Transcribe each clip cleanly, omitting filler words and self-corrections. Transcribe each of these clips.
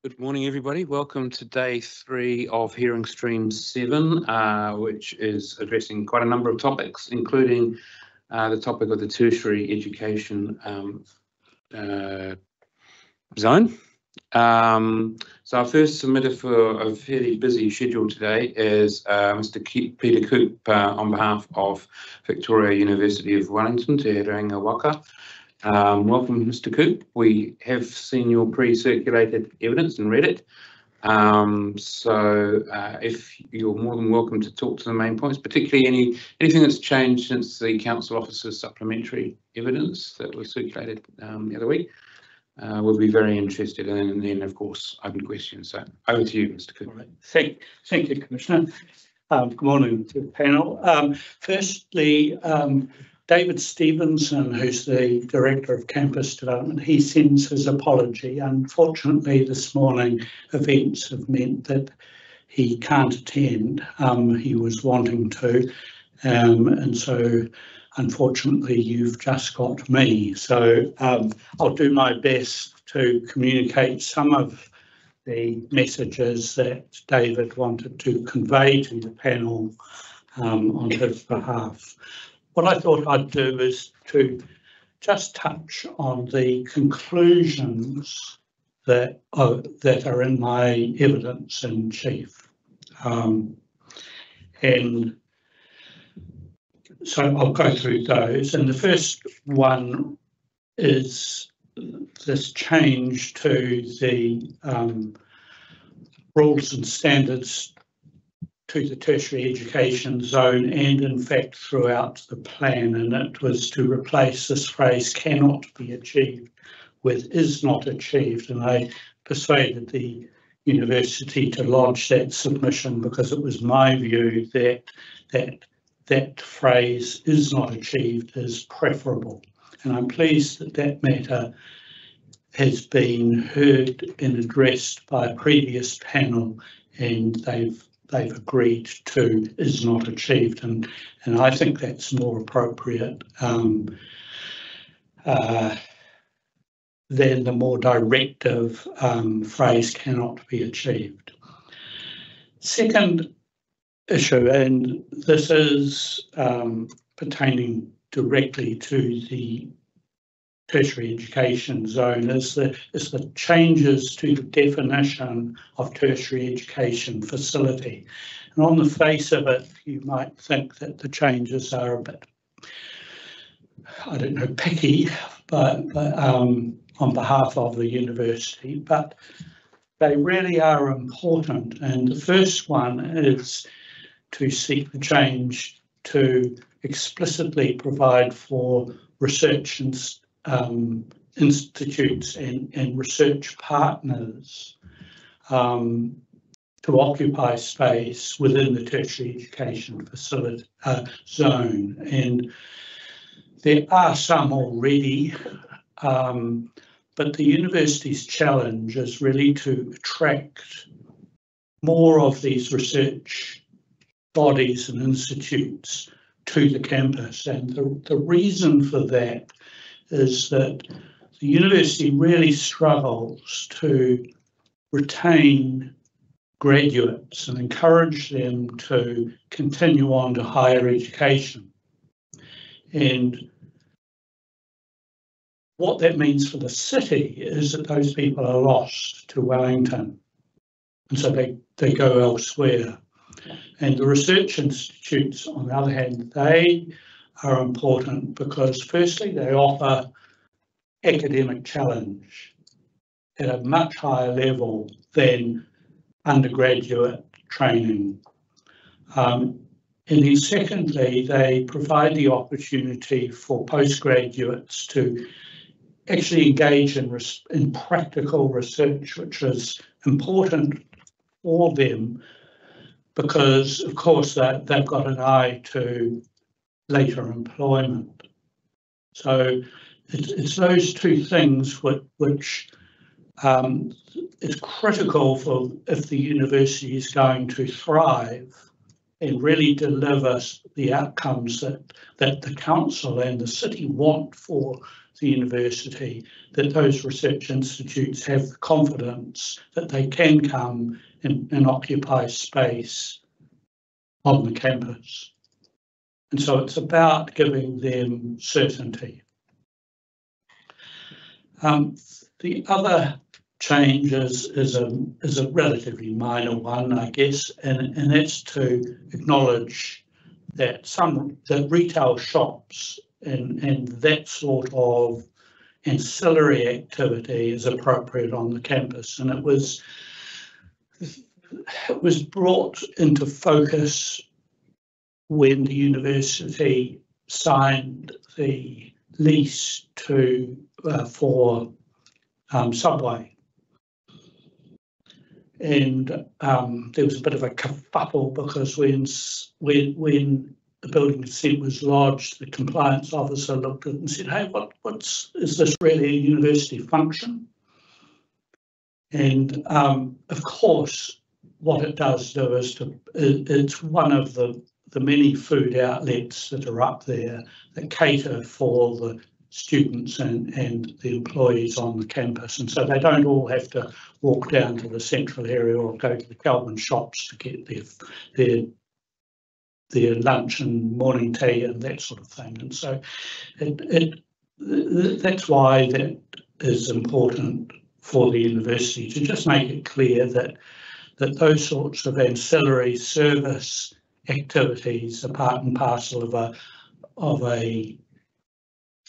Good morning, everybody. Welcome to day 3 of Hearing Stream 7, which is addressing quite a number of topics, including the topic of the tertiary education zone. So our first submitter for a fairly busy schedule today is Mr. Peter Coop on behalf of Victoria University of Wellington to Herenga, Waka. Welcome, Mr. Coop. We have seen your pre-circulated evidence and read it. If you're more than welcome to talk to the main points, particularly anything that's changed since the council officer's supplementary evidence that was circulated the other week, we'll be very interested in, and then of course open questions. So over to you, Mr. Coop. All right. Thank you, Commissioner. Good morning to the panel. Firstly, David Stevenson, who's the Director of Campus Development, he sends his apology. Unfortunately, this morning events have meant that he can't attend. He was wanting to, and so unfortunately you've just got me. So I'll do my best to communicate some of the messages that David wanted to convey to the panel on his behalf. What I thought I'd do is to just touch on the conclusions that are in my evidence in chief. And so I'll go through those. And the first one is this change to the rules and standards to the tertiary education zone, and in fact throughout the plan, and it was to replace this phrase "cannot be achieved" with "is not achieved," and I persuaded the university to lodge that submission because it was my view that phrase "is not achieved" is preferable, and I'm pleased that that matter has been heard and addressed by a previous panel, and they've agreed to "is not achieved," and I think that's more appropriate than the more directive phrase "cannot be achieved." Second issue, and this is pertaining directly to the tertiary education zone, is the changes to the definition of tertiary education facility. And on the face of it, you might think that the changes are a bit, I don't know, picky, but on behalf of the university, but they really are important. And the first one is to seek the change to explicitly provide for research institutes and research partners to occupy space within the tertiary education facility zone. And there are some already, but the university's challenge is really to attract more of these research bodies and institutes to the campus. And the reason for that is that the university really struggles to retain graduates and encourage them to continue on to higher education. And what that means for the city is that those people are lost to Wellington, and so they go elsewhere. And the research institutes, on the other hand, they are important because firstly they offer academic challenge at a much higher level than undergraduate training. And then secondly, they provide the opportunity for postgraduates to actually engage in practical research, which is important for them because, of course, they've got an eye to later employment. So it's those two things which is critical for if the university is going to thrive and really deliver the outcomes that the council and the city want for the university, that those research institutes have the confidence that they can come and occupy space on the campus. And so it's about giving them certainty. The other change is a relatively minor one, I guess, and that's to acknowledge that that retail shops and that sort of ancillary activity is appropriate on the campus, and it was brought into focus when the university signed the lease for Subway. And there was a bit of a kerfuffle because when the building consent was lodged, the compliance officer looked at it and said, "Hey, is this really a university function?" And of course, what it does do is it's one of the many food outlets that are up there that cater for the students and the employees on the campus, and so they don't all have to walk down to the central area or go to the Kelvin shops to get their lunch and morning tea and that sort of thing. And so that's why that is important for the university, to just make it clear that those sorts of ancillary service activities are part and parcel of a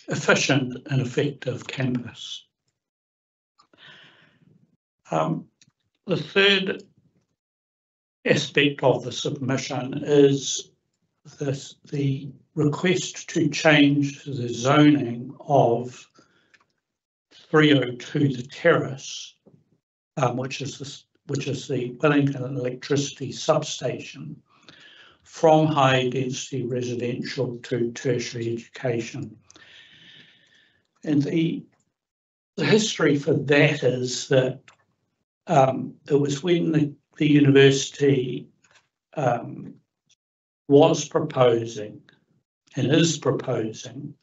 efficient and effective campus. The third aspect of the submission is the request to change the zoning of 302 The Terrace, which is the Wellington electricity substation, from high density residential to tertiary education. And the history for that is that it was when the university was proposing and is proposing,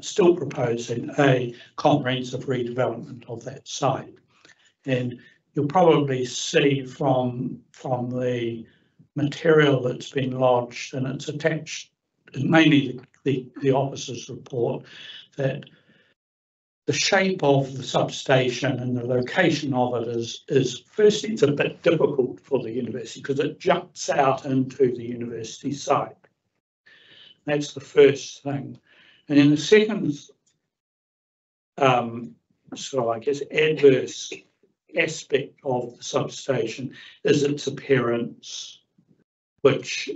still proposing, a comprehensive redevelopment of that site. And you'll probably see from the material that's been lodged, and it's attached, mainly the officer's report, that the shape of the substation and the location of it is firstly, it's a bit difficult for the university because it juts out into the university site. That's the first thing. And then the second, I guess, adverse aspect of the substation is its appearance, which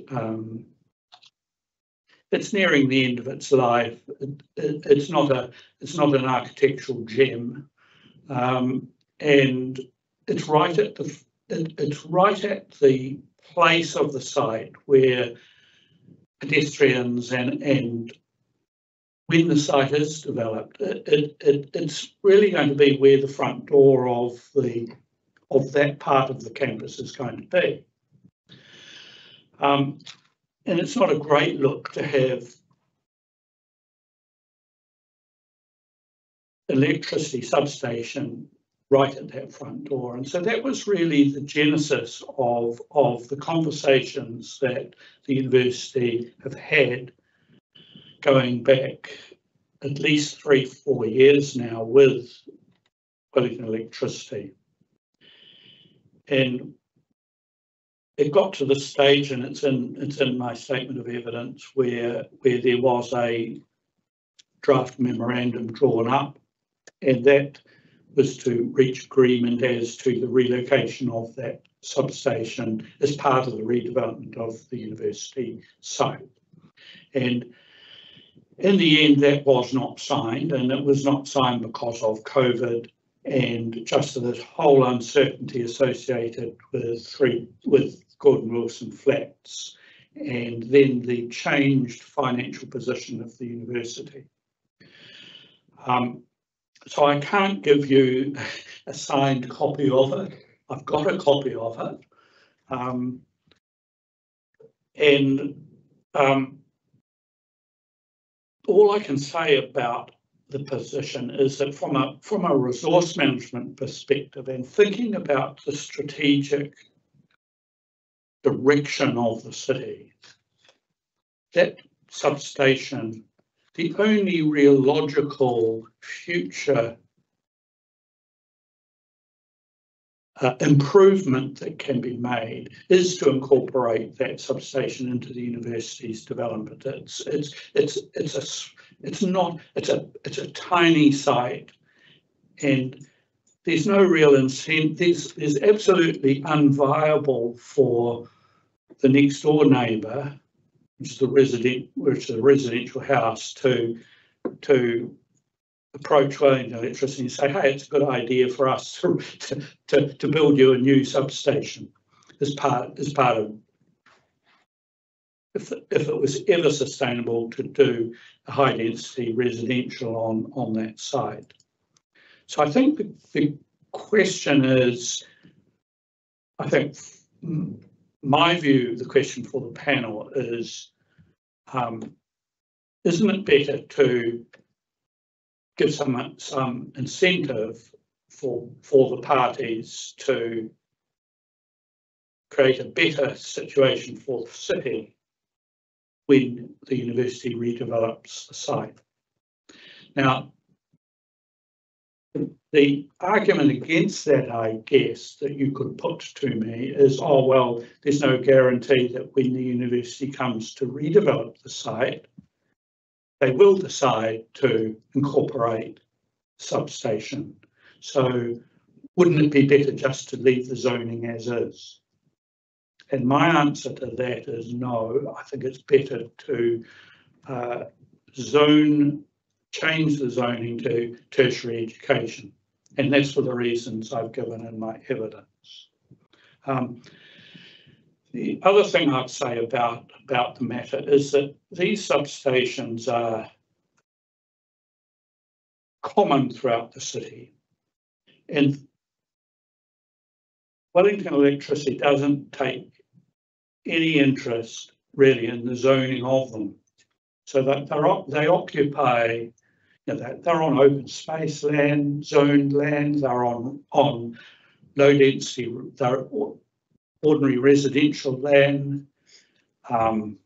it's nearing the end of its life. It's not an architectural gem, and it's right at the place of the site where pedestrians and when the site is developed, it's really going to be where the front door of that part of the campus is going to be. And it's not a great look to have electricity substation right at that front door. And so that was really the genesis of the conversations that the university have had going back at least 3-4 years now with Wellington Electricity. And it got to this stage, and it's in my statement of evidence, where there was a draft memorandum drawn up, and that was to reach agreement as to the relocation of that substation as part of the redevelopment of the university site. And in the end, that was not signed, and it was not signed because of COVID and just this whole uncertainty associated with Gordon Wilson Flats, and then the changed financial position of the university. So I can't give you a signed copy of it. I've got a copy of it. And all I can say about the position is that from a resource management perspective and thinking about the strategic direction of the city, that substation, the only real logical future improvement that can be made is to incorporate that substation into the university's development. It's a tiny site, and there's no real incentive. There's absolutely unviable for the next door neighbour, which is a residential house, to approach Wellington Electricity and say, hey, it's a good idea for us to build you a new substation as part of, if it was ever sustainable, to do a high density residential on that site. So I think the question is, I think my view, the question for the panel is, isn't it better to give some incentive for the parties to create a better situation for the city when the university redevelops the site? Now, the argument against that, I guess, that you could put to me is, oh, well, there's no guarantee that when the university comes to redevelop the site, they will decide to incorporate substation. So wouldn't it be better just to leave the zoning as is? And my answer to that is no. I think it's better to change the zoning to tertiary education. And that's for the reasons I've given in my evidence. The other thing I'd say about the matter is that these substations are common throughout the city, and Wellington Electricity doesn't take any interest really in the zoning of them. So that they occupy, they're on open space land, zoned land, they're on low density, they're ordinary residential land, they're on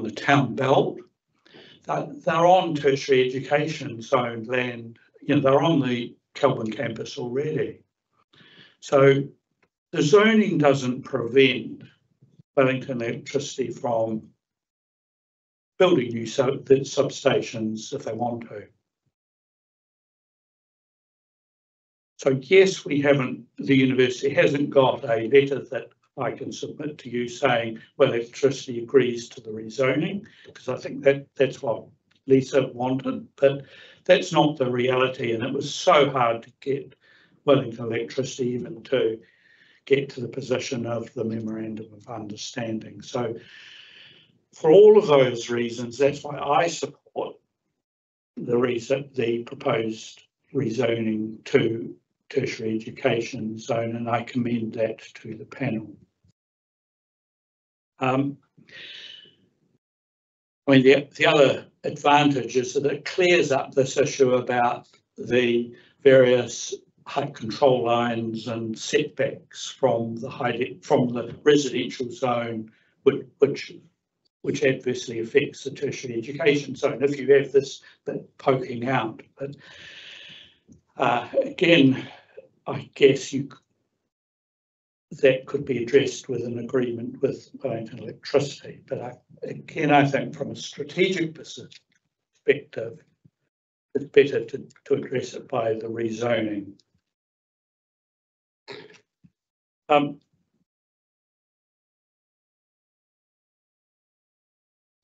the town belt, they're on tertiary education zoned land, they're on the Kelburn campus already. So the zoning doesn't prevent Wellington Electricity from building new substations if they want to. So yes, the university hasn't got a letter that I can submit to you saying, well, electricity agrees to the rezoning, because I think that's what Lisa wanted, but that's not the reality, and it was so hard to get Wellington Electricity even to get to the position of the Memorandum of Understanding. So for all of those reasons, that's why I support the proposed rezoning to tertiary education zone, and I commend that to the panel. I mean, the other advantage is that it clears up this issue about the various height control lines and setbacks from the residential zone, which adversely affects the tertiary education zone if you have this bit poking out. But again, I guess that could be addressed with an agreement with Wellington Electricity. But I think from a strategic perspective, it's better to address it by the rezoning. The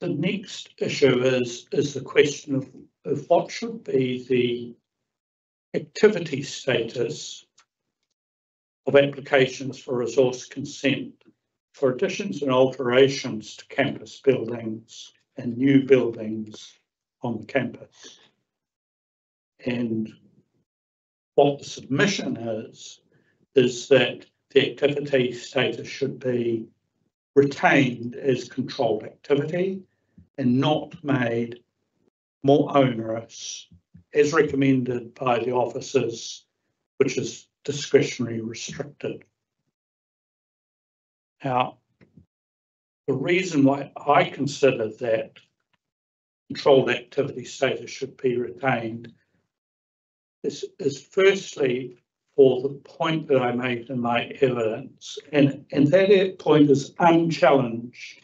next issue is the question of what should be the activity status of applications for resource consent for additions and alterations to campus buildings and new buildings on the campus. And what the submission is that the activity status should be retained as controlled activity and not made more onerous as recommended by the officers, which is discretionary restricted. Now, the reason why I consider that controlled activity status should be retained is firstly for the point that I made in my evidence, and that point is unchallenged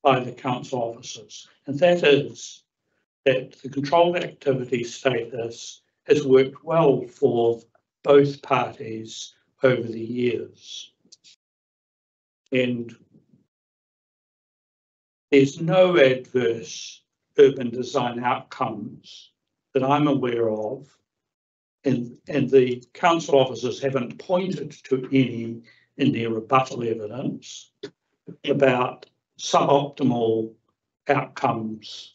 by the council officers, and that is that the controlled activity status has worked well for both parties over the years. And there's no adverse urban design outcomes that I'm aware of, and the council officers haven't pointed to any in their rebuttal evidence about suboptimal outcomes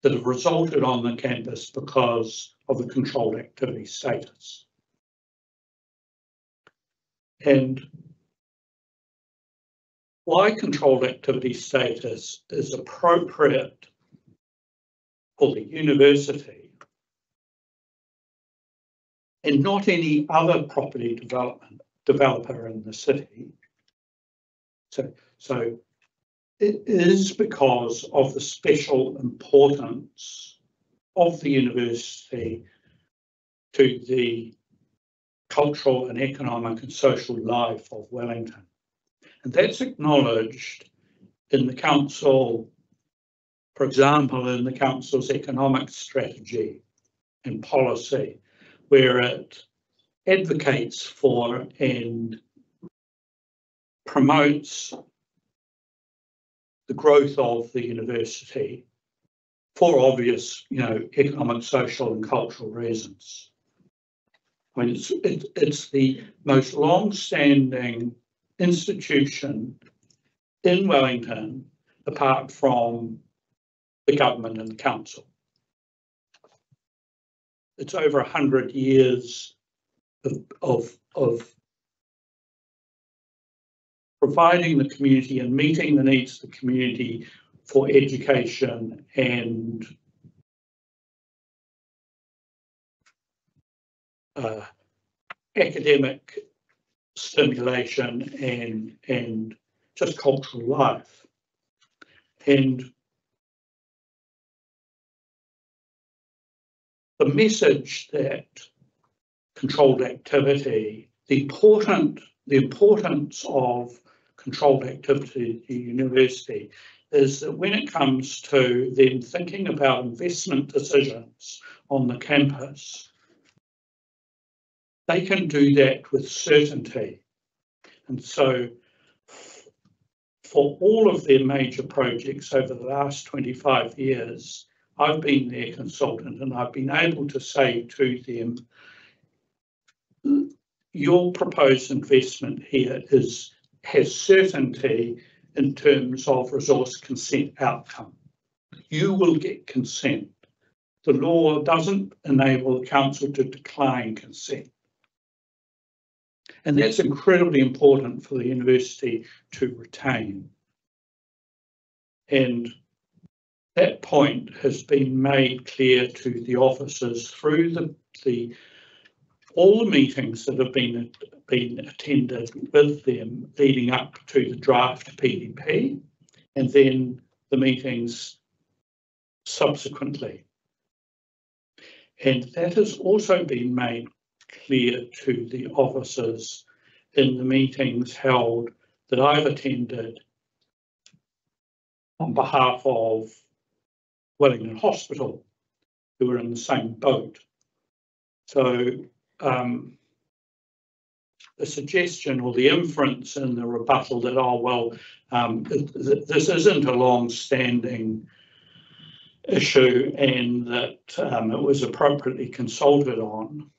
that have resulted on the campus because of the controlled activity status. And why controlled activity status is appropriate for the university and not any other property developer in the city. So it is because of the special importance of the university to the cultural and economic and social life of Wellington. And that's acknowledged in the council, for example, in the council's economic strategy and policy, where it advocates for and promotes the growth of the university for obvious, economic, social and cultural reasons. I mean, it's the most long-standing institution in Wellington, apart from the government and the council. It's over 100 years of providing the community and meeting the needs of the community for education and academic stimulation and just cultural life. And the message that controlled activity, the importance of controlled activity at the university is that when it comes to them thinking about investment decisions on the campus, they can do that with certainty. And so for all of their major projects over the last 25 years, I've been their consultant and I've been able to say to them, your proposed investment here has certainty in terms of resource consent outcome. You will get consent. The law doesn't enable the council to decline consent. And that's incredibly important for the university to retain. And that point has been made clear to the officers through all the meetings that have been attended with them leading up to the draft PDP, and then the meetings subsequently. And that has also been made clear to the officers in the meetings held that I've attended on behalf of Wellington Hospital, who were in the same boat. So the suggestion or the inference in the rebuttal that, this isn't a long-standing issue and that it was appropriately consulted on,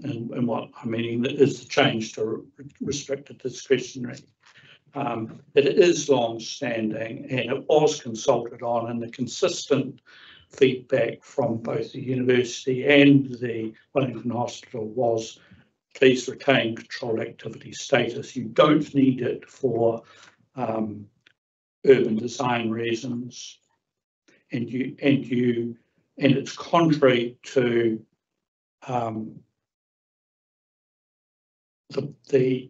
and what I'm meaning is the change to restricted discretionary. It is long-standing and it was consulted on, and the consistent feedback from both the university and the Wellington Hospital was, please retain controlled activity status. You don't need it for urban design reasons, and it's contrary to the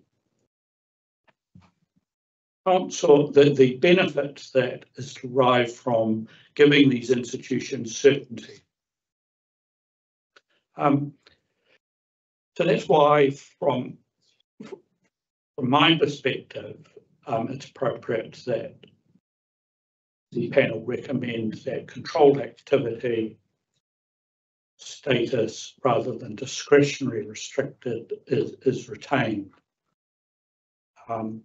benefit that is derived from giving these institutions certainty. So that's why, from my perspective, it's appropriate that the panel recommends that controlled activity status, rather than discretionary restricted, is retained. And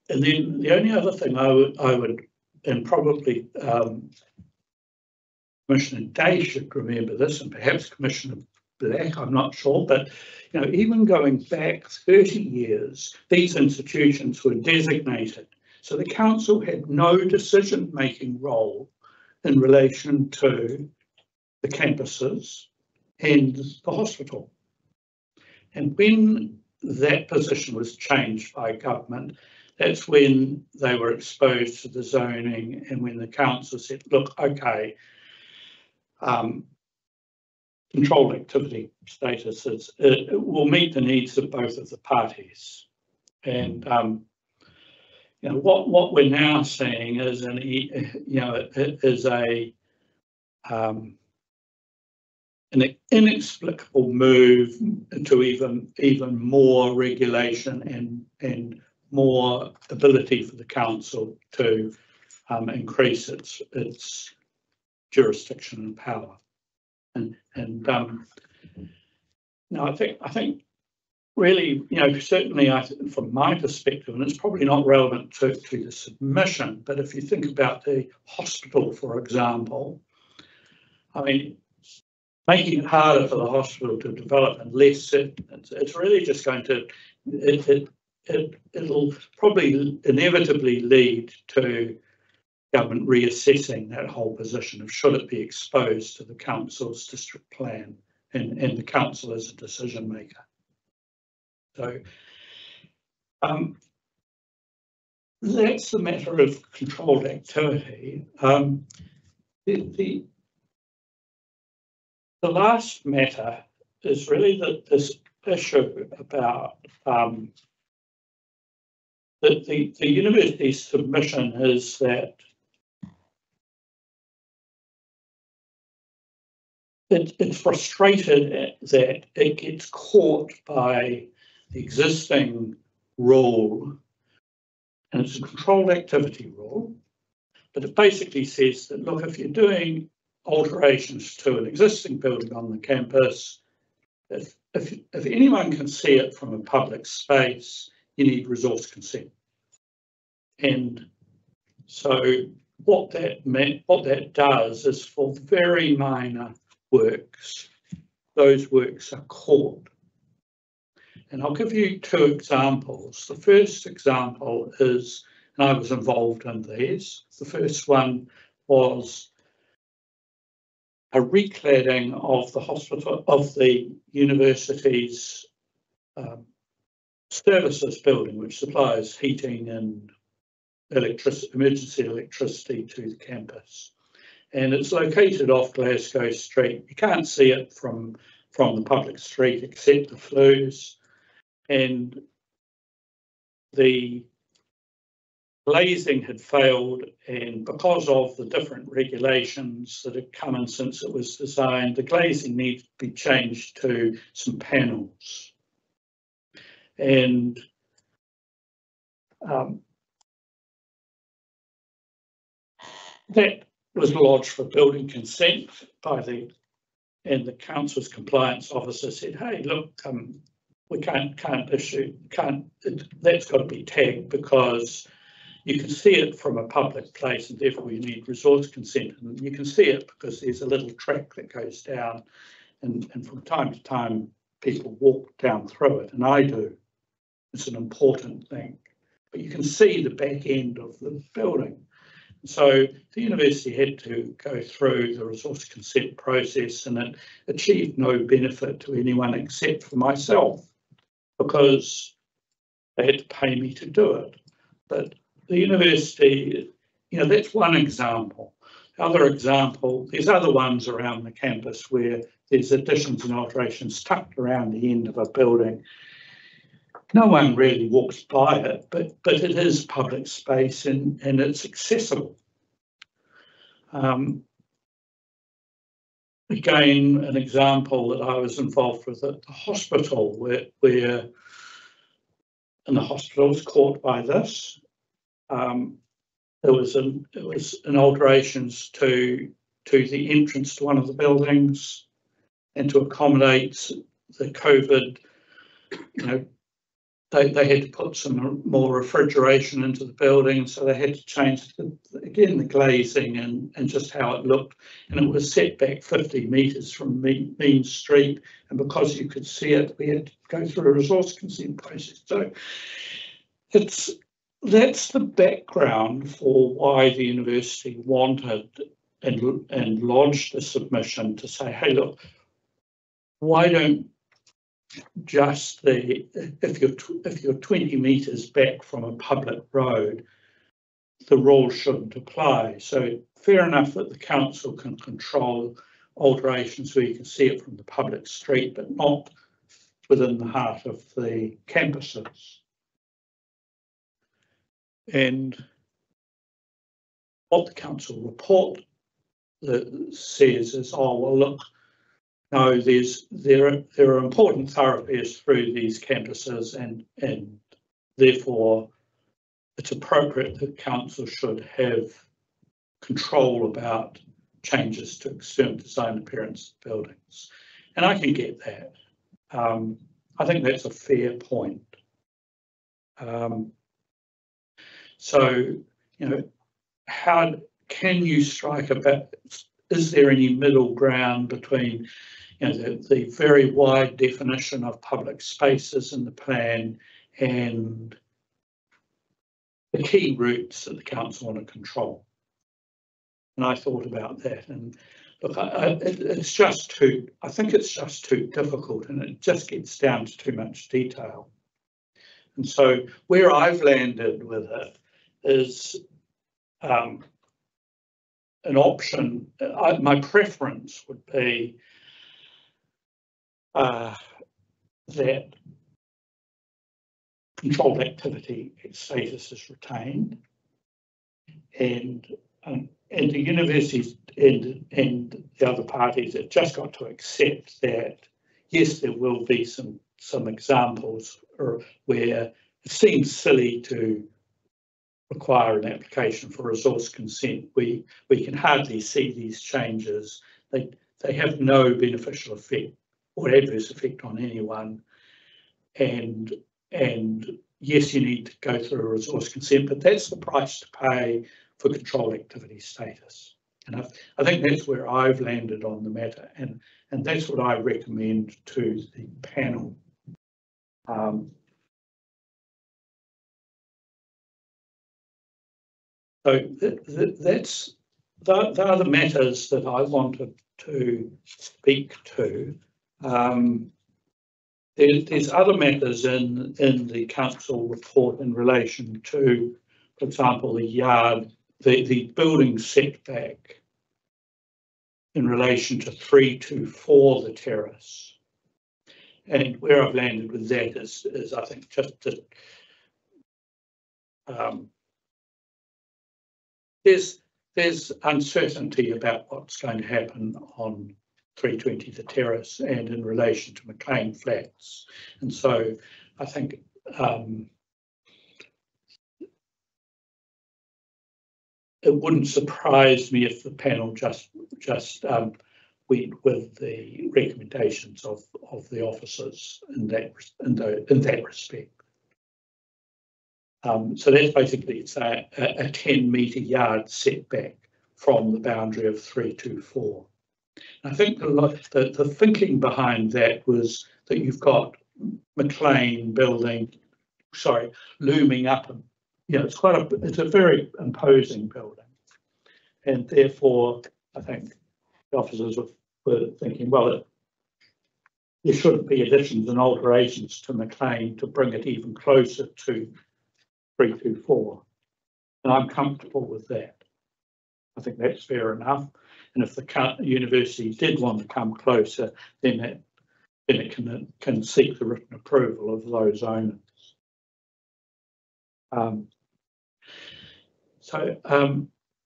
then the only other thing I would, and probably Commissioner Day should remember this, and perhaps Commissioner Black, I'm not sure, but even going back 30 years, these institutions were designated. So the council had no decision-making role in relation to the campuses and the hospital. And when that position was changed by government, that's when they were exposed to the zoning, and when the council said, look, okay, controlled activity statuses, it will meet the needs of both of the parties. And what we're now seeing is an inexplicable move to even more regulation and more ability for the council to increase its jurisdiction and power. And I think really, certainly from my perspective, and it's probably not relevant to the submission, but if you think about the hospital, for example, I mean, making it harder for the hospital to develop and less certain, it's really just going to, it'll probably inevitably lead to government reassessing that whole position of should it be exposed to the council's district plan and the council as a decision maker. So that's the matter of controlled activity. The last matter is really this issue about the university's submission is that it's frustrated that it gets caught by the existing rule, and it's a controlled activity rule, but it basically says that, look, if you're doing alterations to an existing building on the campus, if anyone can see it from a public space, you need resource consent. And so what that does is, for very minor works, those works are caught. And I'll give you two examples. The first example is, and I was involved in these, the first one was a recladding of the hospital, of the university's services building, which supplies heating and emergency electricity to the campus. And it's located off Glasgow Street. You can't see it from the public street except the flues. And the glazing had failed, and because of the different regulations that had come in since it was designed, the glazing needed to be changed to some panels. And that was lodged for building consent by and the council's compliance officer said, hey, look, we can't issue, that's got to be tagged because you can see it from a public place and therefore you need resource consent. And you can see it because there's a little track that goes down, and from time to time people walk down through it, and I do. It's an important thing. But you can see the back end of the building. So the university had to go through the resource consent process, and it achieved no benefit to anyone except for myself, because they had to pay me to do it. But the university, that's one example. Other example, there's other ones around the campus where there's additions and alterations tucked around the end of a building. No one really walks by it, but it is public space and it's accessible. Again, an example that I was involved with at the hospital, where and the hospital was caught by this. There was an alterations to the entrance to one of the buildings, and to accommodate the COVID, they had to put some more refrigeration into the building, so they had to change the glazing and just how it looked, and it was set back 50 metres from Mean Street, and because you could see it, we had to go through a resource consent process. So that's the background for why the university wanted and lodged a submission to say, hey, look, why don't just if you're 20 metres back from a public road, the rules shouldn't apply. So fair enough that the council can control alterations where you can see it from the public street, but not within the heart of the campuses. And what the council report says is, oh, well, look, no, there are important thoroughfares through these campuses, and therefore it's appropriate that council should have control about changes to external design appearance of buildings. And I can get that. I think that's a fair point. So, how can you strike a balance? Is there any middle ground between the very wide definition of public spaces in the plan and the key routes that the council want to control? And I thought about that, and look, I think it's just too difficult, and it just gets down to too much detail. And so where I've landed with it is an option. My preference would be that controlled activity status is retained, and the universities and the other parties have just got to accept that, yes, there will be some examples where it seems silly to require an application for resource consent. We can hardly see these changes. They have no beneficial effect or adverse effect on anyone. And yes, you need to go through a resource consent, but that's the price to pay for controlled activity status. And I think that's where I've landed on the matter, and that's what I recommend to the panel. So that's the other matters that I wanted to speak to. There's other matters in the council report in relation to, for example, the building setback in relation to 324 the terrace. And where I've landed with that is I think just that there's uncertainty about what's going to happen on 320 the terrace and in relation to McLean Flats. And so I think it wouldn't surprise me if the panel just went with the recommendations of the officers in that respect. So that's basically, it's a 10-metre yard setback from the boundary of 324. I think the thinking behind that was that you've got McLean building, looming up, and it's a very imposing building. and therefore I think the officers were thinking, well, there shouldn't be additions and alterations to McLean to bring it even closer to 324. And I'm comfortable with that. I think that's fair enough. And if the university did want to come closer, then it can seek the written approval of those owners. I'm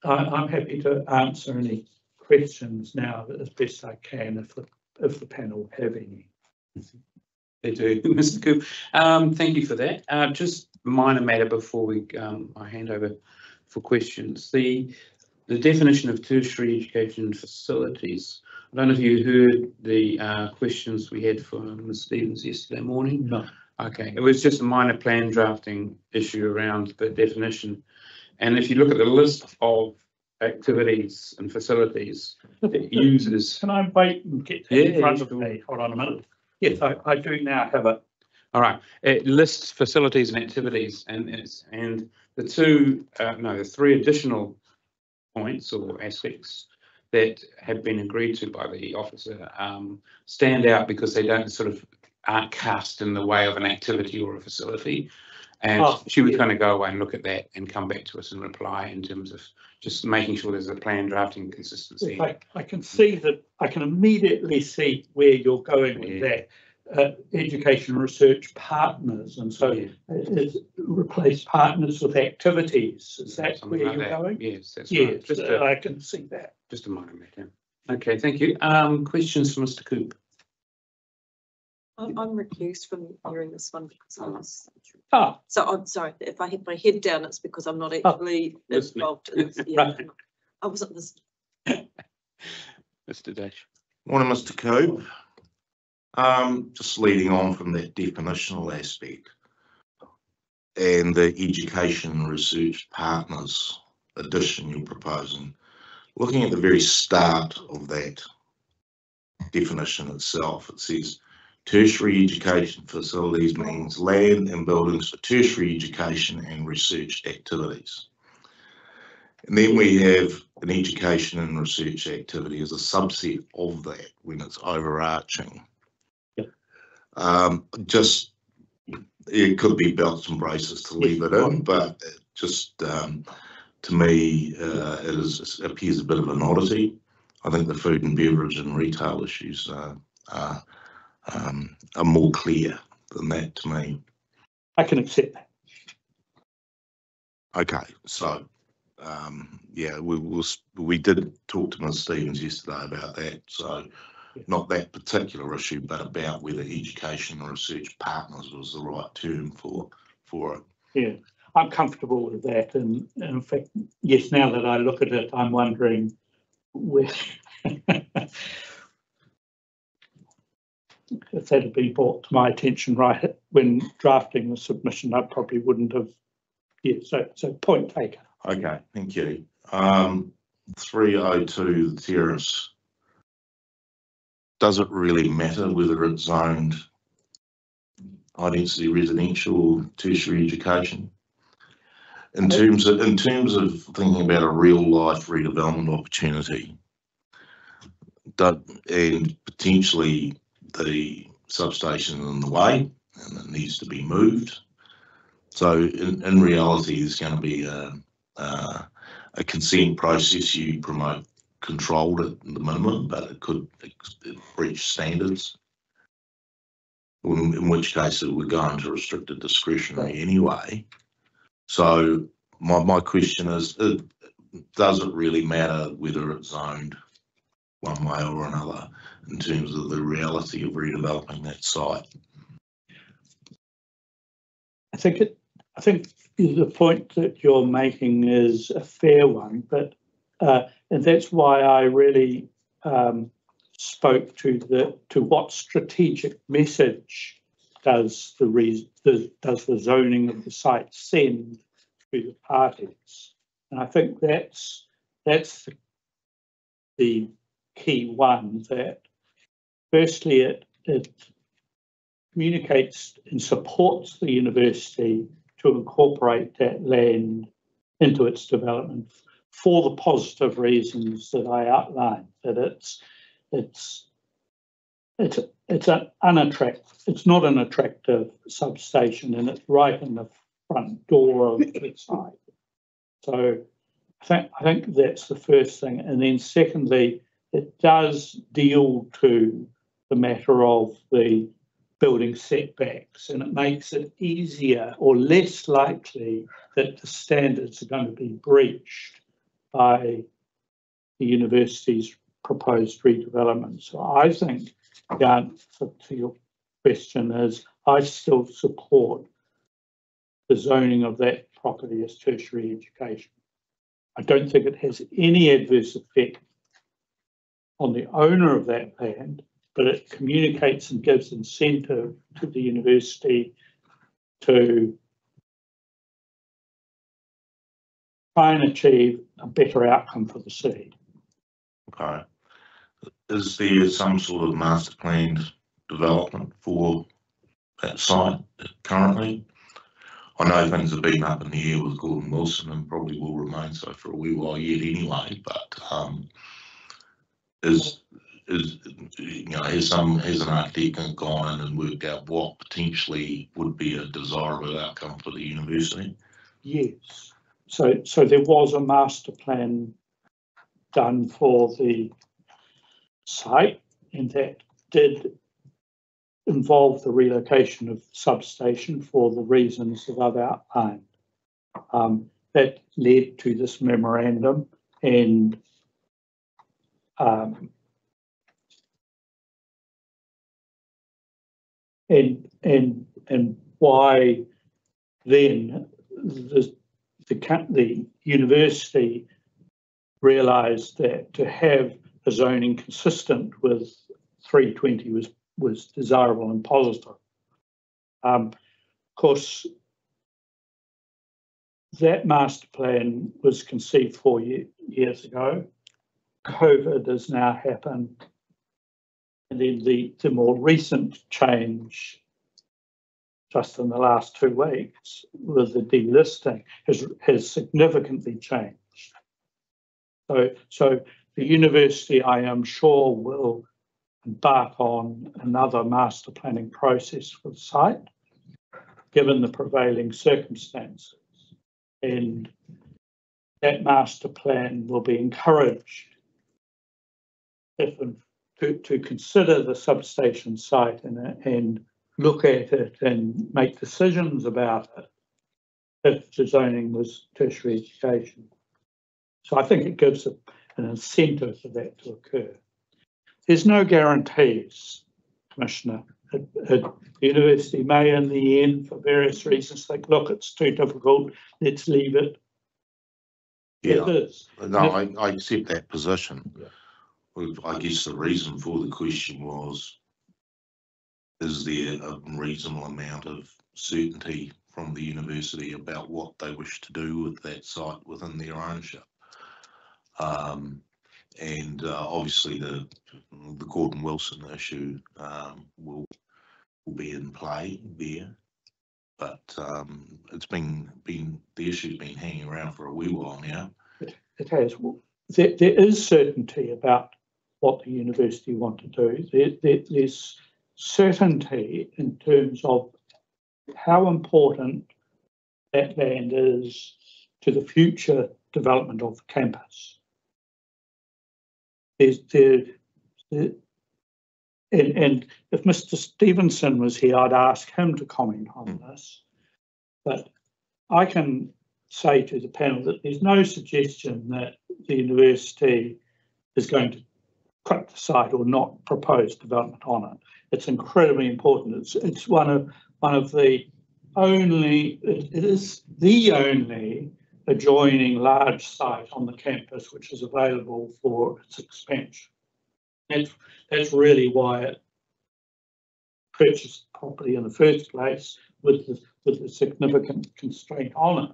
happy to answer any questions now as best I can if the panel have any. They do, Mr. Coop. Thank you for that. Just minor matter before I hand over for questions. The definition of tertiary education facilities. I don't know if you heard the questions we had for Ms. Stevens yesterday morning. No. Okay, it was just a minor plan drafting issue around the definition. And if you look at the list of activities and facilities it uses. Can I wait and get that in front of me? Hold on a minute. Yes, I do now have it. All right, it lists facilities and activities, and the three additional points or aspects that have been agreed to by the officer stand out because they aren't cast in the way of an activity or a facility. And she was going to go away and look at that and come back to us and reply in terms of just making sure there's a plan drafting consistency. I can see that. I can immediately see where you're going with that. Education research partners, and so replace partners with activities. Is that something where like you're going? Yes, that's yes, right. I can see that. Just a minor matter. Okay, thank you. Questions for Mr. Coop? I'm recused from hearing this one because I was. So I'm sorry if I hit my head down. It's because I'm not actually involved in this. Yeah, Right. I wasn't listening. Mr. Dash. Morning, Mr. Coop. Just leading on from that definitional aspect and the education research partners addition you're proposing, looking at the very start of that definition itself, it says tertiary education facilities means land and buildings for tertiary education and research activities. And then we have an education and research activity as a subset of that when it's overarching. Just it could be belts and braces to leave it in, but just to me it appears a bit of an oddity. I think the food and beverage and retail issues are more clear than that to me. I can accept that. Okay, so yeah, we did talk to Ms. Stevens yesterday about that. So. Not that particular issue, but about whether education and research partners was the right term for it. Yeah, I'm comfortable with that. And in fact, yes, now that I look at it, I'm wondering where, if that had been brought to my attention right when drafting the submission, I probably wouldn't have. Yeah, so point taken. Okay, thank you. 302 the terrace. Does it really matter whether it's zoned high density residential or tertiary education? In terms of thinking about a real life redevelopment opportunity, and potentially the substation in the way and it needs to be moved. So in reality, there's going to be a consent process. You promote controlled at the minimum, but it could breach standards, in which case it would go into restricted discretionary anyway. So my question is, does it really matter whether it's zoned one way or another in terms of the reality of redeveloping that site? I think the point that you're making is a fair one, but and that's why I really spoke to what strategic message does the zoning of the site send to the parties, and I think that's the key one. That firstly it communicates and supports the university to incorporate that land into its development for the positive reasons that I outlined, that it's not an attractive substation, and it's right in the front door of the site. So I think that's the first thing. And then secondly, it does deal to the matter of the building setbacks, and it makes it easier or less likely that the standards are going to be breached by the university's proposed redevelopment. So I think the answer to your question is I still support the zoning of that property as tertiary education. I don't think it has any adverse effect on the owner of that land, but it communicates and gives incentive to the university to try and achieve a better outcome for the city. Okay. Is there some sort of master planned development for that site currently? I know things have been up in the air with Gordon Wilson and probably will remain so for a wee while yet anyway, but has an architect gone in and worked out what potentially would be a desirable outcome for the university? Yes. So there was a master plan done for the site, and that did involve the relocation of the substation for the reasons that I've outlined. That led to this memorandum, and why then the university realised that to have a zoning consistent with 320 was desirable and positive. Of course, that master plan was conceived 4 years ago. COVID has now happened, and then the more recent change, just in the last 2 weeks, with the delisting, has significantly changed. So the university, I am sure, will embark on another master planning process for the site, given the prevailing circumstances. And that master plan will be encouraged to consider the substation site and look at it and make decisions about it if the zoning was tertiary education. So I think it gives an incentive for that to occur. There's no guarantees, Commissioner. The university may, in the end, for various reasons, think, look, it's too difficult, let's leave it. Yeah, it is. No, I accept that position. Yeah. Well, I guess the reason for the question was, is there a reasonable amount of certainty from the university about what they wish to do with that site within their ownership? And obviously the Gordon Wilson issue will be in play there, but it's been the issue's been hanging around for a wee while now. It has. Well, there is certainty about what the university want to do. There's certainty in terms of how important that land is to the future development of the campus. And if Mr. Stevenson was here, I'd ask him to comment on this. But I can say to the panel that there's no suggestion that the university is going to cut the site or not propose development on it. It's incredibly important. It's one of the only, it is the only adjoining large site on the campus which is available for its expansion. That's really why it purchased property in the first place, with the significant constraint on it.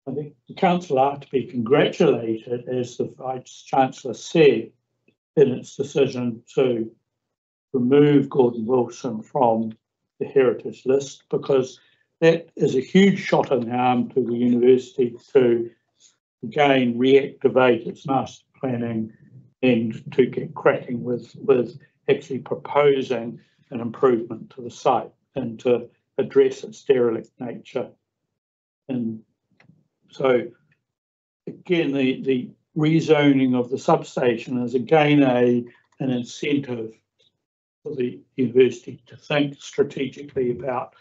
I think the council are to be congratulated, as the Vice Chancellor said, in its decision to remove Gordon Wilson from the heritage list, because that is a huge shot in the arm to the university to again reactivate its master planning and to get cracking with actually proposing an improvement to the site and to address its derelict nature. And so again, the rezoning of the substation is again an incentive for the university to think strategically about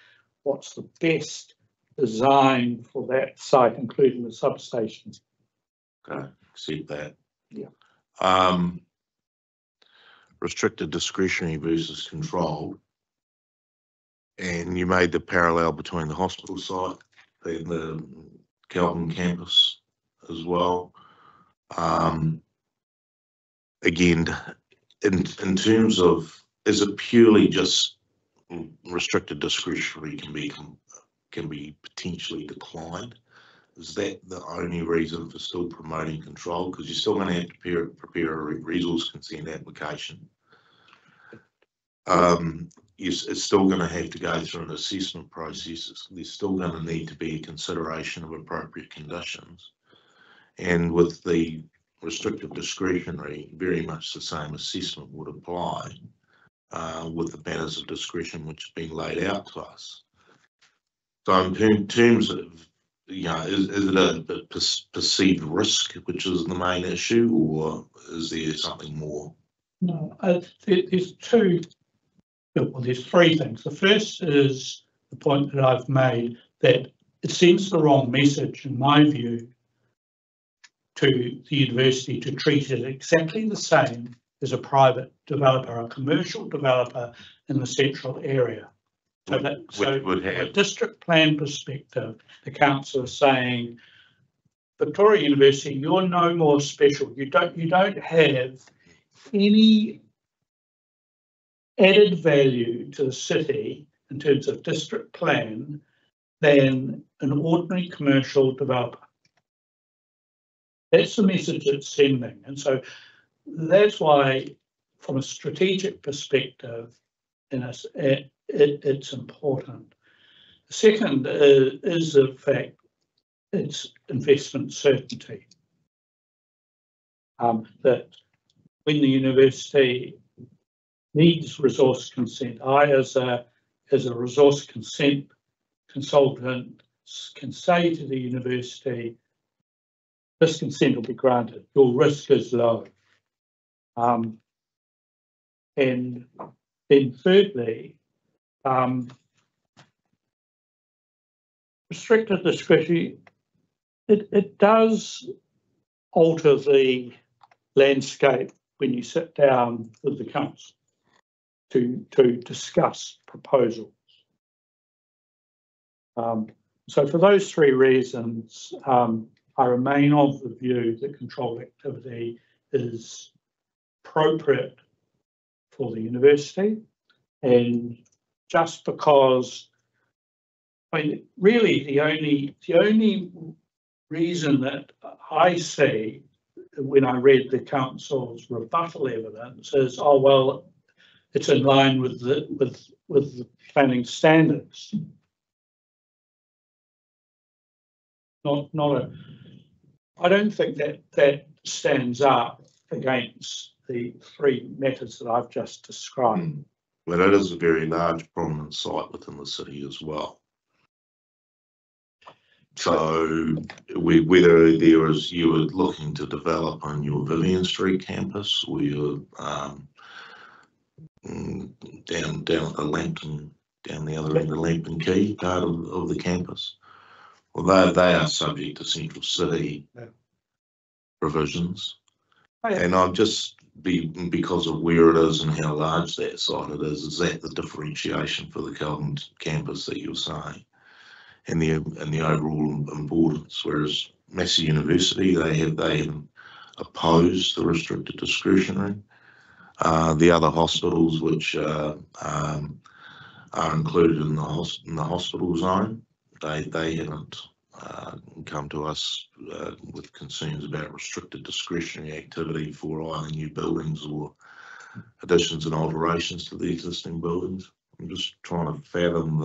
what's the best design for that site, including the substation. Okay, accept that. Yeah. Restricted discretionary versus controlled. And you made the parallel between the hospital site and the Kelvin campus as well. Again, in terms of, is it purely just restricted discretionary can be potentially declined? Is that the only reason for still promoting control? Because you're still going to have to prepare a resource consent application. It's still going to have to go through an assessment process. There's still going to need to be a consideration of appropriate conditions. And with the restrictive discretionary, very much the same assessment would apply with the matters of discretion which have been laid out to us. So in terms of, you know, is it a perceived risk which is the main issue, or is there something more? No, there's three things. The first is the point that I've made, that it sends the wrong message, in my view, to the university to treat it exactly the same as a private developer, a commercial developer in the central area. So from a district plan perspective, the council is saying, Victoria University, you're no more special. You don't have any added value to the city in terms of district plan than an ordinary commercial developer. That's the message it's sending. And so that's why, from a strategic perspective, it's important. The second is the fact it's investment certainty. That when the university needs resource consent, I as a resource consent consultant can say to the university, this consent will be granted, your risk is low. And then thirdly, restricted discretion, it does alter the landscape when you sit down with the council to discuss proposals. So for those three reasons, I remain of the view that controlled activity is appropriate for the university, and just because, I mean, really the only reason that I see when I read the council's rebuttal evidence is, oh well, it's in line with the planning standards. I don't think that stands up against the three matters that I've just described. Well, it is a very large prominent site within the city as well. So whether there is, you were looking to develop on your Vivian Street campus, or you're down at the Lambton, down the other end of Lambton Quay part of the campus, well, they are subject to central city provisions. And I'm just because of where it is and how large that site it is that the differentiation for the Kelvin campus that you're saying, and the overall importance? Whereas Massey University, they haven't opposed the restricted discretionary. The other hospitals which are included in the hospital zone, they haven't come to us with concerns about restricted discretionary activity for either new buildings or additions and alterations to the existing buildings. I'm just trying to fathom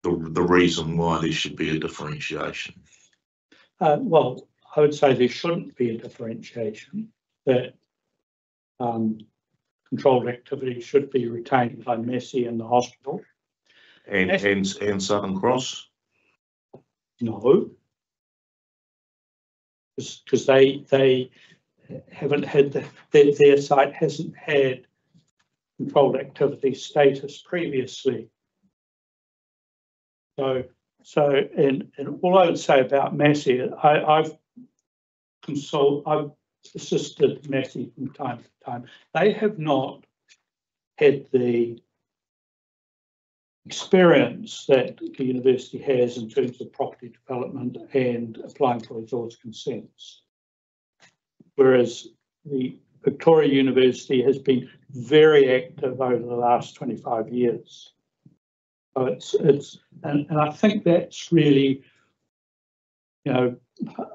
the reason why there should be a differentiation. Well, I would say there shouldn't be a differentiation, that controlled activity should be retained by Massey and the hospital. And Southern Cross? No, because they haven't had their site hasn't had controlled activity status previously. So and all I would say about Massey, I've assisted Massey from time to time. They have not had the experience that the university has in terms of property development and applying for resource consents. Whereas the Victoria University has been very active over the last 25 years. So and I think that's really, you know,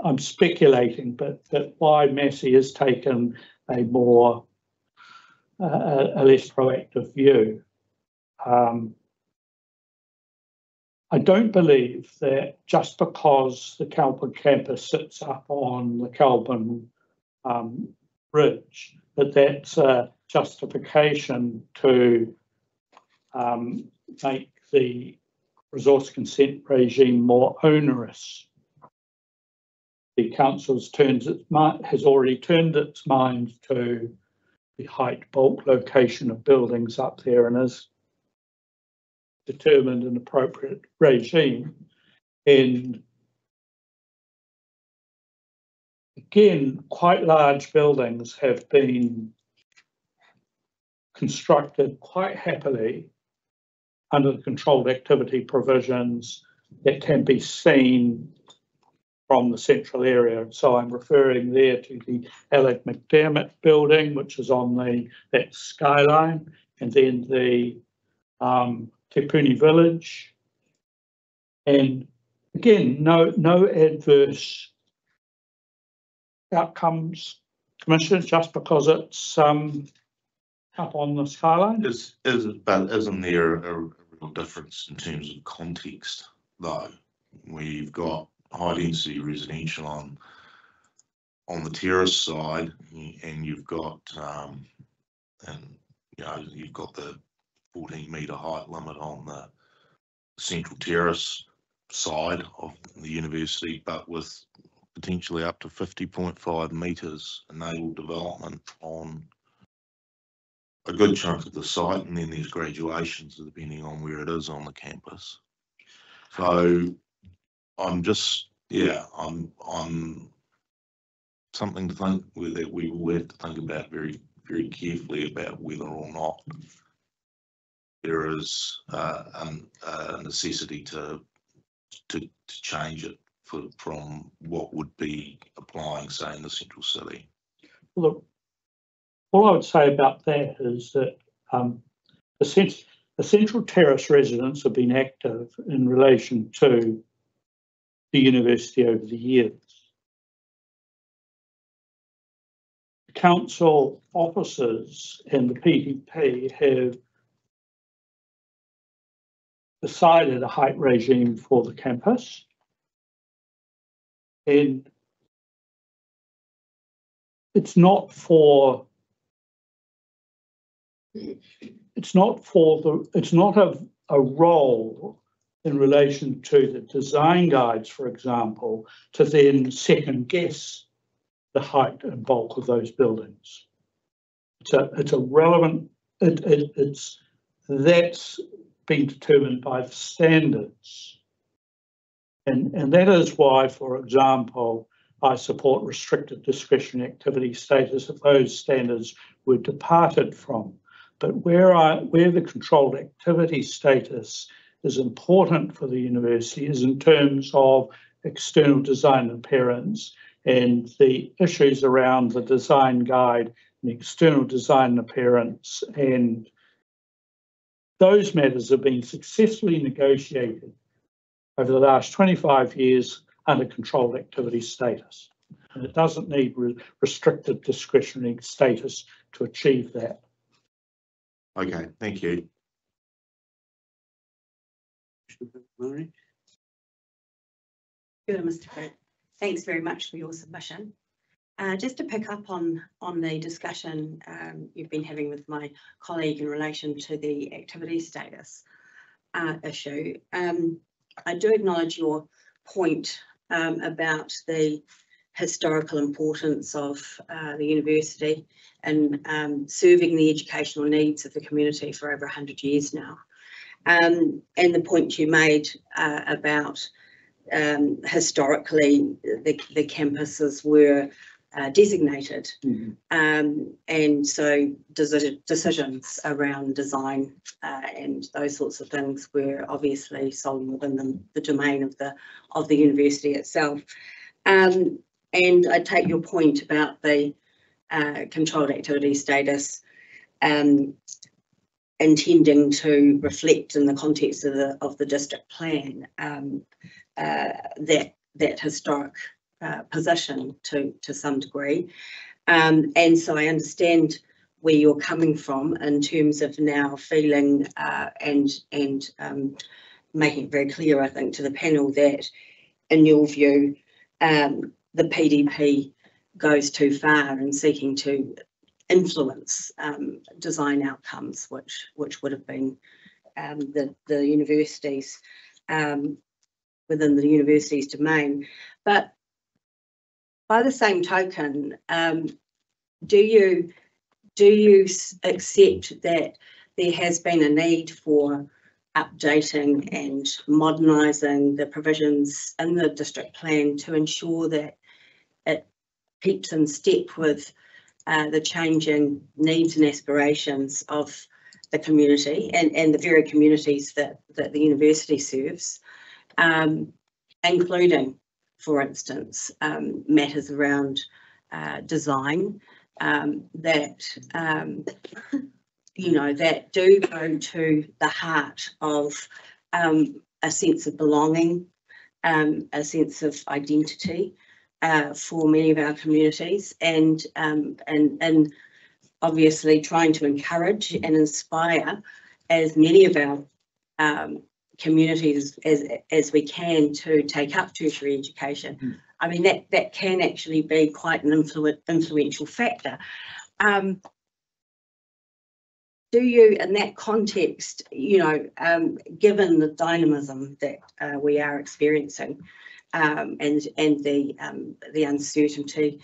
I'm speculating, but why Massey has taken a more, a less proactive view. I don't believe that just because the Kelburn campus sits up on the Kelburn Ridge, that's a justification to make the resource consent regime more onerous. The council's has already turned its mind to the height, bulk, location of buildings up there and has determined an appropriate regime. And again, quite large buildings have been constructed quite happily under the controlled activity provisions that can be seen from the central area. So I'm referring there to the Alec McDermott building, which is on that skyline, and then the Te Puni Village. And again, no adverse outcomes commissioned just because it's up on the skyline. But isn't there a real difference in terms of context, though, where you've got high density residential on the terrace side, and you've got you've got the 14-metre height limit on the central terrace side of the university, but with potentially up to 50.5 metres enabled development on a good chunk of the site, and then there's graduations depending on where it is on the campus. So I'm something to think that we will have to think about very, very carefully about whether or not there is a necessity to change it from what would be applying, say, in the central city. Look, all I would say about that is that the central terrace residents have been active in relation to the university over the years. The council officers and the PDP have decided a height regime for the campus, and it's not a role in relation to the design guides, for example, to then second guess the height and bulk of those buildings. It's a relevant, that's been determined by the standards. And that is why, for example, I support restricted discretionary activity status if those standards were departed from. But where the controlled activity status is important for the university is in terms of external design and appearance, and the issues around the design guide and the external design and appearance, and those matters have been successfully negotiated over the last 25 years under controlled activity status. And it doesn't need restricted discretionary status to achieve that. Okay, thank you. Murray. Good, Mr. Critt. Thanks very much for your submission. Just to pick up on the discussion you've been having with my colleague in relation to the activity status issue, I do acknowledge your point about the historical importance of the university and serving the educational needs of the community for over 100 years now. And the point you made about historically the campuses were designated, and so decisions around design and those sorts of things were obviously solely within the domain of the university itself. And I take your point about the controlled activity status intending to reflect in the context of the district plan that historic position to some degree, and so I understand where you're coming from in terms of now feeling and making it very clear, I think, to the panel that in your view the PDP goes too far in seeking to influence design outcomes, which would have been the universities within the university's domain. But by the same token, do you accept that there has been a need for updating and modernising the provisions in the district plan to ensure that it keeps in step with the changing needs and aspirations of the community and the very communities that the university serves, including, for instance, matters around design that that do go to the heart of a sense of belonging, a sense of identity for many of our communities, and obviously trying to encourage and inspire as many of our communities as we can to take up tertiary education. I mean, that can actually be quite an influential factor. Do you, in that context, given the dynamism that we are experiencing and the uncertainty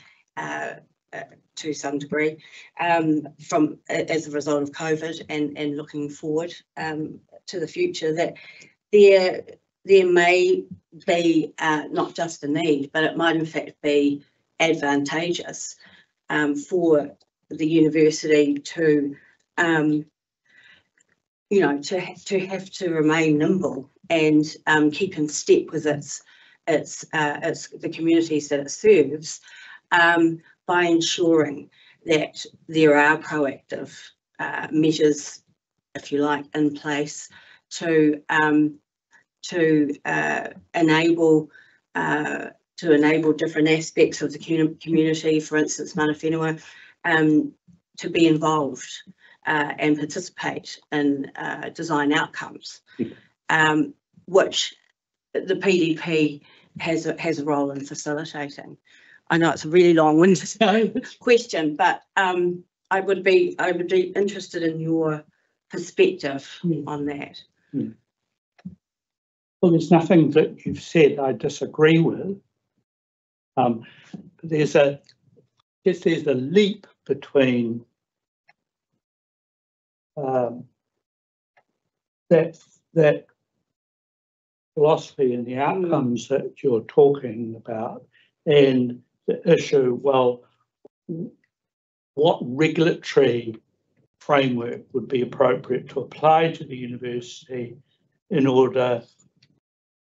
to some degree as a result of COVID and looking forward to the future, that there may be not just a need, but it might in fact be advantageous for the university to to have to remain nimble and keep in step with the communities that it serves, by ensuring that there are proactive measures, if you like, in place to enable different aspects of the community, for instance, mana whenua, to be involved and participate in design outcomes, which the PDP has a role in facilitating. I know it's a really long-winded question, but I would be interested in your perspective on that. Well, there's nothing that you've said I disagree with. There's a leap between that philosophy and the outcomes that you're talking about, and the issue, well, what regulatory framework would be appropriate to apply to the university in order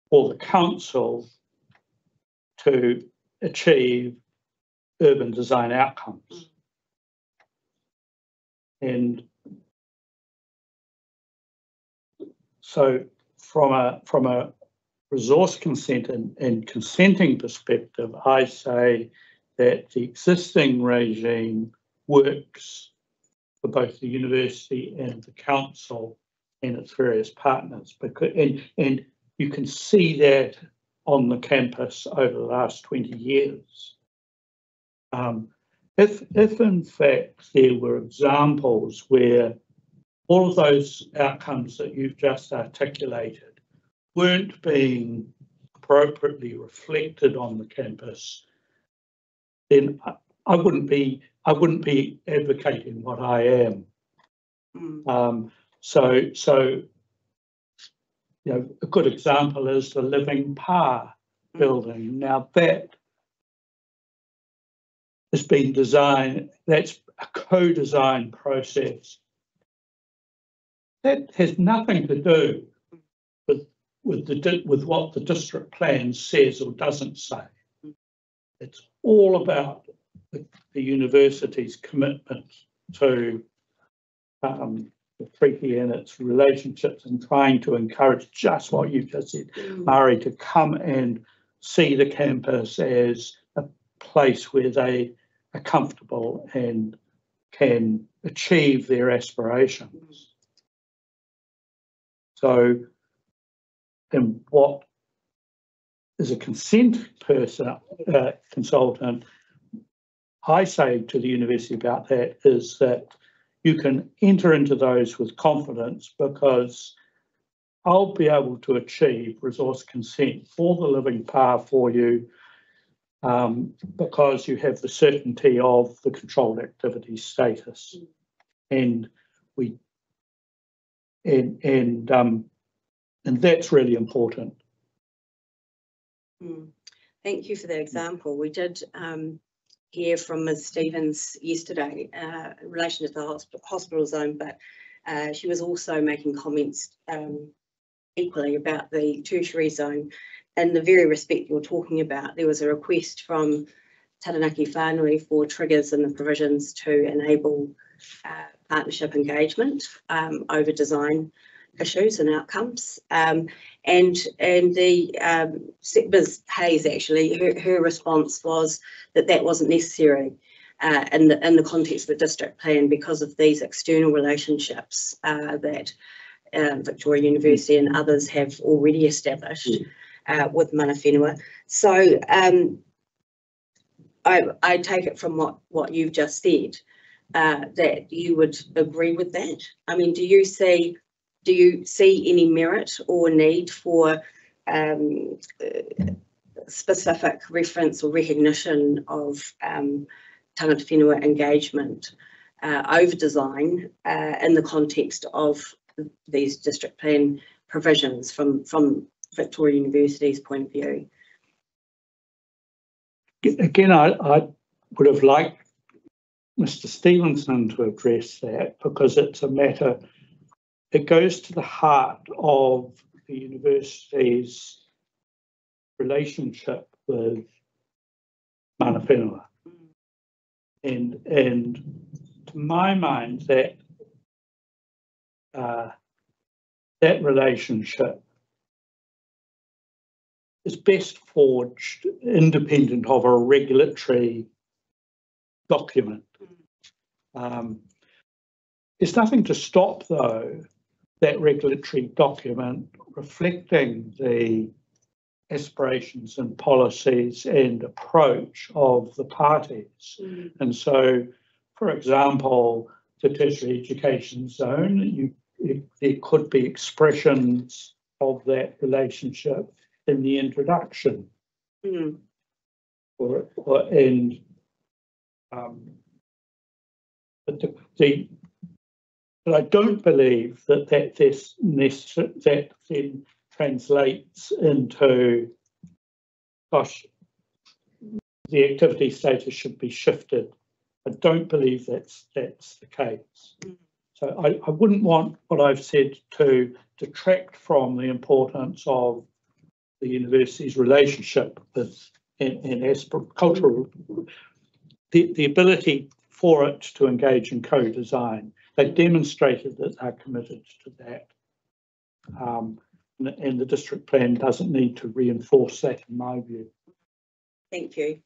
for the council to achieve urban design outcomes. And so from a resource consent and consenting perspective, I say that the existing regime works for both the university and the council and its various partners, because and you can see that on the campus over the last 20 years. If in fact there were examples where all of those outcomes that you've just articulated weren't being appropriately reflected on the campus, then I wouldn't be advocating what I am. So you know, a good example is the Living Pa building. Now that has been designed, that's a co-design process. That has nothing to do with what the district plan says or doesn't say. It's all about the university's commitment to the treaty and its relationships, and trying to encourage just what you've just said, Murray, to come and see the campus as a place where they are comfortable and can achieve their aspirations. So, and what as a consent consultant, I say to the university about that is that you can enter into those with confidence, because I'll be able to achieve resource consent for the Living Pa for you, because you have the certainty of the controlled activity status, and that's really important. Thank you for that example. We did hear from Ms. Stevens yesterday in relation to the hospital zone, but she was also making comments equally about the tertiary zone. In the very respect you're talking about, there was a request from Taranaki Whānui for triggers and the provisions to enable partnership engagement over design issues and outcomes. And the Ms. Hayes, actually, her response was that that wasn't necessary in the context of the district plan, because of these external relationships that Victoria University and others have already established with mana whenua. So I take it from what you've just said that you would agree with that. I mean, do you see any merit or need for specific reference or recognition of tangata whenua engagement over design in the context of these district plan provisions from Victoria University's point of view? Again, I would have liked Mr. Stevenson to address that, because it's a matter, it goes to the heart of the university's relationship with mana whenua. And to my mind, that that relationship is best forged independent of a regulatory document. There's nothing to stop, though, that regulatory document reflecting the aspirations and policies and approach of the parties. And so, for example, the tertiary education zone, there could be expressions of that relationship in the introduction. But I don't believe that then translates into, gosh, the activity status should be shifted. I don't believe that's the case. So I wouldn't want what I've said to detract from the importance of the university's relationship with and cultural, the ability for it to engage in co-design. They've demonstrated that they're committed to that. And the district plan doesn't need to reinforce that, in my view. Thank you.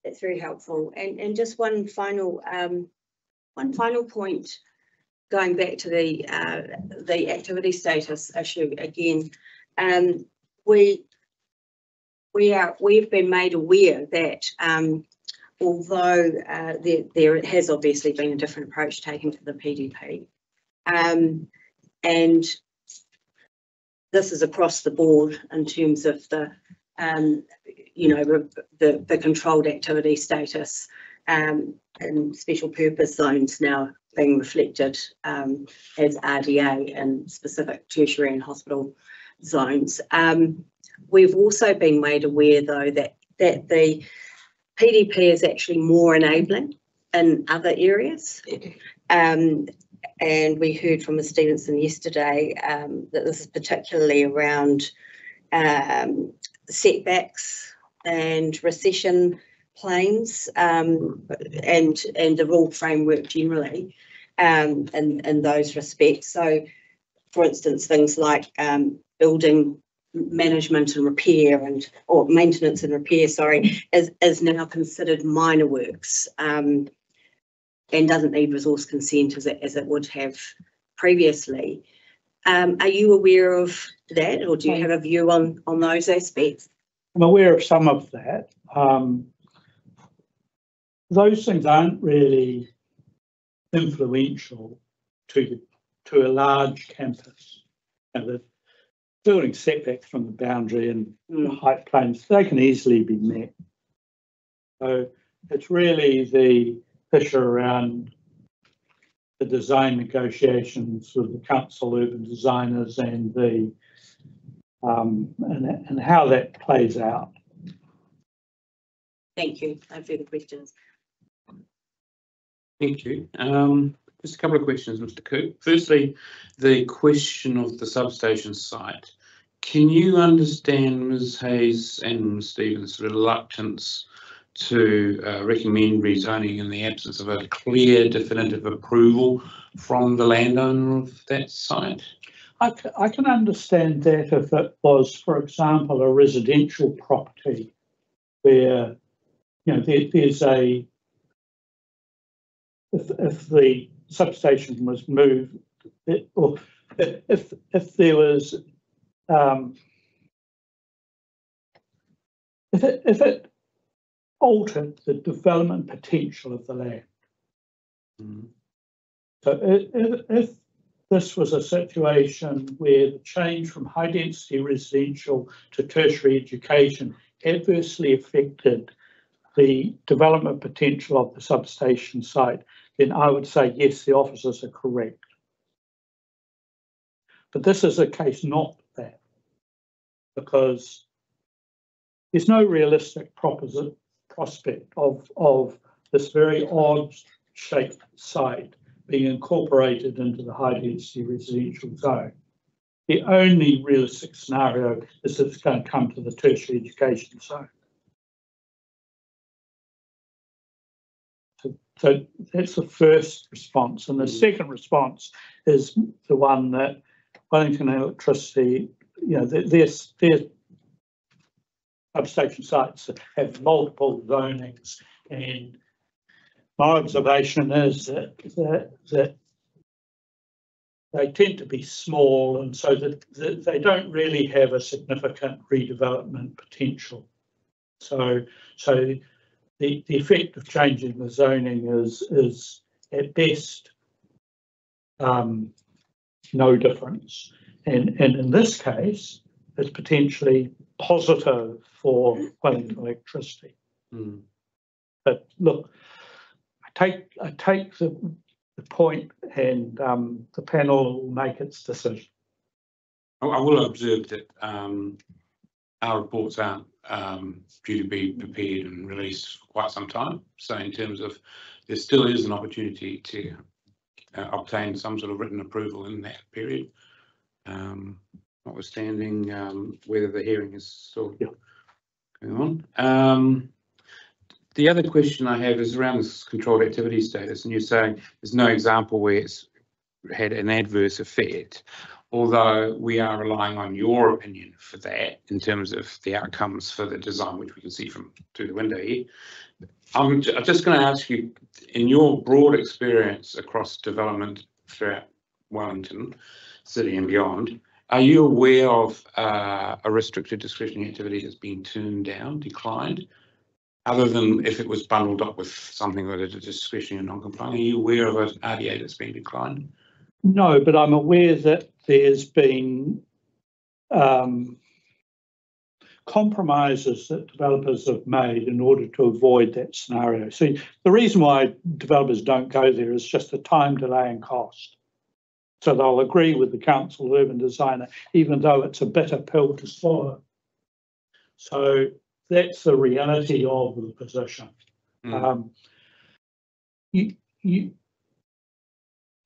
That's very helpful. And just one final point, going back to the activity status issue again. We've been made aware that although there has obviously been a different approach taken to the PDP, and this is across the board in terms of the the controlled activity status and special purpose zones now being reflected as RDA in specific tertiary and hospital zones. We've also been made aware, though, that the PDP is actually more enabling in other areas. And we heard from Ms Stevenson yesterday that this is particularly around setbacks and recession planes and the rule framework generally in those respects. So, for instance, things like building management and repair or maintenance and repair, is now considered minor works and doesn't need resource consent as it would have previously. Are you aware of that, or do you have a view on those aspects? I'm aware of some of that. Those things aren't really influential to a large campus. And the building setbacks from the boundary and the height planes, they can easily be met. So it's really the issue around the design negotiations with the council urban designers and the and how that plays out. Thank you. No further questions. Thank you. Just a couple of questions, Mr. Coop. Firstly, the question of the substation site. Can you understand Ms Hayes and Ms Stevens' reluctance to recommend rezoning in the absence of a clear definitive approval from the landowner of that site? I can understand that if it was, for example, a residential property where, there's a, if the substation was moved, or if there was, if it altered the development potential of the land. So if this was a situation where the change from high density residential to tertiary education adversely affected the development potential of the substation site, then I would say yes, the officers are correct. But this is a case not that, because there's no realistic prospect of this very odd shaped site being incorporated into the high density residential zone. The only realistic scenario is that it's going to come to the tertiary education zone. So that's the first response. And the second response is the one that Wellington Electricity, their substation sites have multiple zonings, and my observation is that they tend to be small, and so that they don't really have a significant redevelopment potential. So the effect of changing the zoning is at best no difference, and in this case it's potentially positive for Wellington Electricity. But look, I take the point, and the panel will make its decision. I will observe that our reports aren't due to be prepared and released for quite some time. So in terms of, there still is an opportunity to obtain some sort of written approval in that period, notwithstanding whether the hearing is still going on. The other question I have is around this controlled activity status, and you're saying there's no example where it's had an adverse effect, although we are relying on your opinion for that in terms of the outcomes for the design, which we can see from through the window here. I'm just going to ask you, in your broad experience across development throughout Wellington City and beyond, Are you aware of a restricted discretionary activity that's been turned down, declined, other than if it was bundled up with something that is discretionary and non-compliant? Are you aware of an RDA that's been declined? No, but I'm aware that there's been compromises that developers have made in order to avoid that scenario. See, the reason why developers don't go there is just the time delay and cost. So they'll agree with the council urban designer, even though it's a bitter pill to swallow. So that's the reality of the position. You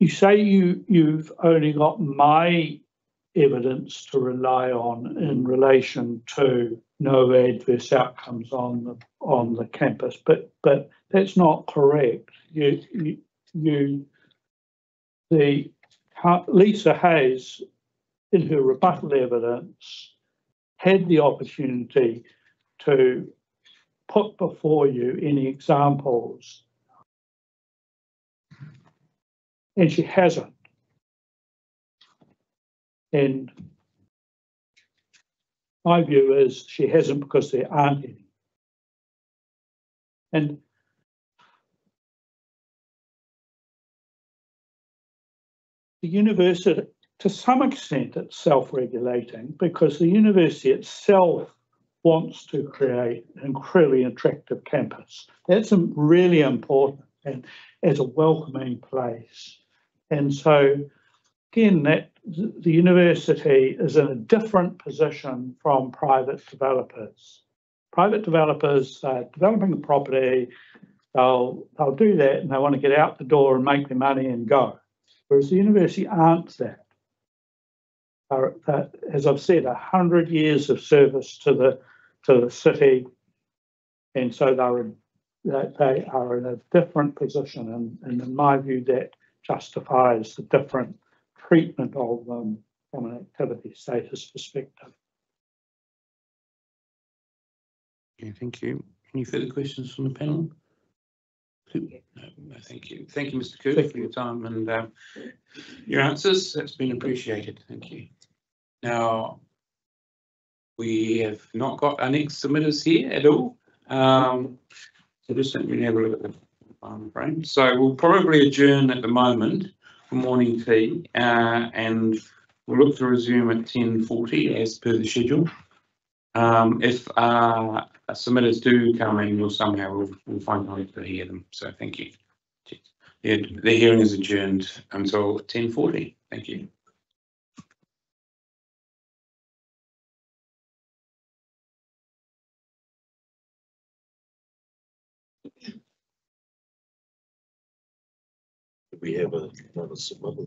say you've only got my evidence to rely on in relation to no adverse outcomes on the campus, but that's not correct. Lisa Hayes, in her rebuttal evidence, had the opportunity to put before you any examples, and she hasn't. And my view is she hasn't because there aren't any. And the university, to some extent, it's self-regulating because the university itself wants to create an incredibly attractive campus. That's really important and as a welcoming place. And so, again, that the university is in a different position from private developers. Private developers are developing a property, they'll do that and they want to get out the door and make their money and go. Whereas the university aren't that. As I've said, 100 years of service to the city, and so they are in a different position, and in my view, that justifies the different treatment of them from an activity status perspective. Okay, thank you. Any further questions from the panel? No, thank you. Thank you, Mr. Cook, for your time and your answers. That's been appreciated. Thank you. Now, we have not got our next submitters here at all. So just let me have a look at the time frame. So we'll probably adjourn at the moment for morning tea and we'll look to resume at 10:40 as per the schedule. If submitters do come in, we'll find time to hear them. So thank you. The hearing is adjourned until 10:40. Thank you. We have another submittal.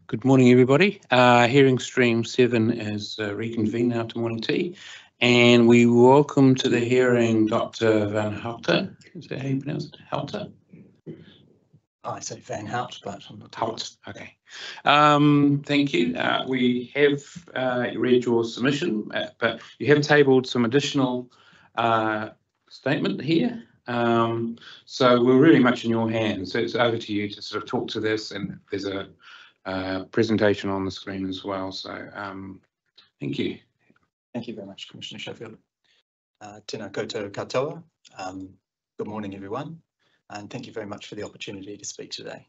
Good morning, everybody. Hearing stream 7 is reconvened now to morning tea, and we welcome to the hearing Dr. Van Houtte. Is that how you pronounce it? Houtte? I say Van Houtte, but I'm not Houtte. Okay. Thank you. We have read your submission, but you have tabled some additional statement here. So we're really much in your hands. So it's over to you to sort of talk to this, and there's a presentation on the screen as well. So thank you. Thank you very much, Commissioner Sheffield. Tēnā koutou katoa. Good morning, everyone, and thank you very much for the opportunity to speak today.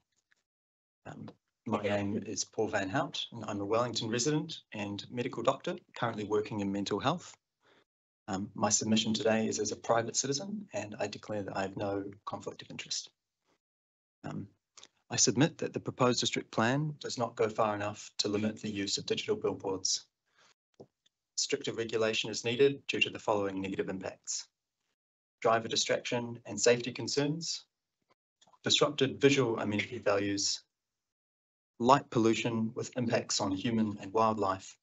My name is Paul Van Houtte, and I'm a Wellington resident and medical doctor currently working in mental health. My submission today is as a private citizen, and I declare that I have no conflict of interest. I submit that the proposed district plan does not go far enough to limit the use of digital billboards. Stricter regulation is needed due to the following negative impacts: driver distraction and safety concerns, disrupted visual amenity values, light pollution with impacts on human and wildlife,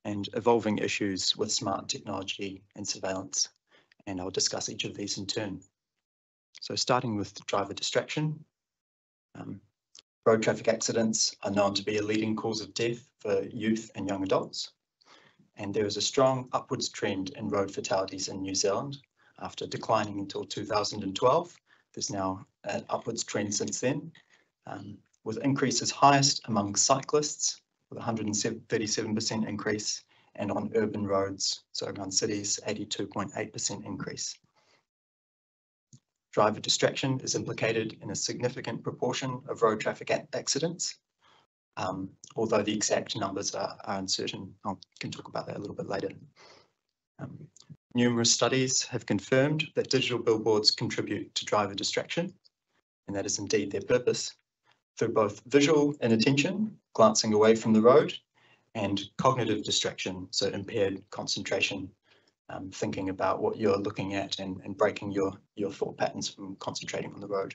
and evolving issues with smart technology and surveillance. And I'll discuss each of these in turn. So starting with driver distraction. Road traffic accidents are known to be a leading cause of death for youth and young adults. And there is a strong upwards trend in road fatalities in New Zealand after declining until 2012. There's now an upwards trend since then, with increases highest among cyclists with 137% increase, and on urban roads, so around cities, 82.8% increase. Driver distraction is implicated in a significant proportion of road traffic accidents, although the exact numbers are uncertain. I can talk about that a little bit later. Numerous studies have confirmed that digital billboards contribute to driver distraction, and that is indeed their purpose, through both visual inattention, glancing away from the road, and cognitive distraction, so impaired concentration, thinking about what you're looking at and breaking your thought patterns from concentrating on the road.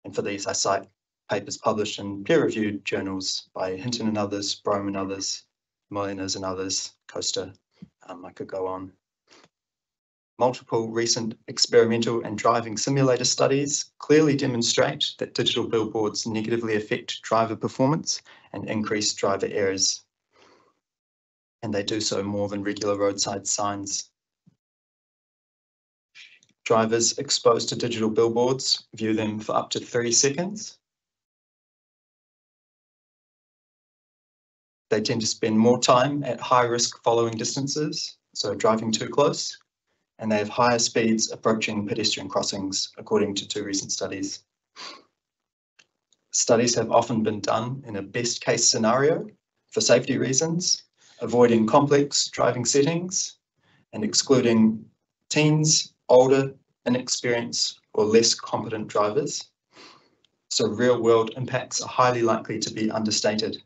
And for these, I cite papers published in peer-reviewed journals by Hinton and others, Brome and others, Moliners and others, Costa. I could go on. Multiple recent experimental and driving simulator studies clearly demonstrate that digital billboards negatively affect driver performance and increase driver errors. And they do so more than regular roadside signs. Drivers exposed to digital billboards view them for up to 3 seconds. They tend to spend more time at high risk following distances, so driving too close, and they have higher speeds approaching pedestrian crossings, according to 2 recent studies. Studies have often been done in a best case scenario for safety reasons, avoiding complex driving settings and excluding teens, older, inexperienced or less competent drivers. So real-world impacts are highly likely to be understated.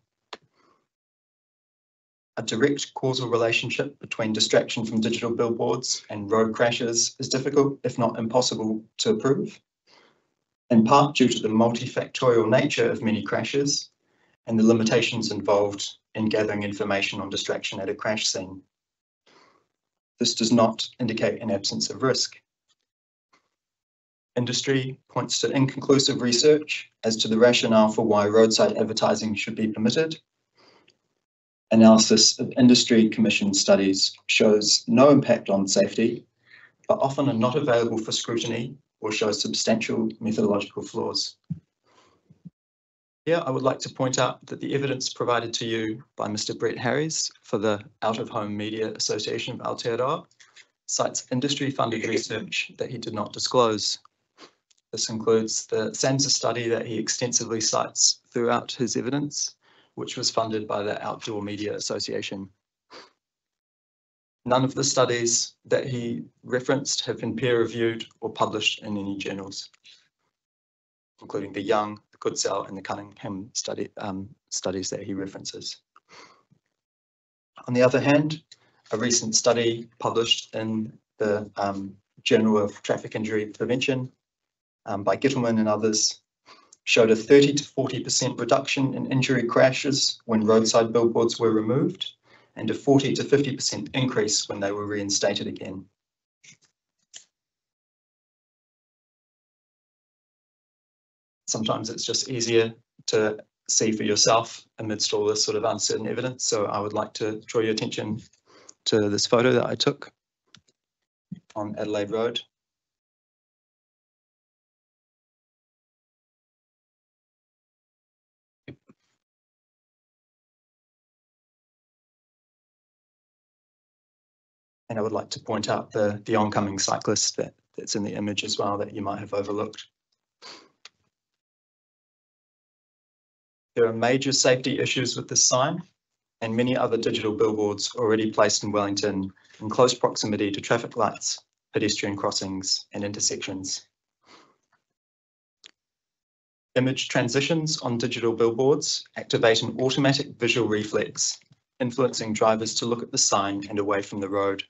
A direct causal relationship between distraction from digital billboards and road crashes is difficult, if not impossible, to prove, in part due to the multifactorial nature of many crashes and the limitations involved in gathering information on distraction at a crash scene. This does not indicate an absence of risk. Industry points to inconclusive research as to the rationale for why roadside advertising should be permitted. Analysis of industry commissioned studies shows no impact on safety, but often are not available for scrutiny or show substantial methodological flaws. Here, I would like to point out that the evidence provided to you by Mr. Brett Harries for the Out-of-Home Media Association of Aotearoa cites industry-funded research that he did not disclose. This includes the SAMSA study that he extensively cites throughout his evidence, which was funded by the Outdoor Media Association. None of the studies that he referenced have been peer-reviewed or published in any journals, including the Young, the Goodsell, and the Cunningham studies that he references. On the other hand, a recent study published in the Journal of Traffic Injury Prevention by Gittleman and others showed a 30 to 40% reduction in injury crashes when roadside billboards were removed, and a 40 to 50% increase when they were reinstated again. Sometimes it's just easier to see for yourself amidst all this sort of uncertain evidence. So I would like to draw your attention to this photo that I took on Adelaide Road. And I would like to point out the oncoming cyclist that's in the image as well that you might have overlooked. There are major safety issues with this sign and many other digital billboards already placed in Wellington in close proximity to traffic lights, pedestrian crossings, and intersections. Image transitions on digital billboards activate an automatic visual reflex, influencing drivers to look at the sign and away from the road.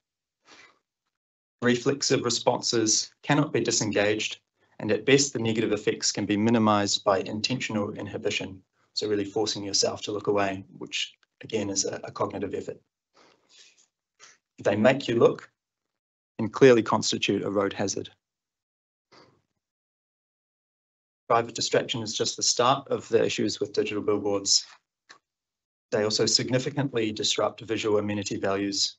Reflexive responses cannot be disengaged, and at best the negative effects can be minimized by intentional inhibition, so really forcing yourself to look away, which again is a cognitive effort. They make you look and clearly constitute a road hazard. Driver distraction is just the start of the issues with digital billboards. They also significantly disrupt visual amenity values,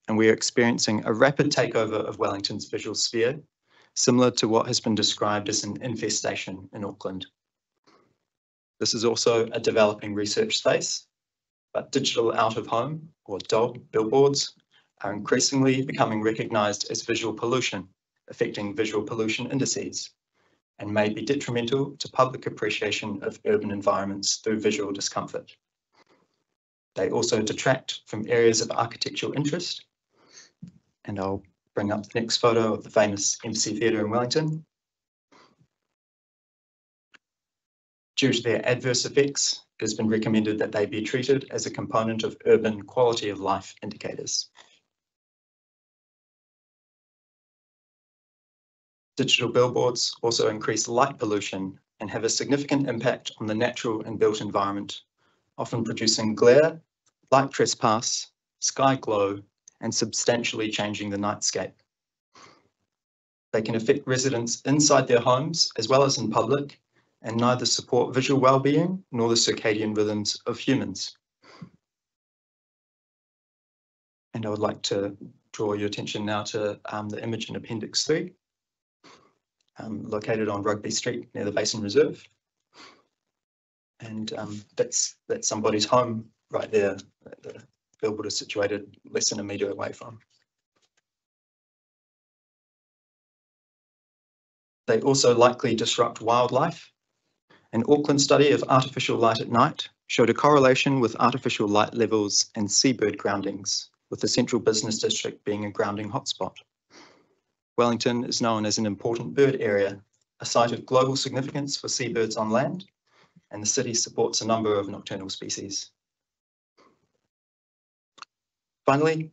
and we are experiencing a rapid takeover of Wellington's visual sphere, similar to what has been described as an infestation in Auckland. This is also a developing research space, but digital out-of-home, or DOB billboards, are increasingly becoming recognised as visual pollution, affecting visual pollution indices, and may be detrimental to public appreciation of urban environments through visual discomfort. They also detract from areas of architectural interest, and I'll bring up the next photo of the famous MC Theatre in Wellington. Due to their adverse effects, it has been recommended that they be treated as a component of urban quality of life indicators. Digital billboards also increase light pollution and have a significant impact on the natural and built environment, often producing glare, light trespass, sky glow, and substantially changing the nightscape. They can affect residents inside their homes as well as in public, and neither support visual well-being nor the circadian rhythms of humans. And I would like to draw your attention now to the image in Appendix 3, located on Rugby Street near the Basin Reserve. And that's somebody's home right there that the billboard is situated less than a metre away from. They also likely disrupt wildlife. An Auckland study of artificial light at night showed a correlation with artificial light levels and seabird groundings, with the central business district being a grounding hotspot. Wellington is known as an important bird area, a site of global significance for seabirds on land, and the city supports a number of nocturnal species. Finally,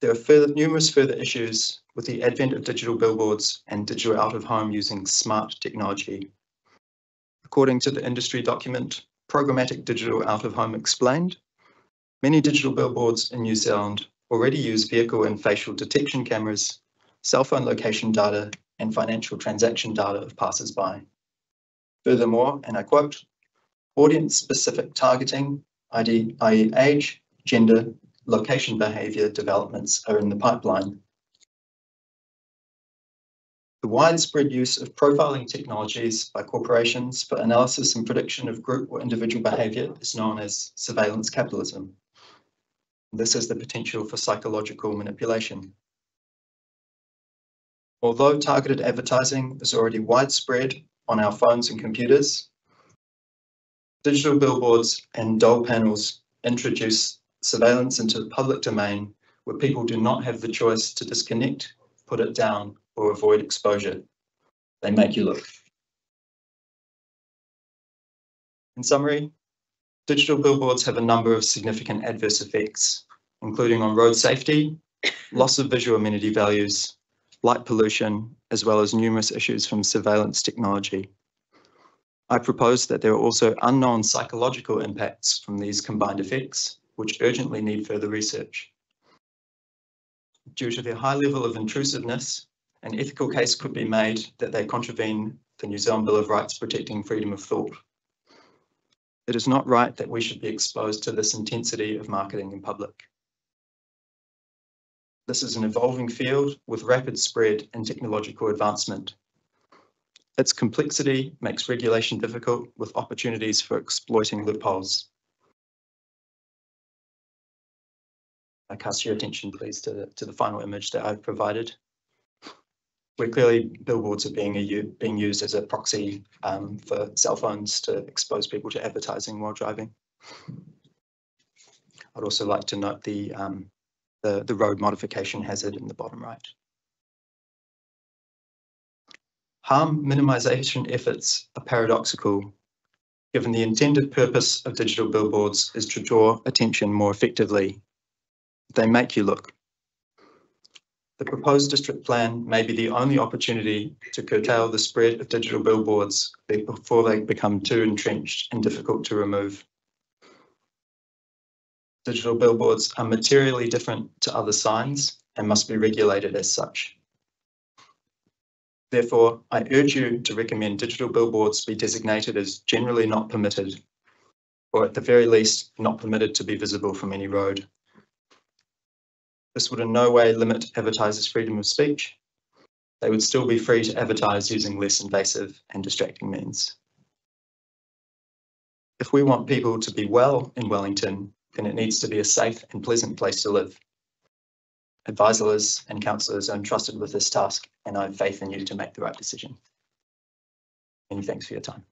there are numerous further issues with the advent of digital billboards and digital out-of-home using smart technology. According to the industry document, Programmatic Digital Out-of-Home Explained, many digital billboards in New Zealand already use vehicle and facial detection cameras, cell phone location data, and financial transaction data of passers-by. Furthermore, and I quote, audience-specific targeting, i.e. age, gender, location behaviour developments are in the pipeline. The widespread use of profiling technologies by corporations for analysis and prediction of group or individual behaviour is known as surveillance capitalism. This has the potential for psychological manipulation. Although targeted advertising is already widespread on our phones and computers, digital billboards and dole panels introduce surveillance into the public domain where people do not have the choice to disconnect, put it down, or avoid exposure. They make you look. In summary, digital billboards have a number of significant adverse effects, including on road safety, loss of visual amenity values, light pollution, as well as numerous issues from surveillance technology. I propose that there are also unknown psychological impacts from these combined effects, which urgently need further research. Due to their high level of intrusiveness, an ethical case could be made that they contravene the New Zealand Bill of Rights protecting freedom of thought. It is not right that we should be exposed to this intensity of marketing in public. This is an evolving field with rapid spread and technological advancement. Its complexity makes regulation difficult, with opportunities for exploiting loopholes. I cast your attention, please, to the final image that I've provided, where clearly billboards are being used as a proxy for cell phones to expose people to advertising while driving. I'd also like to note the road modification hazard in the bottom right. Harm minimisation efforts are paradoxical, given the intended purpose of digital billboards is to draw attention more effectively. They make you look. The proposed district plan may be the only opportunity to curtail the spread of digital billboards before they become too entrenched and difficult to remove. Digital billboards are materially different to other signs and must be regulated as such. Therefore, I urge you to recommend digital billboards be designated as generally not permitted, or at the very least, not permitted to be visible from any road. This would in no way limit advertisers' freedom of speech. They would still be free to advertise using less invasive and distracting means. If we want people to be well in Wellington, then it needs to be a safe and pleasant place to live. Advisors and councillors are entrusted with this task, and I have faith in you to make the right decision. Many thanks for your time.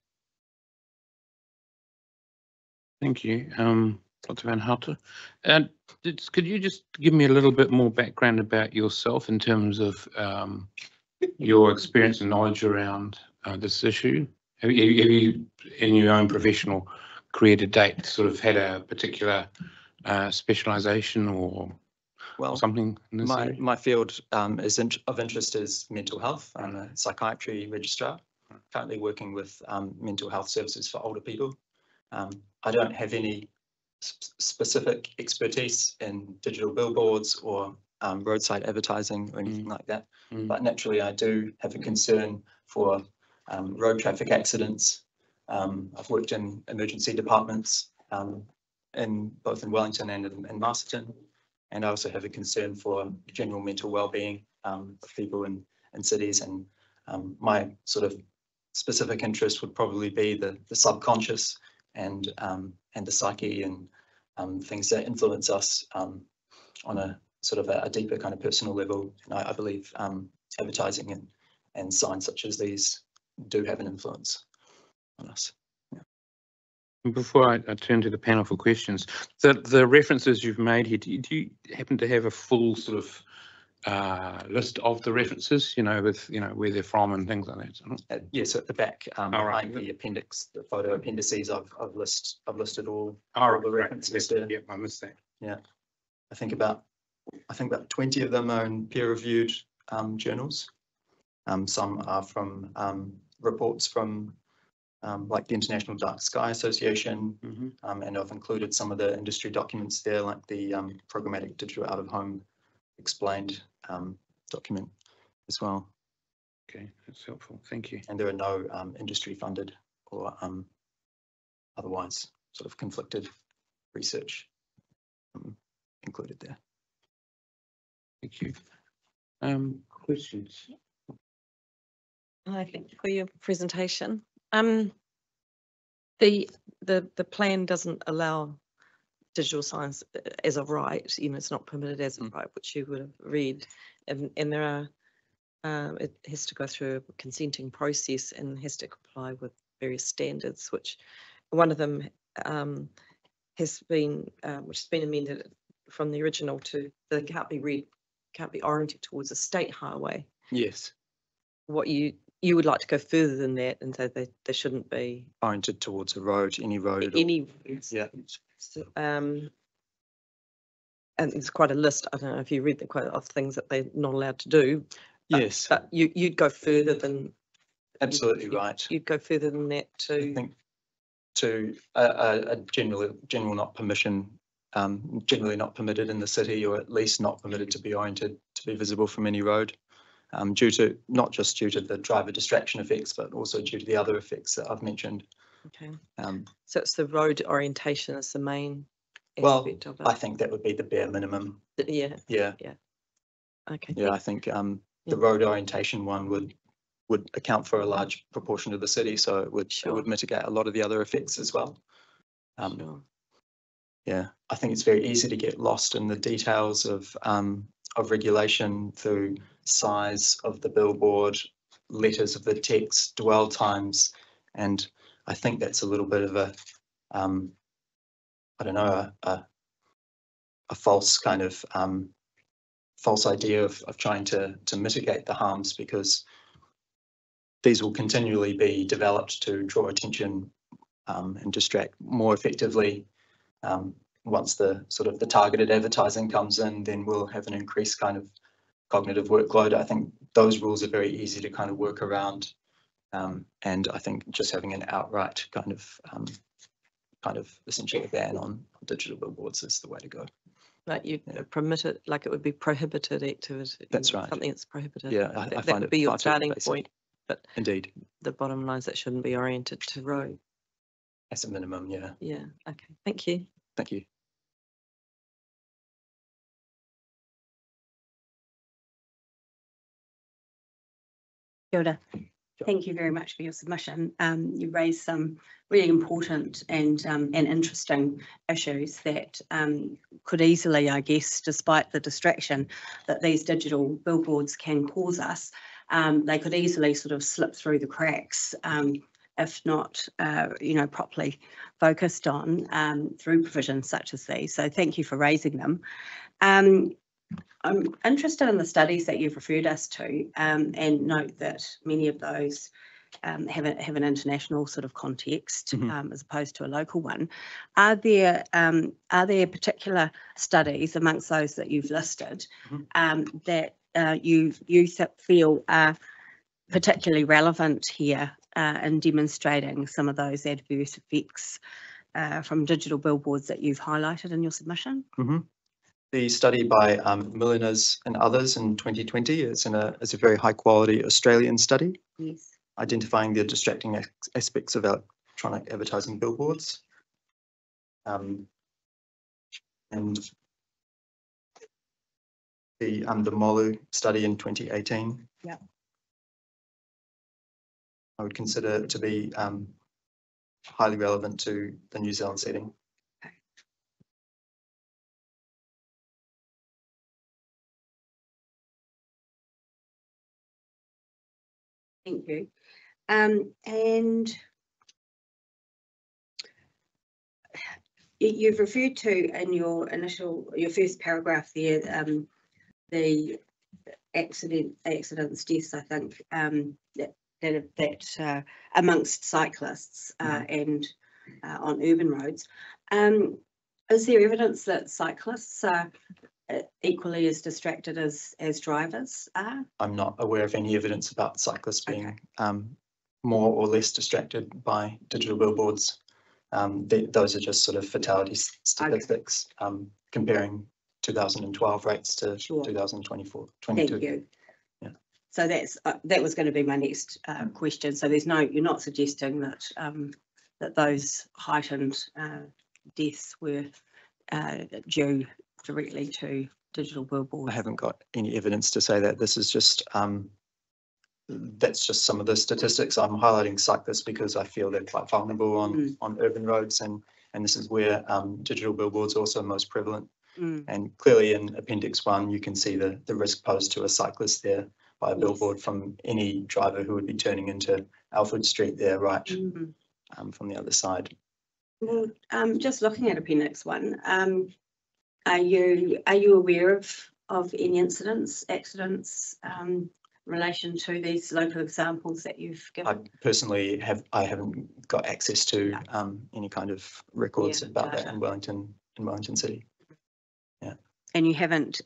Thank you, Dr. Van Houtte. And could you just give me a little bit more background about yourself in terms of your experience and knowledge around this issue? Have you, in your own professional career to date, sort of had a particular specialisation or something in this area? My field of interest is mental health. I'm a psychiatry registrar, currently working with mental health services for older people. I don't have any specific expertise in digital billboards or roadside advertising or anything like that, but naturally I do have a concern for road traffic accidents. I've worked in emergency departments both in Wellington and in Masterton, and I also have a concern for general mental well-being of people in cities, and my sort of specific interest would probably be the subconscious and the psyche and things that influence us on a sort of a deeper kind of personal level. And I believe advertising and signs such as these do have an influence on us. Before I turn to the panel for questions, the references you've made here, do you happen to have a full sort of list of the references, with, where they're from and things like that? Yes, at the back, right. behind the appendix, the photo appendices, I've listed all All the right, references right. there. Yep, I missed that. Yeah, I think about 20 of them are in peer-reviewed journals. Some are from reports from like the International Dark Sky Association, and I've included some of the industry documents there, like the Programmatic Digital Out of Home Explained document as well. Okay, that's helpful. Thank you. And there are no industry funded or otherwise sort of conflicted research included there. Thank you. Questions? I think for your presentation, the plan doesn't allow digital signs as a right. It's not permitted as a right, which you would have read, and there are. It has to go through a consenting process and has to comply with various standards, which one of them has been, which has been amended from the original to they can't be oriented towards a state highway. Yes. What you would like to go further than that, and so they shouldn't be oriented towards a road, any road. Any. Yeah. So, and there's quite a list. I don't know if you read the quote of things that they're not allowed to do. Yes. But you'd go further than. Absolutely right. You'd go further than that to. I think to a general not permission, generally not permitted in the city, or at least not permitted to be oriented to be visible from any road, not just due to the driver distraction effects, but also due to the other effects that I've mentioned. Okay. So it's the road orientation is the main aspect of it. I think that would be the bare minimum. Yeah. Yeah. Yeah. Okay. Yeah, I think the road orientation one would account for a large proportion of the city, so it would mitigate a lot of the other effects as well. Sure. Yeah, I think it's very easy to get lost in the details of regulation through size of the billboard, letters of the text, dwell times, and I think that's a little bit of a I don't know, a false kind of false idea of trying to mitigate the harms, because these will continually be developed to draw attention and distract more effectively. Once the sort of the targeted advertising comes in, then we'll have an increased kind of cognitive workload. I think those rules are very easy to kind of work around, and I think just having an outright kind of essentially a ban on digital billboards is the way to go. Like you permit it, like it would be prohibited activity. That's right. Something that's prohibited. Yeah, that would be your starting point. But indeed, the bottom line is that shouldn't be oriented to road. As a minimum, yeah. Yeah. Okay. Thank you. Thank you. Kia ora. Thank you very much for your submission. You raised some really important and interesting issues that could easily, I guess, despite the distraction that these digital billboards can cause us, they could easily sort of slip through the cracks if not, properly focused on through provisions such as these. So thank you for raising them. I'm interested in the studies that you've referred us to, and note that many of those have an international sort of context, as opposed to a local one. Are there particular studies amongst those that you've listed that you feel are particularly relevant here in demonstrating some of those adverse effects from digital billboards that you've highlighted in your submission? The study by Milliners and others in 2020 is a very high quality Australian study. Yes. Identifying the distracting aspects of electronic advertising billboards. And the Molu study in 2018. Yeah. I would consider to be highly relevant to the New Zealand setting. Thank you. And you've referred to in your first paragraph there, the accidents, deaths, I think, that amongst cyclists and on urban roads. Is there evidence that cyclists are equally as distracted as drivers are? I'm not aware of any evidence about cyclists being more or less distracted by digital billboards. Those are just sort of fatality statistics, comparing 2012 rates to 2024. Thank you. Yeah. So that was going to be my next question. So you're not suggesting that that those heightened deaths were due directly to digital billboards? I haven't got any evidence to say that. This is just that's just some of the statistics. I'm highlighting cyclists because I feel they're quite vulnerable on urban roads, and this is where digital billboards are also most prevalent. And clearly in Appendix 1, you can see the risk posed to a cyclist there by a billboard from any driver who would be turning into Alfred Street there, right, from the other side. Well, just looking at Appendix 1, are you aware of any accidents in relation to these local examples that you've given? I personally haven't got access to any kind of records about that in Wellington City. Yeah. And you haven't,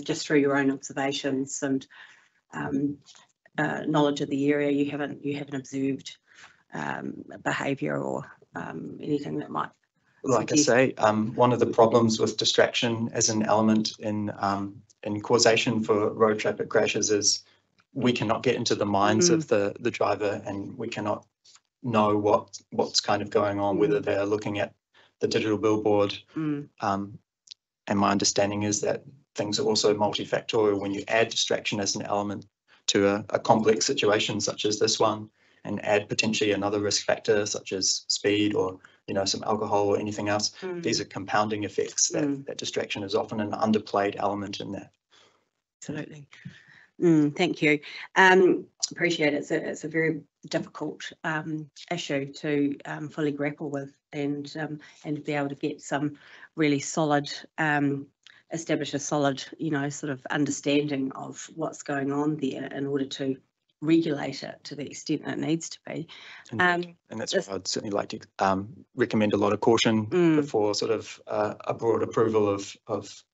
just through your own observations and knowledge of the area, you haven't observed behaviour or anything that might. Like I say, one of the problems with distraction as an element in causation for road traffic crashes is we cannot get into the minds of the driver, and we cannot know what's kind of going on, whether they're looking at the digital billboard. And my understanding is that things are also multifactorial when you add distraction as an element to a complex situation such as this one, and add potentially another risk factor such as speed or some alcohol or anything else. These are compounding effects that distraction is often an underplayed element in that. Absolutely. Thank you. Appreciate it. It's a very difficult issue to fully grapple with and be able to get some really solid, establish a solid, sort of understanding of what's going on there in order to regulate it to the extent that it needs to be. And that's why I'd certainly like to recommend a lot of caution before sort of a broad approval of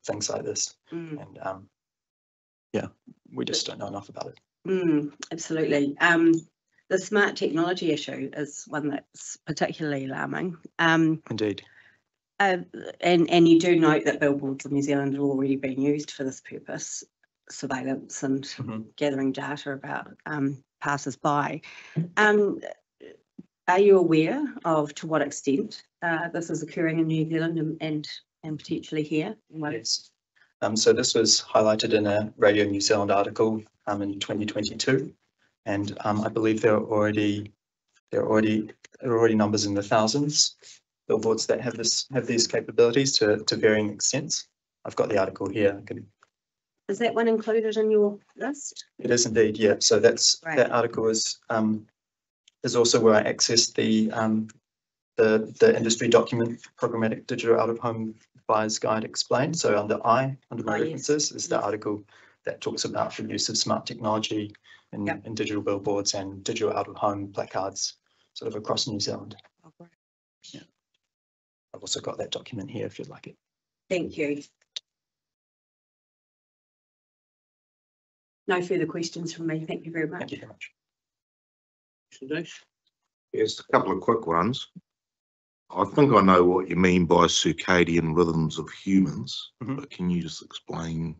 things like this. And we just don't know enough about it. Absolutely. The smart technology issue is one that's particularly alarming. Indeed. And you do note that billboards in New Zealand are already being used for this purpose, surveillance and gathering data about passers-by. Are you aware of to what extent this is occurring in New Zealand and potentially here? Yes. So this was highlighted in a Radio New Zealand article in 2022, and I believe there are already numbers in the thousands billboards that have these capabilities to varying extents. I've got the article here. Is that one included in your list? It is indeed, yeah. So that article is also where I accessed the industry document, Programmatic Digital Out of Home Buyer's Guide Explained. So under my references is the article that talks about the use of smart technology in digital billboards and digital out of home placards sort of across New Zealand. Oh, great. Yeah. I've also got that document here if you'd like it. Thank you. No further questions from me. Thank you very much. Thank you very much. Yes, a couple of quick ones. I think I know what you mean by circadian rhythms of humans, but can you just explain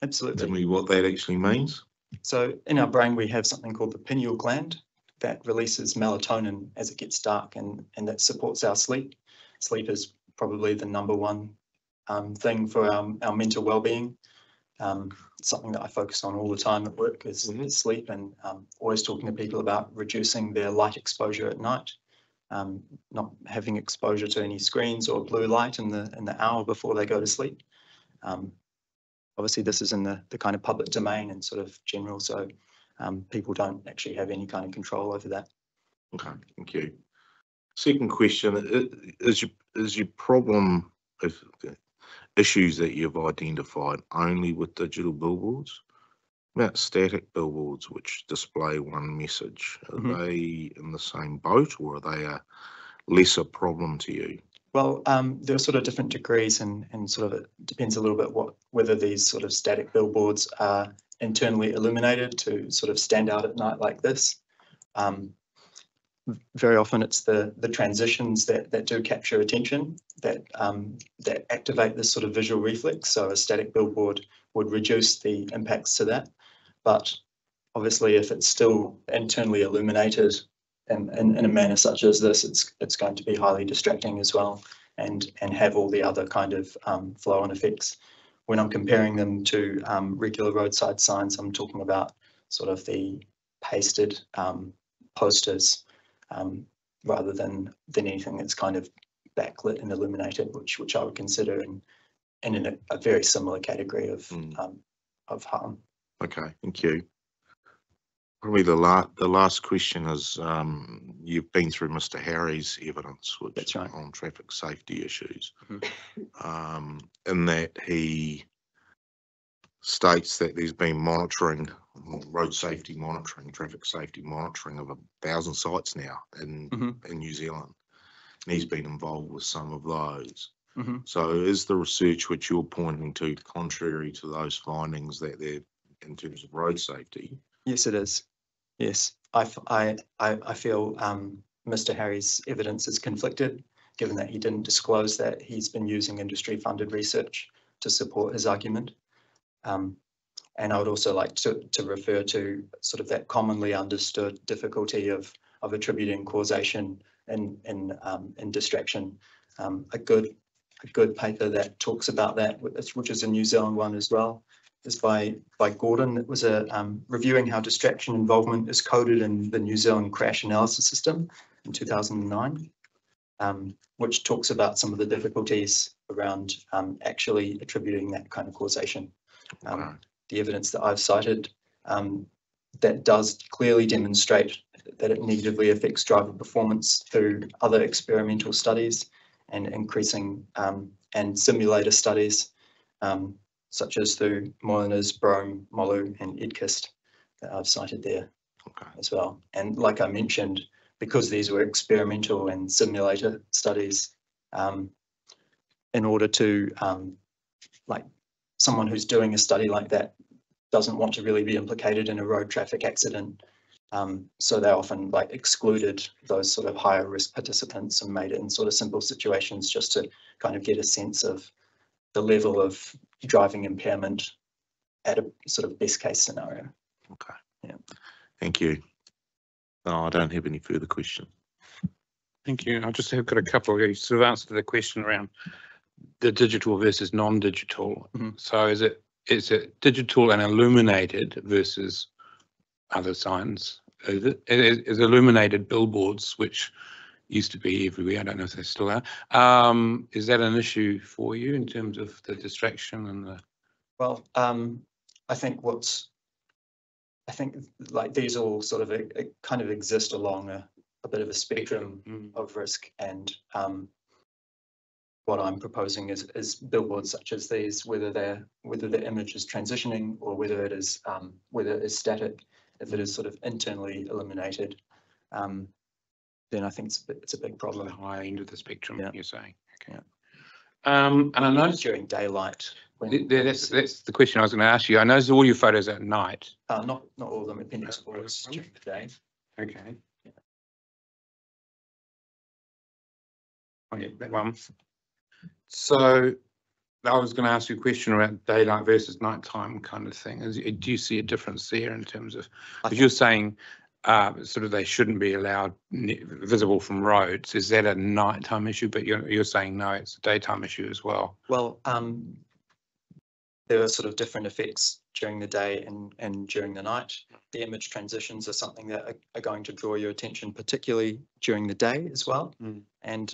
to me what that actually means? So in our brain, we have something called the pineal gland that releases melatonin as it gets dark, and that supports our sleep. Sleep is probably the number one thing for our mental well-being. Something that I focus on all the time at work is sleep, and always talking to people about reducing their light exposure at night, not having exposure to any screens or blue light in the hour before they go to sleep. Obviously, this is in the kind of public domain and sort of general, so people don't actually have any kind of control over that. Okay, thank you. Second question, is your problem, issues that you've identified only with digital billboards? About static billboards which display one message, are they in the same boat, or are they a lesser problem to you? Well, there are sort of different degrees, and sort of it depends a little bit whether these sort of static billboards are internally illuminated to sort of stand out at night like this. Very often it's the transitions that do capture attention that activate this sort of visual reflex. So a static billboard would reduce the impacts to that. But obviously, if it's still internally illuminated in a manner such as this, it's going to be highly distracting as well, and have all the other kind of flow-on effects. When I'm comparing them to regular roadside signs, I'm talking about sort of the pasted posters rather than anything that's kind of backlit and illuminated, which I would consider in a very similar category of harm. Okay, thank you. Probably the last question is, you've been through Mr. Harry's evidence, which that's right, on traffic safety issues, in that he states that there's been monitoring, road safety monitoring, traffic safety monitoring of 1,000 sites now in New Zealand, and he's been involved with some of those. So is the research which you're pointing to contrary to those findings that they're in terms of road safety? Yes, it is. Yes, I feel Mr. Harry's evidence is conflicted, given that he didn't disclose that he's been using industry-funded research to support his argument. And I would also like to refer to sort of that commonly understood difficulty of attributing causation in distraction. A good paper that talks about that, which is a New Zealand one as well, is by Gordon. It was reviewing how distraction involvement is coded in the New Zealand crash analysis system in 2009, which talks about some of the difficulties around actually attributing that kind of causation. The evidence that I've cited that does clearly demonstrate that it negatively affects driver performance through other experimental studies and increasing and simulator studies, such as through Moliners, Brome, Molu and Edkist that I've cited there as well. And like I mentioned, because these were experimental and simulator studies, in order to, like someone who's doing a study like that doesn't want to really be implicated in a road traffic accident. So they often like excluded those sort of higher risk participants and made it in sort of simple situations just to kind of get a sense of the level of driving impairment at a sort of best case scenario. Okay. Yeah. Thank you. No, I don't have any further questions. Thank you. I just have got a couple. You sort of answered the question around the digital versus non-digital. So is it digital and illuminated versus other signs? Is illuminated billboards, which used to be everywhere, I don't know if they still are, is that an issue for you in terms of the distraction and the? Well, I think like these all sort of kind of exist along a bit of a spectrum of risk, and what I'm proposing is billboards such as these, whether the image is transitioning or whether it is static. If it is sort of internally illuminated, then I think it's a big problem. The higher end of the spectrum, you're saying. Okay. Yeah. And I know during daylight. That's the question I was going to ask you. I noticed all your photos at night. Not all of them. Appendix 4 is during the day. Okay. Yeah. Oh, yeah, that one. So I was going to ask you a question around daylight versus nighttime kind of thing. Do you see a difference there in terms of, because you're saying sort of they shouldn't be allowed visible from roads. Is that a nighttime issue? But you're saying no, it's a daytime issue as well. Well, there are sort of different effects during the day and during the night. The image transitions are something that are going to draw your attention, particularly during the day as well. And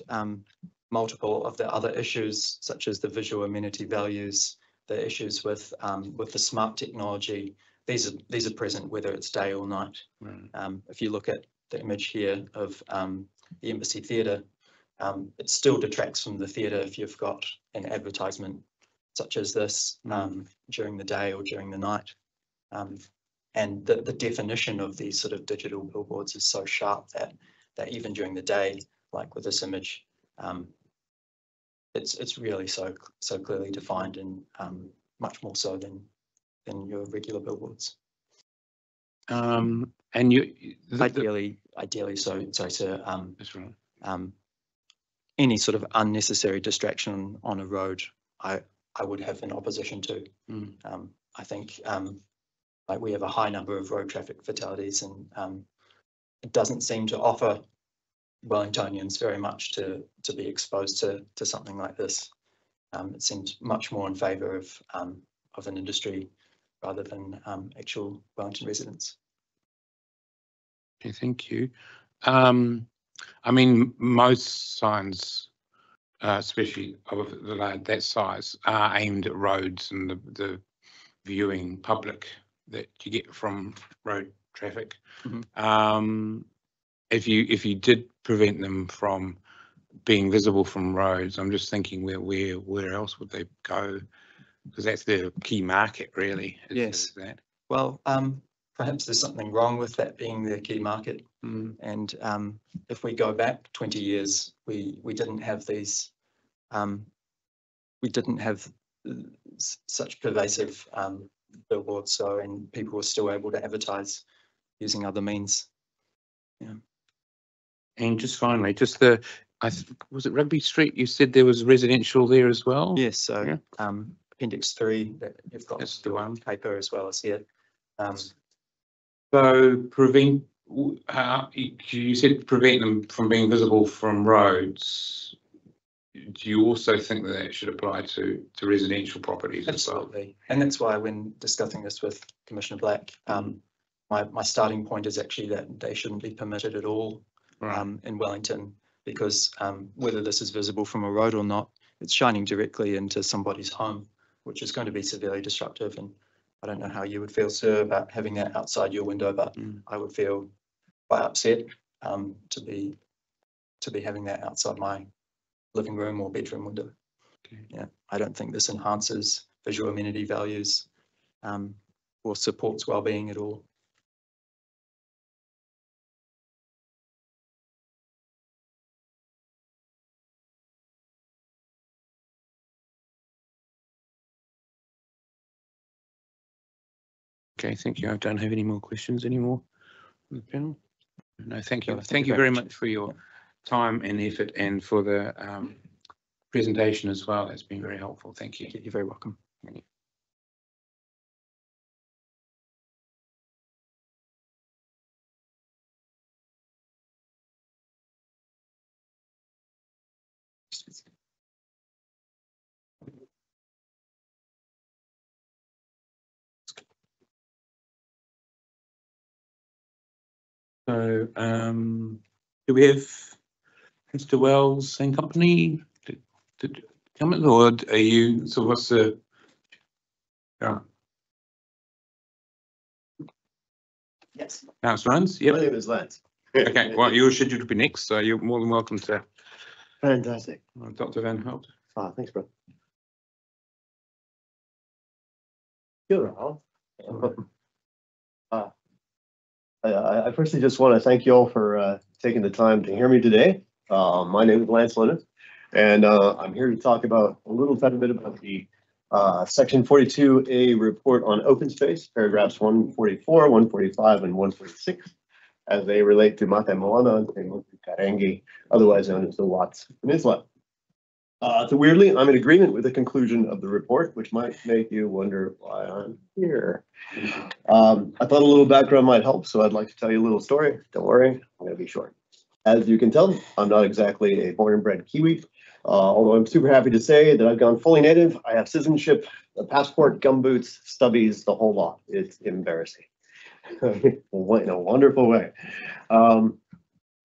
multiple of the other issues, such as the visual amenity values, the issues with the smart technology, these are present whether it's day or night. If you look at the image here of the Embassy Theatre, it still detracts from the theatre if you've got an advertisement such as this during the day or during the night. And the definition of these sort of digital billboards is so sharp that even during the day, like with this image, it's really so clearly defined, and much more so than your regular billboards. And you Ideally, so to that's right. Any sort of unnecessary distraction on a road, I would have an opposition to. I think like we have a high number of road traffic fatalities, and it doesn't seem to offer Wellingtonians very much to be exposed to something like this. It seems much more in favour of an industry rather than actual Wellington residents. Okay, thank you. I mean, most signs, especially of that size, are aimed at roads and the viewing public that you get from road traffic. If you did prevent them from being visible from roads, I'm just thinking where else would they go? Because that's their key market, really. Yes. That. Well, perhaps there's something wrong with that being their key market. And if we go back 20 years, we didn't have these, we didn't have such pervasive billboards, and people were still able to advertise using other means. Yeah. And just finally, was it Rugby Street? You said there was residential there as well? Yes, so yeah. Appendix 3 that you've got That's the one. paper as well as here. So prevent, you said prevent them from being visible from roads. Do you also think that should apply to residential properties? Absolutely. As well? And that's why when discussing this with Commissioner Black, my starting point is actually that they shouldn't be permitted at all in Wellington, because whether this is visible from a road or not, it's shining directly into somebody's home, which is going to be severely disruptive. And I don't know how you would feel, sir, about having that outside your window, but I would feel quite upset to be having that outside my living room or bedroom window. Okay. Yeah, I don't think this enhances visual amenity values or supports well-being at all. Okay, thank you. I don't have any more questions anymore from the panel. No, thank you. No, thank you very much for your time and effort, and for the presentation as well. That's been very helpful. Thank you. You're very welcome. Thank you. So, do we have Mr. Wells and company to come in, or are you? So, what's the? Yeah. Yes. House runs. Yep. My name is Lance. Okay. Well, you're scheduled to be next, so you're more than welcome to. Fantastic. Dr. Van Houtte. Thanks, bro. Good. I firstly just want to thank you all for taking the time to hear me today. My name is Lance Lennon, and I'm here to talk about a little bit about the Section 42A report on open space, paragraphs 144, 145, and 146, as they relate to Mata Moana and Herenga, otherwise known as the Watts Peninsula. So weirdly, I'm in agreement with the conclusion of the report, which might make you wonder why I'm here. I thought a little background might help, so I'd like to tell you a little story. Don't worry, I'm going to be short. As you can tell, I'm not exactly a born and bred Kiwi, although I'm super happy to say that I've gone fully native. I have citizenship, a passport, gumboots, stubbies, the whole lot. It's embarrassing in a wonderful way.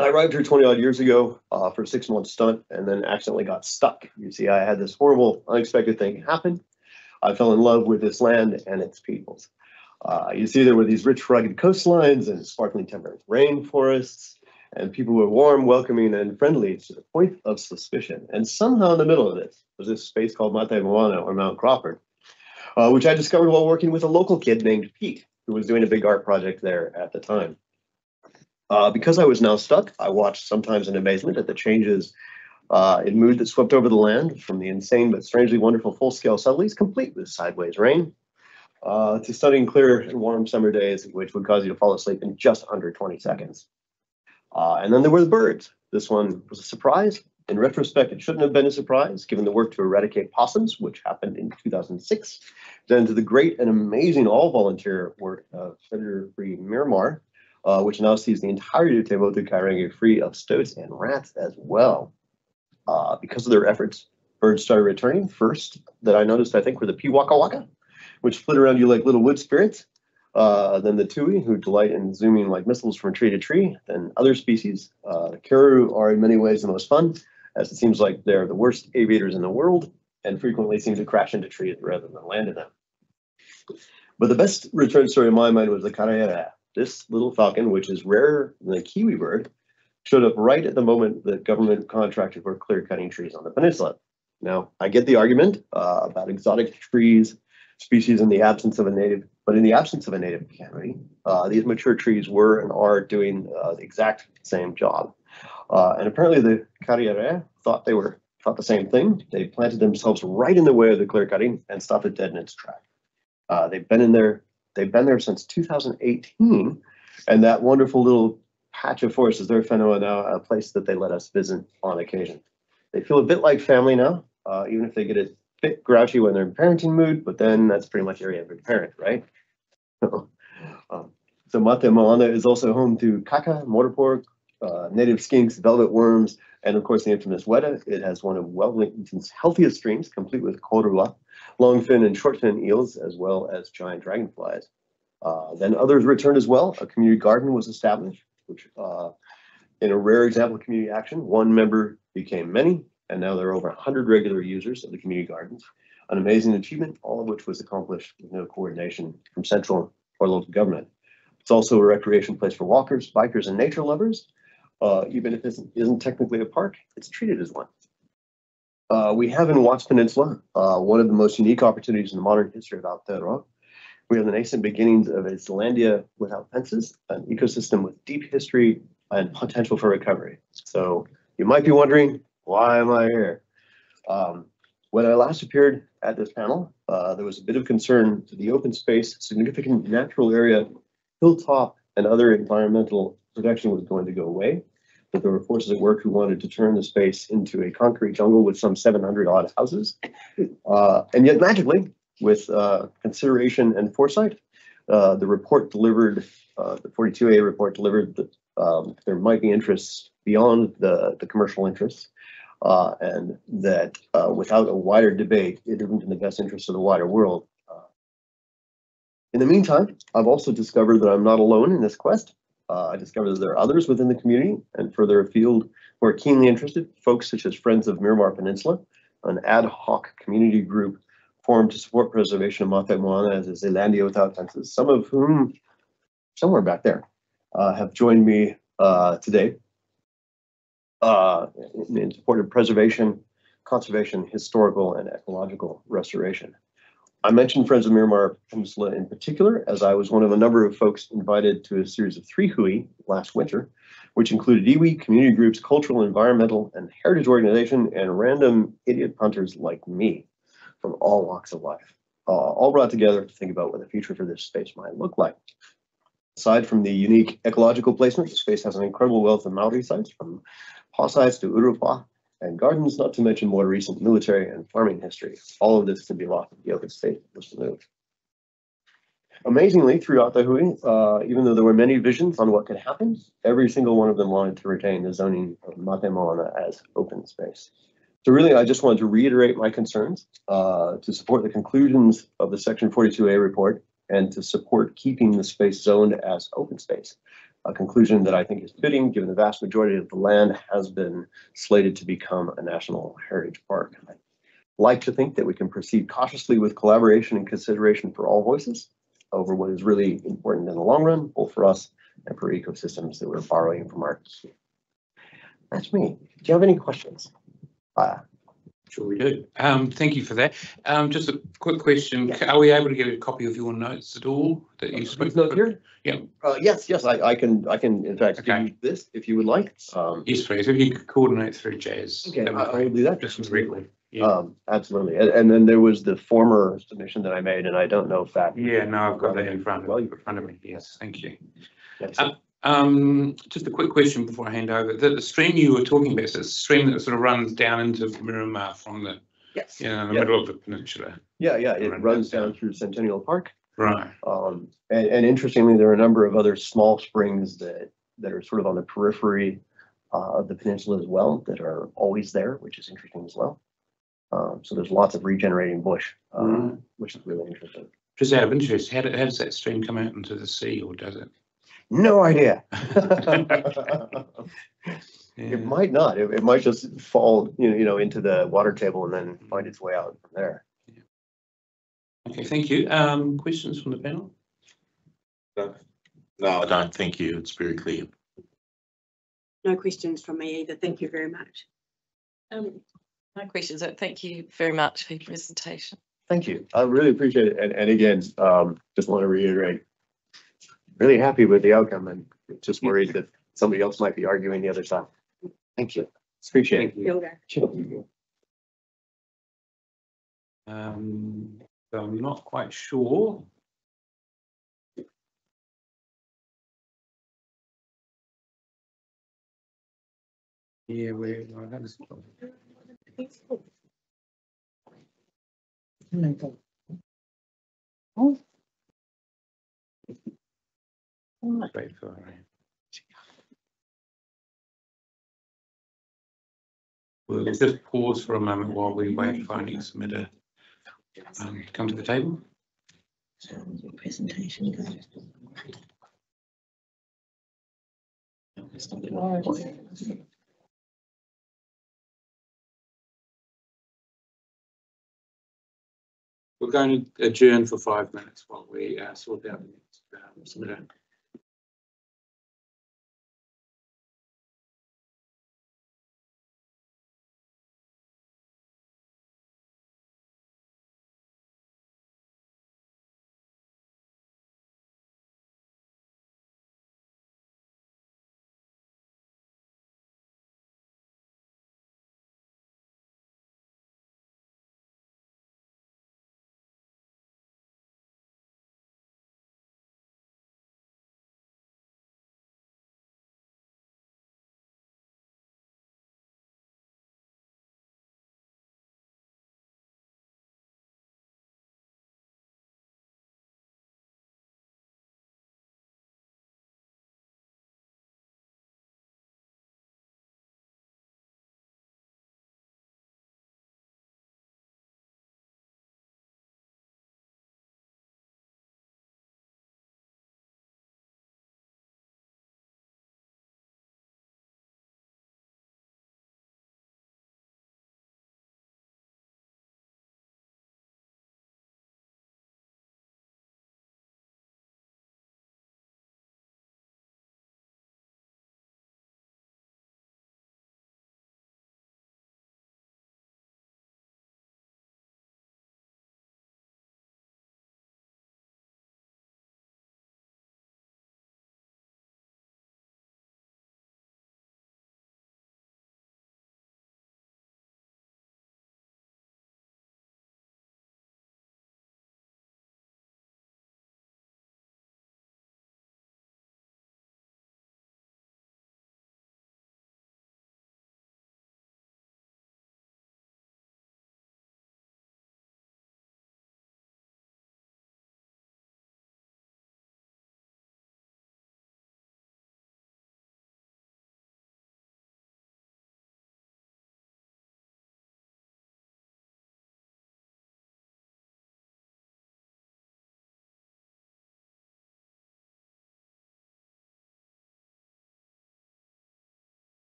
I arrived here 20 odd years ago for a 6-month stunt, and then accidentally got stuck. You see, I had this horrible, unexpected thing happen. I fell in love with this land and its peoples. You see, there were these rich, rugged coastlines and sparkling temperate rainforests. And people were warm, welcoming, and friendly to the point of suspicion. And somehow in the middle of this was this space called Mate Moana, or Mount Crawford, which I discovered while working with a local kid named Pete, who was doing a big art project there at the time. Because I was now stuck, I watched sometimes in amazement at the changes in mood that swept over the land, from the insane but strangely wonderful full-scale subtleties, complete with sideways rain, to studying clear and warm summer days, which would cause you to fall asleep in just under 20 seconds. And then there were the birds. This one was a surprise. In retrospect, it shouldn't have been a surprise, given the work to eradicate possums, which happened in 2006, then to the great and amazing all-volunteer work of predator-free Miramar, which now sees the entirety of Te Motu Herenga free of stoats and rats as well. Because of their efforts, birds started returning. First that I noticed, I think, were the Waka, which flit around you like little wood spirits. Then the tui, who delight in zooming like missiles from tree to tree. Then other species. The caribou are in many ways the most fun, as it seems like they're the worst aviators in the world and frequently seem to crash into trees rather than land in them. But the best return story in my mind was the karaera. This little falcon, which is rarer than the kiwi bird, showed up right at the moment that government contracted for clear cutting trees on the peninsula. Now, I get the argument about exotic trees, species in the absence of a native, but in the absence of a native canopy, these mature trees were and are doing the exact same job. And apparently the karaera thought the same thing. They planted themselves right in the way of the clear cutting and stopped it dead in its track. They've been there since 2018, and that wonderful little patch of forest is their whenua now, a place that they let us visit on occasion. They feel a bit like family now, even if they get a bit grouchy when they're in parenting mood, but then that's pretty much every parent, right? So Mate Moana is also home to kaka, mortar pork, native skinks, velvet worms, and of course the infamous weta. It has one of Wellington's healthiest streams, complete with korua, longfin and shortfin eels, as well as giant dragonflies. Then others returned as well. A community garden was established, which in a rare example of community action, one member became many, and now there are over 100 regular users of the community gardens. An amazing achievement, all of which was accomplished with no coordination from central or local government. It's also a recreation place for walkers, bikers, and nature lovers. Even if this isn't technically a park, it's treated as one. We have in Watts Peninsula one of the most unique opportunities in the modern history of Aotearoa. We have the nascent beginnings of a Zealandia without fences, an ecosystem with deep history and potential for recovery. So you might be wondering, why am I here? When I last appeared at this panel, there was a bit of concern to the open space, significant natural area, hilltop, and other environmental protection was going to go away. But there were forces at work who wanted to turn the space into a concrete jungle with some 700 odd houses. And yet magically, with consideration and foresight, the report delivered, the 42A report delivered that there might be interests beyond the commercial interests, and that without a wider debate, it isn't in the best interest of the wider world. In the meantime, I've also discovered that I'm not alone in this quest. I discovered that there are others within the community and further afield who are keenly interested, folks such as Friends of Miramar Peninsula, an ad hoc community group formed to support preservation of Mate Moana as a Zealandia without fences, some of whom, somewhere back there, have joined me today in support of preservation, conservation, historical, and ecological restoration. I mentioned Friends of Miramar Peninsula in particular, as I was one of a number of folks invited to a series of 3 hui last winter, which included iwi, community groups, cultural, environmental, and heritage organization, and random idiot punters like me from all walks of life, all brought together to think about what the future for this space might look like. Aside from the unique ecological placement, the space has an incredible wealth of Maori sites, from paw sites to urupa, and gardens, not to mention more recent military and farming history. All of this could be lost if the open space was removed. Amazingly, throughout the hui, even though there were many visions on what could happen, every single one of them wanted to retain the zoning of Mate Moana as open space. So really, I just wanted to reiterate my concerns to support the conclusions of the Section 42A report and to support keeping the space zoned as open space. A conclusion that I think is fitting given the vast majority of the land has been slated to become a national heritage park. I'd like to think that we can proceed cautiously with collaboration and consideration for all voices over what is really important in the long run, both for us and for ecosystems that we're borrowing from our. That's me. Do you have any questions? Sure we do. Thank you for that. Just a quick question. Yeah. Are we able to get a copy of your notes at all that you spoke Note here? Yeah. Yes, I can in fact give Okay. you this if you would like. Yes, please. If you could coordinate through Jazz. Okay, that'd be I will great. do that. Just for the record. Yeah. Absolutely. And then there was the former submission that I made, and I don't know if that. Yeah, no, I've got that in front of me. Yes, thank you. Yes. Just a quick question before I hand over. The stream you were talking about, is a stream that sort of runs down into Miramar from the, Yes. you know, the middle of the peninsula. Yeah, it runs down through Centennial Park. Right. And interestingly, there are a number of other small springs that are sort of on the periphery of the peninsula as well, that are always there, which is interesting as well. So there's lots of regenerating bush, which is really interesting. Just out of interest, how does that stream come out into the sea, or does it? No idea. Yeah. It might not. It might just fall, you know, into the water table and then find its way out from there. Okay, thank you. Questions from the panel? No, I don't think you. It's very clear. No questions from me either. Thank you very much. No questions. Thank you very much for your presentation. Thank you. I really appreciate it. And again, just want to reiterate, really happy with the outcome and just worried that somebody else might be arguing the other side. Thank you. Appreciate it. Hilda. So I'm not quite sure. Yeah, that is. Wait for We'll just pause for a moment while we wait for our next submitter to come to the table. So your presentation goes. We're going to adjourn for 5 minutes while we sort out the next submitter.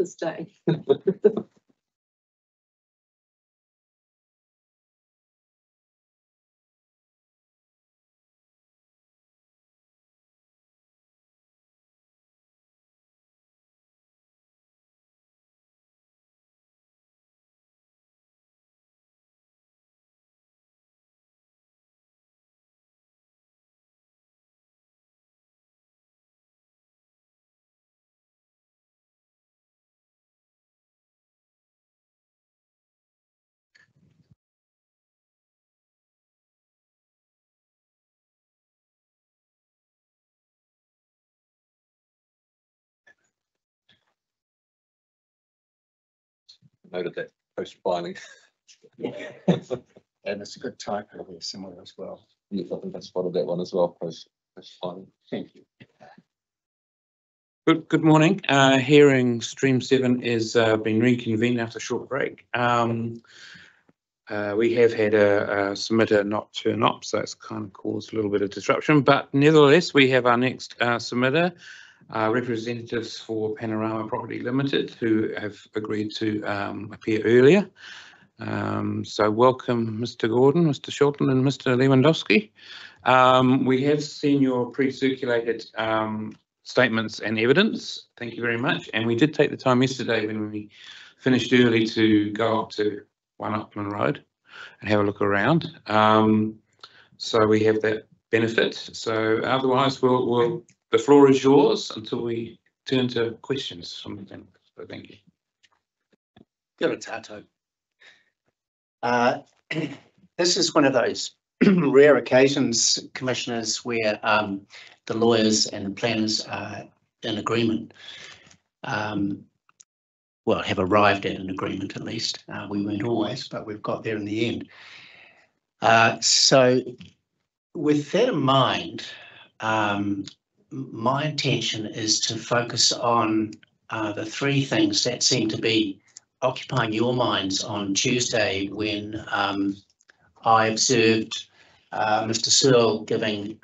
this day. Noted that post filing. And it's a good typo here somewhere as well. Yes, I think I spotted that one as well, post filing. Thank you. Good morning. Hearing Stream 7 is been reconvened after a short break. We have had a submitter not turn up, so it's kind of caused a little bit of disruption, but nevertheless, we have our next submitter, representatives for Panorama Property Ltd, who have agreed to appear earlier. So welcome, Mr. Gordon, Mr. Shilton and Mr. Lewandowski. We have seen your pre-circulated statements and evidence. Thank you very much. And we did take the time yesterday when we finished early to go up to One Upland Road and have a look around. So we have that benefit. So otherwise, the floor is yours until we turn to questions from the panel. So thank you. Kia ora tātou. This is one of those rare occasions, commissioners, where the lawyers and the planners are in agreement. Well, have arrived at an agreement at least. We weren't always, but we've got there in the end. So with that in mind, my intention is to focus on the three things that seem to be occupying your minds on Tuesday when I observed Mr. Searle giving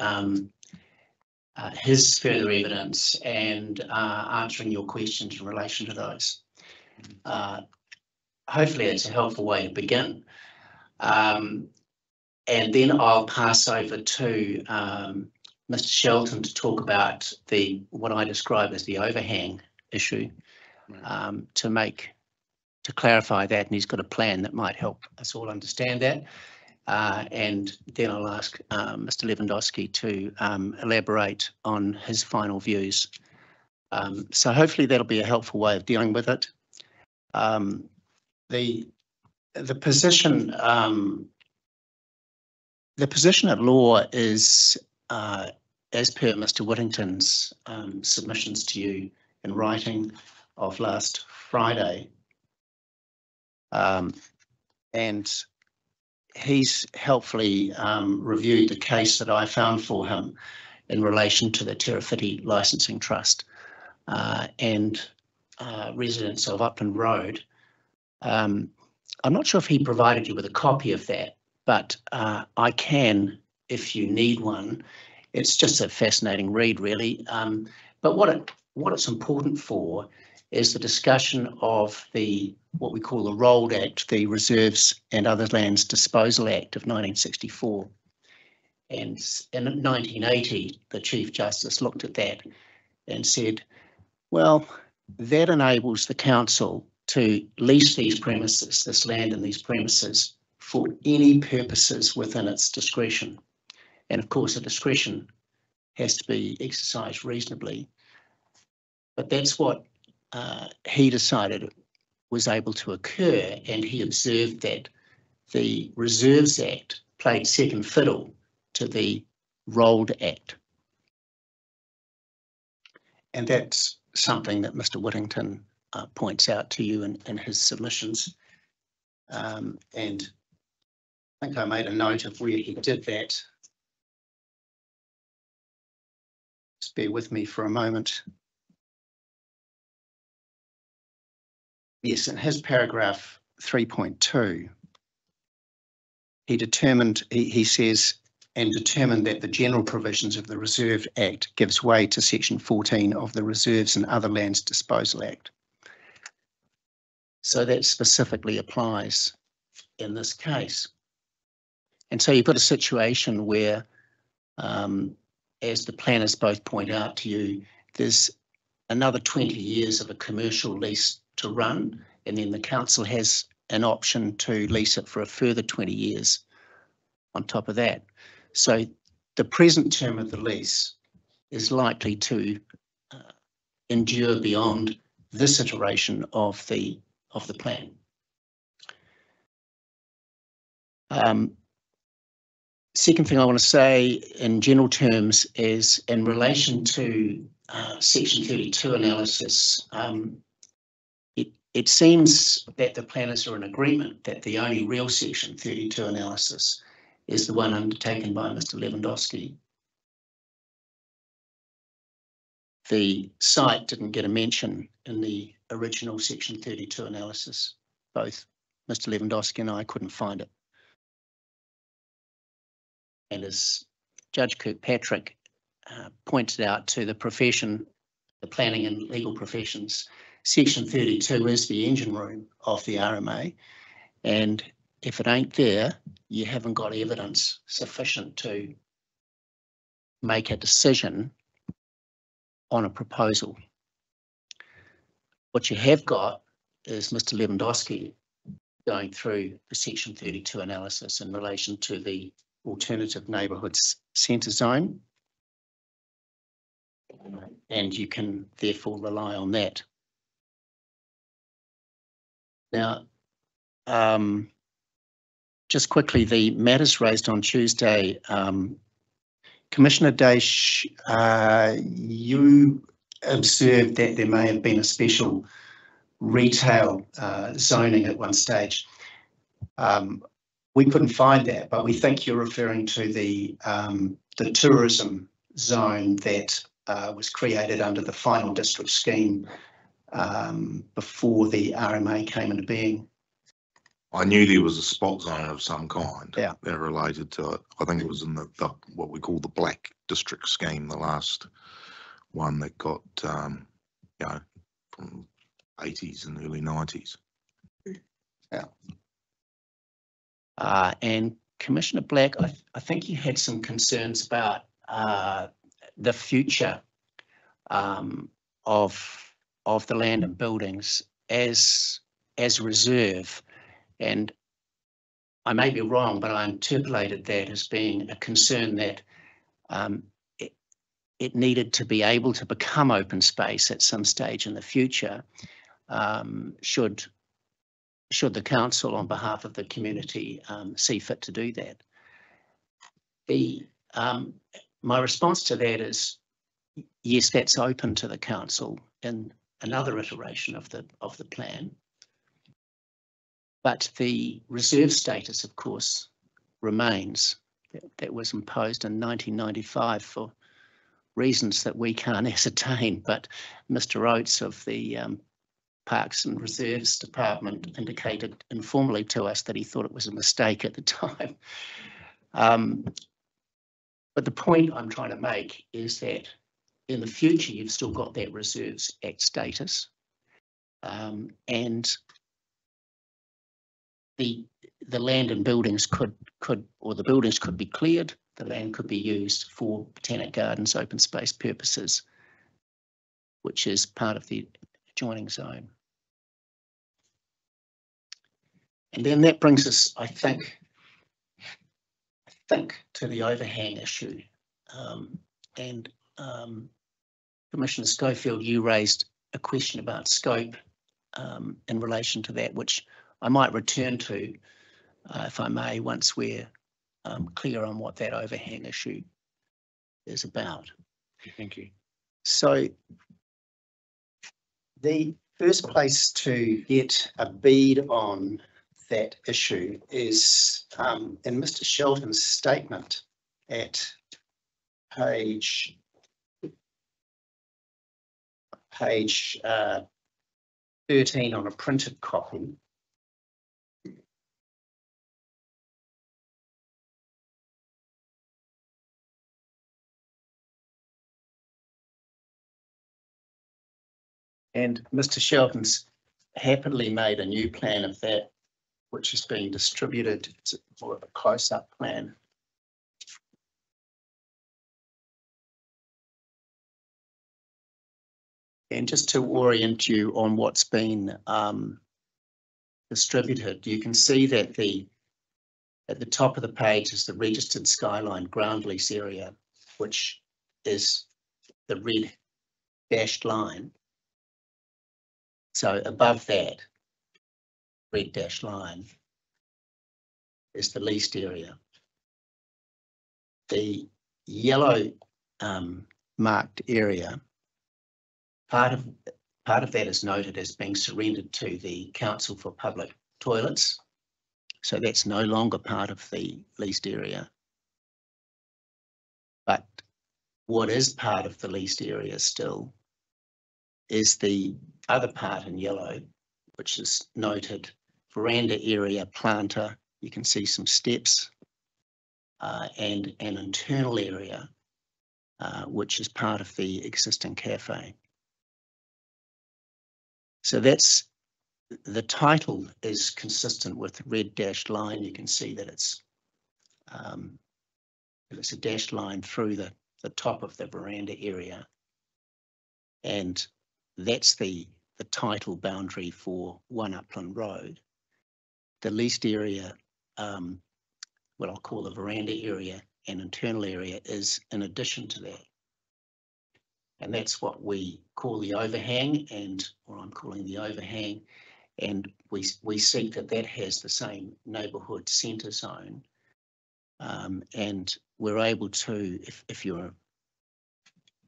his further evidence and answering your questions in relation to those. Hopefully it's a helpful way to begin. And then I'll pass over to Mr. Shelton to talk about what I describe as the overhang issue, to clarify that, and he's got a plan that might help us all understand that. And then I'll ask Mr. Lewandowski to elaborate on his final views. So hopefully that'll be a helpful way of dealing with it. The position at law is, as per Mr. Whittington's submissions to you in writing of last Friday, and he's helpfully reviewed the case that I found for him in relation to the Te Rewhiti Licensing Trust and residents of Upland Road. I'm not sure if he provided you with a copy of that, but I can if you need one. It's just a fascinating read, really. But what it's important for is the discussion of what we call the Rolled Act, the Reserves and Other Lands Disposal Act of 1964. And in 1980, the Chief Justice looked at that and said, well, that enables the council to lease these premises, this land and these premises, for any purposes within its discretion. And of course, the discretion has to be exercised reasonably. But that's what he decided was able to occur, and he observed that the Reserves Act played second fiddle to the Rolled Act. And that's something that Mr. Whittington points out to you in his submissions. And I think I made a note of where he did that. Just bear with me for a moment. Yes, in his paragraph 3.2, he says, and determined that the general provisions of the Reserve Act gives way to section 14 of the Reserves and Other Lands Disposal Act. So that specifically applies in this case. And so you've got a situation where, as the planners both point out to you, there's another 20 years of a commercial lease to run, and then the council has an option to lease it for a further 20 years on top of that. So the present term of the lease is likely to endure beyond this iteration of the plan. Second thing I want to say in general terms is in relation to Section 32 analysis. It seems that the planners are in agreement that the only real Section 32 analysis is the one undertaken by Mr. Lewandowski. The site didn't get a mention in the original Section 32 analysis. Both Mr. Lewandowski and I couldn't find it. And as Judge Kirkpatrick pointed out to the profession, the planning and legal professions, Section 32 is the engine room of the RMA, and if it ain't there, you haven't got evidence sufficient to make a decision on a proposal. What you have got is Mr. Lewandowski going through the Section 32 analysis in relation to the alternative neighbourhoods centre zone, and you can therefore rely on that. Now, just quickly, the matters raised on Tuesday, Commissioner Daish, you observed that there may have been a special retail zoning at one stage. We couldn't find that, but we think you're referring to the tourism zone that was created under the final district scheme before the RMA came into being. I knew there was a spot zone of some kind, yeah, that related to it. I think it was in the what we call the Black District scheme, the last one that got you know, from 80s and early 90s. Yeah. And Commissioner Black, I think you had some concerns about the future of the land and buildings as reserve, and I may be wrong, but I interpolated that as being a concern that it needed to be able to become open space at some stage in the future, should the council on behalf of the community see fit to do that. My response to that is, yes, that's open to the council in another iteration of the plan, but the reserve status, of course, remains. That was imposed in 1995 for reasons that we can't ascertain, but Mr. Oates of the Parks and Reserves Department indicated informally to us that he thought it was a mistake at the time. But the point I'm trying to make is that in the future, you've still got that Reserves Act status, and the land and buildings could the buildings could be cleared, the land could be used for botanic gardens, open space purposes, which is part of the adjoining zone. And then that brings us, I think to the overhang issue. Commissioner Schofield, you raised a question about scope in relation to that, which I might return to, if I may, once we're clear on what that overhang issue is about. Thank you. So the first place to get a bead on that issue is in Mr. Shelton's statement at page 13 on a printed copy. And Mr. Shelton happily made a new plan of that, which is being distributed. It's more of a close-up plan. And just to orient you on what's been distributed, you can see that at the top of the page is the registered skyline ground lease area, which is the red dashed line. So above that red dashed line is the leased area. The yellow marked area, part of that is noted as being surrendered to the Council for Public Toilets. So that's no longer part of the leased area. But what is part of the leased area still is the other part in yellow, which is noted veranda area planter. You can see some steps and an internal area, which is part of the existing cafe. So that's, the title is consistent with the red dashed line. You can see that it's a dashed line through the top of the veranda area. And that's the title boundary for One Upland Road. The leased area, what I'll call the veranda area and internal area, is in addition to that. And that's what we call the overhang, or I'm calling the overhang. And we seek that has the same neighbourhood centre zone. And we're able to, if you're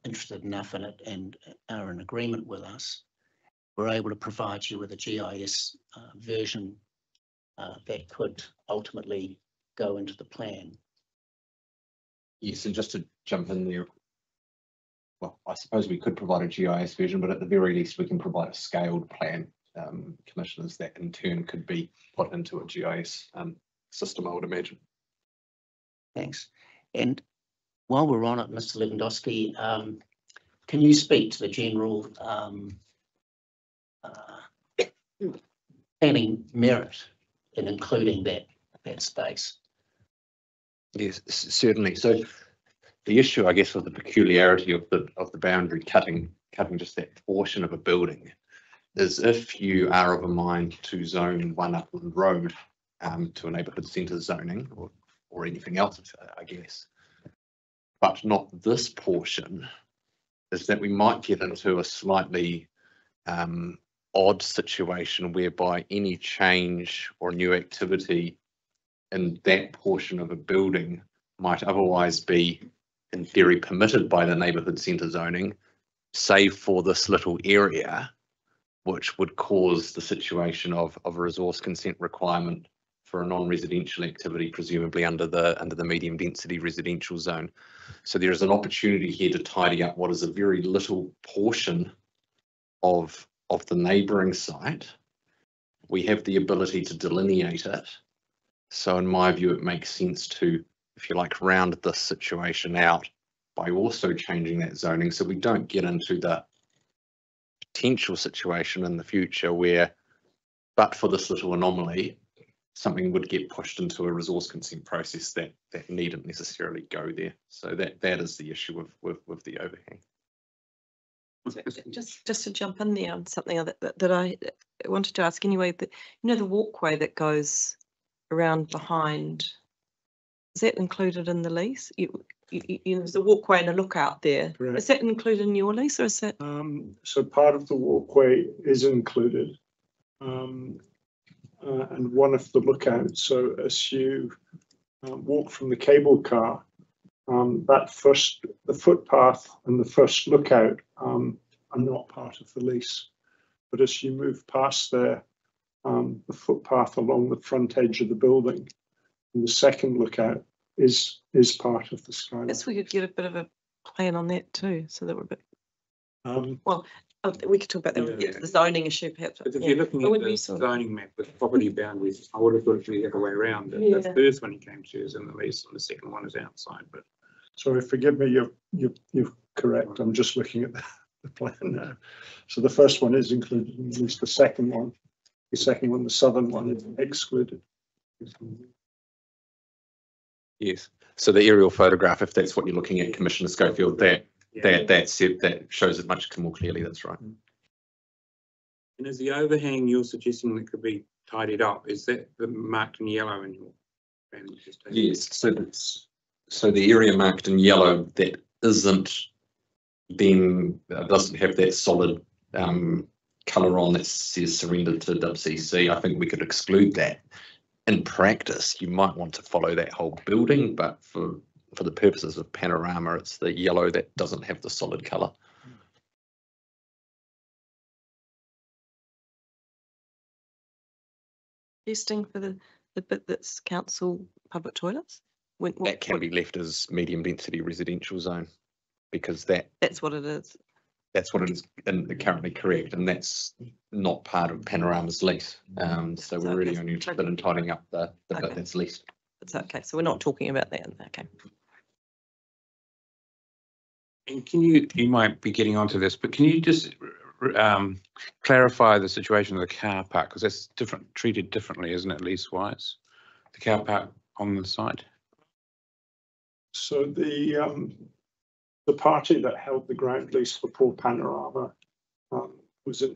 interested enough in it and are in agreement with us, we're able to provide you with a GIS version that could ultimately go into the plan. Yes, and just to jump in there, well, I suppose we could provide a GIS version, but at the very least we can provide a scaled plan, commissioners, that in turn could be put into a GIS system, I would imagine. Thanks. And while we're on it, Mr. Lewandowski, can you speak to the general planning merit in including that space? Yes, certainly. So the issue, I guess, with the peculiarity of the boundary cutting just that portion of a building is if you are of a mind to zone One Upland Road to a neighbourhood centre zoning or anything else, I guess, but not this portion, is that we might get into a slightly odd situation whereby any change or new activity in that portion of a building might otherwise be, in theory, permitted by the neighbourhood centre zoning, save for this little area, which would cause the situation of a resource consent requirement for a non-residential activity, presumably under the medium density residential zone. So there is an opportunity here to tidy up what is a very little portion of the neighbouring site. We have the ability to delineate it. So in my view, it makes sense to, if you like, round this situation out by also changing that zoning, so we don't get into the potential situation in the future where, but for this little anomaly, something would get pushed into a resource consent process that needn't necessarily go there. So that is the issue with the overhang. Just to jump in there on something that I wanted to ask anyway, that the walkway that goes around behind, is that included in the lease? There's a walkway and a lookout there. Correct. Is that included in your lease, or is that? So part of the walkway is included, and one of the lookouts. So as you walk from the cable car, the footpath and the first lookout are not part of the lease. But as you move past there, the footpath along the front edge of the building and the second lookout is part of the skyline. Yes, we could get a bit of a plan on that too, so that we're a bit. Well, we could talk about that when we get to the zoning issue, perhaps. But if you're looking at the zoning map with property boundaries, I would have thought it would be the other way around. The first one you came to is in the lease, and the second one is outside. But sorry, forgive me, you're correct. I'm just looking at the plan now. So the first one is included in the lease. The second one the second one, the southern one, is excluded. Yes. So the aerial photograph, if that's what you're looking at, Commissioner Schofield, that shows it much more clearly. That's right. And is the overhang you're suggesting that could be tidied up, is that marked in yellow in your plan? Yes. So the area marked in yellow that isn't then doesn't have that solid colour on that says surrendered to WCC. I think we could exclude that. In practice, you might want to follow that whole building, but for the purposes of Panorama, it's the yellow that doesn't have the solid colour. Testing for the bit that's council public toilets? That can be left as medium density residential zone, because that's what it is. That's what it is currently, correct, and that's not part of Panorama's lease. So we're really only interested in tidying up the bit that's leased. That's okay. So we're not talking about that. Okay. And can you might be getting onto this, but can you just clarify the situation of the car park, because that's treated differently, isn't it, lease-wise? The car park on the site. So the party that held the ground lease for Poor Panorama was in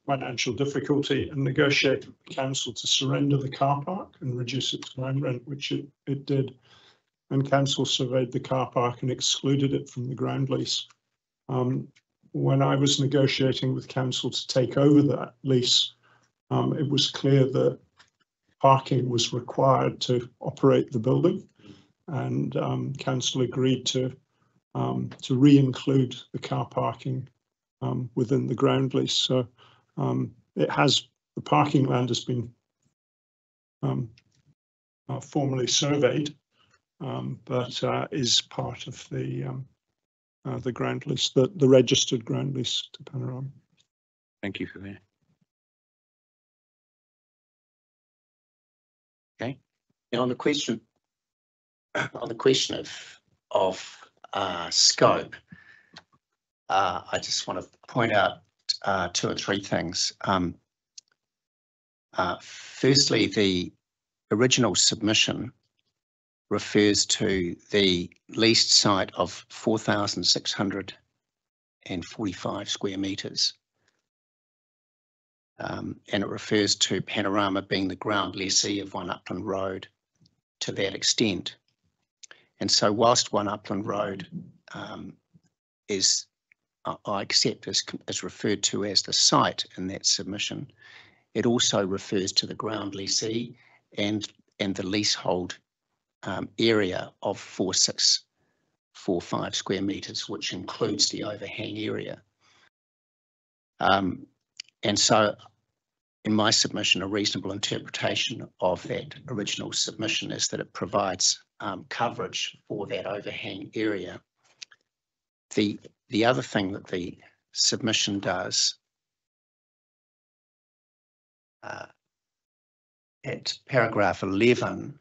financial difficulty and negotiated with the council to surrender the car park and reduce its ground rent, which it did. And council surveyed the car park and excluded it from the ground lease. When I was negotiating with council to take over that lease, it was clear that parking was required to operate the building, and council agreed to re-include the car parking within the ground lease. So the parking land has been formally surveyed, but is part of the ground lease, the registered ground lease to Panorama. Thank you for that. Okay. And on the question of scope, I just want to point out 2 or 3 things. Firstly, the original submission refers to the leased site of 4,645 square metres. And it refers to Panorama being the ground lessee of One Upland Road to that extent. And so whilst One Upland Road I accept is referred to as the site in that submission, it also refers to the ground lessee and the leasehold area of 4,645 square metres, which includes the overhang area. And so in my submission, a reasonable interpretation of that original submission is that it provides coverage for that overhang area. The other thing that the submission does at paragraph 11,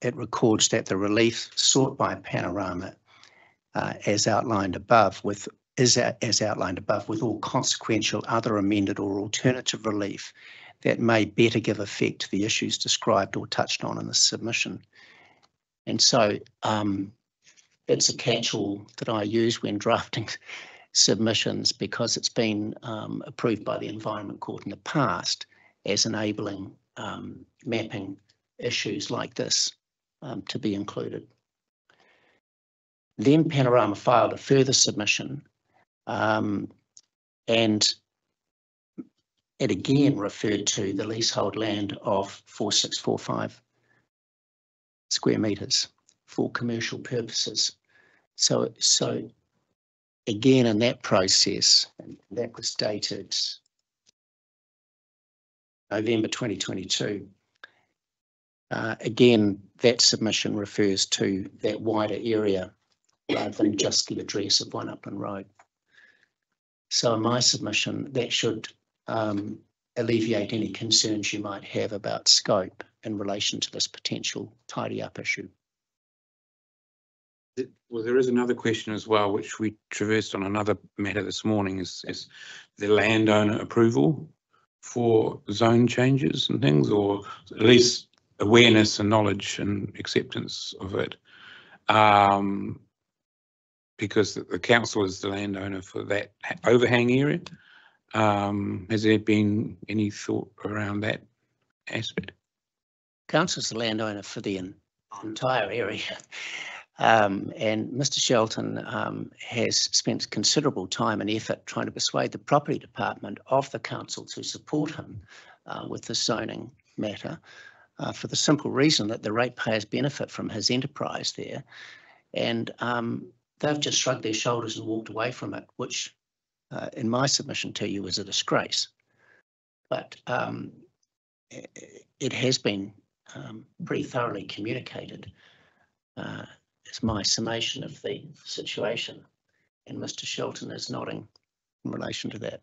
it records that the relief sought by Panorama as outlined above with all consequential other amended or alternative relief that may better give effect to the issues described or touched on in the submission. And so it's a catch-all that I use when drafting submissions, because it's been approved by the Environment Court in the past as enabling mapping issues like this to be included. Then Panorama filed a further submission, and it again referred to the leasehold land of 4,645 square metres for commercial purposes. So again, in that process, and that was dated November 2022, again, that submission refers to that wider area rather than just the address of One Upland Road. So in my submission, that should alleviate any concerns you might have about scope in relation to this potential tidy up issue. Well, there is another question as well, which we traversed on another matter this morning, is the landowner approval for zone changes and things, or at least awareness and knowledge and acceptance of it. Because the council is the landowner for that overhang area. Has there been any thought around that aspect? Council's the landowner for the entire area. And Mr. Shelton has spent considerable time and effort trying to persuade the property department of the council to support him with the zoning matter, for the simple reason that the ratepayers benefit from his enterprise there. And they've just shrugged their shoulders and walked away from it, which in my submission to you is a disgrace. But it has been pretty thoroughly communicated. Is my summation of the situation, and Mr. Shelton is nodding in relation to that.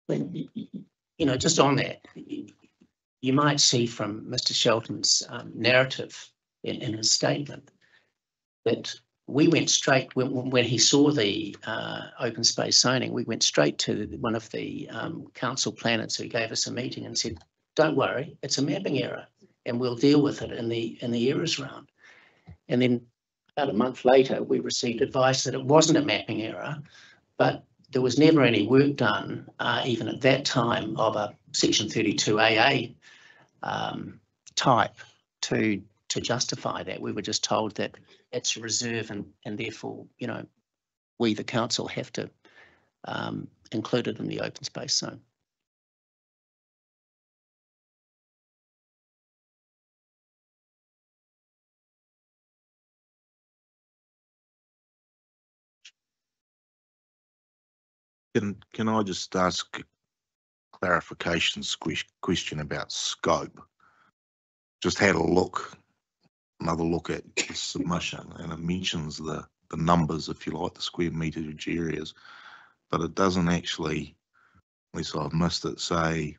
When, you know, just on that, you might see from Mr. Shelton's narrative in his statement that we went straight, when he saw the open space zoning, we went straight to one of the council planners who gave us a meeting and said, don't worry, it's a mapping error and we'll deal with it in the errors round. And then about a month later, we received advice that it wasn't a mapping error, but there was never any work done, even at that time, of a Section 32 AA type to justify that. We were just told that it's a reserve and therefore, you know, we, the council, have to include it in the open space zone. Can I just ask a clarification question about scope? Just had another look at the submission, and it mentions the numbers, if you like, the square meterage areas, but it doesn't actually, unless I've missed it, say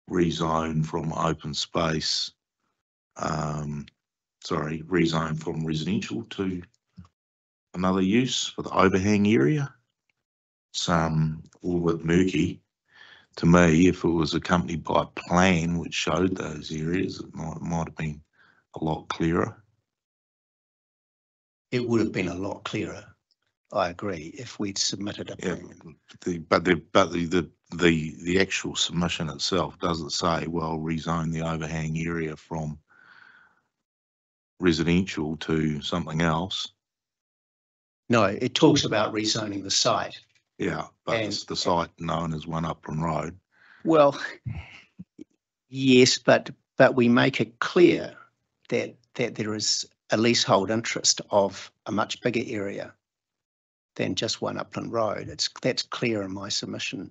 rezone from open space, rezone from residential to another use for the overhang area. It's a little bit murky to me. If it was accompanied by a plan which showed those areas, it might have been a lot clearer. It would have been a lot clearer, I agree, if we'd submitted a plan. But the actual submission itself doesn't say, well, rezone the overhang area from residential to something else. No, it talks about rezoning the site. Yeah, but it's the site known as One Upland Road. Well, yes, but we make it clear that there is a leasehold interest of a much bigger area than just One Upland Road. That's clear in my submission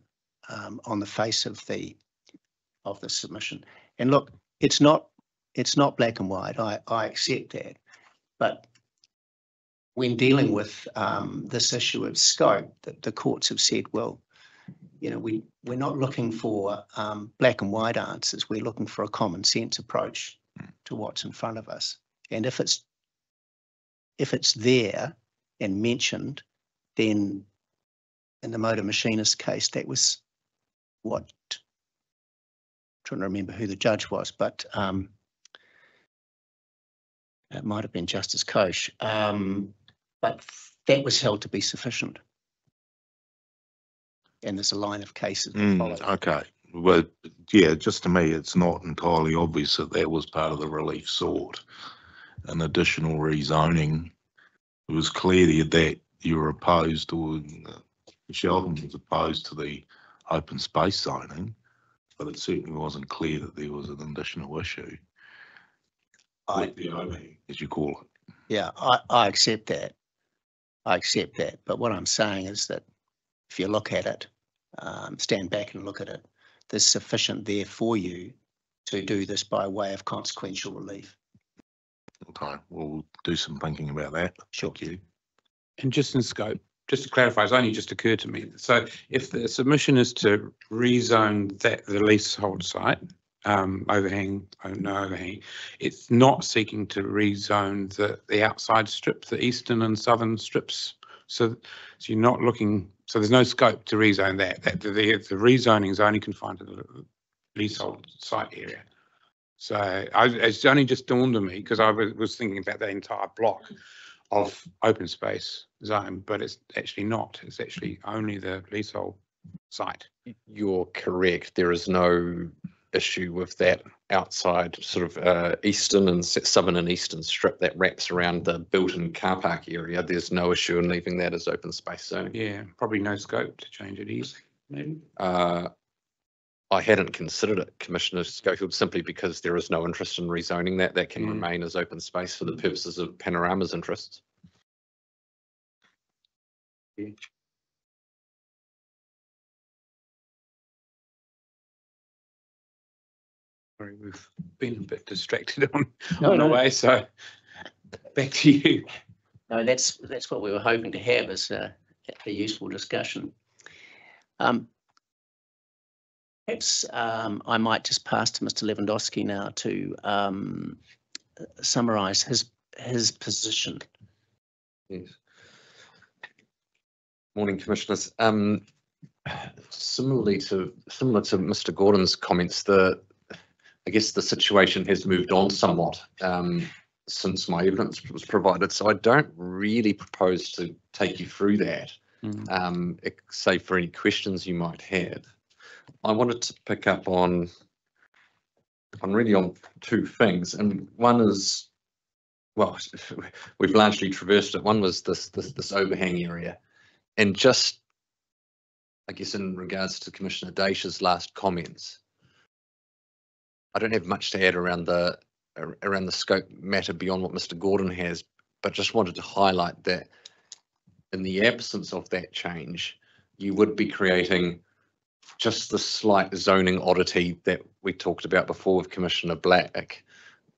on the face of the submission. And look, it's not black and white. I accept that, but when dealing with this issue of scope, the courts have said, well, you know, we're not looking for black and white answers. We're looking for a common sense approach to what's in front of us. And if it's there and mentioned, then in the motor machinist case, that was what, I'm trying to remember who the judge was, but it might have been Justice Koch. But that was held to be sufficient. And there's a line of cases that follow. Okay. Well, yeah, just to me, it's not entirely obvious that was part of the relief sought. An additional rezoning. It was clear that you were opposed, or Sheldon was opposed to the open space zoning, but it certainly wasn't clear that there was an additional issue. The overhang, as you call it. Yeah, I accept that. I accept that. But what I'm saying is that if you look at it, stand back and look at it, there's sufficient there for you to do this by way of consequential relief. Okay, we'll do some thinking about that. Sure. Thank you. And just in scope, just to clarify, it's only just occurred to me. So if the submission is to rezone the leasehold site overhang, no overhang. It's not seeking to rezone the outside strip, the eastern and southern strips. So you're not looking, so there's no scope to rezone that. The rezoning is only confined to the leasehold site area. So it's only just dawned on me because I was thinking about that entire block of open space zone, but it's actually not. It's actually only the leasehold site. You're correct. There is no issue with that outside sort of eastern and southern and eastern strip that wraps around the built-in car park area. There's no issue in leaving that as open space zoning. Yeah, probably no scope to change it easily, maybe. I hadn't considered it, Commissioner Schofield, simply because there is no interest in rezoning that. That can remain as open space for the purposes of Panorama's interests. Yeah. Sorry, we've been a bit distracted on the way, so back to you. No, that's what we were hoping to have, is a useful discussion. Perhaps I might just pass to Mr. Lewandowski now to summarise his position. Yes. Morning, Commissioners. Similar to Mr. Gordon's comments, I guess the situation has moved on somewhat since my evidence was provided, so I don't really propose to take you through that, save for any questions you might have. I wanted to pick up on two things, and one is, well, we've largely traversed it. One was this overhang area, and just, I guess, in regards to Commissioner Daish's last comments, I don't have much to add around the scope matter beyond what Mr. Gordon has, but just wanted to highlight that in the absence of that change, you would be creating just the slight zoning oddity that we talked about before with Commissioner Black,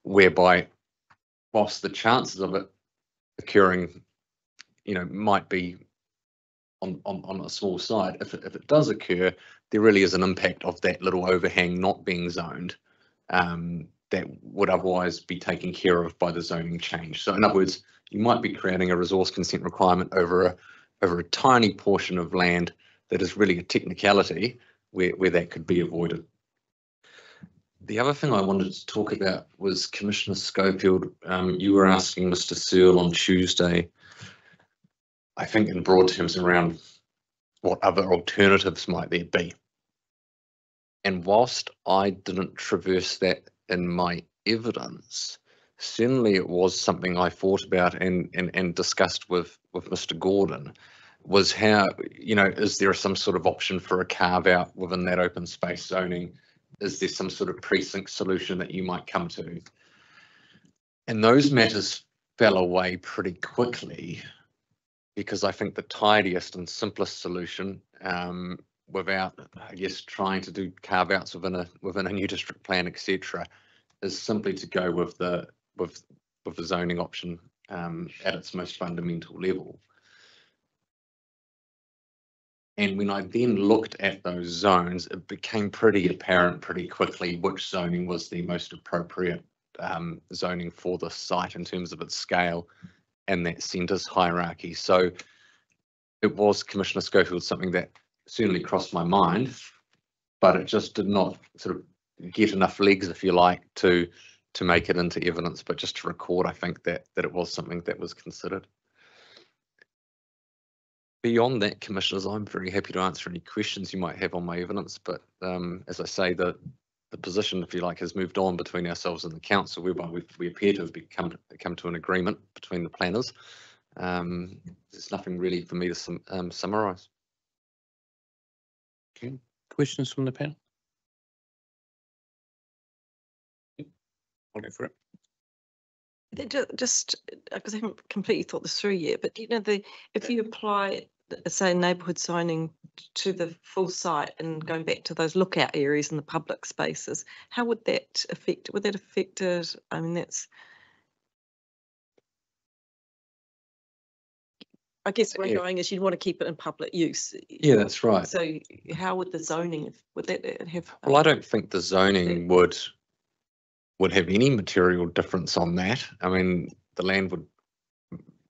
whereby whilst the chances of it occurring, might be on a small side, if it does occur, there really is an impact of that little overhang not being zoned that would otherwise be taken care of by the zoning change. So in other words, you might be creating a resource consent requirement over a tiny portion of land that is really a technicality where that could be avoided. The other thing I wanted to talk about was Commissioner Schofield. You were asking Mr. Searle on Tuesday, I think in broad terms, around what other alternatives might there be. And whilst I didn't traverse that in my evidence, certainly it was something I thought about and discussed with Mr. Gordon, was how, is there some sort of option for a carve out within that open space zoning? Is there some sort of precinct solution that you might come to? And those matters fell away pretty quickly, because I think the tidiest and simplest solution, without, I guess, trying to do carve outs within a new district plan, etc., is simply to go with the zoning option at its most fundamental level. And when I then looked at those zones, it became pretty apparent pretty quickly which zoning was the most appropriate zoning for the site in terms of its scale and that centres hierarchy. So it was, Commissioner Schofield, something that certainly crossed my mind, but it just did not sort of get enough legs, if you like, to make it into evidence. But just to record, I think that it was something that was considered. Beyond that, Commissioners, I'm very happy to answer any questions you might have on my evidence, but as I say, the position, if you like, has moved on between ourselves and the council, whereby we appear to have come to an agreement between the planners. There's nothing really for me to summarise. Okay. Questions from the panel? I'll go for it. Just because I haven't completely thought this through yet, but if you apply, say, neighbourhood zoning to the full site and going back to those lookout areas in the public spaces, how would that affect? Would that affect it? I mean, I guess where I'm Yeah. going is you'd want to keep it in public use. Yeah, that's right. So how would the zoning, would that have? Well, I don't think the zoning would have any material difference on that. I mean, the land would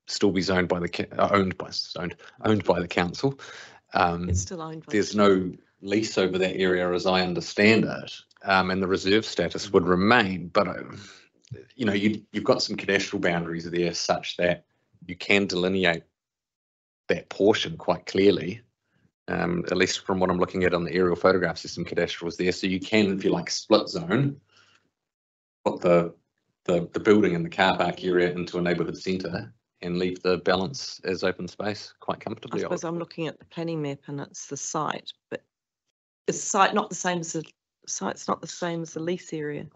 still be zoned by owned by the council. It's still owned by. There's no lease over that area, as I understand it, and the reserve status would remain. But you know, you've got some cadastral boundaries there, such that you can delineate that portion quite clearly. At least from what I'm looking at on the aerial photographs, there's some cadastrals there, so you can, if you like, split zone, put the building and the car park area into a neighbourhood centre and leave the balance as open space quite I comfortably. suppose I'm looking at the planning map and it's the site, but is the site not the same as the site's not the same as the lease area?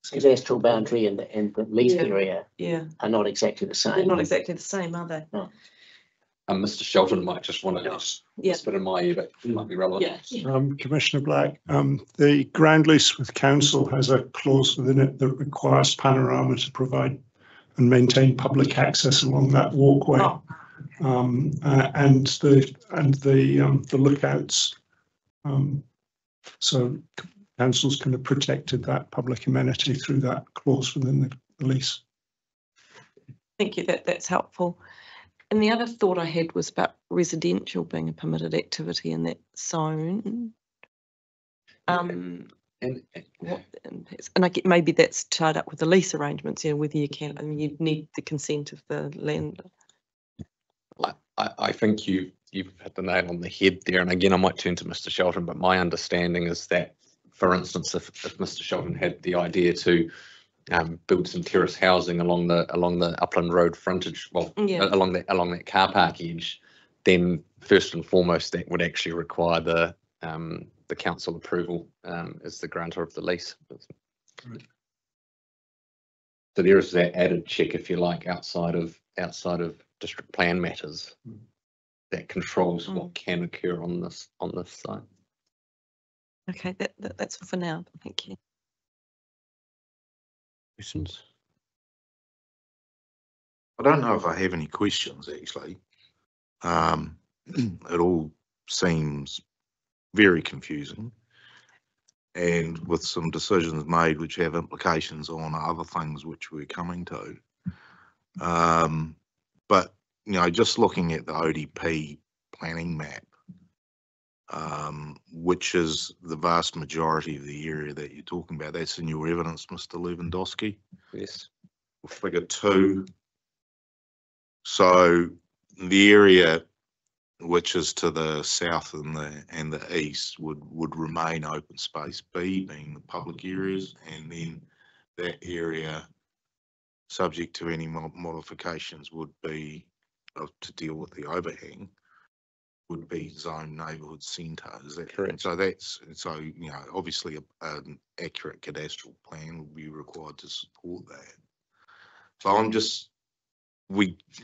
Cadastral boundary and the lease Yeah. area Yeah, are not exactly the they're same. not exactly the same, are they? Mr. Shelton might just want to Yeah. spit in my ear, but it might be relevant. Yeah. Commissioner Black, the ground lease with council has a clause within it that requires Panorama to provide and maintain public access along that walkway. Oh. And the lookouts. So council's kind of protected that public amenity through that clause within the lease. Thank you, that's helpful. And the other thought I had was about residential being a permitted activity in that zone. And What the impacts, and I get maybe that's tied up with the lease arrangements, you know, whether you can, I mean, you'd need the consent of the landlord. I think you've hit the nail on the head there. And again, I might turn to Mr. Shelton, but my understanding is that, for instance, if Mr. Shelton had the idea to build some terrace housing along the Upland Road frontage, well, Yeah. along that car park edge, then first and foremost that would actually require the council approval as the grantor of the lease. Right. So there is that added check, if you like, outside of district plan matters that controls what can occur on this site. Okay, that's all for now. Thank you. Questions? I don't know if I have any questions, actually. It all seems very confusing, and with some decisions made which have implications on other things which we're coming to. But, you know, just looking at the ODP planning map, which is the vast majority of the area that you're talking about, that's in your evidence, Mr. Lewandowski. Yes. Figure 2. So the area which is to the south and the east would remain open space B, being the public areas, and then that area, subject to any modifications, would be to deal with the overhang, would be zone neighbourhood centre. Is that correct? So you know, obviously an accurate cadastral plan would be required to support that. So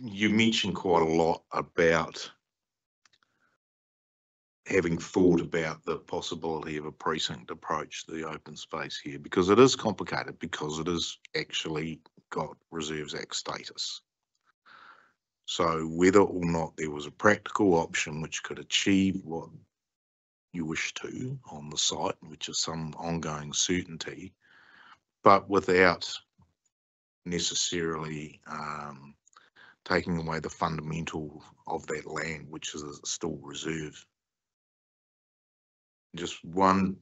you mentioned quite a lot about having thought about the possibility of a precinct approach to the open space here, because it is complicated, because it has actually got Reserves Act status. So whether or not there was a practical option which could achieve what you wish to on the site, which is some ongoing certainty, but without necessarily taking away the fundamental of that land, which is still reserve. Just one,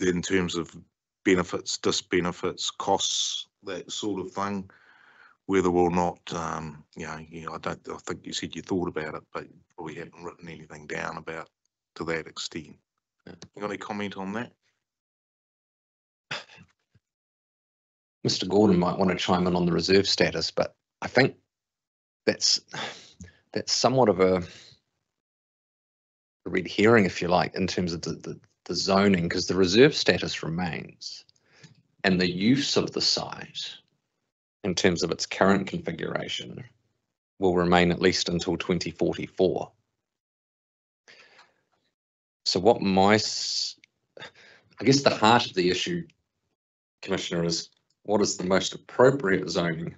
in terms of benefits, disbenefits, costs, that sort of thing, whether or not, you know, I think you said you thought about it, but probably haven't written anything down about to that extent. You got any comment on that? Mr. Gordon might want to chime in on the reserve status, but I think that's somewhat of a red herring, if you like, in terms of the zoning, because the reserve status remains, and the use of the site in terms of its current configuration will remain at least until 2044. So what I guess the heart of the issue, Commissioner, is what is the most appropriate zoning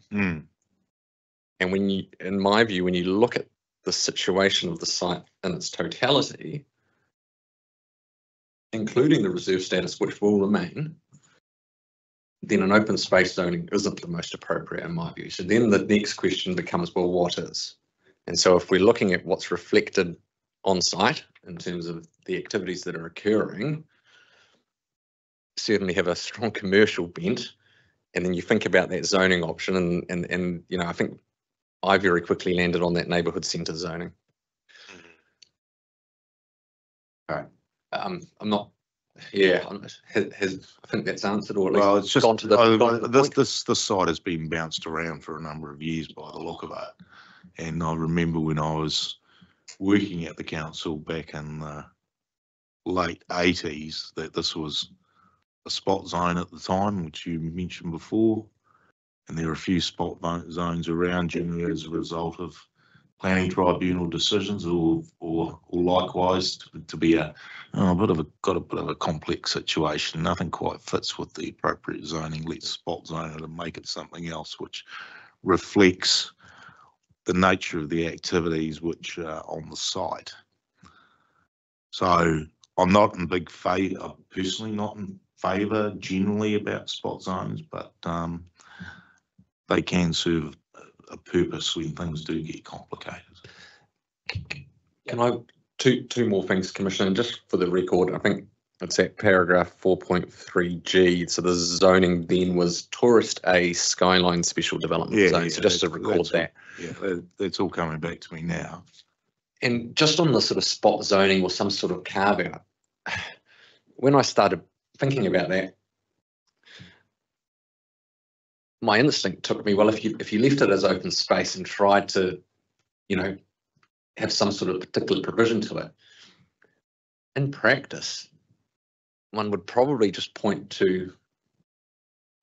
And when you, in my view, when you look at the situation of the site in its totality, including the reserve status, which will remain, then an open space zoning isn't the most appropriate in my view. So then the next question becomes, well, what is? And so if we're looking at what's reflected on site in terms of the activities that are occurring, certainly have a strong commercial bent. And then you think about that zoning option and you know, I think I very quickly landed on that neighbourhood centre zoning. All right. I'm not. Yeah, I think that's answered, or at least Well, it's just gone to the this site has been bounced around for a number of years by the look of it. And I remember when I was working at the council back in the late 80s that this was a spot zone at the time, which you mentioned before. And there are a few spot zones around generally as a result of planning tribunal decisions, or likewise to be a bit of a complex situation. Nothing quite fits with the appropriate zoning. Let's spot zone it and make it something else which reflects the nature of the activities which are on the site. So I'm not in big favour, personally not in favour generally about spot zones, but they can serve a purpose when things do get complicated. Can I, two more things, Commissioner, and just for the record, I think it's at paragraph 4.3G. So the zoning then was tourist A skyline special development zone. So just to record that. Yeah, that's all coming back to me now. And just on the sort of spot zoning or some sort of carve out, when I started thinking about that, my instinct took me, well, if you left it as open space and tried to, you know, have some sort of particular provision to it, in practice, one would probably just point to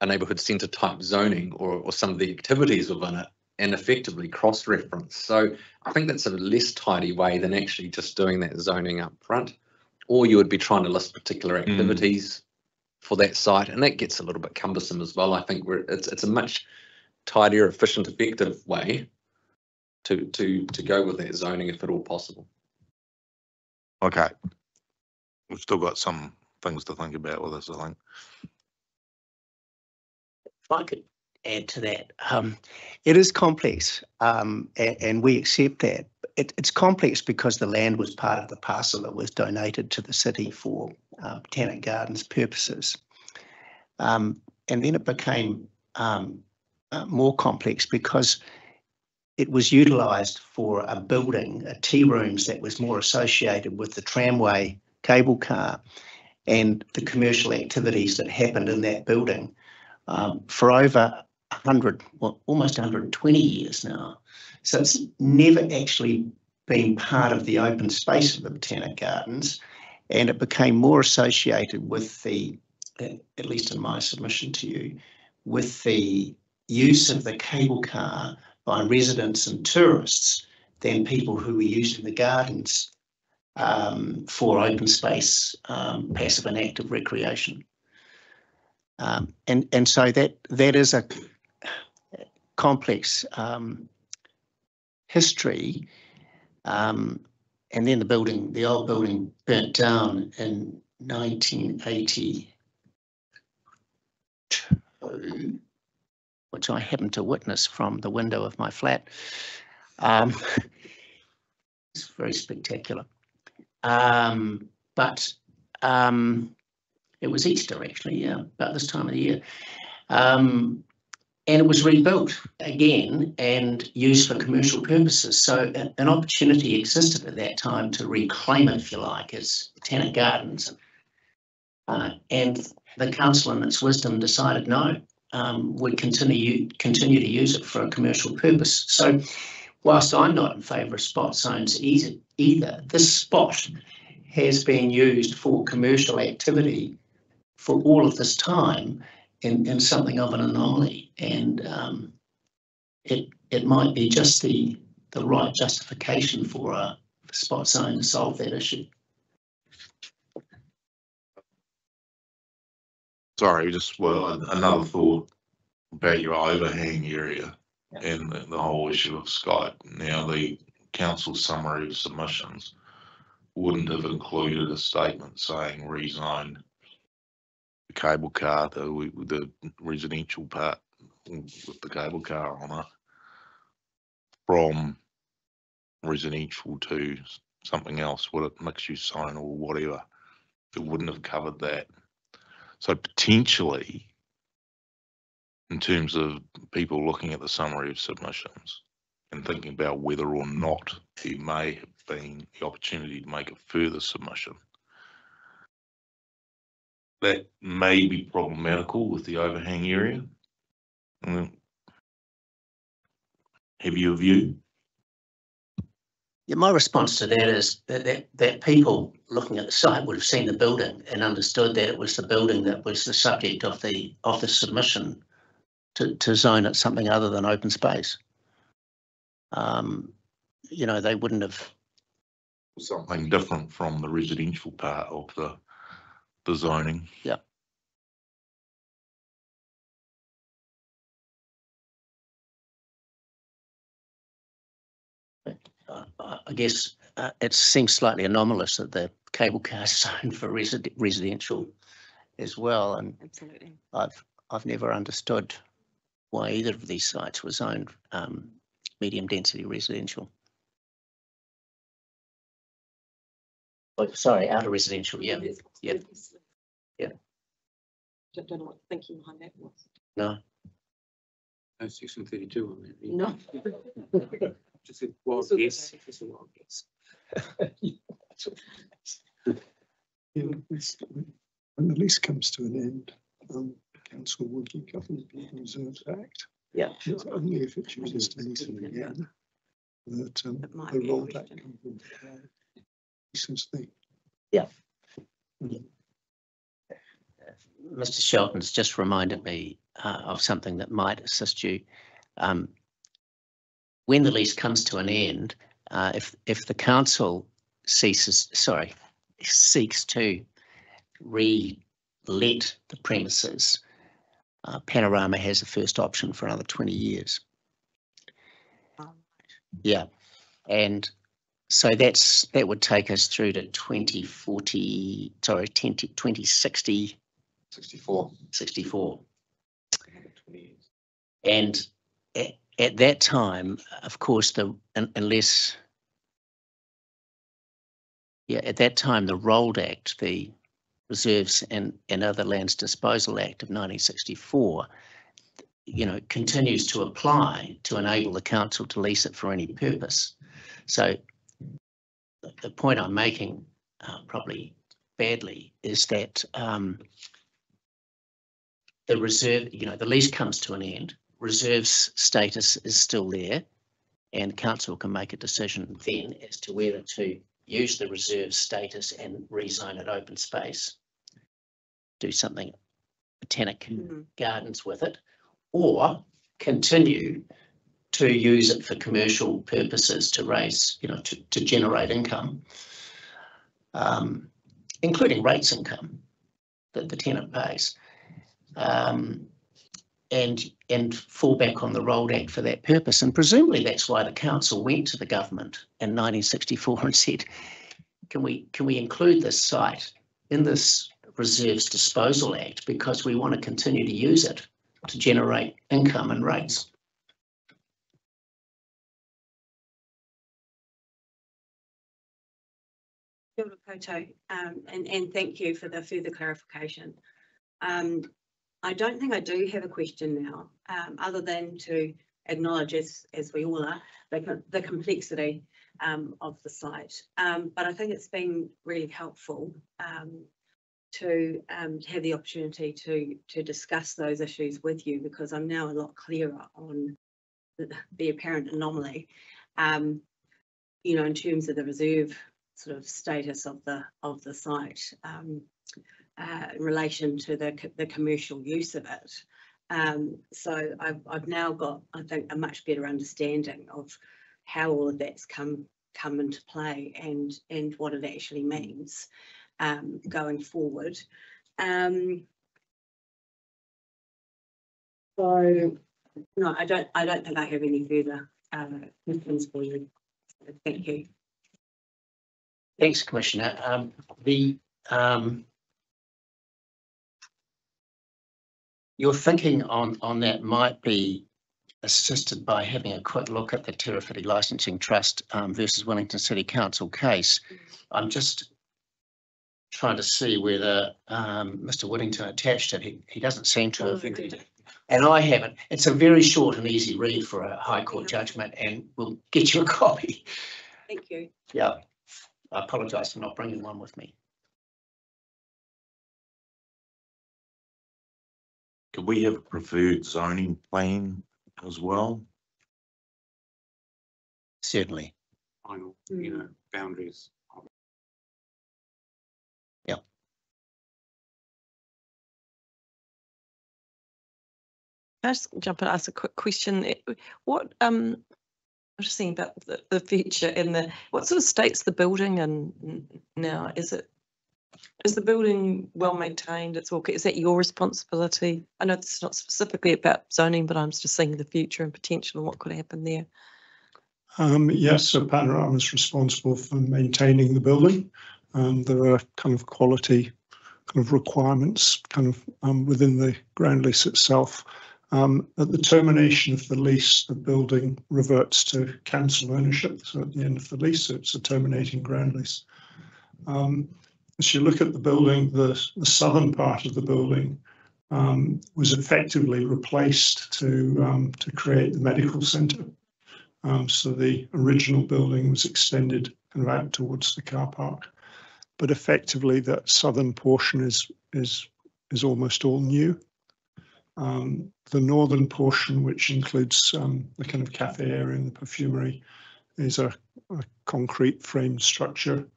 a neighbourhood centre type zoning or some of the activities within it and effectively cross-reference. So I think that's a less tidy way than actually just doing that zoning up front, or you would be trying to list particular activities for that site, and that gets a little bit cumbersome as well. I think it's a much tidier, efficient, effective way to go with that zoning if at all possible. Okay, we've still got some things to think about with this, I think. If I could add to that, it is complex, and we accept that. It's complex because the land was part of the parcel that was donated to the city for Botanic Gardens purposes. And then it became more complex because it was utilised for a building, a tea rooms that was more associated with the tramway cable car and the commercial activities that happened in that building for over 100, well, almost 120 years now. So it's never actually been part of the open space of the Botanic Gardens, and it became more associated with the, at least in my submission to you, with the use of the cable car by residents and tourists than people who were using the gardens for open space, passive and active recreation. And so that is a complex history, and then the old building burnt down in 1982, which I happened to witness from the window of my flat. It's very spectacular. But it was Easter actually, yeah, about this time of the year. And it was rebuilt again and used for commercial purposes. So an opportunity existed at that time to reclaim it, if you like, as Botanic Gardens. And the council in its wisdom decided no, would continue to use it for a commercial purpose. So whilst I'm not in favour of spot zones either, this spot has been used for commercial activity for all of this time in something of an anomaly, and it might be just the right justification for a spot zone to solve that issue. Sorry, just another thought about your overhang area. and the whole issue of Skype. Now, the council summary of submissions wouldn't have included a statement saying rezone the cable car, the residential part with the cable car on it, from residential to something else, would it mixed use sign or whatever. It wouldn't have covered that. So potentially, in terms of people looking at the summary of submissions and thinking about whether or not there may have been the opportunity to make a further submission, that may be problematical with the overhang area. Have you a view? Yeah, my response to that is that people looking at the site would have seen the building and understood that it was the building that was the subject of the submission to zone it something other than open space. You know, they wouldn't have. Something different from the residential part of the zoning. Yeah. I guess it seems slightly anomalous that the cable car is zoned for residential as well, and Absolutely. I've never understood why either of these sites were zoned medium density residential. Oh, sorry, outer residential. Yeah, yeah, yeah. Don't know what the thinking behind that was. No. No, section 32 on that. No. Just a wild guess. Just a wild guess. When the lease comes to an end, council would govern the Reserves Act. Yeah. It's only if it chooses to lease it again that the rollback comes into play. Since the Mr. Shelton's just reminded me of something that might assist you. When the lease comes to an end, if the council seeks to re-let the premises, Panorama has the first option for another 20 years. Yeah, and so that would take us through to 2040, sorry, 2060. 64. And at that time, of course, at that time, the Rolled Act, the Reserves and Other Lands Disposal Act of 1964, you know, continues to apply to enable the council to lease it for any purpose. So the point I'm making, probably badly, is that the reserve, you know, the lease comes to an end, reserves status is still there, and council can make a decision then as to whether to use the reserve status and rezone it open space, do something botanic gardens with it, or continue to use it for commercial purposes to raise, you know, to generate income, including rates income that the tenant pays. And fall back on the Rolled Act for that purpose. And presumably that's why the council went to the government in 1964 and said, can we include this site in this Reserves Disposal Act, because we want to continue to use it to generate income and rates. Kia ora koutou, and thank you for the further clarification. I don't think I do have a question now, other than to acknowledge, as we all are, the complexity of the site. But I think it's been really helpful to have the opportunity to discuss those issues with you, because I'm now a lot clearer on the apparent anomaly, you know, in terms of the reserve sort of status of the site. In relation to the commercial use of it. So I've now got, I think, a much better understanding of how all of that's come into play and what it actually means going forward. So No, I don't think I have any further questions for you. Thank you. Thanks, Commissioner. Your thinking on that might be assisted by having a quick look at the Terrafiti Licensing Trust versus Wellington City Council case. I'm just trying to see whether Mr. Whittington attached it. He doesn't seem to have, and I haven't. It's a very short and easy read for a High Court judgment, and we'll get you a copy. Thank you. Yeah, I apologise for not bringing one with me. Could we have a preferred zoning plan as well? Certainly. Final, you know, boundaries. Can I just jump in and ask a quick question? What I'm just thinking about the future and what sort of state's the building in now? Is the building well maintained? It's all, is that your responsibility? I know it's not specifically about zoning, but I'm just thinking the future and potential and what could happen there. Yes, so Panorama is responsible for maintaining the building. There are kind of quality requirements within the ground lease itself. At the termination of the lease, the building reverts to council ownership. So at the end of the lease, it's a terminating ground lease. As you look at the building, the southern part of the building was effectively replaced to create the medical centre. So the original building was extended out towards the car park, but effectively that southern portion is almost all new. The northern portion, which includes the kind of cafe area and the perfumery, is a concrete framed structure,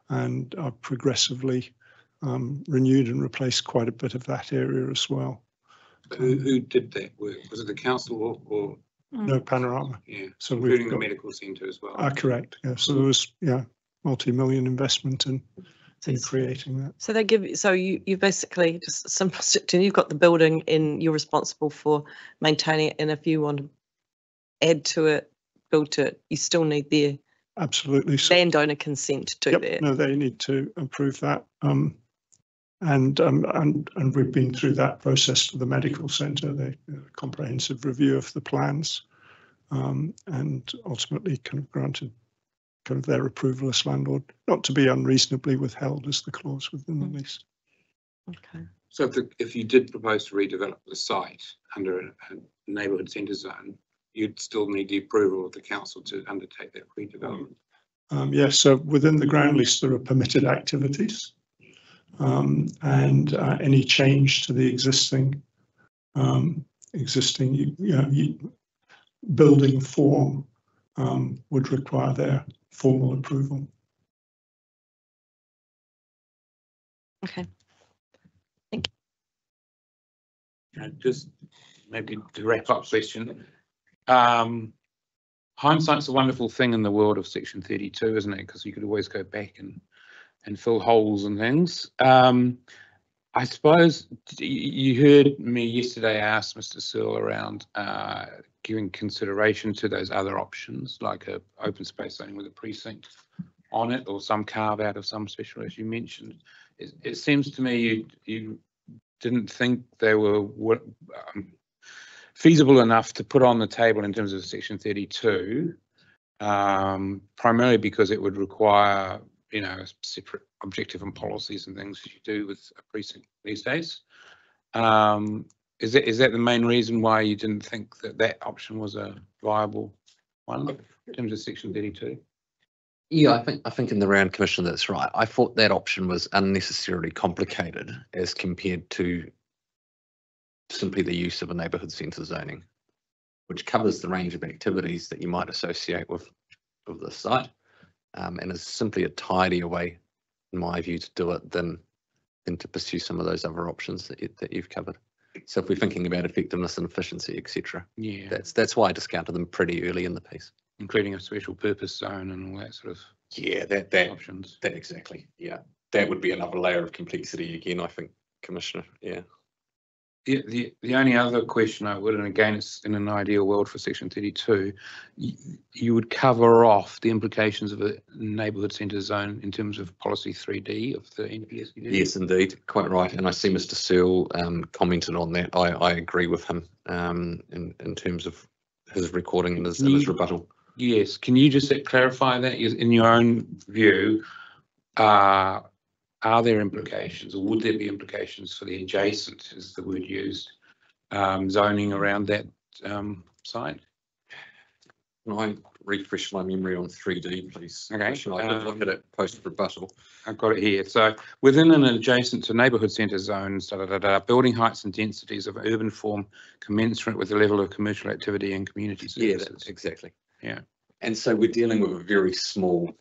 and progressively renewed and replaced quite a bit of that area as well. Who did that work? Was it the council or? No, Panorama. Yeah, so including the medical centre as well. Correct. Yeah. So there was multi-million investment in creating that. So they give, so you basically just simplistic, you've got the building and you're responsible for maintaining it, and if you want to add to it, build to it, you still need their absolutely landowner consent to do that. No, they need to approve that. And we've been through that process for the medical centre, the comprehensive review of the plans, and ultimately granted their approval as landlord, not to be unreasonably withheld as the clause within the lease. Okay. So if you did propose to redevelop the site under a neighbourhood centre zone, you'd still need the approval of the council to undertake that redevelopment. Yes, so within the ground lease there are permitted activities, and any change to the existing building form would require their formal approval. Okay. Thank you. Just maybe to wrap up question. Hindsight's a wonderful thing in the world of Section 32, isn't it? Because you could always go back and fill holes and things. I suppose you heard me yesterday ask Mr. Searle around giving consideration to those other options, like a open space zoning with a precinct on it, or some carve out of some special, as you mentioned. It seems to me you didn't think they were feasible enough to put on the table in terms of Section 32, primarily because it would require, you know, a separate objective and policies and things as you do with a precinct these days. Is that the main reason why you didn't think that option was a viable one in terms of Section 32? Yeah, I think in the round, Commissioner, that's right. I thought that option was unnecessarily complicated as compared to simply the use of a neighbourhood centre zoning, which covers the range of activities that you might associate with the site, and is simply a tidier way, in my view, to do it than to pursue some of those other options that you've covered. So if we're thinking about effectiveness and efficiency, etc., yeah, that's why I discounted them pretty early in the piece, including a special purpose zone and all that sort of that options. That exactly, yeah, that would be another layer of complexity again, I think, Commissioner. Yeah. The only other question I would, and again, it's in an ideal world for section 32, you would cover off the implications of a neighbourhood centre zone in terms of policy 3D of the NPSD. Yes, indeed, quite right. And I see Mr. Searle commented on that. I agree with him in terms of his recording and his rebuttal. Yes, can you just clarify that in your own view? Are there implications, or would there be implications for the adjacent, is the word used, zoning around that site? Can I refresh my memory on 3D, please? Okay. I did look at it post rebuttal. I've got it here. So within an adjacent to neighbourhood centre zones, building heights and densities of urban form commensurate with the level of commercial activity and community services. Yeah, exactly. Yeah. And so we're dealing with a very small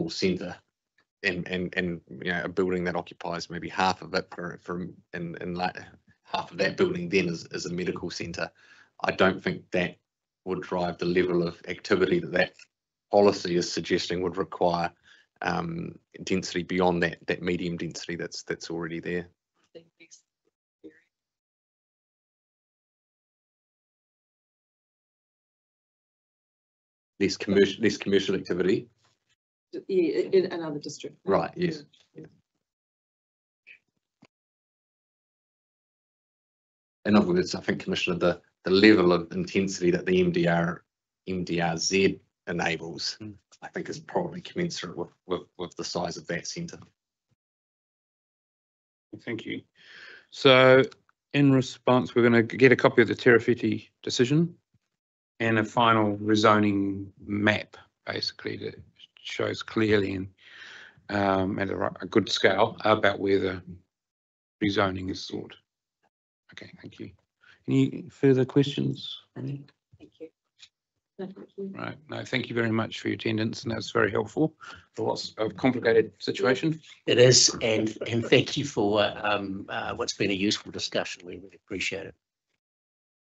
centre, and you know, a building that occupies maybe half of it half of that building then is a medical centre. I don't think that would drive the level of activity that policy is suggesting would require density beyond that medium density that's already there. Less commercial activity. In another district. Right, yes. Yeah. In other words, I think, Commissioner, the level of intensity that the MDRZ enables, I think is probably commensurate with the size of that centre. Thank you. So in response, we're going to get a copy of the Terafiti decision and a final rezoning map, basically, that shows clearly and at a good scale about where the rezoning is sought. Okay, thank you. Any further questions? Thank you. Thank you. Right, no, thank you very much for your attendance, and that's very helpful for lots of complicated situation. It is, and thank you for what's been a useful discussion. We really appreciate it.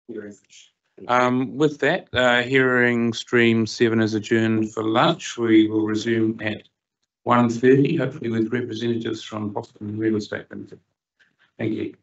With that, hearing stream 7 is adjourned for lunch. We will resume at 1:30, hopefully with representatives from Boston Real Estate Limited. Thank you.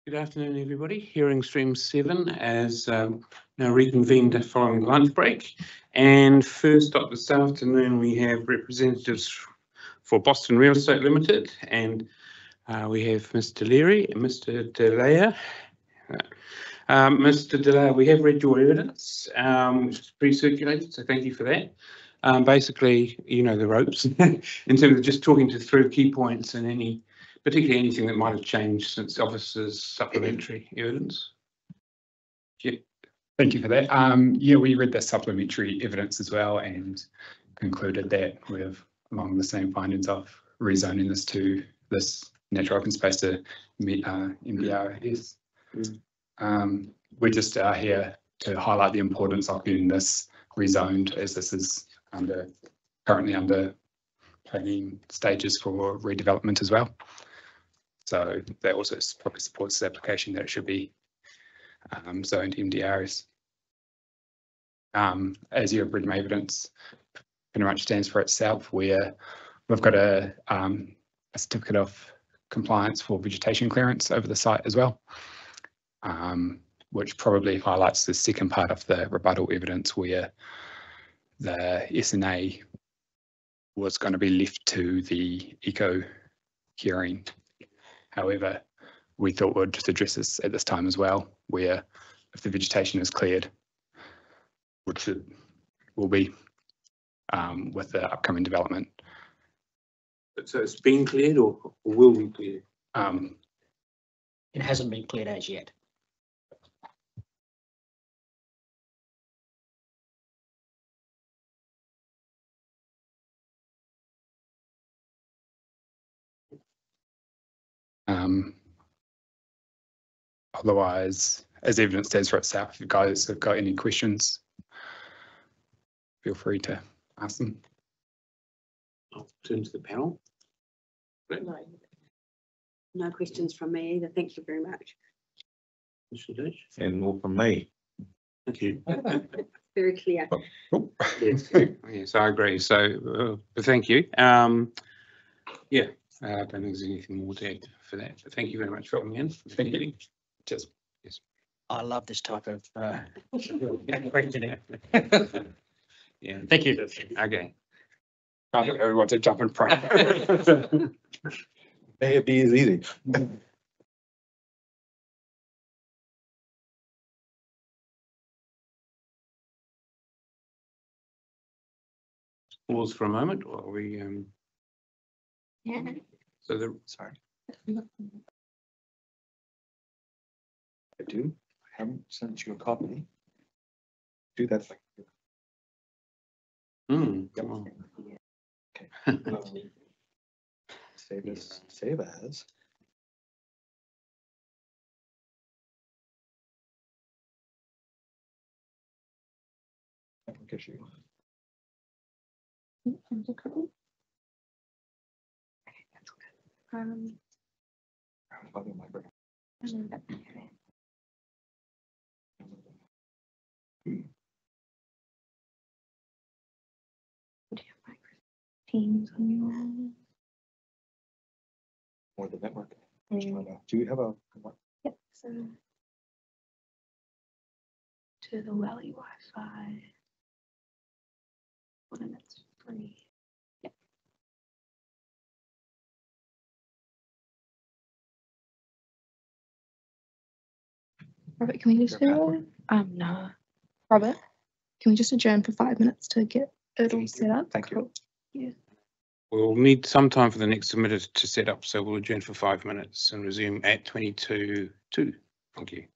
Good afternoon, everybody. Hearing stream 7 as now reconvened following lunch break. And first up this afternoon, we have representatives for Boston Real Estate Limited, and we have Mr. Leary and Mr. Delaya. Mr. Delaya, we have read your evidence, which is pre-circulated, so thank you for that. Basically, you know the ropes in terms of just talking through key points and particularly anything that might have changed since the officer's supplementary evidence. Yeah. Thank you for that. Yeah, we read the supplementary evidence as well and concluded that we're along the same findings of rezoning this to this natural open space to MDRS. We just are here to highlight the importance of getting this rezoned, as this is currently under planning stages for redevelopment as well. So that also probably supports the application that it should be zoned MDRs. As you have read my evidence, pretty much stands for itself, where we've got a certificate of compliance for vegetation clearance over the site as well, which probably highlights the second part of the rebuttal evidence, where the SNA was going to be left to the eco hearing. However, we thought we'd just address this at this time as well, where if the vegetation is cleared, which it will be with the upcoming development. So it's been cleared or will be cleared? It hasn't been cleared as yet. Otherwise, as evidence stands for itself, if you guys have got any questions, feel free to ask them. I'll turn to the panel. No questions from me either. Thank you very much. And more from me. Thank you. Very clear. Yes, yes, I agree. So thank you. Yeah, I don't think there's anything more to add for that. But thank you very much for coming in. Thank you. Cheers. Yes. I love this type of questioning. Yeah. Thank you. Okay. I think everyone to jump in front. May it be as easy. Pause for a moment while we Yeah. so the Sorry. I do. I haven't sent you a copy. Do that. come on. Okay. Save as, save as. Application. Teams on your Or the network. Do you have a? yep, so to the Welly Wi-Fi. And it's free. Yep. Robert, can we just do no. Robert, can we just adjourn for 5 minutes to get it all set up? Thank you. Cool. Yeah. We'll need some time for the next submitter to set up, so we'll adjourn for 5 minutes and resume at 22:02. Thank you.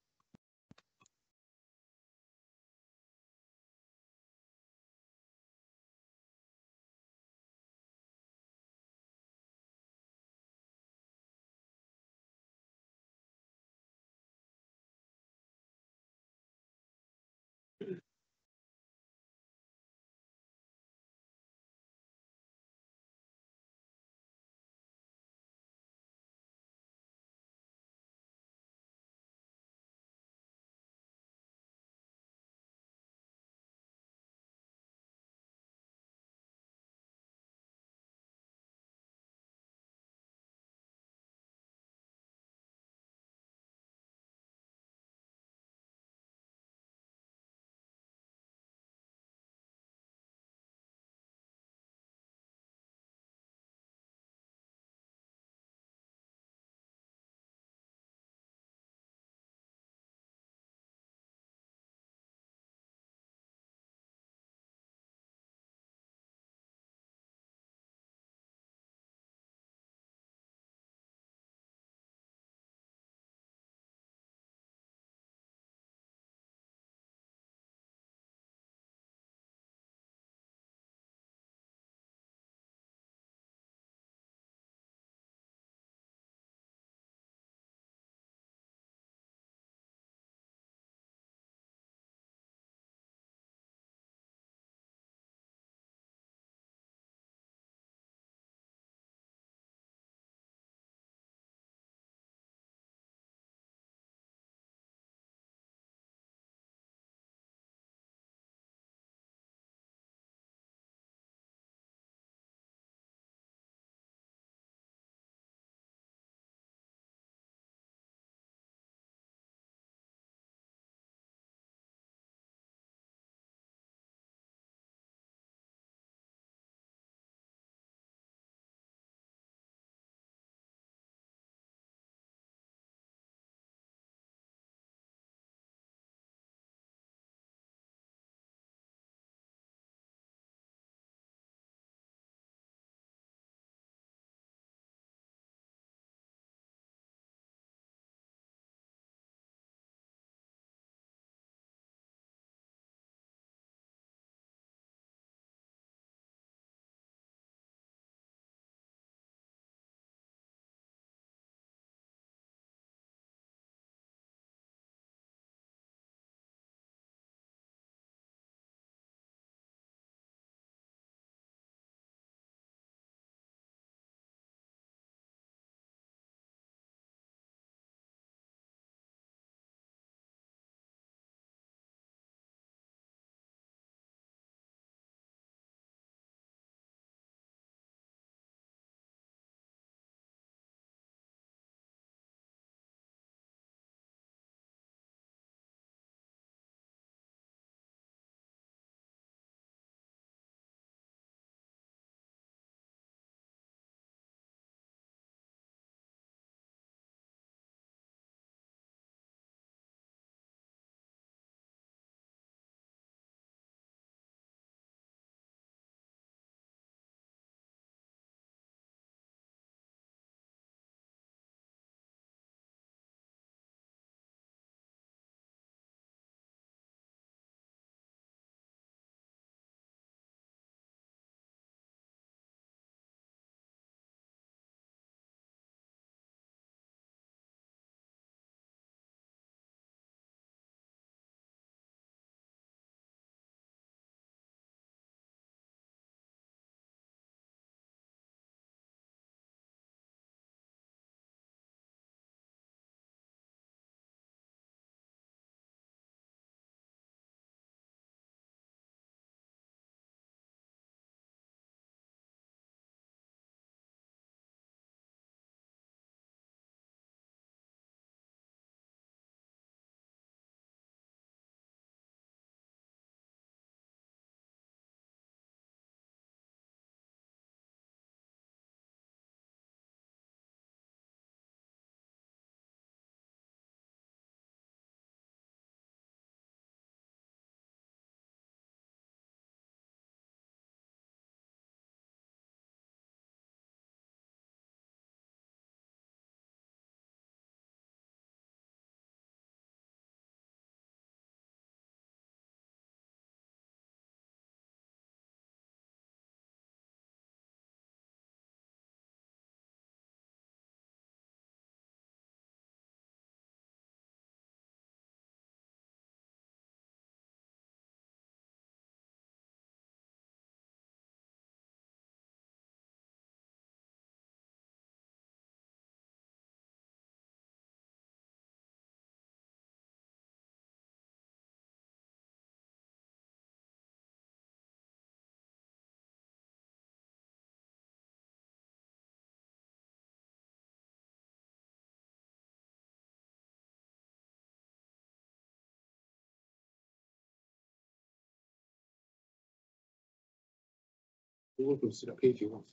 You're welcome to sit up here if you want.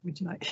Would you like?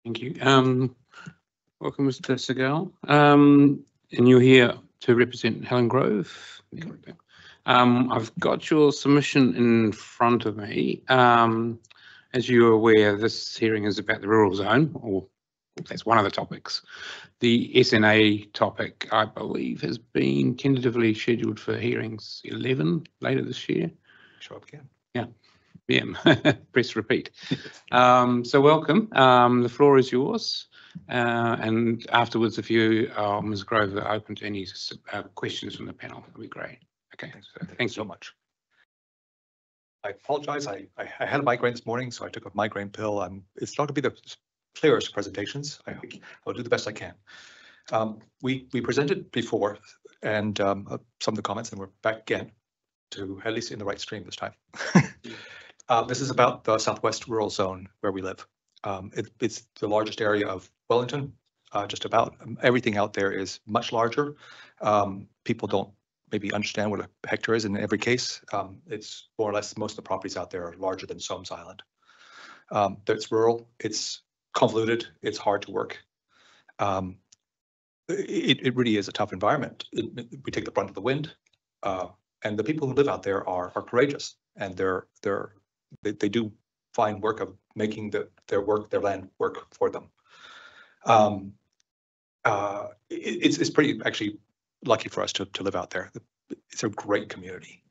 Thank you. Welcome, Mr. Segal. And you're here to represent Helen Grove. I've got your submission in front of me. As you're aware, this hearing is about the rural zone, or that's one of the topics. The SNA topic, I believe, has been tentatively scheduled for hearings 11 later this year. Show up again. Yeah, press repeat. So welcome. The floor is yours. And afterwards, if you, Ms. Grove, are open to any questions from the panel, that'd be great. Okay, so thanks so much. I apologize. I had a migraine this morning, so I took a migraine pill. It's not going to be the clearest presentations. I'll do the best I can. We presented before, and some of the comments, and we're back again to at least in the right stream this time. This is about the Southwest Rural Zone where we live. It's the largest area of Wellington. Just about everything out there is much larger. People don't maybe understand what a hectare is in every case. It's more or less, most of the properties out there are larger than Somes Island. It's rural, it's convoluted, it's hard to work. It really is a tough environment. We take the brunt of the wind, and the people who live out there are courageous, and they do find work of making their land work for them. It's pretty actually lucky for us to live out there. It's a great community,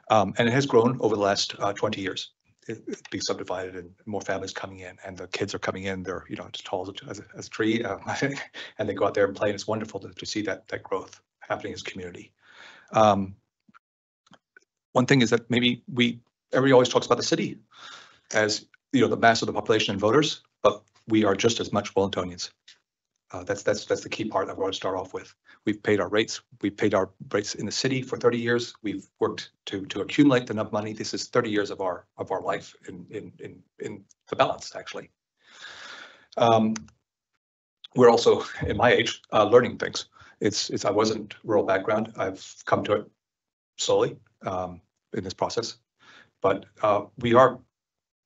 and it has grown over the last 20 years. It's being subdivided and more families coming in, and the kids are coming in. They're as tall as a tree, and they go out there and play. And it's wonderful to see that growth happening as a community. One thing is that maybe everybody always talks about the city as the mass of the population and voters, but we are just as much Wellingtonians. That's the key part that I want to start off with. We've paid our rates. We've paid our rates in the city for 30 years. We've worked to accumulate enough money. This is 30 years of our life in the balance, actually. We're also, in my age, learning things. I wasn't rural background. I've come to it slowly in this process, but we are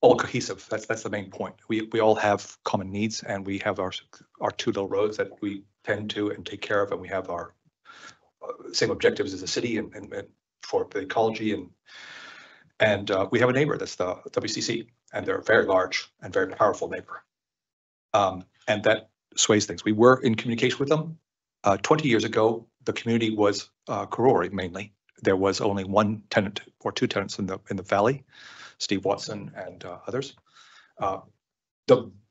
all cohesive. That's the main point. We all have common needs, and we have our two little roads that we tend to and take care of, and we have our same objectives as a city and for the ecology, and we have a neighbor that's the WCC, and they're a very large and very powerful neighbor, and that sways things. We were in communication with them. 20 years ago, the community was Karori mainly. There was only one tenant or two tenants in the valley, Steve Watson and others.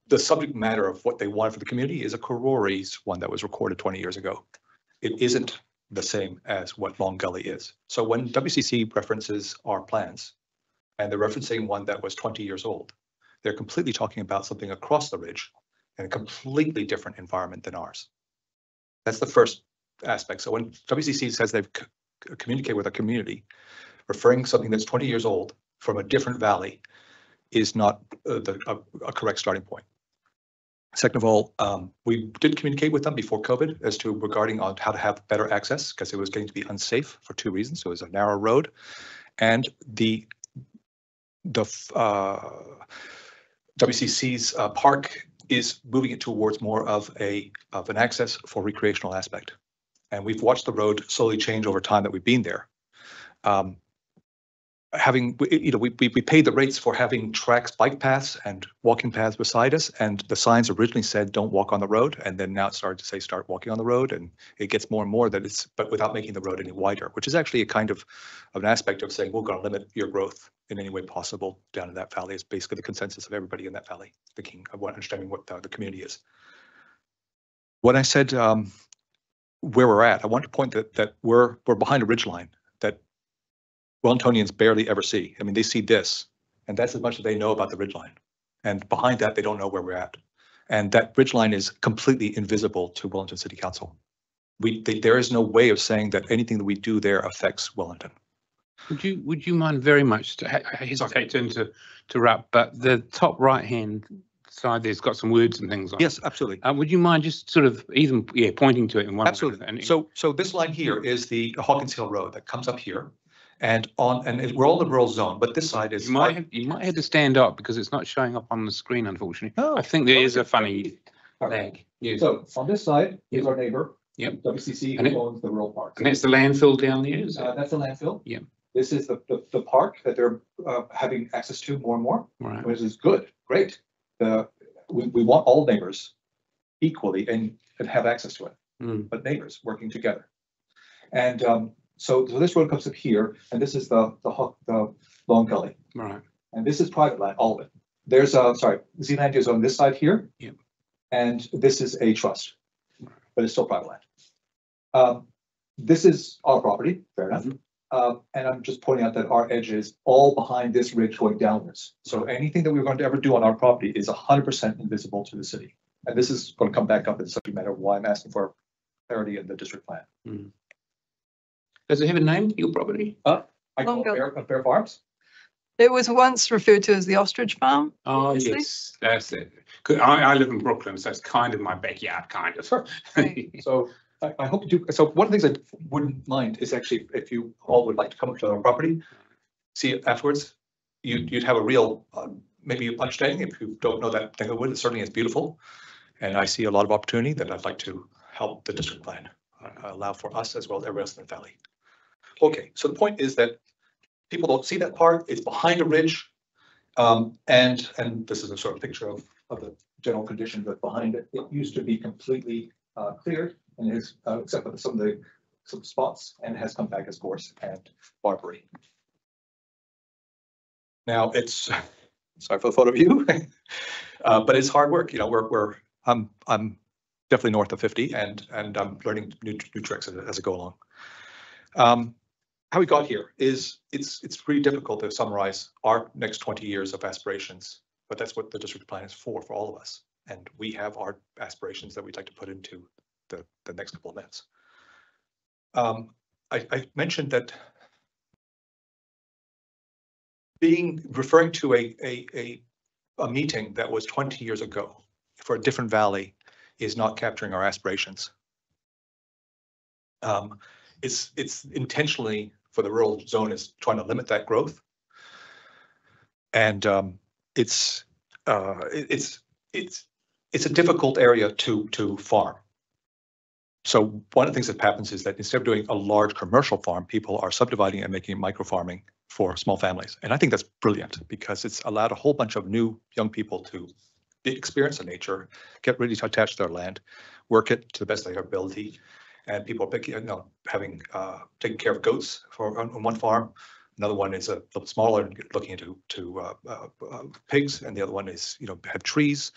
The subject matter of what they wanted for the community is a Karori's one that was recorded 20 years ago. It isn't the same as what Long Gully is. So when WCC references our plans, and they're referencing one that was 20 years old, they're completely talking about something across the ridge in a completely different environment than ours. That's the first aspect. So when WCC says they've communicated with a community, referring something that's 20 years old from a different valley is not a correct starting point. Second of all, we did communicate with them before COVID as to regarding on how to have better access, because it was going to be unsafe for two reasons. So it was a narrow road, and the WCC's park is moving it towards more of an access for recreational aspect. And we've watched the road slowly change over time that we've been there. We paid the rates for having tracks, bike paths and walking paths beside us, and the signs originally said don't walk on the road, and then now it started to say start walking on the road, and it gets more and more that but without making the road any wider, which is actually a kind of an aspect of saying we're going to limit your growth in any way possible down in that valley. Is basically the consensus of everybody in that valley, thinking of understanding what the community is. When I said where we're at, I want to point that we're behind a ridgeline that Wellingtonians barely ever see. I mean, they see this, and that's as much as they know about the ridgeline. And behind that, they don't know where we're at. And that ridgeline is completely invisible to Wellington City Council. There is no way of saying that anything that we do there affects Wellington. Would you mind very much? I hesitate to interrupt, but the top right-hand side there's got some words and things on. Yes, absolutely. Would you mind just sort of even pointing to it in one? Absolutely. So this line here is the Hawkins Hill Road that comes up here. And we're all in the rural zone, but this side is. You might have to stand up because it's not showing up on the screen, unfortunately. Oh, I think there is a funny lag. Yes. So on this side is our neighbor. Yep. WCC owns the rural park. And that's the landfill down there, is it? That's the landfill. Yeah. This is the park that they're having access to more and more. Right. Which is good, great. We want all neighbors equally and have access to it, but neighbors working together. And so this road comes up here, and this is the Long Gully. Right. And this is private land, all of it. There's Zealand is on this side here. Yeah. And this is a trust, but it's still private land. This is our property, fair enough. And I'm just pointing out that our edge is all behind this ridge going downwards. So anything that we're going to ever do on our property is 100% invisible to the city. And this is going to come back up in the subject matter why I'm asking for clarity in the district plan. Mm. Does it have a name, your property? I call it Bear Farms. It was once referred to as the Ostrich Farm. Oh, yes, that's it. I live in Brooklyn, so it's kind of my backyard, kind of. Sure. So I hope you do. So one of the things I wouldn't mind is actually if you all would like to come up to our property, see it afterwards, you'd have a real maybe understanding. If you don't know that neck of the woods, it certainly is beautiful. And I see a lot of opportunity that I'd like to help the district plan allow for us as well as everyone else in the valley. Okay, so the point is that people don't see that part. It's behind a ridge. And this is a sort of picture of the general condition that's behind it. It used to be completely cleared and is except for some spots, and has come back as gorse and barberry. Now it's sorry for the photo view, but it's hard work. You know, I'm definitely north of 50, and I'm learning new tricks as I go along. How we got here is it's pretty difficult to summarize our next 20 years of aspirations, but that's what the district plan is for all of us. And we have our aspirations that we'd like to put into the next couple of minutes. I mentioned that referring to a meeting that was 20 years ago for a different valley is not capturing our aspirations. It's intentionally for the rural zone is trying to limit that growth, and it's a difficult area to farm. So one of the things that happens is that instead of doing a large commercial farm, people are subdividing and making micro farming for small families, and I think that's brilliant because it's allowed a whole bunch of new young people to experience the nature, get really attached to their land, work it to the best of their ability. And people are picking, having taking care of goats on one farm. Another one is a little smaller, looking into pigs, and the other one is have trees.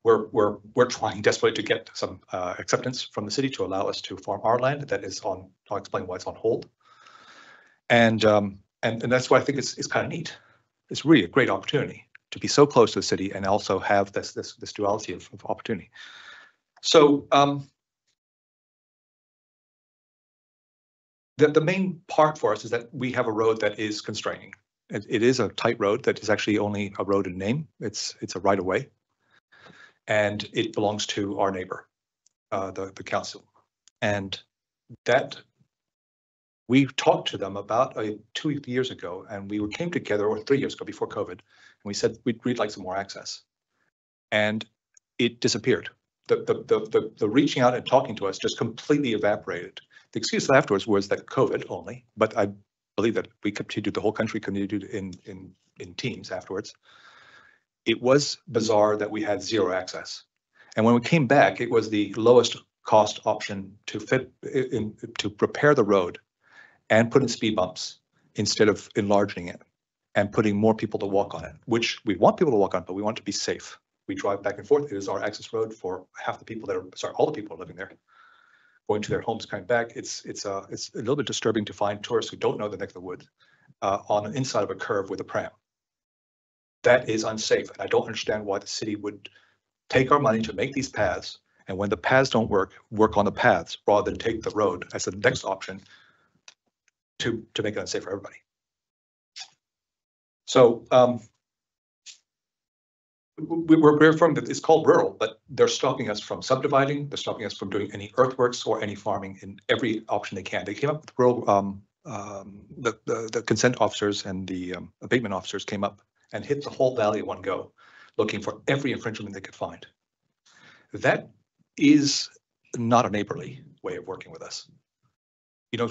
We're trying desperately to get some acceptance from the city to allow us to farm our land. That is on. I'll explain why it's on hold. And that's why I think it's kind of neat. It's really a great opportunity to be so close to the city and also have this duality of opportunity. So. The main part for us is that we have a road that is constraining. It is a tight road that is actually only a road in name. It's a right of way, and it belongs to our neighbor, the council, and that we talked to them about 2 years ago, and we came together, or 3 years ago before COVID, and we said we'd like some more access, and it disappeared. The reaching out and talking to us just completely evaporated. The excuse afterwards was that COVID only, but I believe that we continued, the whole country continued in teams afterwards. It was bizarre that we had zero access. And when we came back, it was the lowest cost option to prepare the road and put in speed bumps instead of enlarging it and putting more people to walk on it, which we want people to walk on, but we want it to be safe. We drive back and forth. It is our access road for half the people all the people are living there. Going to their homes, coming back, it's a little bit disturbing to find tourists who don't know the neck of the woods on the inside of a curve with a pram. That is unsafe, and I don't understand why the city would take our money to make these paths, and when the paths don't work on the paths rather than take the road as the next option to make it unsafe for everybody. So we're very firm that it's called rural, but they're stopping us from subdividing. They're stopping us from doing any earthworks or any farming in every option they can. They came up with rural, the consent officers and the abatement officers came up and hit the whole valley at one go, looking for every infringement they could find. That is not a neighborly way of working with us.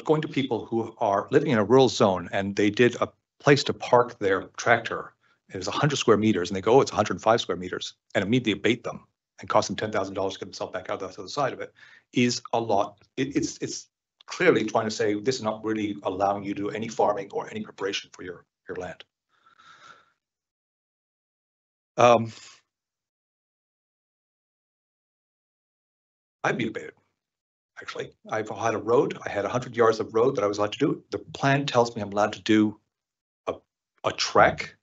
Going to people who are living in a rural zone and they did a place to park their tractor. It was 100 square meters, and they go, oh, it's 105 square meters, and immediately abate them and cost them $10,000 to get themselves back out the other side of it, is a lot. It's clearly trying to say this is not really allowing you to do any farming or any preparation for your land. I'd be abated. Actually, I've had a road. I had 100 yards of road that I was allowed to do. The plan tells me I'm allowed to do a track.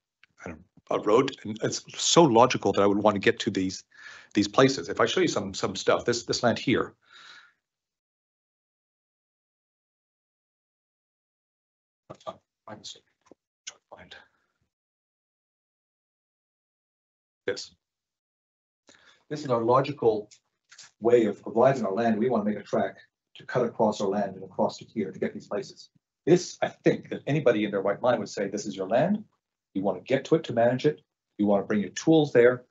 A road, and it's so logical that I would want to get to these places. If I show you some stuff, this land here. My mistake. Try to find this. This is our logical way of arriving our land. We want to make a track to cut across our land and across to here to get these places. This, I think that anybody in their right mind would say, this is your land. You want to get to it to manage it. You want to bring your tools there.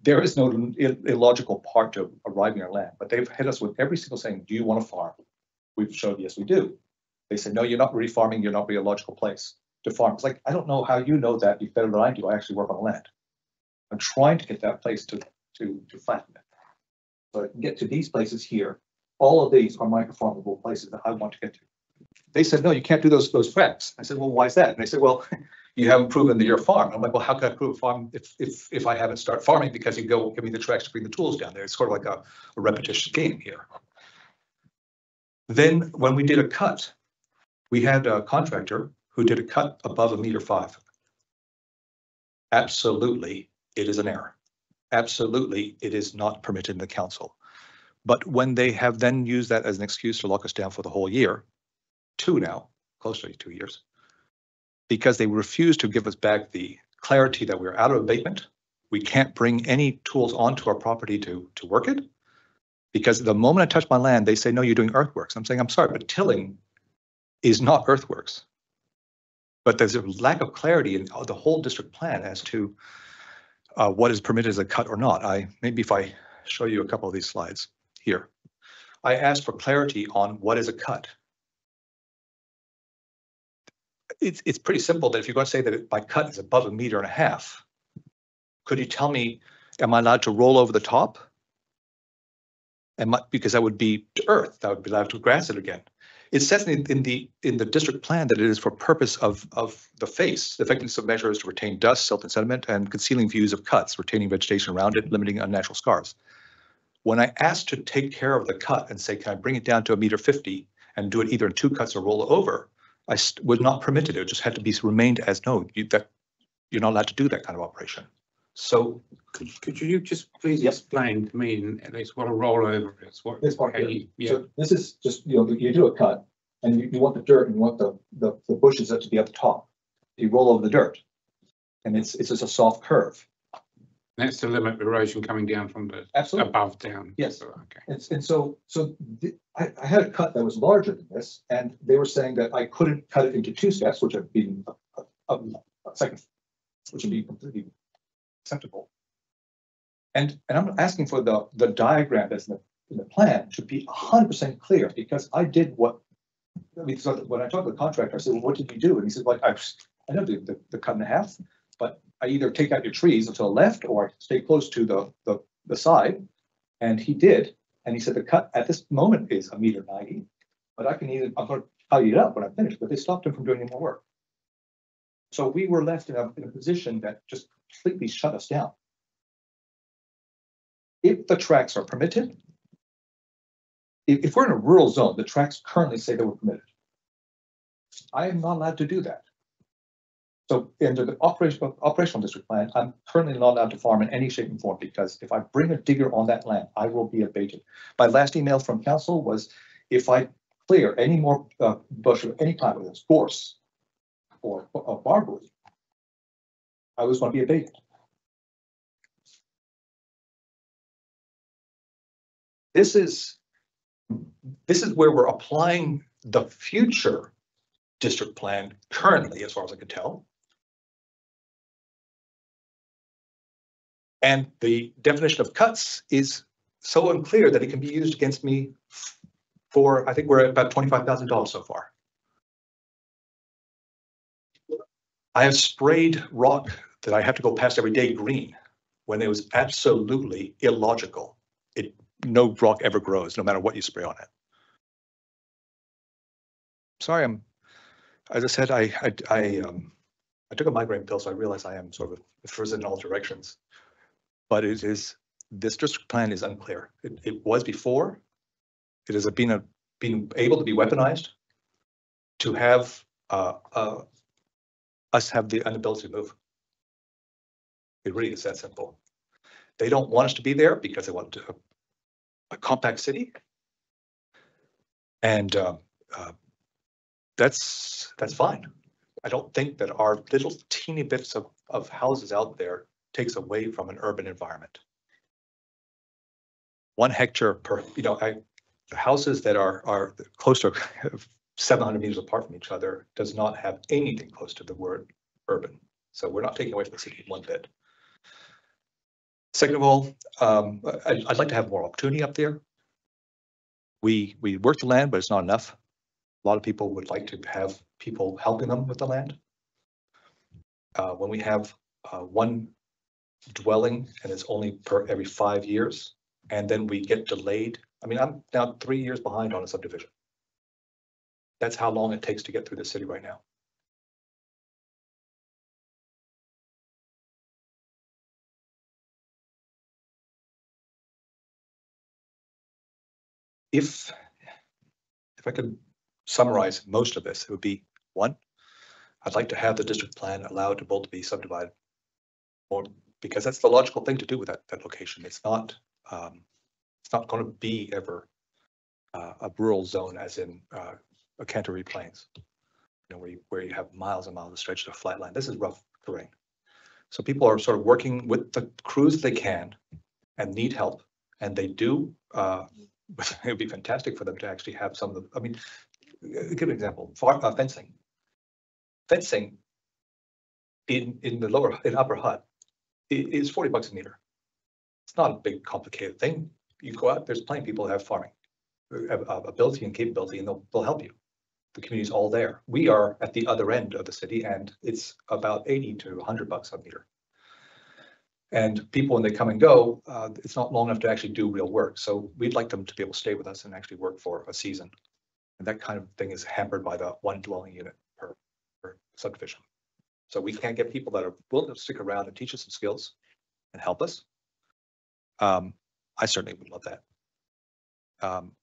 There is no illogical part to arriving at our land, but they've hit us with every single saying, do you want to farm? We've showed, yes, we do. They say, no, you're not really farming. You're not really a logical place to farm. It's like, I don't know how you know that better than I do. I actually work on the land. I'm trying to get that place to flatten it. So I can get to these places here. All of these are microfarmable places that I want to get to. They said, no, you can't do those tracks. I said, well, why is that? And they said, well, you haven't proven that you're a farm. I'm like, well, how can I prove a farm if I haven't started farming? Because you go give me the tracks to bring the tools down there. It's sort of like a repetitious game here. Then when we did a cut, we had a contractor who did a cut above 1.5 meters. Absolutely, it is an error. Absolutely, it is not permitted in the council. But when they have then used that as an excuse to lock us down for the whole year, close to 2 years, because they refuse to give us back the clarity that we're out of abatement, we can't bring any tools onto our property to work it. Because the moment I touch my land, they say, no, you're doing earthworks. I'm saying, I'm sorry, but tilling is not earthworks. But there's a lack of clarity in the whole district plan as to what is permitted as a cut or not. Maybe if I show you a couple of these slides here, I asked for clarity on what is a cut. It's pretty simple that if you're going to say that my cut is above 1.5 meters, could you tell me, am I allowed to roll over the top? Because that would be to earth, that would be allowed to grass it again. It says in the district plan that it is for purpose of the face. The effectiveness of measure is to retain dust, silt, and sediment, and concealing views of cuts, retaining vegetation around it, limiting unnatural scars. When I asked to take care of the cut and say, can I bring it down to 1.50 meters and do it either in 2 cuts or roll it over, I was not permitted. It just had to be remained as no, that you're not allowed to do that kind of operation. So could you just please explain to me at least what a rollover is? What this part here. So this is just, you do a cut and you want the dirt and you want the bushes to be at the top. You roll over the dirt and it's just a soft curve. That's to limit erosion coming down from the above down. Yes. Okay. And so I had a cut that was larger than this, and they were saying that I couldn't cut it into 2 steps, which would be a second, which would be completely acceptable. And I'm asking for the diagram that's in the plan to be 100% clear, because I did what, so when I talked to the contractor, I said, well, what did you do? And he said, well, I don't do the cut in half, but I either take out your trees to the left or I stay close to the side. And he did. And he said, the cut at this moment is 1.90 meters, but I'm going to tidy it up when I finish, but they stopped him from doing any more work. So we were left in a position that just completely shut us down. If the tracks are permitted, if we're in a rural zone, the tracks currently say they were permitted. I am not allowed to do that. So under the operational district plan, I'm currently not allowed to farm in any shape and form, because if I bring a digger on that land, I will be abated. My last email from council was, if I clear any more bush of any kind, whether it's gorse or barberry, I was going to be abated. This is where we're applying the future district plan currently, as far as I can tell. And the definition of cuts is so unclear that it can be used against me for, I think we're at about $25,000 so far. I have sprayed rock that I have to go past every day green when it was absolutely illogical. No rock ever grows, no matter what you spray on it. Sorry, as I said, I took a migraine pill, so I realize I am sort of frozen in all directions. But this district plan is unclear. It was before. It has been able to be weaponized to have us have the inability to move. It really is that simple. They don't want us to be there because they want a compact city, and that's fine. I don't think that our little teeny bits of houses out there takes away from an urban environment. 1 hectare per, the houses that are close to 700 meters apart from each other does not have anything close to the word urban. So we're not taking away from the city one bit. Second of all, I'd like to have more opportunity up there. We work the land, but it's not enough. A lot of people would like to have people helping them with the land. When we have 1 dwelling and it's only per every 5 years, and then we get delayed. I mean, I'm now 3 years behind on a subdivision. That's how long it takes to get through the city right now. If I could summarize most of this, it would be 1, I'd like to have the district plan allow it to both be subdivided, or because that's the logical thing to do with that location. It's not going to be ever a rural zone, as in a Canterbury Plains, where you have miles and miles of stretch of flat land. This is rough terrain, so people are sort of working with the crews they can and need help, and they do. It would be fantastic for them to actually have some of the. I mean, give an example: fencing. Fencing in upper Houtte is $40 a meter. It's not a big complicated thing. You go out, there's plenty of people that have farming ability and capability, and they'll help you. The community's all there. We are at the other end of the city, and it's about $80 to $100 a meter. And people, when they come and go, it's not long enough to actually do real work. So we'd like them to be able to stay with us and actually work for a season. And that kind of thing is hampered by the 1 dwelling unit per subdivision. So we can't get people that are willing to stick around and teach us some skills and help us. I certainly would love that.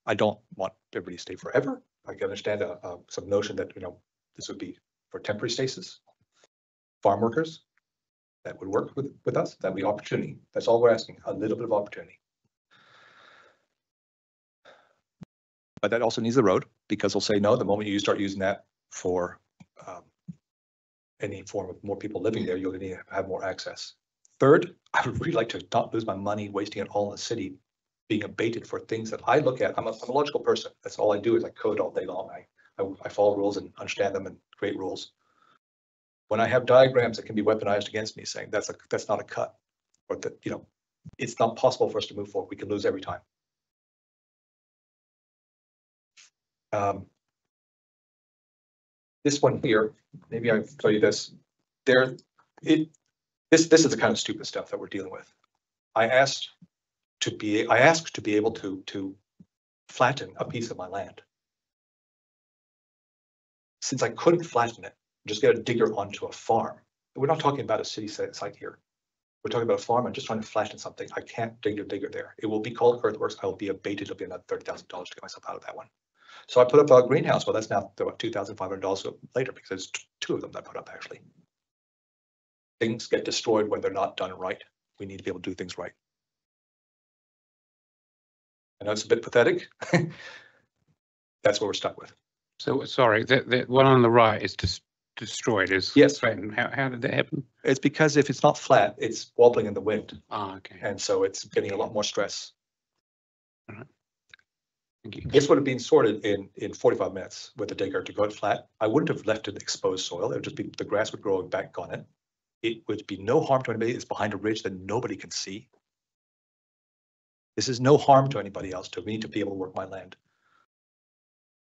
I don't want everybody to stay forever. I can understand some notion that this would be for temporary stasis, farm workers that would work with us. That'd be opportunity. That's all we're asking, a little bit of opportunity. But that also needs the road, because they'll say no the moment you start using that for any form of more people living there. You'll need to have more access. Third, I would really like to not lose my money wasting it all in the city, being abated for things that I look at. I'm a logical person. That's all I do is I code all day long. I follow rules and understand them and create rules. When I have diagrams that can be weaponized against me, saying that's not a cut, or that it's not possible for us to move forward, we can lose every time. This one here, maybe I'll tell you this. This is the kind of stupid stuff that we're dealing with. I asked to be able to flatten a piece of my land. Since I couldn't flatten it, just get a digger onto a farm. We're not talking about a city site here. We're talking about a farm. I'm just trying to flatten something. I can't dig a digger there. It will be called earthworks. I will be abated. It'll be another $30,000 to get myself out of that one. So I put up a greenhouse. Well, that's now about $2,500 later, because there's 2 of them that I put up actually. Things get destroyed when they're not done right. We need to be able to do things right. I know it's a bit pathetic. That's what we're stuck with. So sorry, that one on the right is just destroyed. Yes. Flattened. How did that happen? It's because if it's not flat, it's wobbling in the wind. Ah, okay. And so it's getting a lot more stress. All right. Thank you. This would have been sorted in 45 minutes with the digger to go flat. I wouldn't have left it exposed soil. It would just be, the grass would grow back on it. It would be no harm to anybody. It's behind a ridge that nobody can see. This is no harm to anybody else. To me, to be able to work my land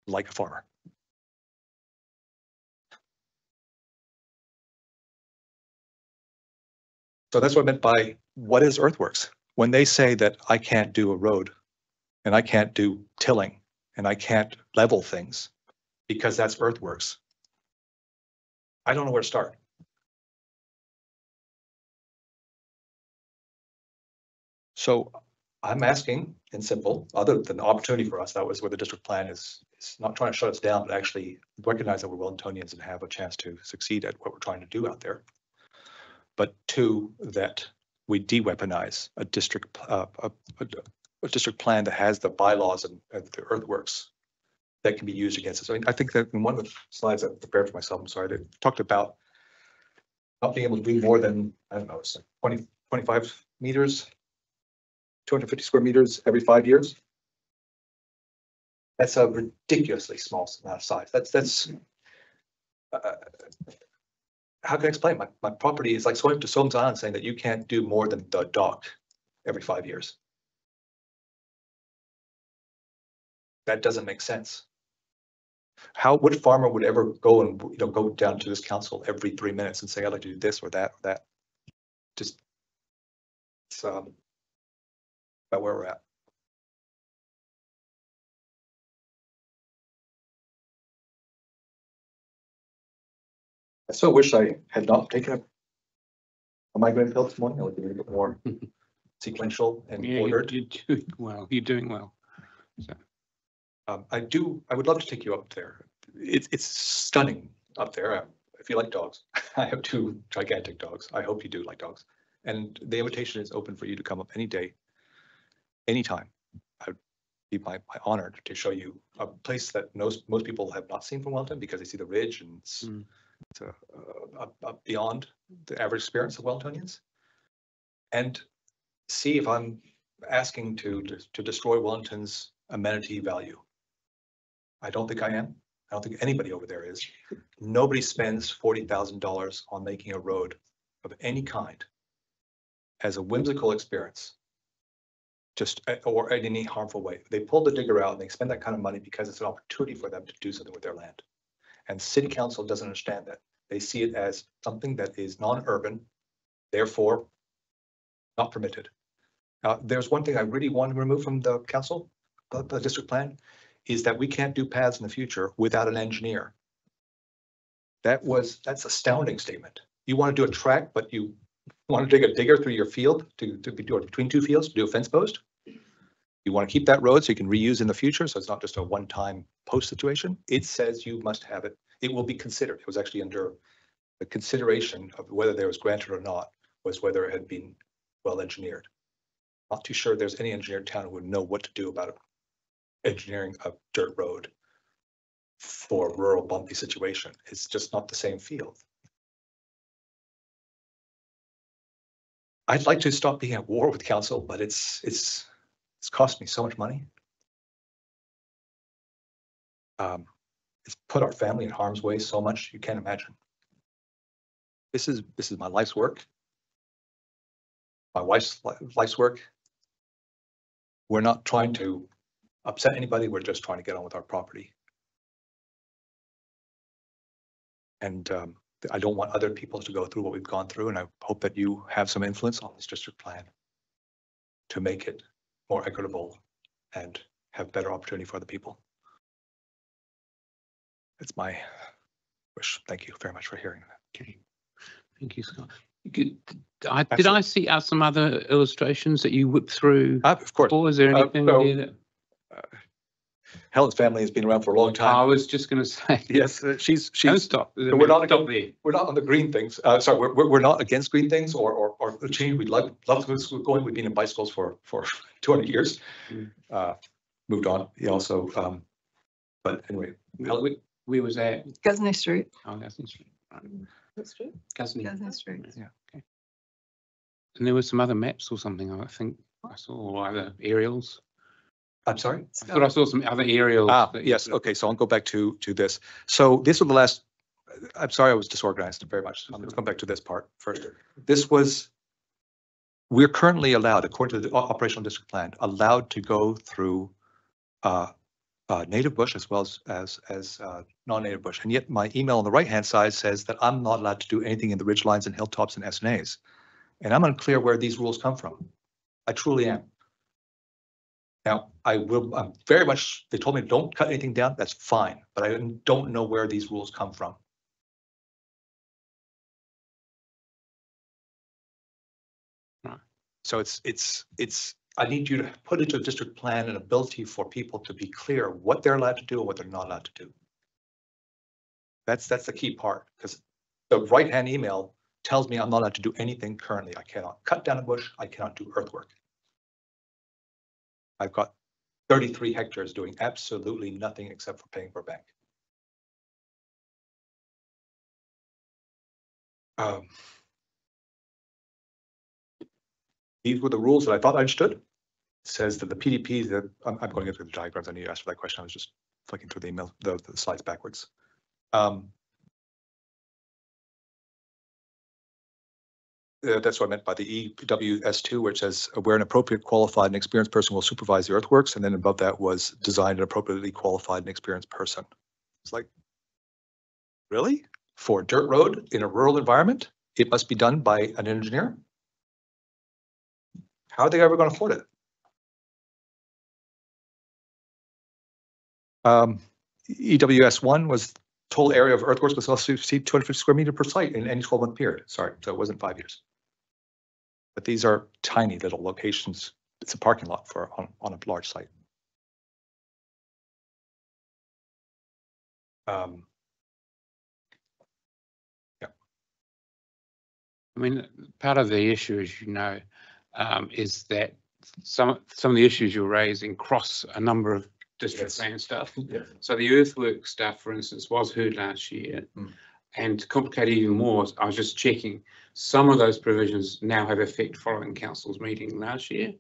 like a farmer. So that's what I meant by what is earthworks. When they say that I can't do a road and I can't do tilling and I can't level things because that's earthworks, I don't know where to start. So I'm asking in simple, other than the opportunity for us, that was where the district plan is not trying to shut us down, but actually recognize that we're Wellingtonians and have a chance to succeed at what we're trying to do out there. But 2, that we de-weaponize a district plan that has the bylaws and the earthworks that can be used against us. I mean, I think that in one of the slides I prepared for myself, I'm sorry, they talked about not being able to do more than, I don't know, it's like 25 meters 250 square meters every 5 years. That's a ridiculously small amount of size. That's how can I explain? My property is like going to Somes Island saying that you can't do more than the dock every 5 years. That doesn't make sense. What farmer would ever go and go down to this council every 3 minutes and say, I'd like to do this or that or that? Just it's about where we're at. I so wish I had not taken a migraine pill this morning. I would be a little bit more sequential and ordered. You're doing well. You're doing well. So. I would love to take you up there. It's stunning up there. If you like dogs, I have 2 gigantic dogs. I hope you do like dogs. And the invitation is open for you to come up any day, anytime. I'd be my honor to show you a place that most people have not seen from Wellington because they see the ridge and it's beyond the average experience of Wellingtonians. And see if I'm asking to destroy Wellington's amenity value. I don't think I am. I don't think anybody over there is. Nobody spends $40,000 on making a road of any kind as a whimsical experience, or in any harmful way. They pull the digger out and they spend that kind of money because it's an opportunity for them to do something with their land. And city council doesn't understand that. They see it as something that is non-urban, therefore not permitted. There's one thing I really want to remove from the council, the district plan, is that we can't do paths in the future without an engineer. That's astounding statement. You want to do a track, but you want to dig a digger through your field to be doing between 2 fields to do a fence post. You want to keep that road so you can reuse in the future, so it's not just a one-time post situation. It says you must have it. It will be considered. It was actually under the consideration of whether there was granted or not, was whether it had been well engineered. Not too sure there's any engineer in town who would know what to do about engineering a dirt road for a rural bumpy situation. It's just not the same field. I'd like to stop being at war with council, but it's cost me so much money. It's put our family in harm's way so much you can't imagine. This is my life's work. My wife's life's work. We're not trying to upset anybody. We're just trying to get on with our property. And I don't want other people to go through what we've gone through. And I hope that you have some influence on this district plan to make it more equitable and have better opportunity for the people. It's my wish. Thank you very much for hearing that. Okay. Thank you, Scott. Did I see some other illustrations that you whipped through? Of course. Or is there anything there that... Helen's family has been around for a long time. I was just going to say. Yes, she's. Don't stop. We're not stop there. We're not on the green things. Sorry, we're not against green things or the change. We'd love to go going. We've been in bicycles for 200 years. Moved on. He also. But anyway, we was at Gusney Street. Oh, Gusney Street. Right. That's true. Gusney. Gusney Street. Yeah. Okay. And there were some other maps or something. I think I saw either aerials. I'm sorry? I thought I saw some other aerials. Yes. Okay. So I'll go back to this. So this was the last, I'm sorry, I was disorganized very much. Let's come back to this part first. We're currently allowed, according to the operational district plan, allowed to go through native bush as well as non-native bush. And yet my email on the right-hand side says that I'm not allowed to do anything in the ridge lines and hilltops and SNAs. And I'm unclear where these rules come from. I truly am. Now, I'm very much, they told me don't cut anything down, that's fine, but I don't know where these rules come from. Right. So I need you to put into a district plan an ability for people to be clear what they're allowed to do and what they're not allowed to do. That's the key part, because the right-hand email tells me I'm not allowed to do anything currently. I cannot cut down a bush, I cannot do earthwork. I've got 33 hectares doing absolutely nothing except for paying for a bank. These were the rules that I thought I understood. says that the PDP, that I'm going into the diagrams. I knew you asked for that question. I was just flicking through the email, the slides backwards. That's what I meant by the EWS2, which says where an appropriate, qualified, and experienced person will supervise the earthworks, and then above that was designed an appropriately qualified and experienced person. It's like, really? For a dirt road in a rural environment, it must be done by an engineer? How are they ever going to afford it? EWS1 was total area of earthworks was also exceed 250 square meter per site in any 12-month period. Sorry, so it wasn't 5 years. But these are tiny little locations. It's a parking lot for on a large site. Yeah. I mean, part of the issue, as you know, is that some of the issues you're raising cross a number of district plan stuff. Yeah. So the earthwork stuff, for instance, was heard last year. And to complicate even more, I was just checking, some of those provisions now have effect following council's meeting last year,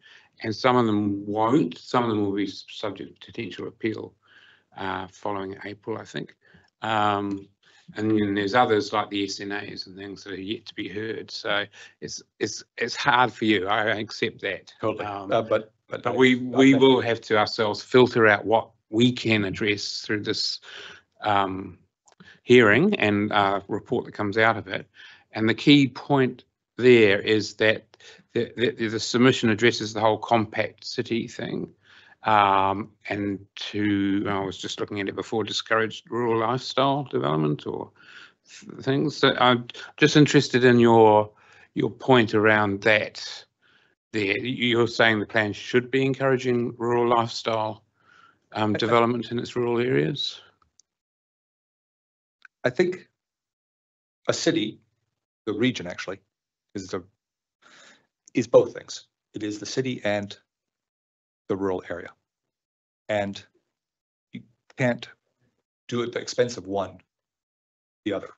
and some of them won't. Some of them will be subject to potential appeal following April, I think. And then there's others like the SNAs and things that are yet to be heard. So it's hard for you. I accept that. Totally. But we will have to ourselves filter out what we can address through this hearing and report that comes out of it. And the key point there is that the submission addresses the whole compact city thing. And I was just looking at it before, discourage rural lifestyle development or things. So I'm just interested in your point around that. There, you're saying the plan should be encouraging rural lifestyle development in its rural areas? I think a city, the region actually, is both things. It is the city and the rural area. And you can't do it at the expense of one, the other.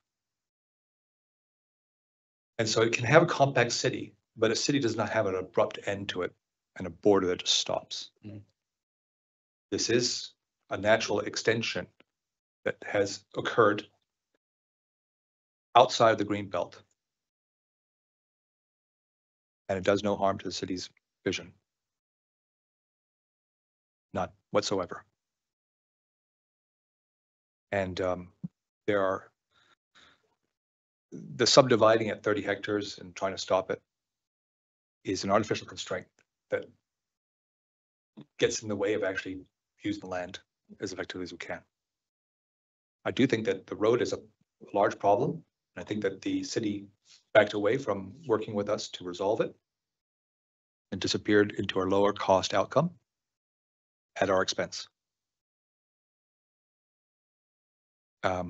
And so it can have a compact city, but a city does not have an abrupt end to it and a border that just stops. This is a natural extension that has occurred outside of the green belt. And it does no harm to the city's vision. None whatsoever. And there are the subdividing at 30 hectares and trying to stop it is an artificial constraint that gets in the way of actually using the land as effectively as we can. I do think that the road is a large problem, and I think that the city backed away from working with us to resolve it and disappeared into our lower cost outcome at our expense. I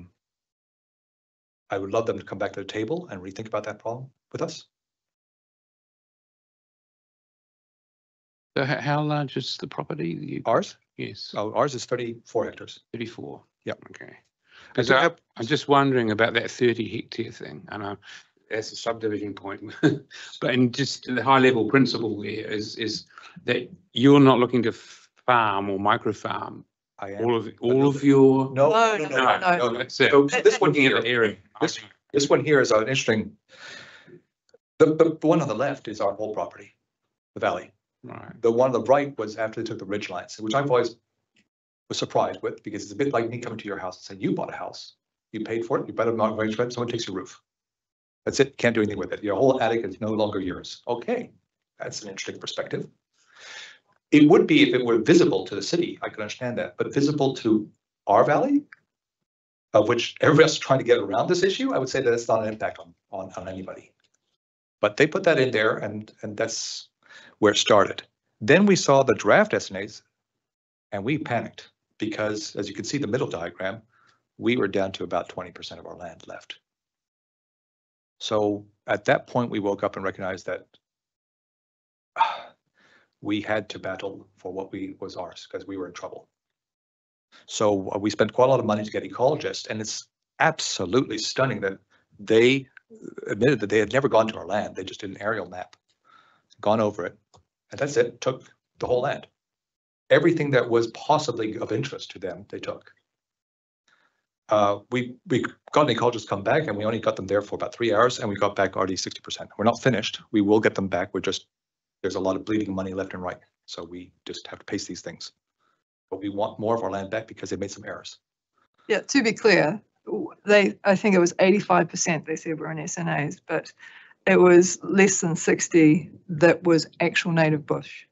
would love them to come back to the table and rethink about that problem with us. So how large is the property? Ours? Yes. Oh, ours is 34 hectares. 34. Yep. Okay. Because I'm just wondering about that 30 hectare thing. I know that's a subdivision point, but in just the high level principle there is that you're not looking to farm or micro farm all of your. No. That's it. So this one Looking here, at the area. this one here is an interesting. The one on the left is our whole property, the valley. Right. The one on the right was after they took the ridge lines, which I've always was surprised with, because it's a bit like me coming to your house and saying, you bought a house, you paid for it, you better not arrange rent, someone takes your roof. That's it, can't do anything with it. Your whole attic is no longer yours. Okay, that's an interesting perspective. It would be if it were visible to the city, I could understand that, but visible to our valley, of which everybody else is trying to get around this issue, I would say that it's not an impact on anybody. But they put that in there, and that's where it started. Then we saw the draft SNAs and we panicked because, as you can see the middle diagram, we were down to about 20% of our land left. So at that point, we woke up and recognized that we had to battle for what was ours because we were in trouble. So we spent quite a lot of money to get ecologists, and it's absolutely stunning that they admitted that they had never gone to our land. They just did an aerial map, gone over it, and that's it. Took the whole land. Everything that was possibly of interest to them, they took. We got an ecologist come back, and we only got them there for about 3 hours, and we got back already 60%. We're not finished. We will get them back. There's a lot of bleeding money left and right. So we just have to pace these things. But we want more of our land back because they made some errors. Yeah, to be clear, I think it was 85% they said were in SNAs, but it was less than 60 that was actual native bush.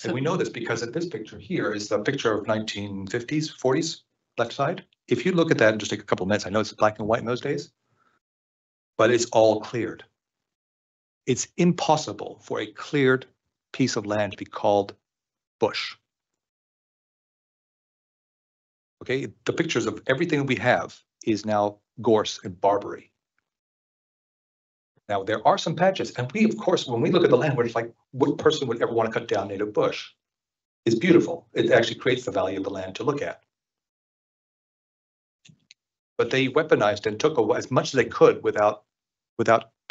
And we know this because at this picture here is the picture of 1950s, 40s, left side. If you look at that and just take a couple of minutes, I know it's black and white in those days, but it's all cleared. It's impossible for a cleared piece of land to be called bush. Okay, the pictures of everything we have is now gorse and barberry. Now, there are some patches, and we, of course, when we look at the land, we're just like, what person would ever want to cut down native bush? It's beautiful. It actually creates the value of the land to look at. But they weaponized and took as much as they could without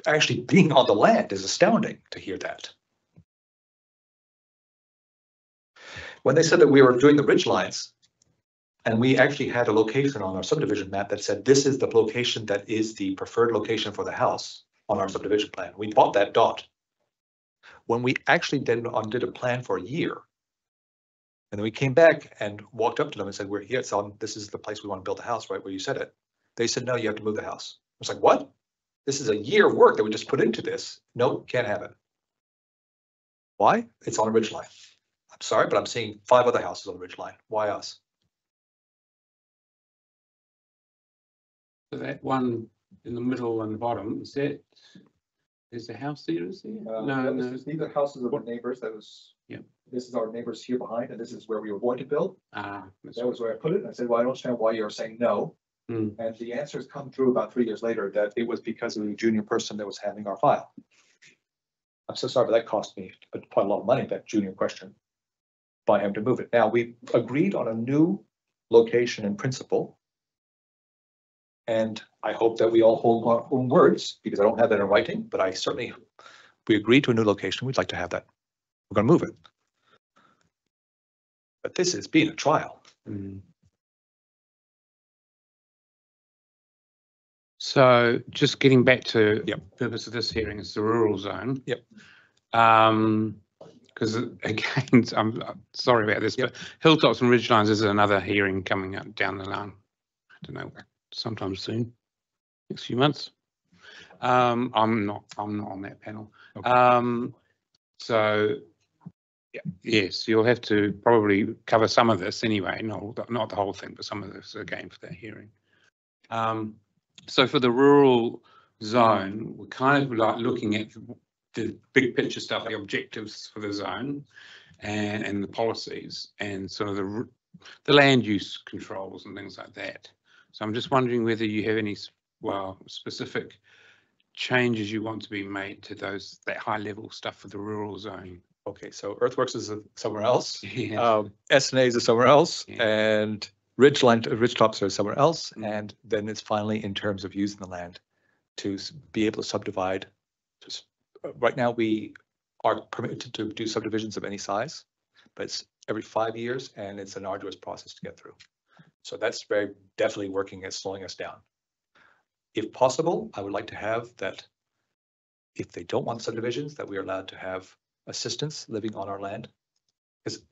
actually being on the land. Is astounding to hear that. When they said that we were doing the ridge lines, and we actually had a location on our subdivision map that said this is the location that is the preferred location for the house on our subdivision plan. We bought that dot. When we actually did a plan for a year, and then we came back and walked up to them and said, we're here, this is the place we want to build a house, right where you said it. They said, no, you have to move the house. I was like, what? This is a year of work that we just put into this. Nope, can't have it. Why? It's on a ridge line. I'm sorry, but I'm seeing 5 other houses on the ridge line. Why us? So that one in the middle and the bottom, is the house there, is there? No. These are houses of the neighbors. This is our neighbors here behind, and this is where we were going to build. That was where I put it. And I said, well, I don't understand why you're saying no. And the answers come through about 3 years later that it was because of the junior person that was handling our file. I'm so sorry, but that cost me quite a lot of money, that junior question, by him to move it. Now, we agreed on a new location in principle. And I hope that we all hold our own words, because I don't have that in writing, but we agreed to a new location. We'd like to have that. We're going to move it. But this has been a trial. So just getting back to the purpose of this hearing is the rural zone. Because again, I'm sorry about this, but hilltops and ridgelines is another hearing coming up down the line. I don't know, sometime soon, next few months. I'm not on that panel. Okay. So yes, you'll have to probably cover some of this anyway, not the whole thing, but some of this again for that hearing. So for the rural zone, we're kind of like looking at the big picture stuff, the objectives for the zone and the policies and sort of the land use controls and things like that. So I'm just wondering whether you have any specific changes you want to be made to that high level stuff for the rural zone. Okay, so earthworks is somewhere else. Yeah. SNAs is somewhere else, and ridge tops are somewhere else, and then it's finally in terms of using the land to be able to subdivide. Right now, we are permitted to do subdivisions of any size, but it's every 5 years, and it's an arduous process to get through. So that's very definitely working at slowing us down. If possible, I would like to have that if they don't want subdivisions, that we are allowed to have assistants living on our land. Because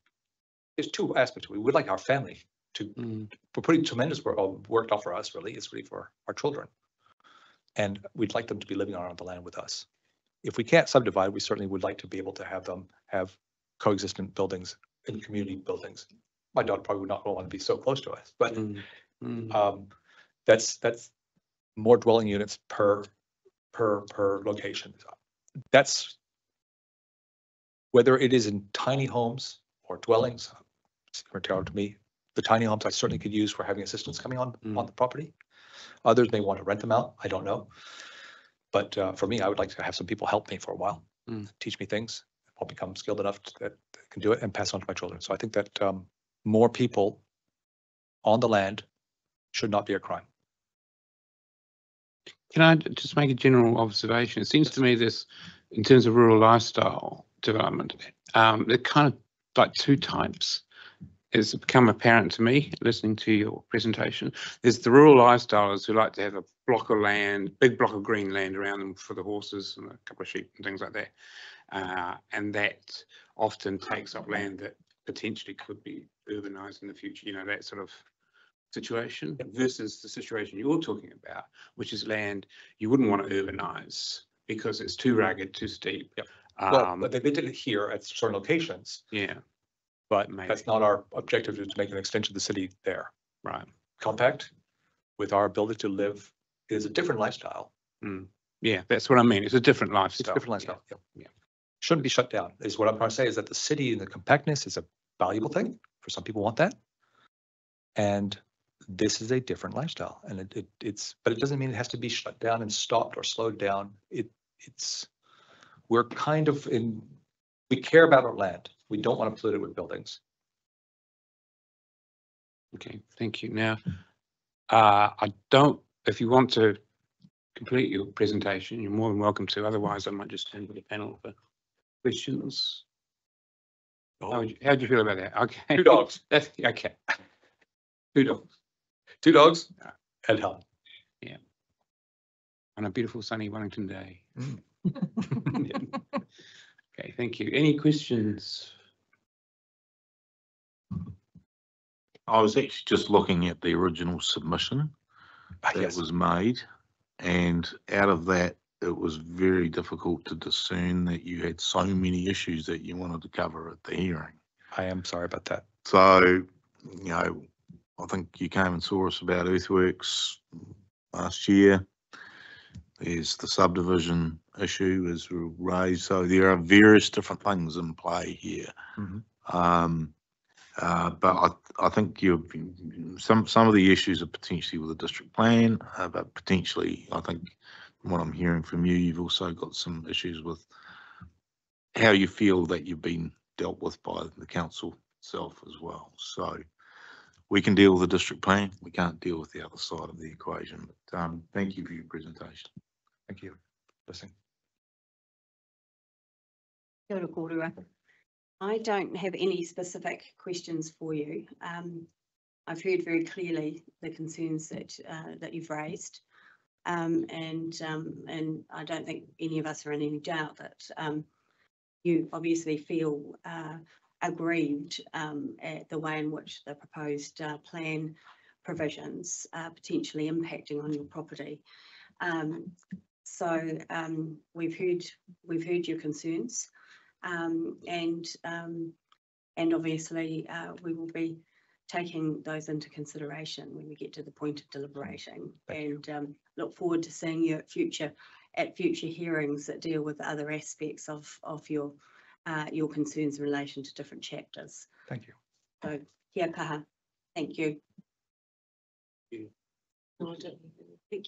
there's 2 aspects. We would like our family to, we're putting tremendous work off for us, really. It's really for our children. And we'd like them to be living on the land with us. If we can't subdivide, we certainly would like to be able to have them have coexistent buildings and community buildings. My daughter probably would not want to be so close to us, but that's more dwelling units per location. That's whether it is in tiny homes or dwellings. To me, the tiny homes I certainly could use for having assistants coming on the property. Others may want to rent them out. I don't know. But for me, I would like to have some people help me for a while, teach me things. I'll become skilled enough that I can do it and pass on to my children. So I think that more people on the land should not be a crime. Can I just make a general observation? It seems to me this in terms of rural lifestyle development, they're kind of like two types. It's become apparent to me listening to your presentation. There's the rural lifestylers who like to have a block of land, big block of green land around them for the horses and a couple of sheep and things like that. And that often takes up land that potentially could be urbanised in the future, you know, that sort of situation versus the situation you're talking about, which is land you wouldn't want to urbanise because it's too rugged, too steep. Yep. Well, but they did it here at certain locations. Yeah. But that's not our objective, is to make an extension of the city there. Right. Compact with our ability to live is a different lifestyle. Yeah, that's what I mean. It's a different lifestyle. It's a different lifestyle. Yeah. Shouldn't be shut down, is what I'm trying to say, is that the city and the compactness is a valuable thing. For some people want that. And this is a different lifestyle. And but it doesn't mean it has to be shut down and stopped or slowed down. We're kind of we care about our land. We don't want to pollute it with buildings. Okay, thank you. Now, if you want to complete your presentation, you're more than welcome to. Otherwise, I might just turn to the panel for questions. How do you feel about that? Okay. 2 dogs. Okay. 2 dogs. 2 dogs and Helen. Yeah. On a beautiful sunny Wellington day. Okay, thank you. Any questions? I was actually just looking at the original submission that was made, and out of that, it was very difficult to discern that you had so many issues that you wanted to cover at the hearing. I am sorry about that. So, you know, I think you came and saw us about earthworks last year. There's the subdivision issue is raised. So there are various different things in play here. But I think some of the issues are potentially with the district plan, but potentially, I think from what I'm hearing from you, you've also got some issues with how you feel that you've been dealt with by the council itself as well. So we can deal with the district plan. We can't deal with the other side of the equation. But thank you for your presentation. Thank you. Listening. Kia ora kōrua. I don't have any specific questions for you. I've heard very clearly the concerns that you've raised, and I don't think any of us are in any doubt that you obviously feel aggrieved at the way in which the proposed plan provisions are potentially impacting on your property. So we've heard your concerns. And obviously we will be taking those into consideration when we get to the point of deliberating, and look forward to seeing you at future hearings that deal with other aspects of your concerns in relation to different chapters. Thank you. So kia kaha. Thank you. No, thank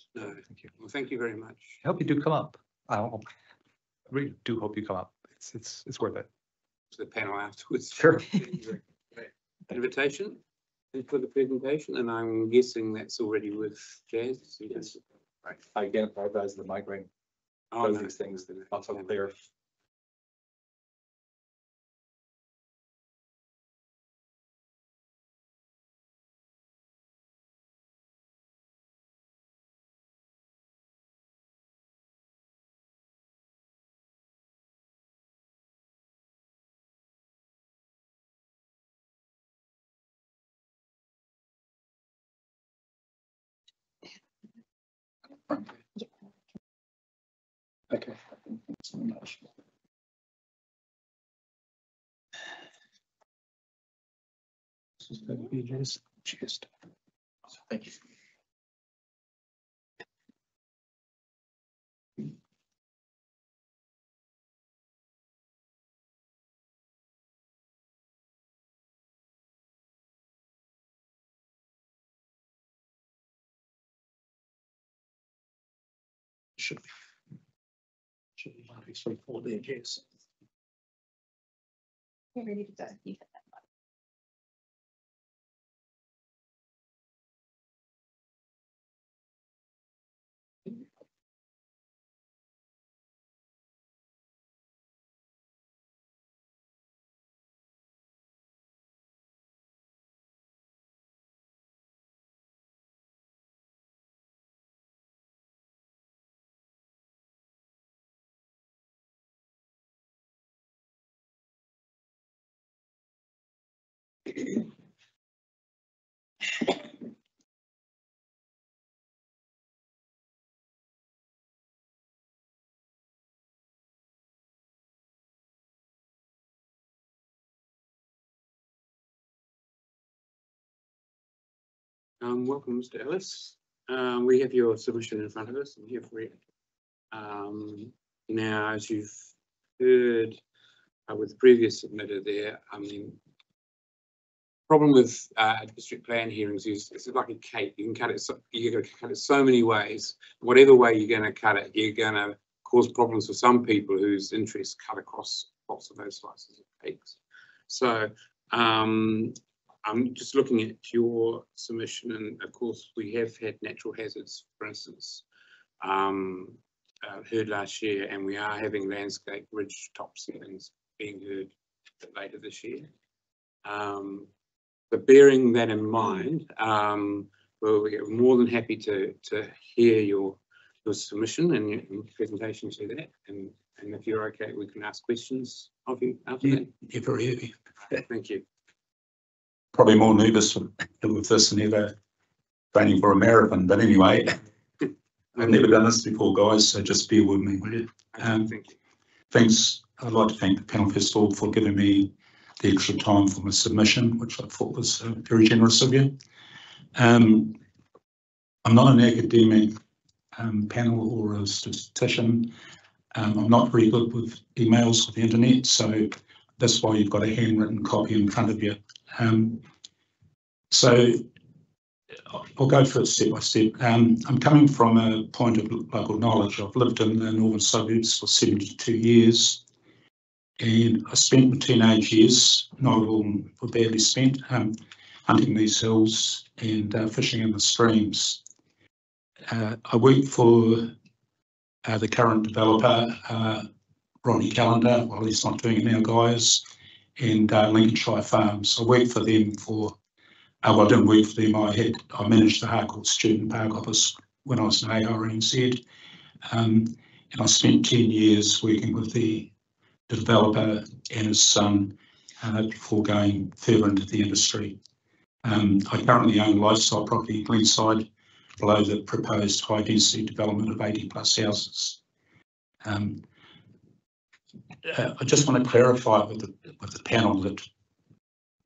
you. Well, thank you very much. I hope you do come up. I really do hope you come up. It's worth it. To the panel afterwards. Sure. Invitation for the presentation, and I'm guessing that's already with Jazz. Yes. Right. I again apologize the migraine. Both these things that are not so clear. Yeah. Okay. Thanks so much. This is going to be just thank you. Should be pretty straightforward there, Jess. You're ready to go. You hit that button. Welcome, Mr. Ellis. We have your submission in front of us. I'm here for it. Now, as you've heard with the previous submitter there, I mean, problem with district plan hearings is it's like a cake. You can cut it. You're going to cut it so many ways. Whatever way you're going to cut it, you're going to cause problems for some people whose interests cut across lots of those slices of cakes. So I'm just looking at your submission, and of course we have had natural hazards, for instance, heard last year, and we are having landscape ridge top settings being heard a bit later this year. But bearing that in mind, we're more than happy to hear your submission and your presentation to that, and if you're okay, we can ask questions of you after that. Yeah, very happy. Thank you. Probably more nervous with this than ever training for a marathon, but anyway, I've never done this before, guys, so just bear with me, will you? Thank you. Thanks. I'd like to thank the panel first of all for giving me the extra time for my submission, which I thought was very generous of you. I'm not an academic panel or a statistician. I'm not very good with emails or the internet, so that's why you've got a handwritten copy in front of you. So I'll go through it step by step. I'm coming from a point of local knowledge. I've lived in the northern suburbs for 72 years, and I spent my teenage years, not all were badly spent, hunting these hills and fishing in the streams. I worked for the current developer, Ronnie Callender, well, he's not doing it now, guys, and Lincolnshire Farms. I worked for them for, well, I didn't work for them, I managed the Harcourt Student Park Office when I was in ARNZ, and I spent 10 years working with the developer and his son before going further into the industry. I currently own lifestyle property Glenside below the proposed high density development of 80 plus houses. I just want to clarify with the panel that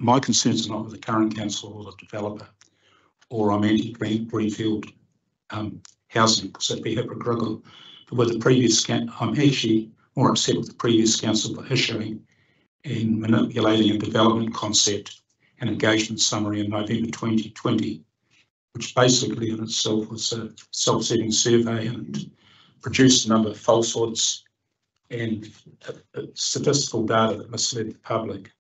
my concerns are not with the current council or the developer, or I'm anti-greenfield housing, because that'd be hypocritical. But with the previous, I'm actually more upset with the previous council for issuing and manipulating a development concept and engagement summary in November 2020, which basically in itself was a self-setting survey and produced a number of falsehoods and statistical data that misled the public.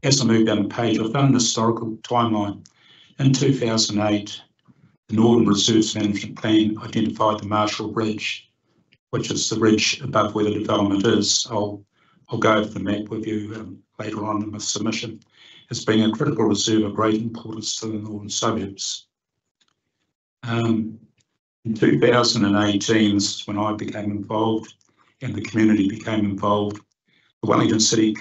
As I move down the page, I've done an historical timeline. In 2008, the Northern Reserves Management Plan identified the Marshall Ridge, which is the ridge above where the development is. I'll go over the map with you later on in my submission, as being a critical reserve of great importance to the northern suburbs. In 2018, this is when I became involved and the community became involved. The Wellington City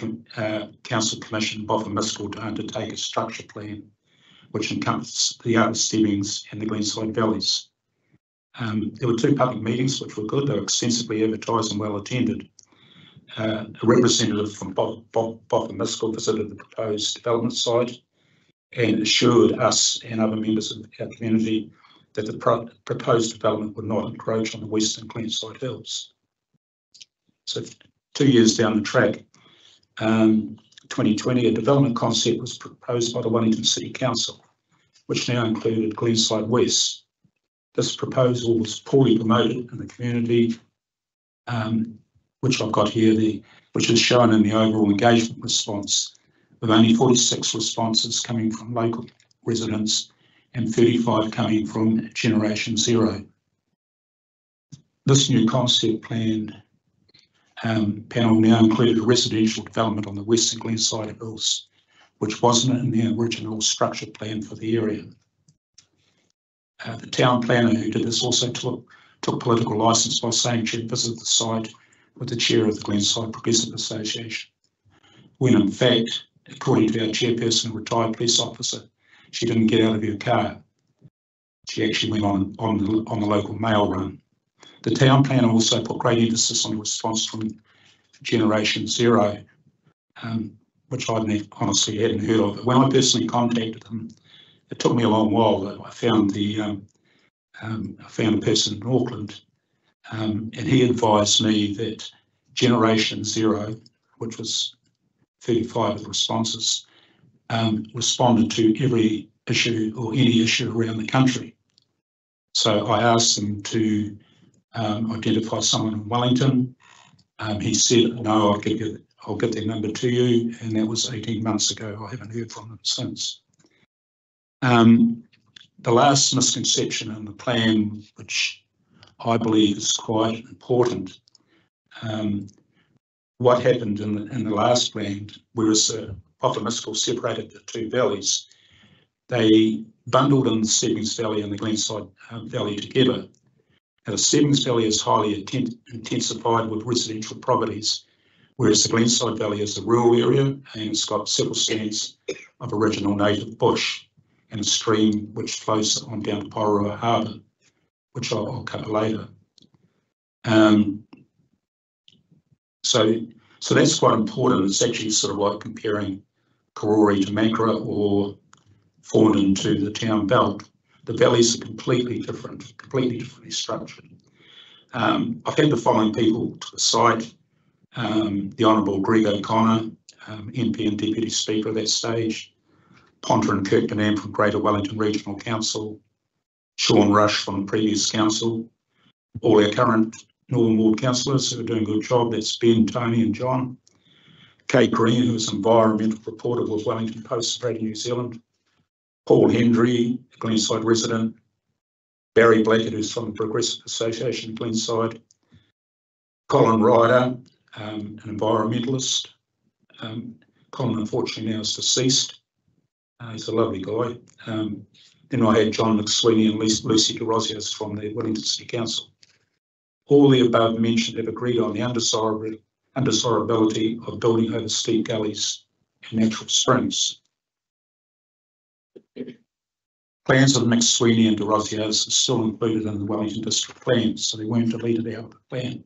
Council commissioned Boffin Miskel to undertake a structure plan which encompassed the Outer Stebbings and the Glenside Valleys. There were 2 public meetings which were good. They were extensively advertised and well attended. A representative from Boffin Miskel visited the proposed development site and assured us and other members of our community that the proposed development would not encroach on the western Glenside Hills. So 2 years down the track, 2020, a development concept was proposed by the Wellington City Council, which now included Glenside West. This proposal was poorly promoted in the community, which I've got here, which is shown in the overall engagement response, with only 46 responses coming from local residents and 35 coming from Generation Zero. This new concept plan panel now included a residential development on the western Glenside Hills, which wasn't in the original structure plan for the area. The town planner who did this also took political licence by saying she'd visited the site with the chair of the Glenside Progressive Association. when in fact, according to our chairperson, a retired police officer, she didn't get out of her car. She actually went on the local mail run. The town plan also put great emphasis on the response from Generation Zero, which I honestly hadn't heard of. But when I personally contacted them, it took me a long while. I found a person in Auckland, and he advised me that Generation Zero, which was 35 of the responses, responded to every issue or any issue around the country. So I asked them to identify someone in Wellington. He said, no, I'll give their number to you, and that was 18 months ago. I haven't heard from them since. The last misconception in the plan, which I believe is quite important, what happened in the last plan, whereas the Optimiscal separated the two valleys, they bundled in the Stebbings Valley and the Glenside Valley together. Now, the Stebbings Valley is highly intensified with residential properties, whereas the Glenside Valley is a rural area and it's got several stands of original native bush and a stream which flows on down to Panorama Harbour, which I'll cover later. So that's quite important. It's actually sort of like comparing Karori to Mankara or Thorndon to the town belt. The valleys are completely differently structured. I've had the following people to the site: the Honourable Greg O'Connor, MP and Deputy Speaker at that stage, Ponter and Kirkbanam from Greater Wellington Regional Council, Sean Rush from the previous council, all our current Northern Ward councillors who are doing a good job. That's Ben, Tony and John. Kate Green, who is environmental reporter with Wellington Post Radio New Zealand. Paul Hendry, a Glenside resident. Barry Blackett, who's from the Progressive Association of Glenside. Colin Ryder, an environmentalist. Colin, unfortunately, now is deceased. He's a lovely guy. Then I had John McSweeney and Lucy DeRosios from the Wellington City Council. All the above mentioned have agreed on the undesirability of building over steep gullies and natural springs. Plans of McSweeney and DeRosios are still included in the Wellington District Plan, so they weren't deleted out of the plan.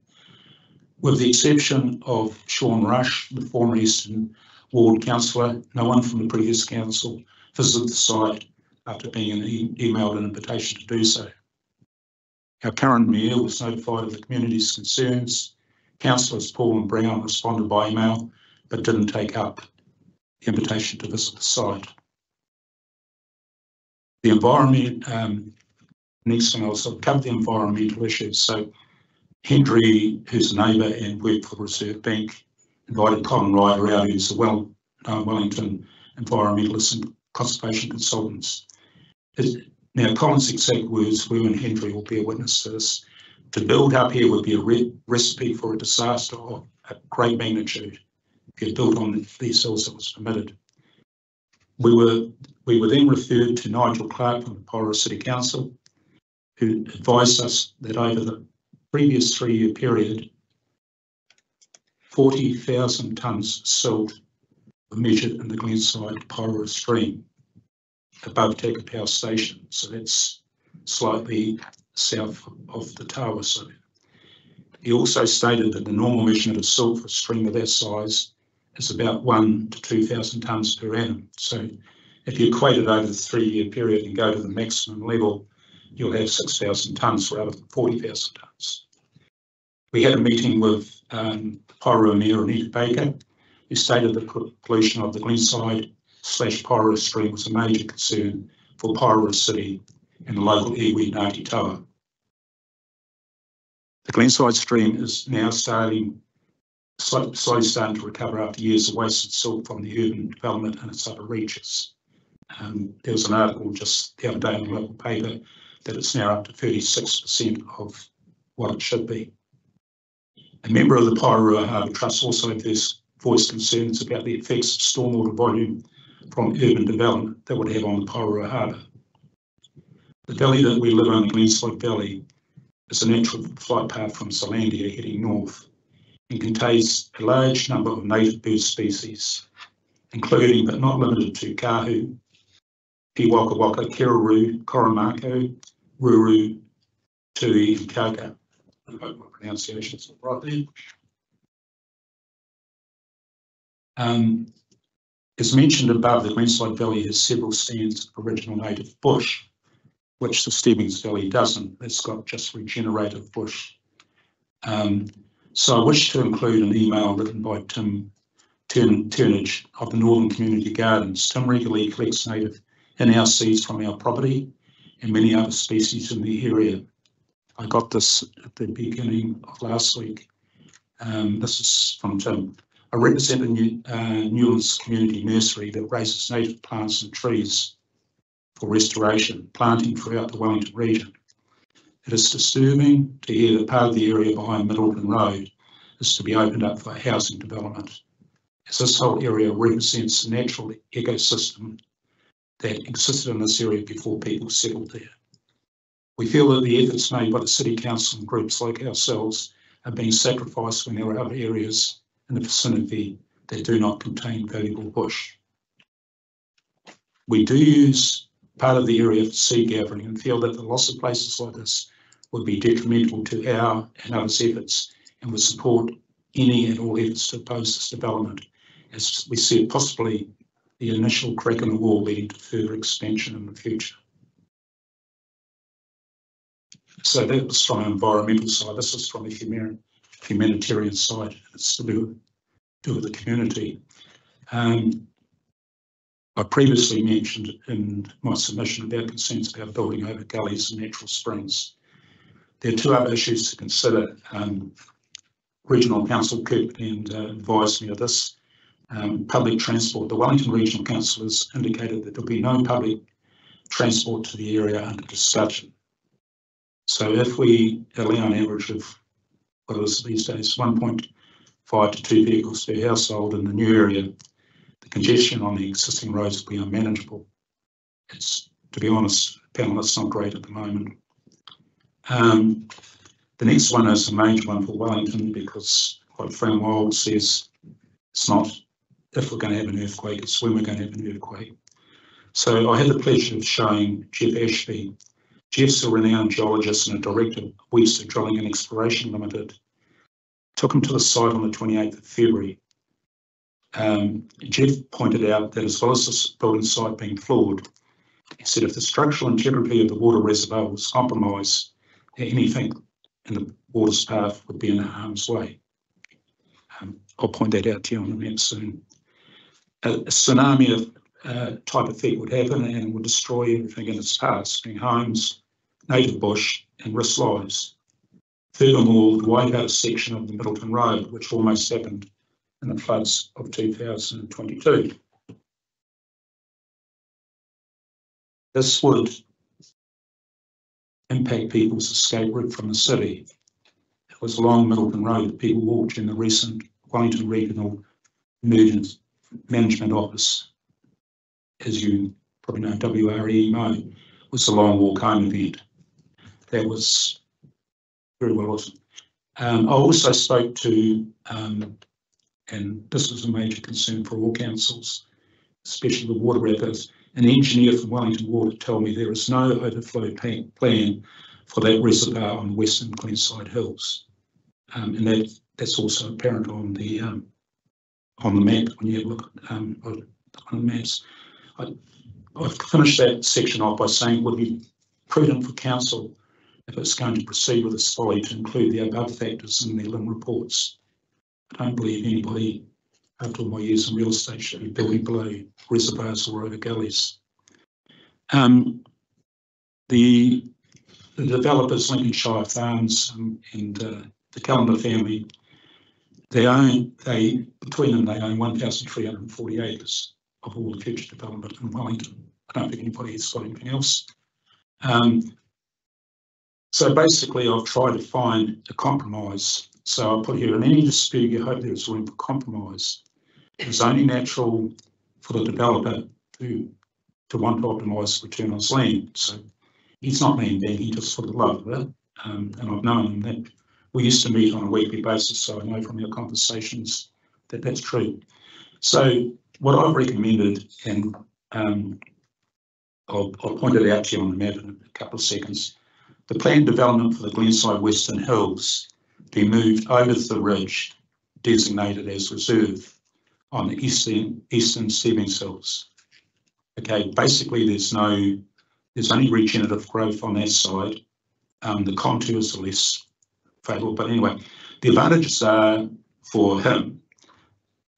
With the exception of Sean Rush, the former Eastern Ward councillor, no one from the previous council visited the site after being emailed an invitation to do so. Our current mayor was notified of the community's concerns. Councillors Paul and Brown responded by email, but didn't take up the invitation to visit the site. The environment, next thing I'll sort of cover the environmental issues. So Hendry, who's a neighbour and worked for the Reserve Bank, invited Colin Ryder out, who's a Wellington environmentalist and conservation consultants. Now, Colin's exact words were, and Hendry will be a witness to this, to build up here would be a recipe for a disaster of a great magnitude. If you built on these hills that was permitted. We were then referred to Nigel Clark from the Panorama City Council, who advised us that over the previous 3-year period, 40,000 tonnes of silt were measured in the Glenside Panorama stream above Taka Power Station. So that's slightly south of the tower. So he also stated that the normal measurement of silt for a stream of that size is about 1,000 to 2,000 tonnes per annum. So if you equate it over the 3-year period and go to the maximum level, you'll have 6,000 tonnes rather than 40,000 tonnes. We had a meeting with Panorama Mayor Anita Baker, who stated the pollution of the Glenside/Panorama stream was a major concern for Panorama City and the local iwi Ngāti Toa. The Glenside stream is now slowly starting to recover after years of wasted silt from the urban development and its upper reaches. There was an article just the other day in the local paper that it's now up to 36% of what it should be. A member of the Panorama Harbour Trust also voiced concerns about the effects of stormwater volume from urban development that would have on the Panorama Harbour. The valley that we live in, the Glenside Valley, is a natural flight path from Zealandia heading north, and contains a large number of native bird species, including but not limited to kahu, Waka Waka, Kiraroo, Koromako, Ruru, Tui, and Kaka. I hope my pronunciations are right there. As mentioned above, the Greenside Valley has several stands of original native bush, which the Stebbings Valley doesn't. It's got just regenerative bush. So I wish to include an email written by Tim Turnage of the Northern Community Gardens. Tim regularly collects native in-house seeds from our property and many other species in the area. I got this at the beginning of last week. This is from Tim. I represent a Newlands Community Nursery that raises native plants and trees for restoration, planting throughout the Wellington region. It is disturbing to hear that part of the area behind Middleton Road is to be opened up for housing development, as this whole area represents a natural ecosystem that existed in this area before people settled there. We feel that the efforts made by the City Council and groups like ourselves are being sacrificed when there are other areas in the vicinity that do not contain valuable bush. We do use part of the area for seed gathering and feel that the loss of places like this would be detrimental to our and others' efforts, and would support any and all efforts to oppose this development, as we see it possibly the initial crack in the wall leading to further expansion in the future. So that was from an environmental side. This is from a humanitarian side. It's to do with the community. I previously mentioned in my submission about concerns about building over gullies and natural springs. There are two other issues to consider. Regional Council Coop and advised me of this. Public transport. The Wellington Regional Council has indicated that there'll be no public transport to the area under discussion. So if we allow an average of, what is these days, 1.5 to 2 vehicles per household in the new area, the congestion on the existing roads will be unmanageable. It's, to be honest, it's not great at the moment. The next one is a major one for Wellington, because what Fran Wild says, it's not if we're going to have an earthquake, it's when we're going to have an earthquake. So I had the pleasure of showing Jeff Ashby. Jeff's a renowned geologist and a director of Webster Drilling and Exploration Limited. Took him to the site on the 28th of February. Jeff pointed out that as well as this building site being flawed, he said if the structural integrity of the water reservoir was compromised, anything in the water's path would be in harm's way. I'll point that out to you on the map soon. A tsunami type effect would happen and would destroy everything in its path, being homes, native bush, and risk lives. Furthermore, would wipe out a section of the Middleton Road, which almost happened in the floods of 2022. This would impact people's escape route from the city. It was along Middleton Road that people walked in the recent Wellington Regional Emergency Management Office. As you probably know, WREMO was the long walk home event. That was very well awesome. I also spoke to, and this was a major concern for all councils, especially the water wrappers, an engineer from Wellington Water told me there is no overflow plan for that reservoir on the Western Glenside Hills. And that's also apparent on the map when you look on the maps. I've finished that section off by saying it would be prudent for council, if it's going to proceed with this folly, to include the above factors in their LIM reports. I don't believe anybody, after all my years in real estate, should be building below reservoirs or over gullies. The developers, Lincolnshire Farms and the Callender family, between them, they own 1,340 acres of all the future development in Wellington. I don't think anybody has got anything else. So basically, I've tried to find a compromise. So I'll put here, in any dispute, you hope there is room for compromise. It's only natural for the developer to want to optimise return on his land. So he's not being begging just for the love of it. And I've known him that We used to meet on a weekly basis, so I know from our conversations that that's true. So what I've recommended, and I'll point it out to you on the map in a couple of seconds, the planned development for the Glenside Western Hills be moved over the ridge designated as reserve on the eastern Stebbings Hills. Okay, basically there's only regenerative growth on that side. The contours are less favourable, but anyway, the advantages are for him,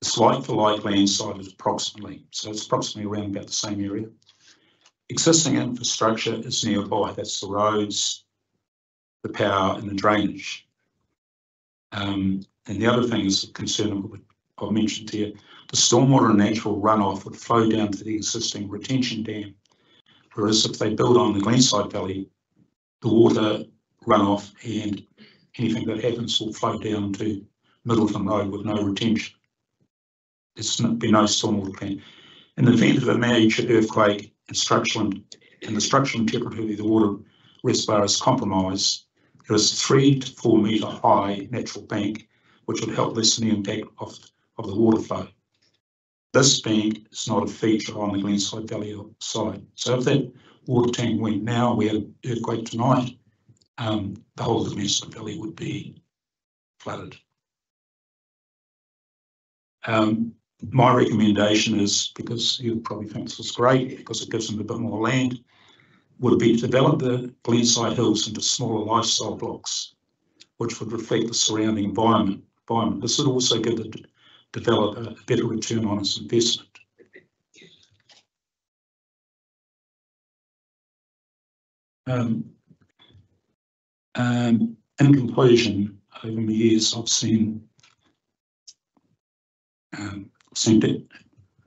it's like for like land site approximately, so it's approximately around about the same area. Existing infrastructure is nearby, that's the roads, the power and the drainage. And the other thing is concern I've mentioned here, the stormwater and natural runoff would flow down to the existing retention dam, whereas if they build on the Glenside Valley, the water runoff and anything that happens will flow down to Middleton Road with no retention. There's be no stormwater plan. In the event of a major earthquake and the structural integrity of the water reservoir is compromised, there is a 3 to 4 metre high natural bank which would help lessen the impact of the water flow. This bank is not a feature on the Glenside Valley side. So if that water tank went now, we had an earthquake tonight, the whole of the Glenside Valley would be flooded. My recommendation is, because you'll probably think this is great because it gives them a bit more land, would be to develop the Glenside Hills into smaller lifestyle blocks, which would reflect the surrounding environment. This would also give the developer a better return on its investment. In conclusion, over the years, I've seen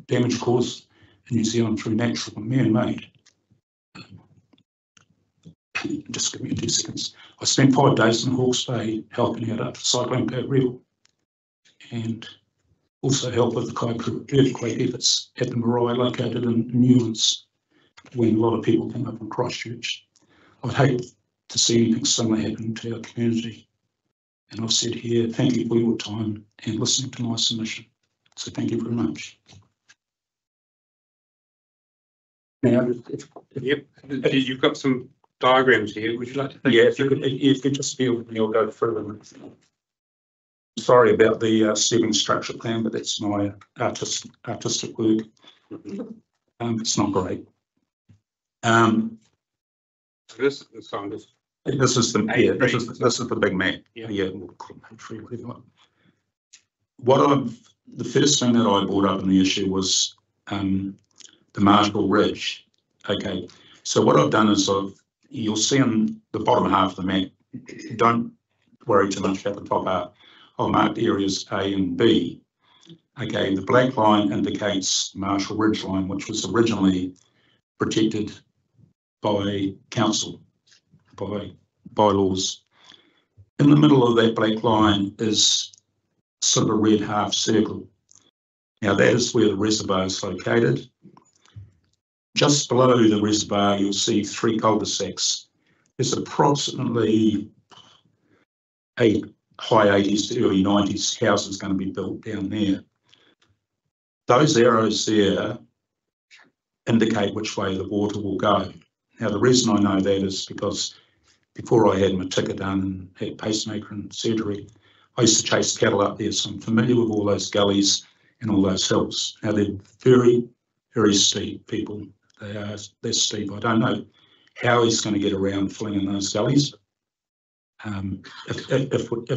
damage caused in New Zealand through natural and man-made. Just give me 2 seconds. I spent 5 days in Hawke's Bay helping out after Cyclone Gabrielle, and also helped with the Kaikoura earthquake efforts at the marae located in Newlands, when a lot of people came up from Christchurch. I'd hate to see anything similar happen to our community. And I've said here, thank you for your time and listening to my submission. So thank you very much. Now, yep, you've got some diagrams here. Would you like to? Yeah, if you could just feel, you'll go through them. Sorry about the Stebbings structure plan, but that's my artistic work. It's not great. This is the this is the big map. Yeah. The first thing that I brought up in the issue was the Marshall Ridge. Okay, so what I've done is you'll see on the bottom half of the map, don't worry too much about the top half. I've marked areas A and B. Okay, the black line indicates Marshall Ridge line, which was originally protected by council, by bylaws. In the middle of that black line is sort of a red half circle. Now that is where the reservoir is located. Just below the reservoir, you'll see 3 cul-de-sacs. There's approximately high 80s to early 90s houses going to be built down there. Those arrows there indicate which way the water will go. Now, the reason I know that is because before I had my ticket done and had pacemaker and surgery, I used to chase cattle up there, so I'm familiar with all those gullies and all those hills. Now, they're very, very steep, people. They're steep. I don't know how he's going to get around filling in those gullies if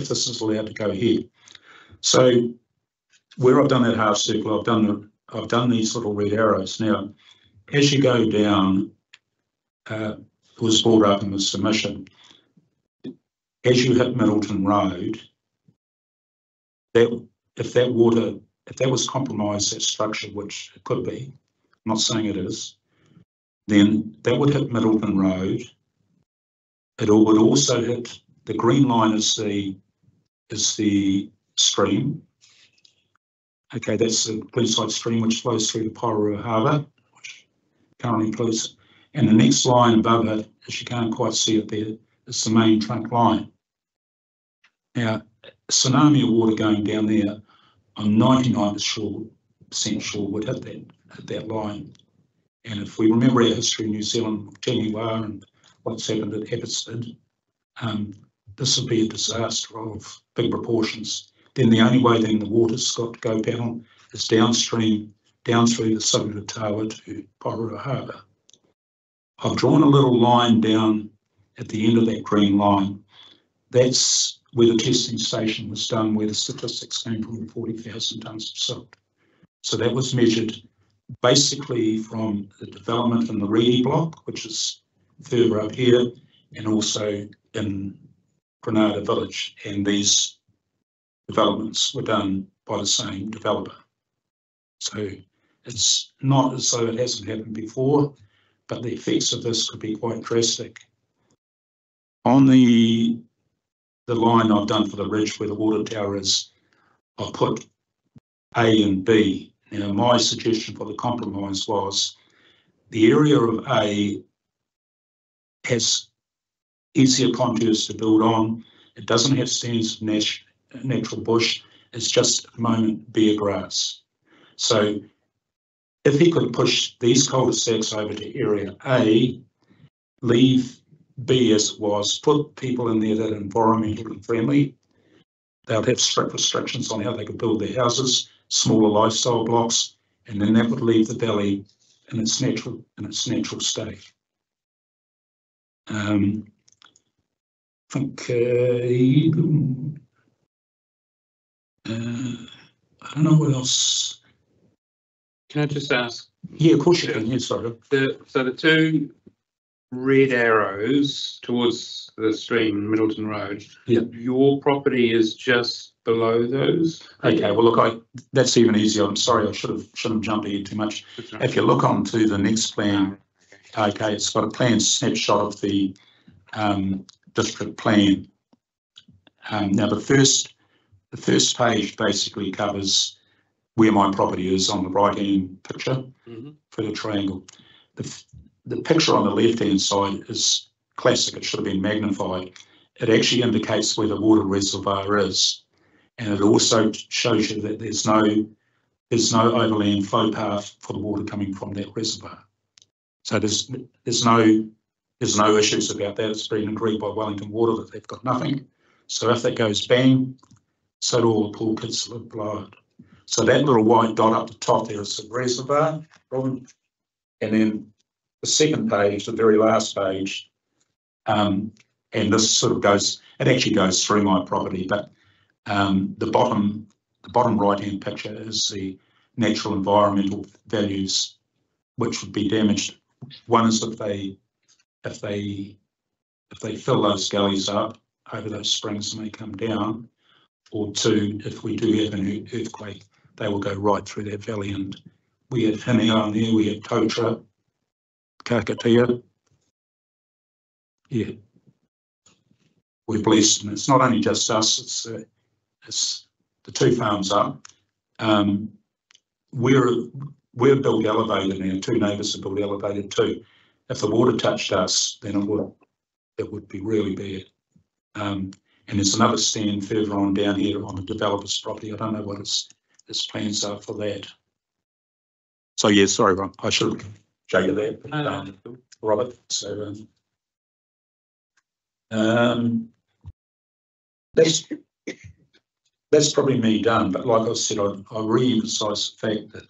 this is allowed to go ahead. So where I've done that half circle, I've done these little red arrows. Now, as you go down, it was brought up in the submission, as you hit Middleton Road, if that was compromised, that structure, which it could be, I'm not saying it is, then that would hit Middleton Road. It would also hit, the green line is the stream. Okay, that's the Glenside stream which flows through the Panorama Harbour, which currently includes, and the next line above it, as you can't quite see it there, is the main trunk line. Now, tsunami of water going down there, I'm 99% sure would hit that line. And if we remember our history in New Zealand, Teniwa and what's happened at Abbotsford, this would be a disaster of big proportions. Then the only way then the water's got to go down is downstream, down through the Southern Ottawa to Panorama Harbour. I've drawn a little line down at the end of that green line. That's where the testing station was done, where the statistics came from, 40,000 tonnes of silt. So that was measured basically from the development in the Reedy block, which is further up here, and also in Granada Village. And these developments were done by the same developer. So it's not as though it hasn't happened before, but the effects of this could be quite drastic. On the line I've done for the ridge where the water tower is, I've put A and B. Now, my suggestion for the compromise was the area of A has easier contours to build on. It doesn't have stands of natural bush. It's just at the moment bare grass. So if he could push these cul-de-sacs over to area A, leave B as it was, put people in there that are environmentally friendly. They'll have strict restrictions on how they could build their houses, smaller lifestyle blocks, and then that would leave the valley in its natural state. I think I don't know what else. Can I just ask? Yeah, of course you can. Yeah, sorry. So the two red arrows towards the stream, Middleton Road. Yeah. Your property is just below those. Okay. Well, look, that's even easier. I'm sorry, I shouldn't jump ahead too much. Right. If you look onto the next plan, okay, it's got a plan snapshot of the district plan. Now the first page basically covers where my property is on the right-hand picture for the triangle. The picture on the left-hand side is classic. It should have been magnified. It actually indicates where the water reservoir is, and it also shows you that there's no overland flow path for the water coming from that reservoir. So there's no issues about that. It's been agreed by Wellington Water that they've got nothing. So if that goes bang, so do all the pool kids that blow it. So that little white dot up the top there is the reservoir, and then the second page, the very last page, and this sort of goes, it actually goes through my property, but the bottom right-hand picture is the natural environmental values which would be damaged. One is if they fill those gullies up over those springs and they come down, or two, if we do have an earthquake, they will go right through that valley. And we have Herenga on there, we have Totra, Kakatia. Yeah, we're blessed, and it's not only just us, it's the two farms up. We're built elevated now, two neighbours are built elevated too. If the water touched us, then it would be really bad. And there's another stand further on down here on the developer's property. I don't know what his plans are for that. So yeah, sorry, Ron, I should have showed you that, Robert. So that's probably me done. But like I said, I re-emphasise the fact that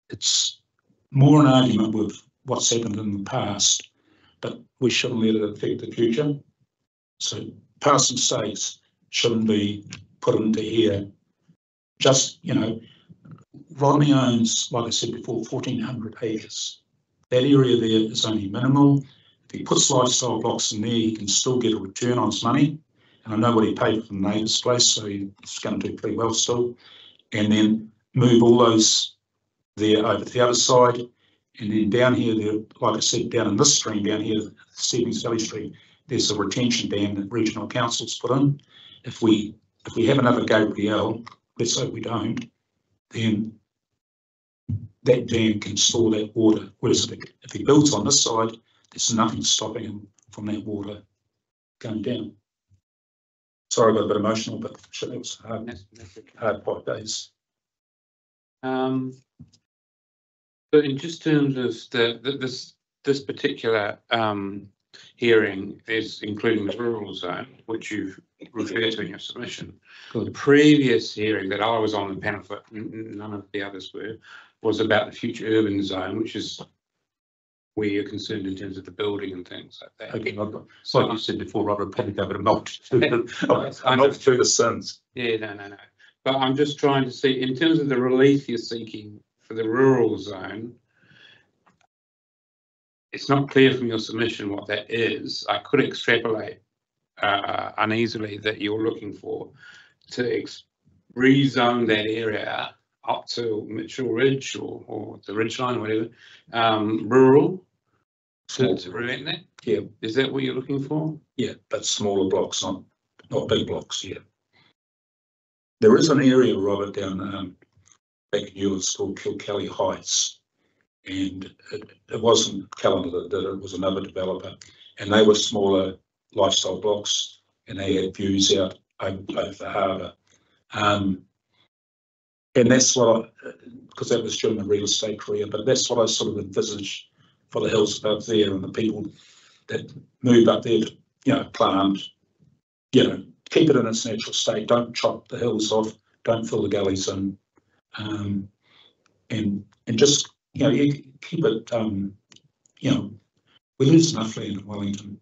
it's more an argument with what's happened in the past, but we shouldn't let it affect the future. So past mistakes shouldn't be put into here. Just, you know, Rodney owns, like I said before, 1,400 acres. That area there is only minimal. If he puts lifestyle blocks in there, he can still get a return on his money. And I know what he paid for the neighbour's place, so he's going to do pretty well still. And then move all those there over to the other side. And then down here, there, like I said, down in this stream down here, Stevens Valley Stream, there's a retention dam that regional councils put in. If we have another Gabrielle, let's hope we don't, then that dam can store that water. Whereas if he builds on this side, there's nothing stopping him from that water going down. Sorry, I got a bit emotional, but it was hard 5 days. But in just terms of this particular hearing is including the rural zone, which you've referred to in your submission. The previous hearing that I was on the panel for, none of the others were, was about the future urban zone, which is where you're concerned in terms of the building and things like that. Okay, so like you said before, Robert, probably covered a multitude of sins. Yeah, no. But I'm just trying to see, in terms of the relief you're seeking for the rural zone, it's not clear from your submission what that is. I could extrapolate uneasily that you're looking for to rezone that area up to Mitchell Ridge or the Ridgeline or whatever, rural, to prevent that? Yeah. Is that what you're looking for? Yeah, but smaller blocks, not big blocks, yeah. There is an area, Robert, down back in Ellis called Kilkelly Heights, and it wasn't Calendar that did it, it was another developer, and they were smaller lifestyle blocks, and they had views out over the harbour. And that's what because that was during the real estate career, but that's what I sort of envisaged for the hills above there and the people that move up there to, plant, keep it in its natural state, don't chop the hills off, don't fill the gullies in, and just, you keep it, we lose enough land in Wellington.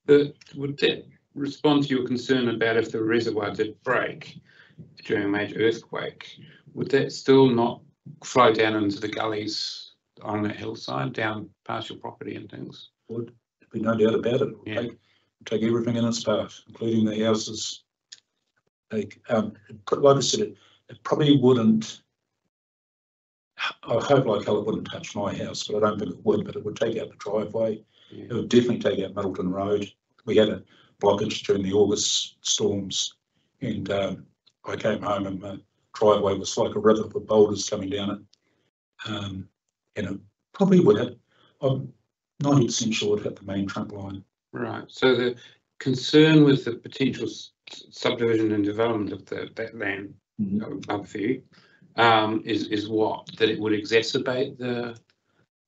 But would that respond to your concern about if the reservoir did break during a major earthquake, would that still not flow down into the gullies on that hillside, down past your property and things? Would, there'd be no doubt about it. Yeah. Take everything in its path, including the houses. Like I said, it probably wouldn't. I hope like hell it wouldn't touch my house, but I don't think it would. But it would take out the driveway. Yeah. It would definitely take out Middleton Road. We had a blockage during the August storms, and I came home and the driveway was like a river with boulders coming down it. And it probably would have. I'm 90% sure it hit the main trunk line. Right. So the concern with the potential subdivision and development of that land above you is what? That it would exacerbate the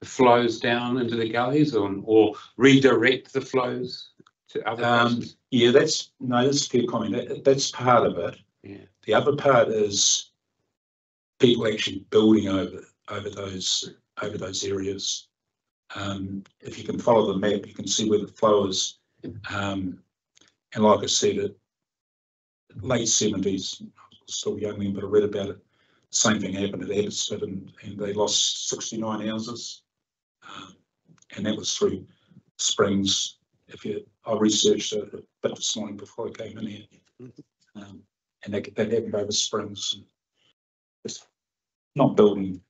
flows down into the gullies or redirect the flows to other places? Yeah, that's a good comment. That's part of it. Yeah. The other part is people actually building over those areas. If you can follow the map, you can see where the flow is. And like I said, late 70s, still young then, but I read about it. Same thing happened at Ellis, and they lost 69 houses. And that was through springs. I researched it a bit this morning before I came in here. And that happened over springs. And just not building.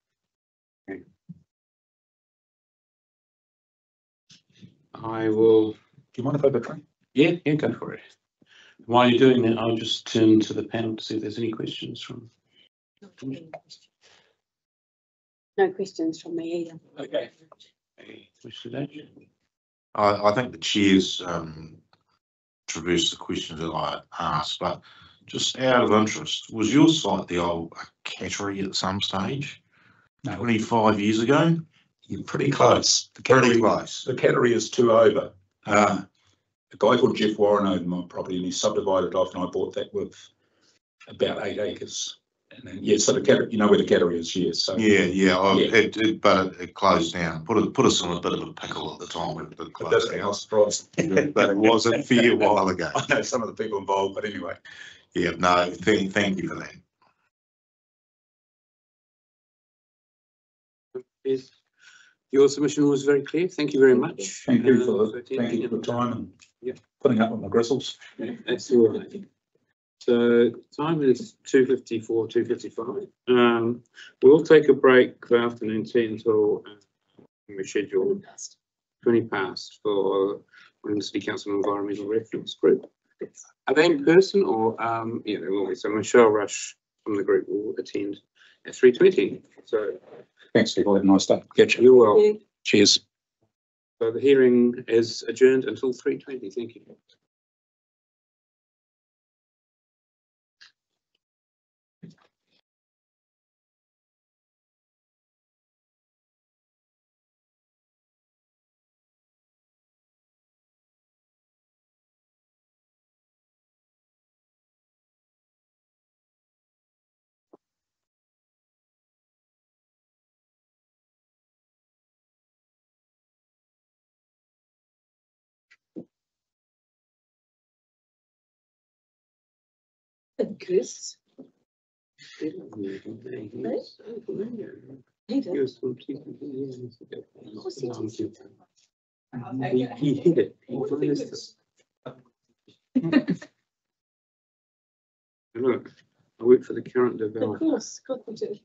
I will. Do you mind if I go try? Yeah, go for it. While you're doing that, I'll just turn to the panel to see if there's any questions from. No questions from me either. Okay. I think the chair's traversed the questions that I asked, but just out of interest, was your site the old cattery at some stage? No. 25 years ago? You're pretty close. Pretty close. The cattery is 2 over. A guy called Jeff Warren owned my property and he subdivided off, and I bought that with about 8 acres. And then, yeah, so the cattery, you know where the cattery is, yeah. So But it closed down. Put us in a bit of a pickle at the time when it closed down. I was surprised. But it was a fair while ago. I know some of the people involved, but anyway. Yeah, no, thank you for that. Yes. Your submission was very clear. Thank you very much. Thank you for the time and putting up with my gristles. Yeah, that's all right. So time is 2:54, 2:55. We'll take a break for afternoon tea until we schedule 20 past for Wellington City Council Environmental Reference Group. Are they in person or yeah, they will be. So Michelle Rush from the group will attend at 3:20. So thanks, people. Have a nice day. Catch you. You're welcome. Cheers. So the hearing is adjourned until 3:20. Thank you. Chris. He hid it. Look, I work for the current developer. Of course, God, we did.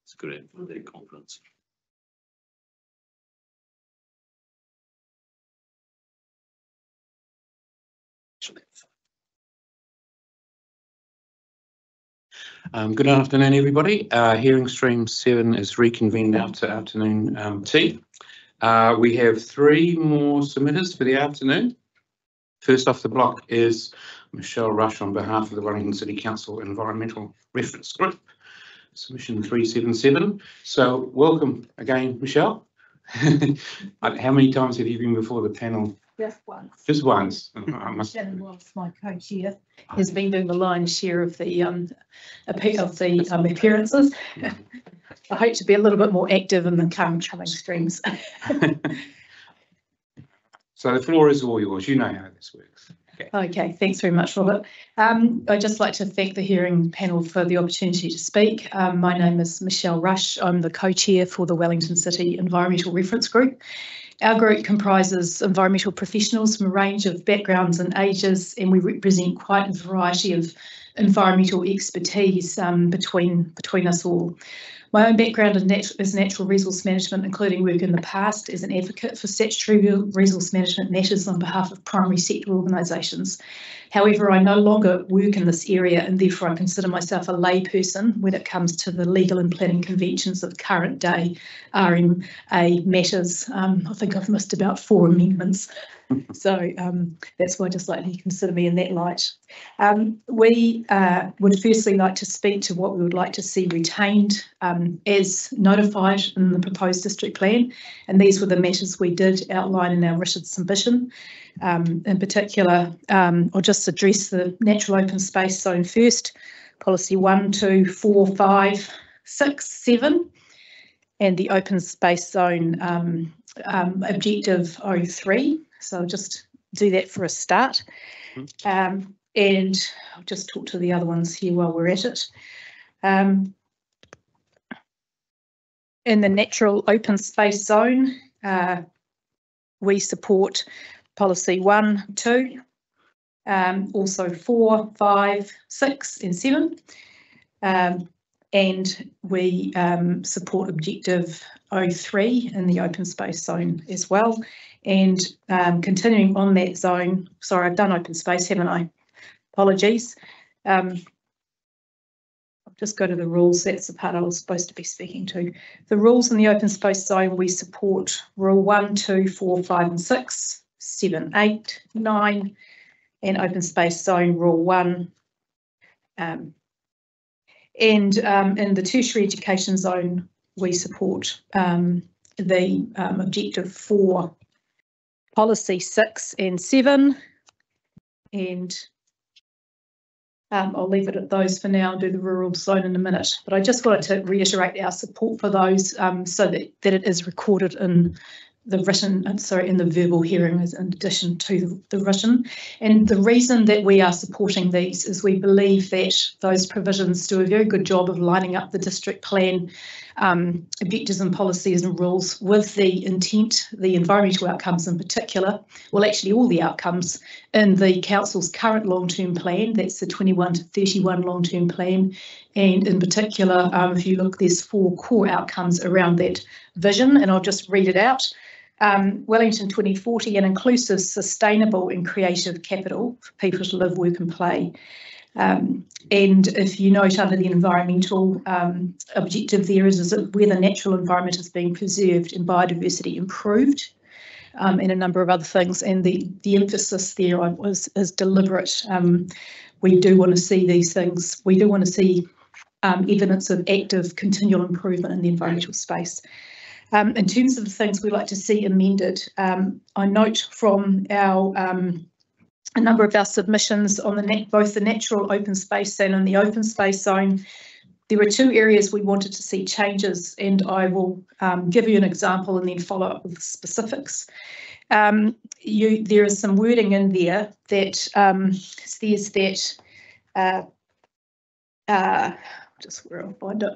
It's a good aim for their confidence. Good afternoon, everybody. Hearing stream 7 is reconvened now to afternoon tea. We have 3 more submitters for the afternoon. First off the block is Michelle Rush on behalf of the Wellington City Council Environmental Reference Group, submission 377. So welcome again, Michelle. How many times have you been before the panel? Just once. Just once. Shannon Ross, my co-chair, has been doing the lion's share of the appearances. I hope to be a little bit more active in the coming streams. So the floor is all yours. You know how this works. Okay, thanks very much, Robert. I'd just like to thank the hearing panel for the opportunity to speak. My name is Michelle Rush. I'm the co-chair for the Wellington City Environmental Reference Group. Our group comprises environmental professionals from a range of backgrounds and ages, and we represent quite a variety of environmental expertise between us all. My own background is natural resource management, including work in the past as an advocate for statutory resource management matters on behalf of primary sector organisations. However, I no longer work in this area, and therefore I consider myself a layperson when it comes to the legal and planning conventions of current day RMA matters. I think I've missed about 4 amendments. So that's why I'd just like you to consider me in that light. We would firstly like to speak to what we would like to see retained as notified in the proposed district plan, and these were the matters we did outline in our written submission. In particular, I'll just address the natural open space zone first, policy 1, 2, 4, 5, 6, 7, and the open space zone objective 03. So I'll just do that for a start. And I'll just talk to the other ones here while we're at it. In the natural open space zone, we support policy 1, 2, also 4, 5, 6 and 7. And we support objective 03 in the open space zone as well. And continuing on that zone, sorry, I've done open space, haven't I? Apologies. I'll just go to the rules. That's the part I was supposed to be speaking to. The rules in the open space zone, we support rule 1, 2, 4, 5 and 6, 7, 8, 9, and open space zone rule 1. And in the tertiary education zone, we support the objective 4, policy 6 and 7, and I'll leave it at those for now and do the rural zone in a minute. But I just wanted to reiterate our support for those so that it is recorded in the written, in the verbal hearing in addition to the written. And the reason that we are supporting these is we believe that those provisions do a very good job of lining up the district plan objectives and policies and rules with the intent, the environmental outcomes in particular, well actually all the outcomes in the council's current long-term plan, that's the 21 to 31 long-term plan, and in particular if you look, there's 4 core outcomes around that vision, and I'll just read it out. Wellington 2040, an inclusive, sustainable and creative capital for people to live, work and play. And if you note under the environmental objective there is where the natural environment is being preserved and biodiversity improved, and a number of other things. And the emphasis there is deliberate. We do want to see these things. We do want to see evidence of active continual improvement in the environmental space. In terms of the things we'd like to see amended, I note from our a number of our submissions on both the natural open space zone and the open space zone, there were 2 areas we wanted to see changes, and I will give you an example and then follow up with the specifics. There is some wording in there that says that, just where I'll find it.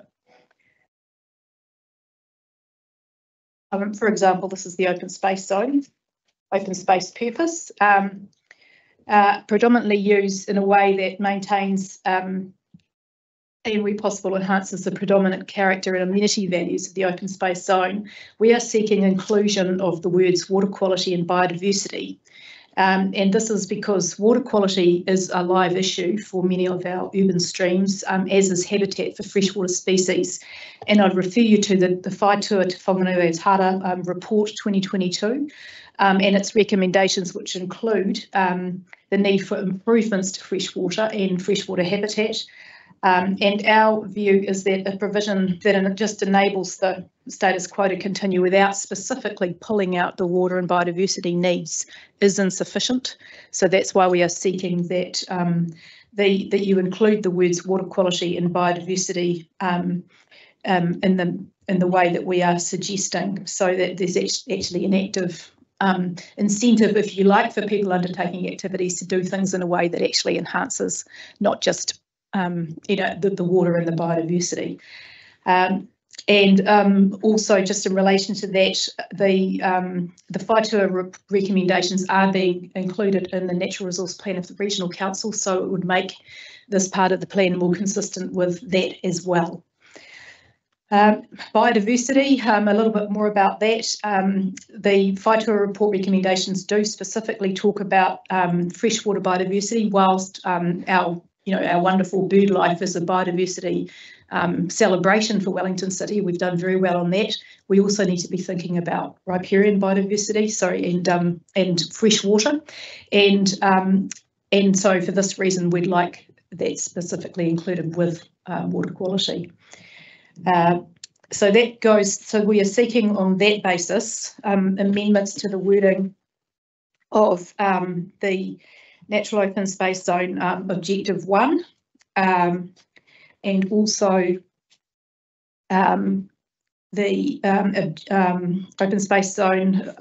For example, this is the open space zone, open space purpose, predominantly used in a way that maintains and where possible enhances the predominant character and amenity values of the open space zone, we are seeking inclusion of the words water quality and biodiversity. And this is because water quality is a live issue for many of our urban streams, as is habitat for freshwater species. And I'd refer you to the Whaitua Te Whanganui Tara report 2022 and its recommendations, which include the need for improvements to freshwater and freshwater habitat. And our view is that a provision that just enables the status quo to continue without specifically pulling out the water and biodiversity needs is insufficient. So that's why we are seeking that that you include the words water quality and biodiversity in the way that we are suggesting, so that there's actually an active incentive, if you like, for people undertaking activities to do things in a way that actually enhances not just the water and the biodiversity. And also, just in relation to that, the Whaitua recommendations are being included in the Natural Resource Plan of the Regional Council, so it would make this part of the plan more consistent with that as well. Biodiversity, a little bit more about that. The Whaitua report recommendations do specifically talk about freshwater biodiversity, whilst our wonderful bird life is a biodiversity celebration for Wellington City. We've done very well on that. We also need to be thinking about riparian biodiversity, and freshwater. And so for this reason, we'd like that specifically included with water quality. So we are seeking on that basis amendments to the wording of the Natural Open Space Zone Objective 1, and also the Open Space Zone,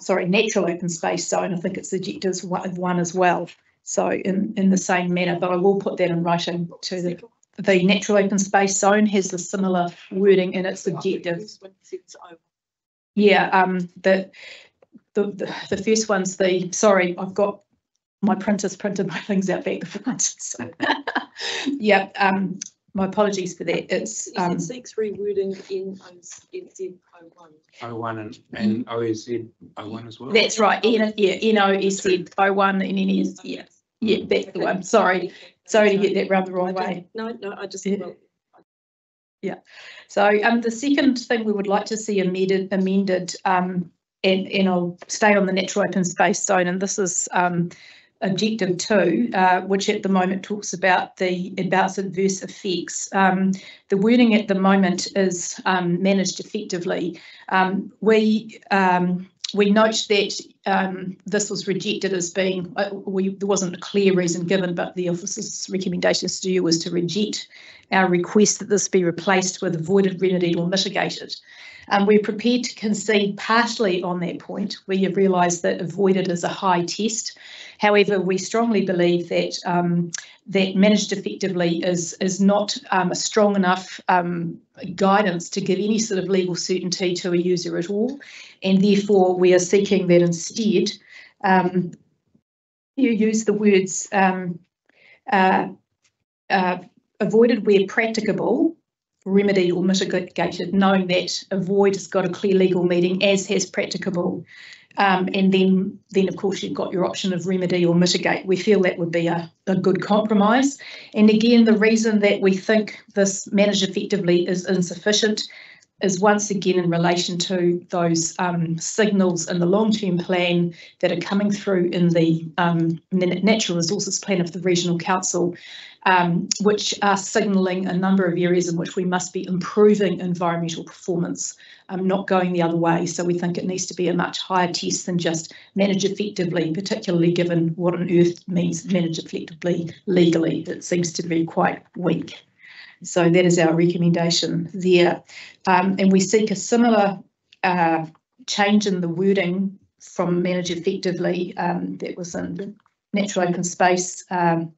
Natural Open Space Zone, I think it's Objectives 1 as well. So in the same manner, but I will put that in writing to the Natural Open Space Zone has a similar wording in its objectives. Yeah, the first one's I've got my printers printed my things out back the front. So yeah, my apologies for that. It's seeks rewording in NZ01. 01 and OSZ 01 as well. That's right. NOSZ 01 and NS. Yeah, that's the one. Sorry to get that round the wrong way. No, I just yeah. So the second thing we would like to see amended, and I'll stay on the Natural Open Space Zone, and this is Objective 2, which at the moment talks about adverse effects. The wording at the moment is managed effectively. We note that this was rejected as being, there wasn't a clear reason given, but the office's recommendations to you was to reject our request that this be replaced with avoided, remedied or mitigated. We're prepared to concede partially on that point. We have realised that avoided is a high test. However, we strongly believe that that managed effectively is not a strong enough guidance to give any sort of legal certainty to a user at all, and therefore we are seeking that instead you use the words avoided where practicable, remedied or mitigated, knowing that avoid has got a clear legal meaning, as has practicable. And then of course you've got your option of remedy or mitigate. We feel that would be a good compromise. And again, the reason that we think this managed effectively is insufficient is once again in relation to those signals in the long-term plan that are coming through in the Natural Resources Plan of the Regional Council, which are signalling a number of areas in which we must be improving environmental performance, not going the other way. So we think it needs to be a much higher test than just manage effectively, particularly given what on earth means manage effectively legally. It seems to be quite weak. So that is our recommendation there. And we seek a similar change in the wording from manage effectively that was in Natural Open Space 2.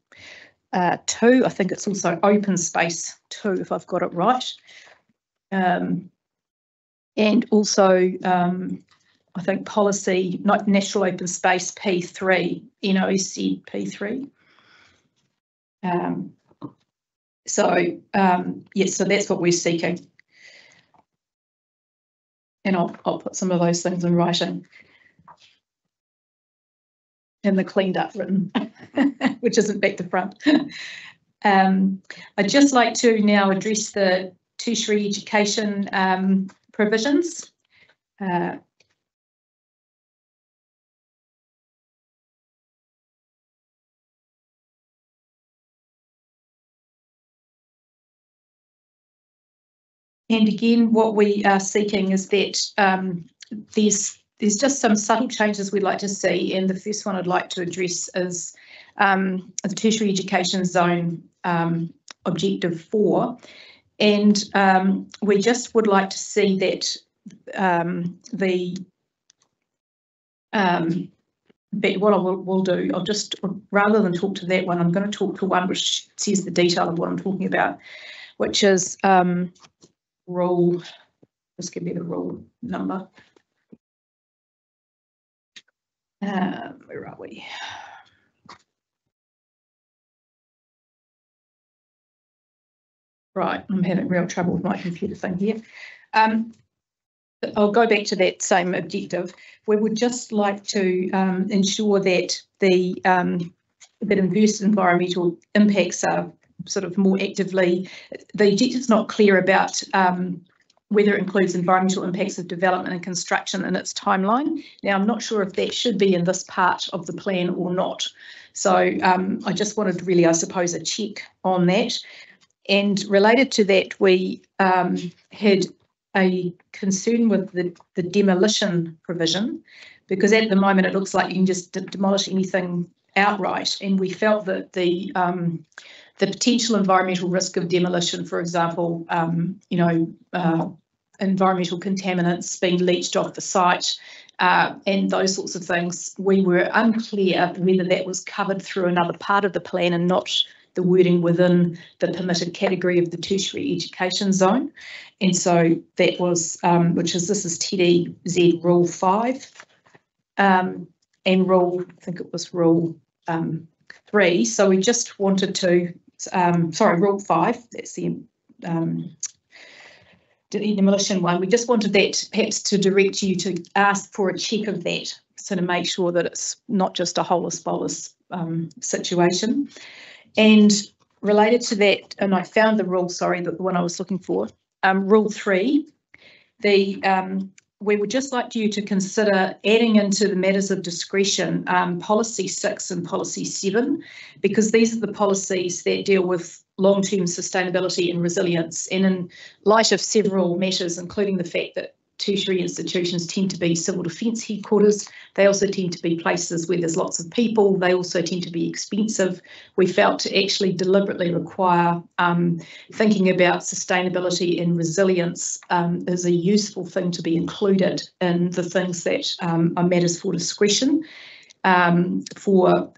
I think it's also Open Space 2, if I've got it right. And also, I think policy, not Natural Open Space P3, NOSZ P3. Yes, so that's what we're seeking. And I'll put some of those things in writing. In the cleaned up written, which isn't back to front. I'd just like to now address the tertiary education provisions. And again, what we are seeking is that there's just some subtle changes we'd like to see. And the first one I'd like to address is the tertiary education zone objective 4. And we just would like to see that what I will do, I'll just, rather than talk to that one, I'm going to talk to one which says the detail of what I'm talking about, which is rule, just give me the rule number. Where are we? Right, I'm having real trouble with my computer thing here. I'll go back to that same objective. We would just like to ensure that that adverse environmental impacts are sort of more actively, the objective's not clear about whether it includes environmental impacts of development and construction in its timeline. Now, I'm not sure if that should be in this part of the plan or not. So I just wanted really, I suppose, a check on that. And related to that, we had a concern with the demolition provision, because at the moment it looks like you can just demolish anything outright. And we felt that the potential environmental risk of demolition, for example, environmental contaminants being leached off the site and those sorts of things, we were unclear whether that was covered through another part of the plan and not the wording within the permitted category of the tertiary education zone. And so that was, this is TDZ Rule 5 and Rule, I think it was Rule 3. So we just wanted to, Rule 5, that's the demolition one. We just wanted that perhaps to direct you to ask for a check of that, so to make sure that it's not just a holus bolus situation. And related to that, and I found the rule, the one I was looking for, Rule 3, we would just like you to consider adding into the matters of discretion policy 6 and policy 7, because these are the policies that deal with long-term sustainability and resilience. And in light of several matters, including the fact that tertiary institutions tend to be civil defence headquarters, they also tend to be places where there's lots of people, they also tend to be expensive. We felt to actually deliberately require thinking about sustainability and resilience is a useful thing to be included in the things that are matters for discretion for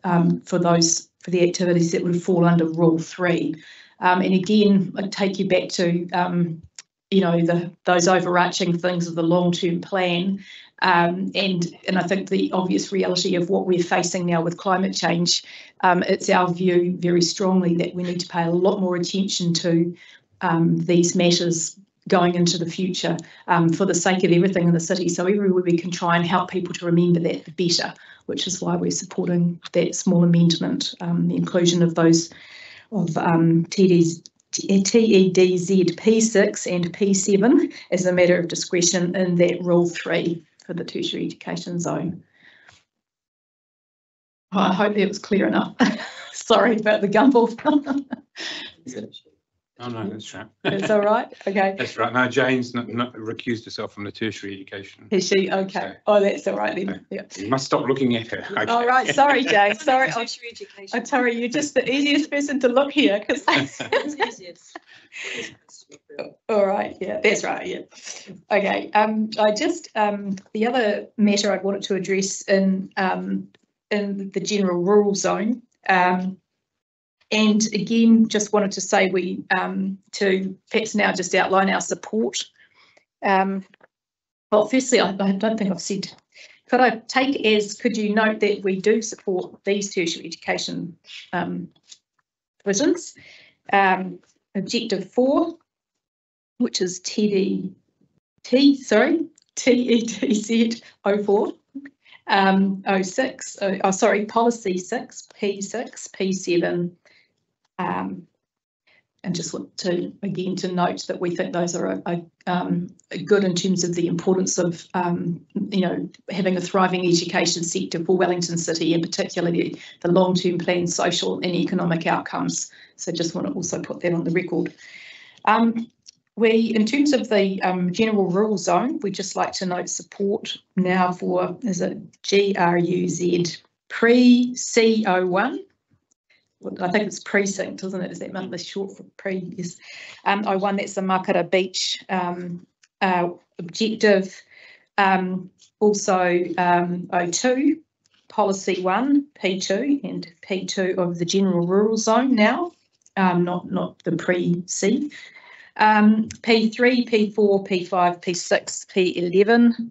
the activities that would fall under Rule 3. And again, I'd take you back to those overarching things of the long-term plan. And I think the obvious reality of what we're facing now with climate change, it's our view very strongly that we need to pay a lot more attention to these matters going into the future for the sake of everything in the city. So everywhere we can try and help people to remember that, the better, which is why we're supporting that small amendment, the inclusion of those of TEDZ P6 and P7 as a matter of discretion in that Rule 3 for the tertiary education zone. I hope that was clear enough. Sorry about the gumble. Oh no, that's right. It's all right. Okay. That's right. No, Jane's not recused herself from the tertiary education. Is she? Okay. So, that's all right then. Yeah. You must stop looking at her. Okay. All right. Sorry, Jane. Sorry. I'm sorry. You're just the easiest person to look here because. All right. Yeah, that's right. Yeah. Okay. I just the other matter I wanted to address in the general rural zone. And again, just wanted to say we to perhaps now just outline our support. Well, firstly, I don't think I've said, could you note that we do support these tertiary education provisions. Objective 4, which is TETZ 04. 06, policy 6, P6, P7, and just want to again to note that we think those are good in terms of the importance of having a thriving education sector for Wellington City, and particularly the long-term plan social and economic outcomes. So just want to also put that on the record. In terms of the general rural zone, we just like to note support now for, is it GRUZ pre-C01? I think it's precinct, isn't it? Is that monthly short for pre? Yes. 01, that's the Makara Beach objective. Also 02, policy 1, P2 and P2 of the general rural zone now, not the pre-C. P3, P4, P5, P6, P11,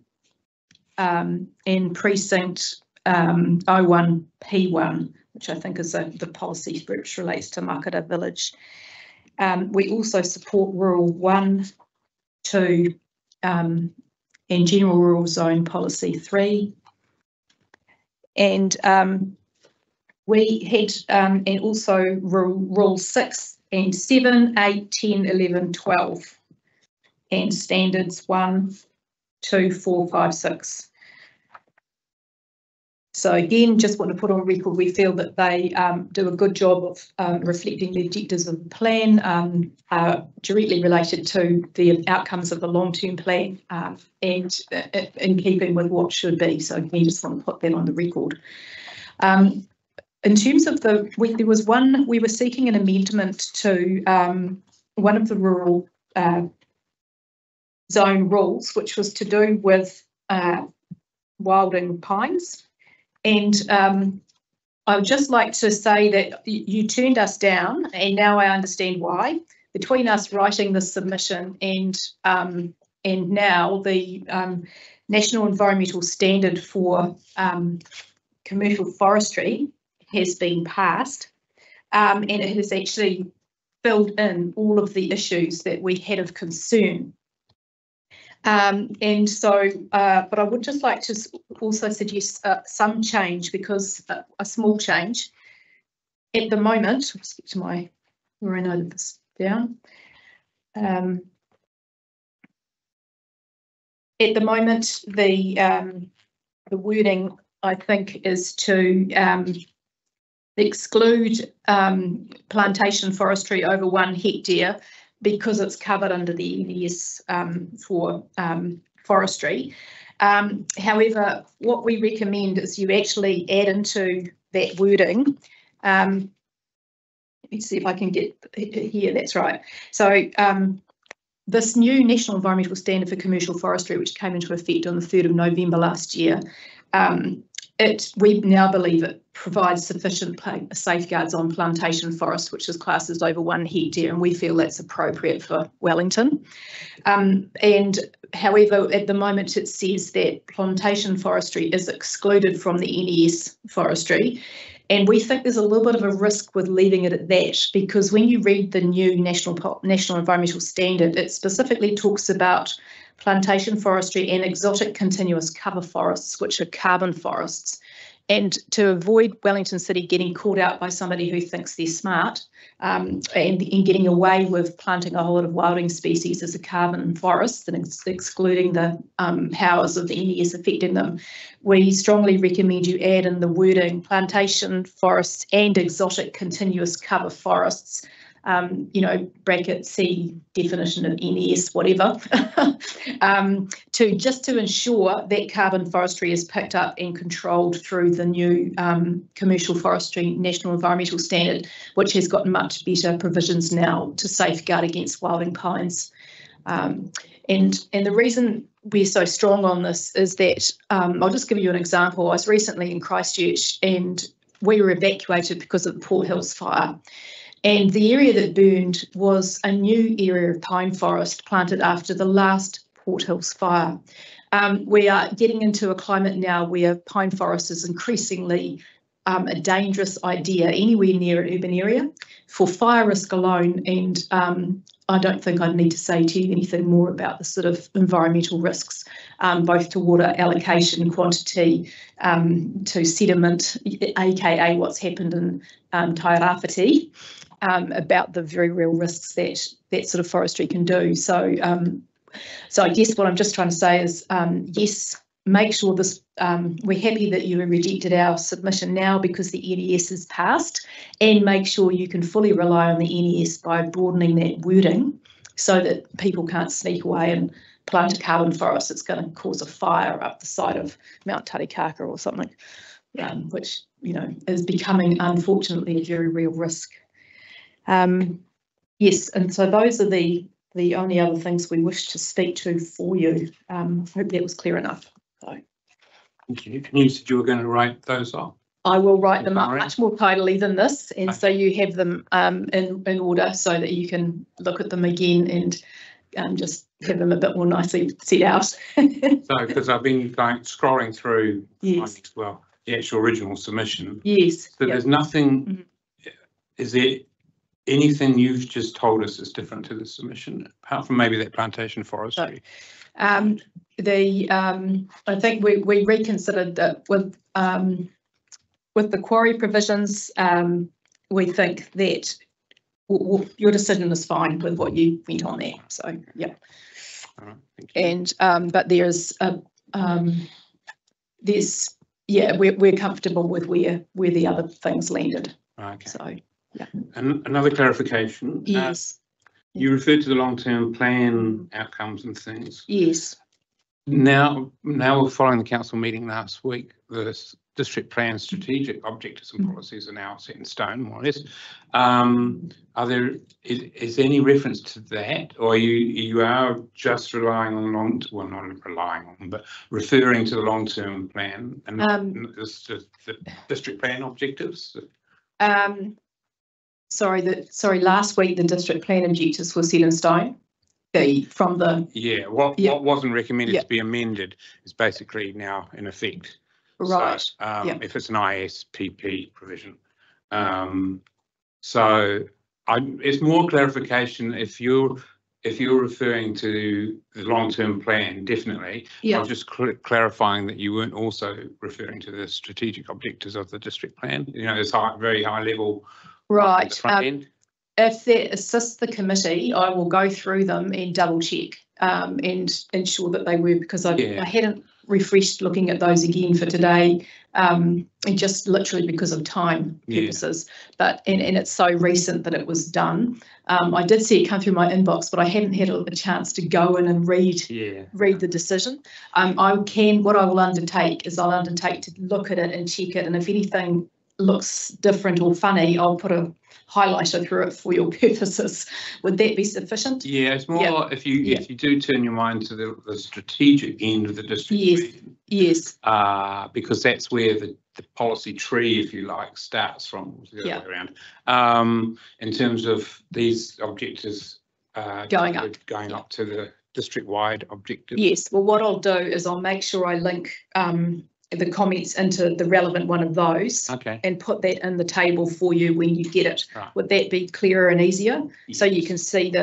and precinct 01, P1, which I think is the policy which relates to Makara Village. We also support Rural 1, 2, and General Rural Zone Policy 3. And we had, and also Rule 6 and 7, 8, 10, 11, 12, and Standards 1, 2, 4, 5, 6. So again, just want to put on record, we feel that they do a good job of reflecting the objectives of the plan, directly related to the outcomes of the long-term plan, and in keeping with what should be. So again, just want to put that on the record. In terms of there was one, we were seeking an amendment to one of the rural zone rules, which was to do with wilding pines. And I would just like to say that you turned us down, and now I understand why. Between us writing the submission and now the National Environmental Standard for commercial forestry has been passed, and it has actually filled in all of the issues that we had of concern. And so, but I would just like to also suggest some change, because a small change at the moment, I'll skip to where I noted this down. At the moment, the wording, I think, is to exclude plantation forestry over 1 hectare, because it's covered under the NES for forestry. However, what we recommend is you actually add into that wording. Let me see if I can get here, that's right. So this new National Environmental Standard for Commercial Forestry, which came into effect on the 3rd of November last year, we now believe it provides sufficient safeguards on plantation forest, which is classed as over 1 hectare, and we feel that's appropriate for Wellington. And however, at the moment it says that plantation forestry is excluded from the NES forestry, and we think there's a little bit of a risk with leaving it at that, because when you read the new National Environmental Standard, it specifically talks about plantation forestry and exotic continuous cover forests, which are carbon forests. And to avoid Wellington City getting caught out by somebody who thinks they're smart and getting away with planting a whole lot of wilding species as a carbon forest and excluding the powers of the NES affecting them, we strongly recommend you add in the wording plantation forests and exotic continuous cover forests, bracket C definition of NES, whatever, to ensure that carbon forestry is picked up and controlled through the new Commercial Forestry National Environmental Standard, which has got much better provisions now to safeguard against wilding pines. And the reason we're so strong on this is that, I'll just give you an example. I was recently in Christchurch and we were evacuated because of the Port Hills fire. And the area that burned was a new area of pine forest planted after the last Port Hills fire. We are getting into a climate now where pine forest is increasingly a dangerous idea anywhere near an urban area for fire risk alone, and I don't think I need to say to you anything more about the sort of environmental risks, both to water allocation, quantity, to sediment, aka what's happened in Tairāwhiti, about the very real risks that sort of forestry can do. So, so I guess what I'm just trying to say is, yes, make sure this, we're happy that you rejected our submission now because the NES is passed, and make sure you can fully rely on the NES by broadening that wording so that people can't sneak away and plant a carbon forest that's going to cause a fire up the side of Mount Taurikaka or something, which, you know, is becoming, unfortunately, a very real risk. Yes, and so those are the only other things we wish to speak to for you. I hope that was clear enough. So. Thank you. And you said you were going to write those up? I will write them up much more tidily than this, and so you have them in order so that you can look at them again and just have them a bit more nicely set out. So, because I've been scrolling through, yes, well, the actual original submission. Yes. So there's nothing, is there anything you've just told us is different to the submission, apart from maybe that plantation forestry? I think we reconsidered that with the quarry provisions. We think that your decision is fine with what you went on there. So yeah. All right, thank you. And but there's yeah, we're comfortable with where the other things landed. Okay. So yeah. And another clarification. Yes. You referred to the long-term plan outcomes and things. Yes. Now we're following the council meeting last week. The district plan strategic objectives and policies are now set in stone, more or less. Is there any reference to that, or you are just relying on not relying on, but referring to the long-term plan and the district plan objectives? Sorry, last week the district plan objectives were set in stone. What wasn't recommended to be amended is basically now in effect. Right. So, if it's an ISPP provision. So it's more clarification if you're referring to the long-term plan, definitely. Yeah. I'm just clarifying that you weren't also referring to the strategic objectives of the district plan. You know, it's very high level. Right. The front end. If that assists the committee, I will go through them and double check and ensure that they were, because I hadn't refreshed looking at those again for today, and just literally because of time purposes. But and it's so recent that it was done. I did see it come through my inbox, but I hadn't had a chance to go in and read the decision. What I will undertake is I'll undertake to look at it and check it, and if anything looks different or funny, I'll put a highlighter through it for your purposes. Would that be sufficient? Yeah, it's more if you do turn your mind to the strategic end of the district plan. Yes. Because that's where the policy tree, if you like, starts from, the other way around. In terms of these objectives going up to the district-wide objective. Yes. Well, what I'll do is I'll make sure I link the comments into the relevant one of those, and put that in the table for you when you get it. Right. Would that be clearer and easier? Yes. So you can see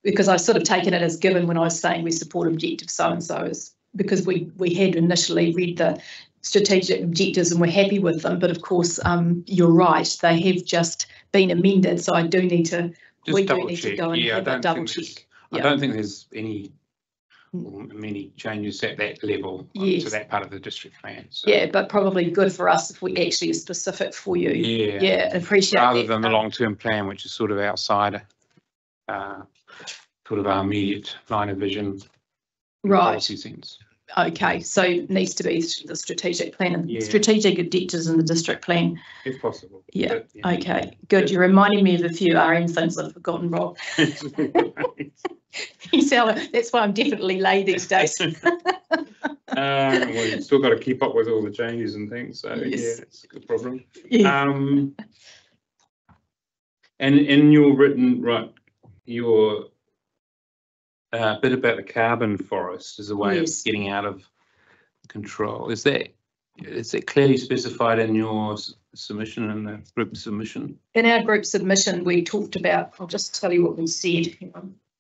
because I've sort of taken it as given when I was saying we support objective so-and-so, is because we had initially read the strategic objectives and we're happy with them, but of course you're right, they have just been amended, so I do need to go and have a double check. I don't think there's many changes at that level to that part of the district plan. So. Yeah, but probably good for us if we actually are specific for you. Yeah, appreciate rather that. Than the long-term plan, which is sort of outside sort of our immediate line of vision. Right. Policy sense. Okay, so it needs to be the strategic plan and strategic objectives in the district plan. If possible. Yeah, okay, good. You're reminding me of a few RM things I've forgotten, Rob. That's why I'm definitely late these days. Well, you've still got to keep up with all the changes and things, so it's a good problem. Yeah. And in your written, your bit about the carbon forest as a way of getting out of control. Is that Is it clearly specified in your submission and the group submission? In our group submission, we talked about, I'll just tell you what we said,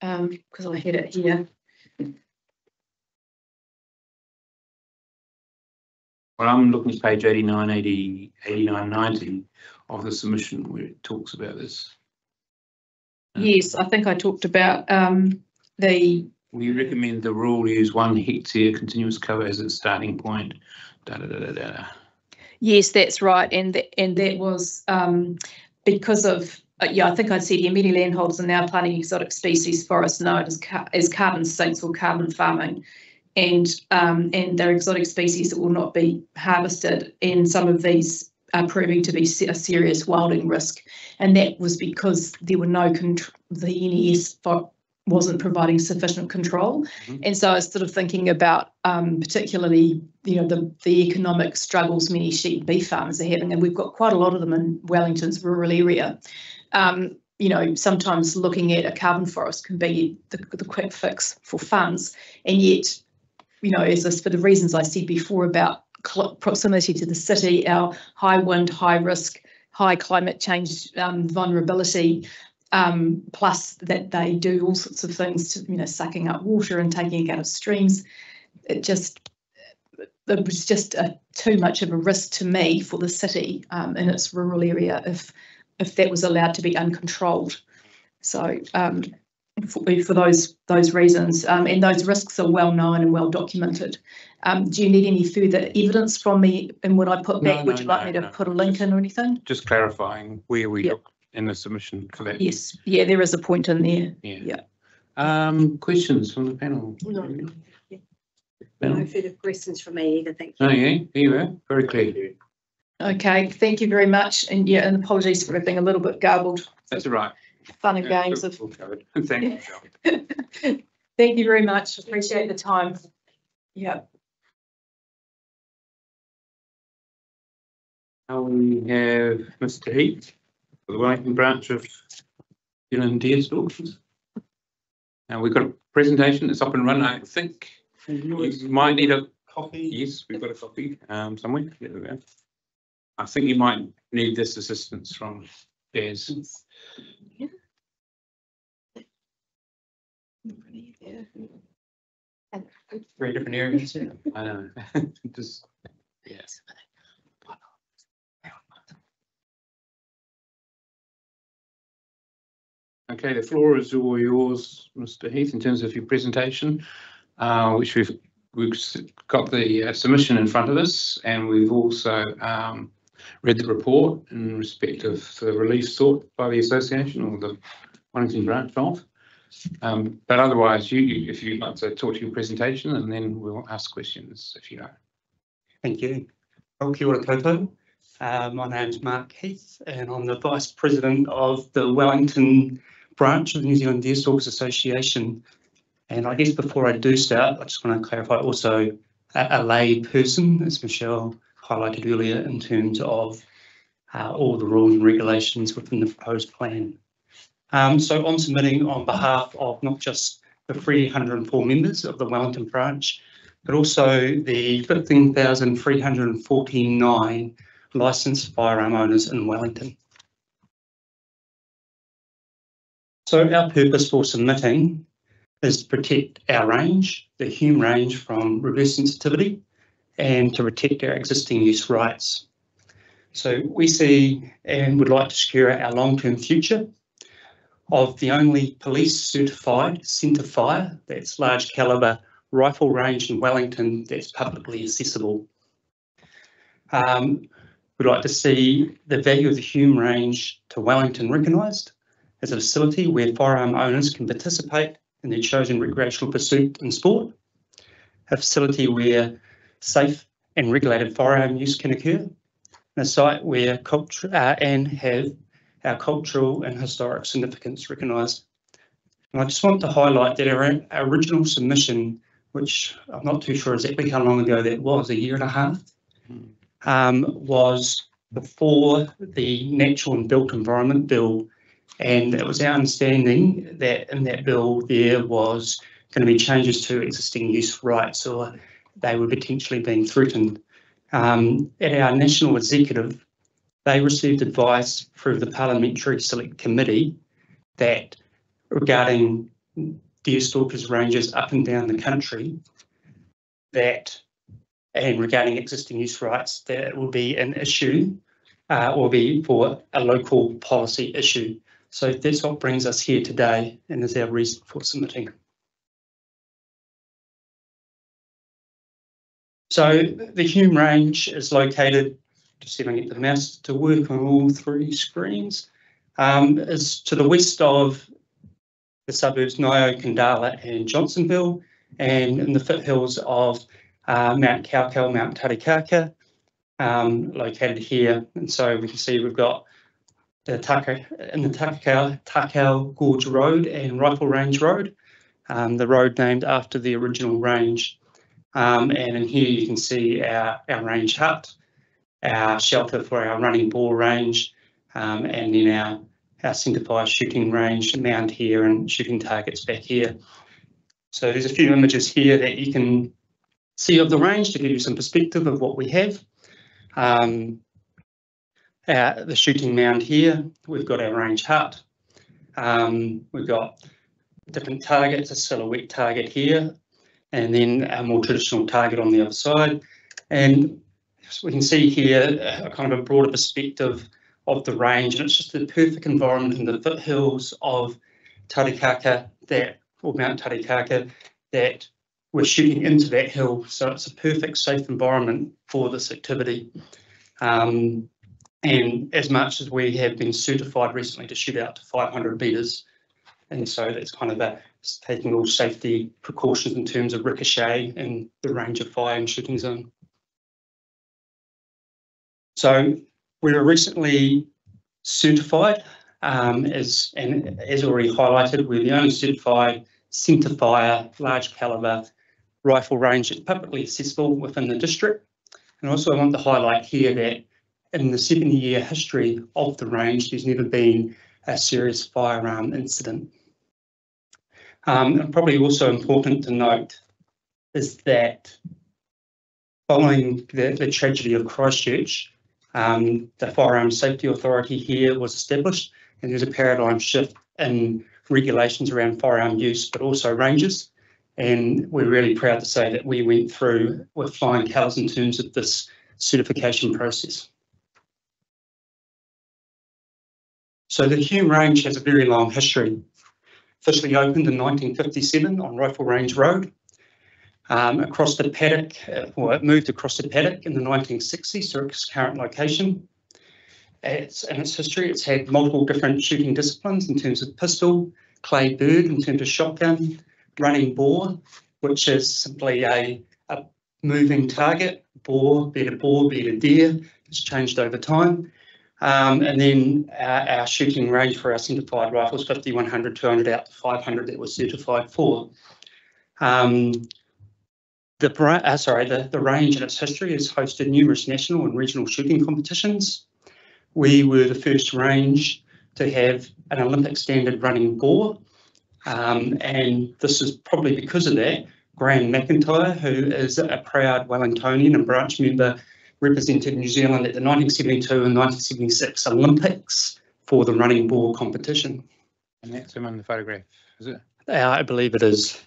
because I had it here. Well, I'm looking at page 89, 80, 89, 90 of the submission where it talks about this. Yes, I think I talked about We recommend the rule use 1 hectare continuous cover as its starting point. Da, da, da, da, da. Yes, that's right, and that was because of I think I said here many landholders are now planting exotic species forests known as carbon sinks or carbon farming, and they're exotic species that will not be harvested, and some of these are proving to be a serious wilding risk, and that was because there were no the NES wasn't providing sufficient control. And so I was sort of thinking about particularly, the economic struggles many sheep and beef farmers are having, and we've got quite a lot of them in Wellington's rural area. Sometimes looking at a carbon forest can be the quick fix for funds, and yet, for the reasons I said before about proximity to the city, our high wind, high risk, high climate change vulnerability, plus that they do all sorts of things to, sucking up water and taking it out of streams. It was just too much of a risk to me for the city in its rural area if that was allowed to be uncontrolled. So for those reasons, and those risks are well known and well documented. Do you need any further evidence from me in what I put back? Would you like me to put a link in or anything? Just clarifying where we look in the submission for that. Yes, yeah, there is a point in there. Yeah. Questions from the panel? No further questions from me either, thank you. Oh, yeah, there you are, very clear. Okay, thank you very much, and and apologies for it being a little bit garbled. That's all right. Fun and games of. Thank you. Thank you very much. Appreciate the time. Yeah. Now we have Mr. Heath, for the Wellington branch of Deerstalkers. Now we've got a presentation that's up and running. I think you might need a copy. Yes, we've got a copy somewhere. There we go. I think you might need this assistance from Des. Yeah. 3 different areas. I know. Just yes. Okay, the floor is all yours, Mr. Heath, in terms of your presentation, which we've got the submission in front of us, and we've also read the report in respect of the relief sought by the association or the Wellington branch of. But otherwise, if you'd like to talk to your presentation, and then we'll ask questions if you like. Thank you. Well, kia ora koutou. My name's Mark Heath, and I'm the Vice President of the Wellington branch of the New Zealand Deerstalkers Association. And I guess before I do start, I just want to clarify also a lay person, as Michelle highlighted earlier, in terms of all the rules and regulations within the proposed plan. So I'm submitting on behalf of not just the 304 members of the Wellington branch, but also the 15,349 licensed firearm owners in Wellington. So our purpose for submitting is to protect our range, the Hume range, from reverse sensitivity and to protect our existing use rights. So we see and would like to secure our long-term future of the only police certified centre fire, that's large calibre rifle range in Wellington, that's publicly accessible. We'd like to see the value of the Hume range to Wellington recognised as a facility where firearm owners can participate in their chosen recreational pursuit and sport, a facility where safe and regulated firearm use can occur, and a site where culture and have our cultural and historic significance recognised. And I just want to highlight that our original submission, which I'm not too sure exactly how long ago that was, 1.5 years, was before the Natural and Built Environment Bill, and it was our understanding that in that bill there was going to be changes to existing use rights, or they were potentially being threatened. At our national executive, they received advice through the Parliamentary Select Committee that regarding deerstalkers ranges up and down the country, and regarding existing use rights, that it will be an issue or be for a local policy issue. So that's what brings us here today and is our reason for submitting. So the Hume range is located, just see if I can get the mouse to work on all three screens, is to the west of the suburbs Nio, Kandala and Johnsonville, and in the foothills of Mount Kaukau, Mount Tarekaka, located here. And so we can see we've got the Takau Gorge Road and Rifle Range Road, the road named after the original range. And in here you can see our range hut, our shelter for our running boar range, and then our centre fire shooting range mound here and shooting targets back here. So there's a few images here that you can see of the range to give you some perspective of what we have. The shooting mound here, we've got our range hut. We've got different targets, a silhouette target here, and then a more traditional target on the other side. And we can see here a kind of a broader perspective of the range, and it's just the perfect environment in the foothills of Tarekaka, or Mount Tarekaka, that we're shooting into that hill. So it's a perfect safe environment for this activity. And as much as we have been certified recently to shoot out to 500 metres, and so that's kind of taking all safety precautions in terms of ricochet and the range of fire and shooting zone. So we were recently certified, as already highlighted, we're the only certified centre fire, large calibre rifle range that's publicly accessible within the district. And also I want to highlight here that in the 70-year history of the range, there's never been a serious firearm incident. And probably also important to note is that following the tragedy of Christchurch, the Firearm Safety Authority here was established, and there's a paradigm shift in regulations around firearm use, but also ranges. And we're really proud to say that we went through with flying colours in terms of this certification process. So the Hume range has a very long history. Officially opened in 1957 on Rifle Range Road. Across the paddock, it moved across the paddock in the 1960s to its current location. In its history, it's had multiple different shooting disciplines in terms of pistol, clay bird in terms of shotgun, running boar, which is simply a moving target, be it a deer. It's changed over time. And then our shooting range for our centre fired rifles, 50, 100, 200 out to 500 that we're certified for. The range in its history has hosted numerous national and regional shooting competitions. We were the first range to have an Olympic standard running boar. And this is probably because of that. Graham McIntyre, who is a proud Wellingtonian and branch member, represented New Zealand at the 1972 and 1976 Olympics for the running boar competition. And that's him in the photograph, is it? I believe it is.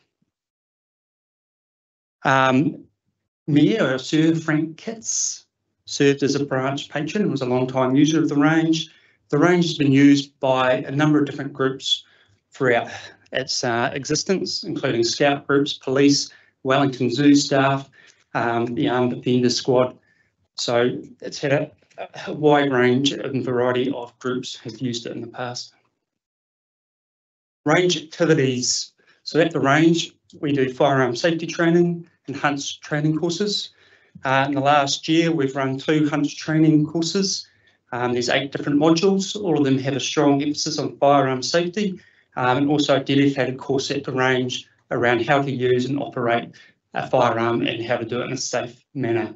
Mayor Sir Frank Kitts served as a branch patron and was a long-time user of the range. The range has been used by a number of different groups throughout its existence, including scout groups, police, Wellington Zoo staff, the Armed Defender Squad. So it's had a wide range and variety of groups have used it in the past. Range activities. So at the range, we do firearm safety training and hunts training courses. In the last year, we've run 2 hunts training courses. There's 8 different modules. All of them have a strong emphasis on firearm safety, and also a dedicated course at the range around how to use and operate a firearm and how to do it in a safe manner.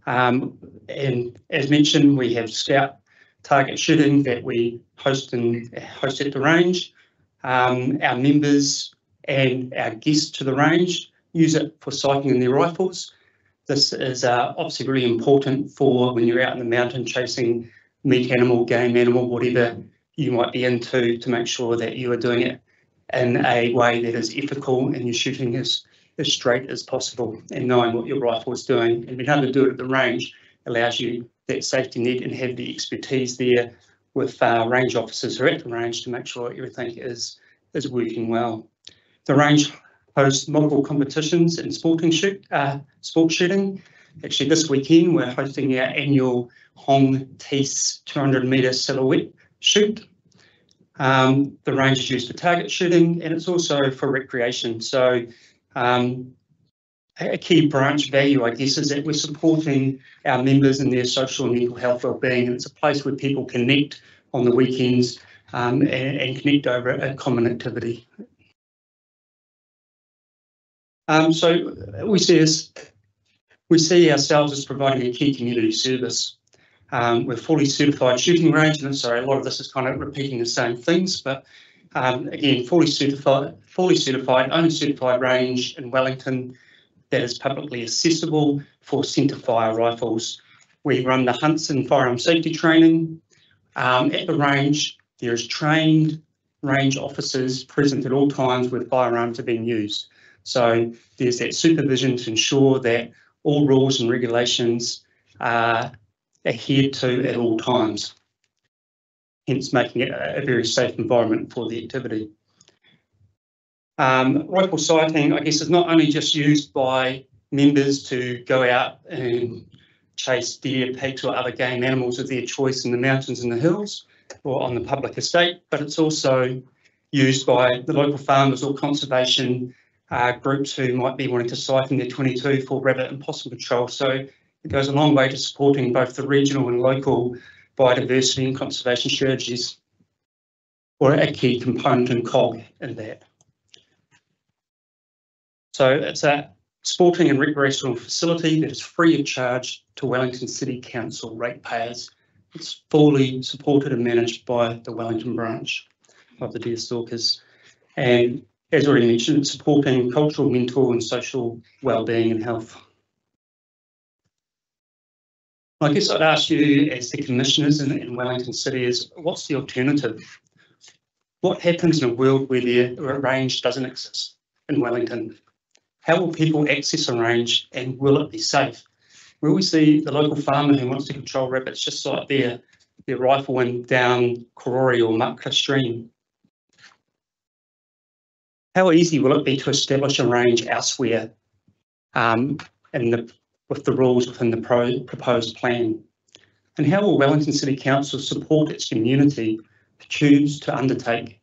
And as mentioned, we have scout target shooting that we host at the range. Our members and our guests to the range use it for sighting in their rifles. This is obviously really important for when you're out in the mountain chasing meat animal, game animal, whatever you might be into, to make sure that you are doing it in a way that is ethical and you're shooting as straight as possible, and knowing what your rifle is doing and being able to do it at the range allows you that safety net and have the expertise there with range officers who are at the range to make sure everything is working well. The range hosts multiple competitions in sport shooting. Actually, this weekend we're hosting our annual Houtte 200 metre silhouette shoot. The range is used for target shooting, and it's also for recreation. So a key branch value, I guess, is that we're supporting our members in their social and mental health wellbeing, and it's a place where people connect on the weekends and connect over a common activity. So we see ourselves as providing a key community service. We're fully certified shooting range, and sorry, a lot of this is kind of repeating the same things, but again, fully certified, only certified range in Wellington that is publicly accessible for centre fire rifles. We run the hunts and firearm safety training. At the range, there is trained range officers present at all times where firearms are being used. So there's that supervision to ensure that all rules and regulations are adhered to at all times, hence making it a very safe environment for the activity. Rifle sighting, I guess, is not only just used by members to go out and chase deer, pigs or other game animals of their choice in the mountains and the hills or on the public estate, but it's also used by the local farmers or conservation groups who might be wanting to sight in their 22 for rabbit and possum control. So it goes a long way to supporting both the regional and local biodiversity and conservation strategies, or a key component and cog in that. So it's a sporting and recreational facility that is free of charge to Wellington City Council ratepayers. It's fully supported and managed by the Wellington branch of the Deerstalkers. And as already mentioned, it's supporting cultural, mental and social wellbeing and health. I guess I'd ask you as the commissioners in Wellington City is, what's the alternative? What happens in a world where the range doesn't exist in Wellington? How will people access a range, and will it be safe? Will we see the local farmer who wants to control rabbits just sight their rifle and down Korori or Mutka stream? How easy will it be to establish a range elsewhere with the rules within the proposed plan? And how will Wellington City Council support its community to choose to undertake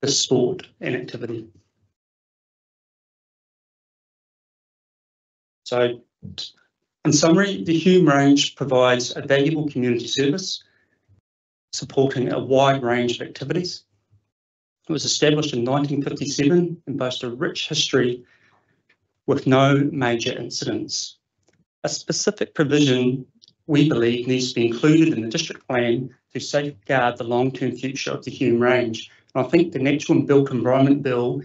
this sport and activity? So, in summary, the Houtte range provides a valuable community service, supporting a wide range of activities. It was established in 1957 and boasts a rich history with no major incidents. A specific provision, we believe, needs to be included in the district plan to safeguard the long-term future of the Houtte range. And I think the Natural and Built Environment Bill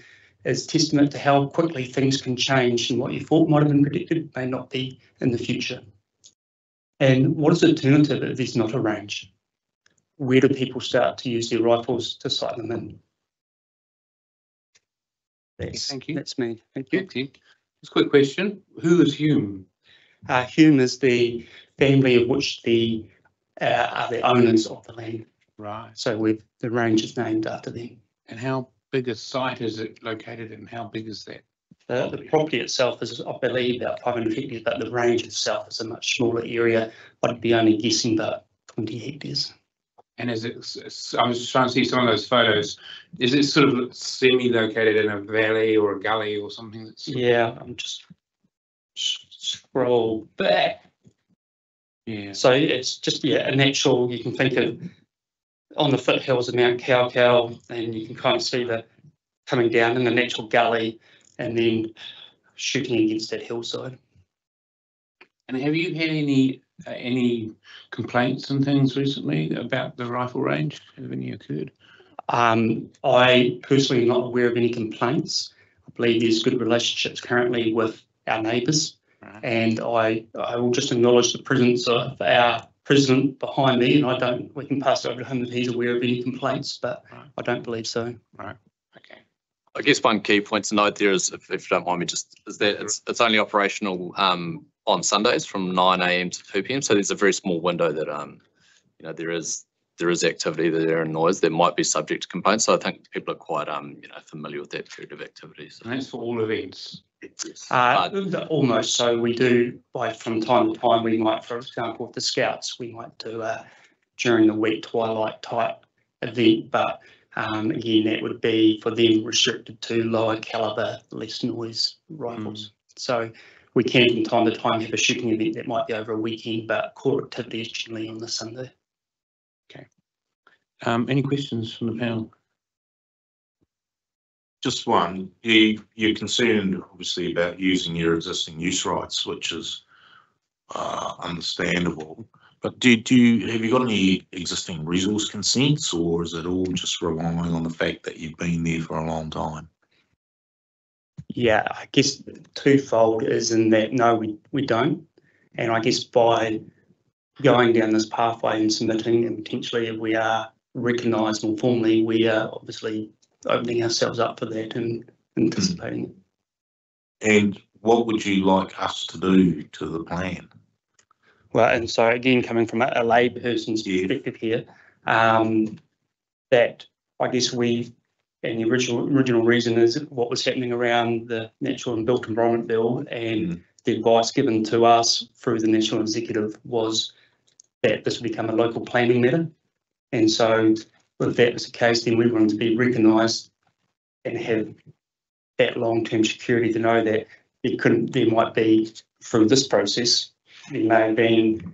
is testament to how quickly things can change, and what you thought might have been predicted may not be in the future. And what is the alternative if there's not a range? Where do people start to use their rifles to sight them in? Thank you. That's me. Thank you. Just a quick question. Who is Houtte? Houtte is the family of which are the owners of the land. Right. So the range is named after them. And how big a site is it located in? How big is that? The property itself is, I believe, about 500 hectares, but the range itself is a much smaller area. I'd be only guessing about 20 hectares. And is it, I was just trying to see some of those photos, is it sort of semi-located in a valley or a gully or something? That's Yeah, I'm just scroll back. Yeah. So it's just, a natural, you can think of on the foothills of Mount Cow, and you can kind of see the coming down in the natural gully and then shooting against that hillside. And have you had any complaints and things recently about the rifle range? Have any occurred? I personally am not aware of any complaints. I believe there's good relationships currently with our neighbours And I will just acknowledge the presence of our president behind me, and we can pass it over to him if he's aware of any complaints, but I don't believe so. Right. Okay. I guess one key point to note there is, if you don't mind me, is that it's only operational on Sundays from 9 a.m. to 2 p.m. So there's a very small window that there is activity there and noise that might be subject to complaints. So I think people are quite familiar with that period of activity. So. And that's for all events. Almost. So we do, from time to time, we might, for example, with the Scouts, we might do during the week twilight type event, but again, that would be for them restricted to lower caliber, less noise rifles. So we can from time to time have a shooting event that might be over a weekend, but core activity is generally on the Sunday. Okay. Any questions from the panel? Just one. You're concerned, obviously, about using your existing use rights, which is understandable. But have you got any existing resource consents, or is it all just relying on the fact that you've been there for a long time? Yeah, I guess twofold is in that no, we don't, and I guess by going down this pathway and submitting, and potentially if we are recognised more formally, we are obviously opening ourselves up for that and anticipating it. And what would you like us to do to the plan? Well, and so again, coming from a lay person's perspective here, that I guess and the original reason is what was happening around the Natural and Built Environment Bill, and the advice given to us through the National Executive was that this would become a local planning matter. And so if that was the case, then we wanted to be recognised and have that long-term security to know that there might be, through this process, there may have been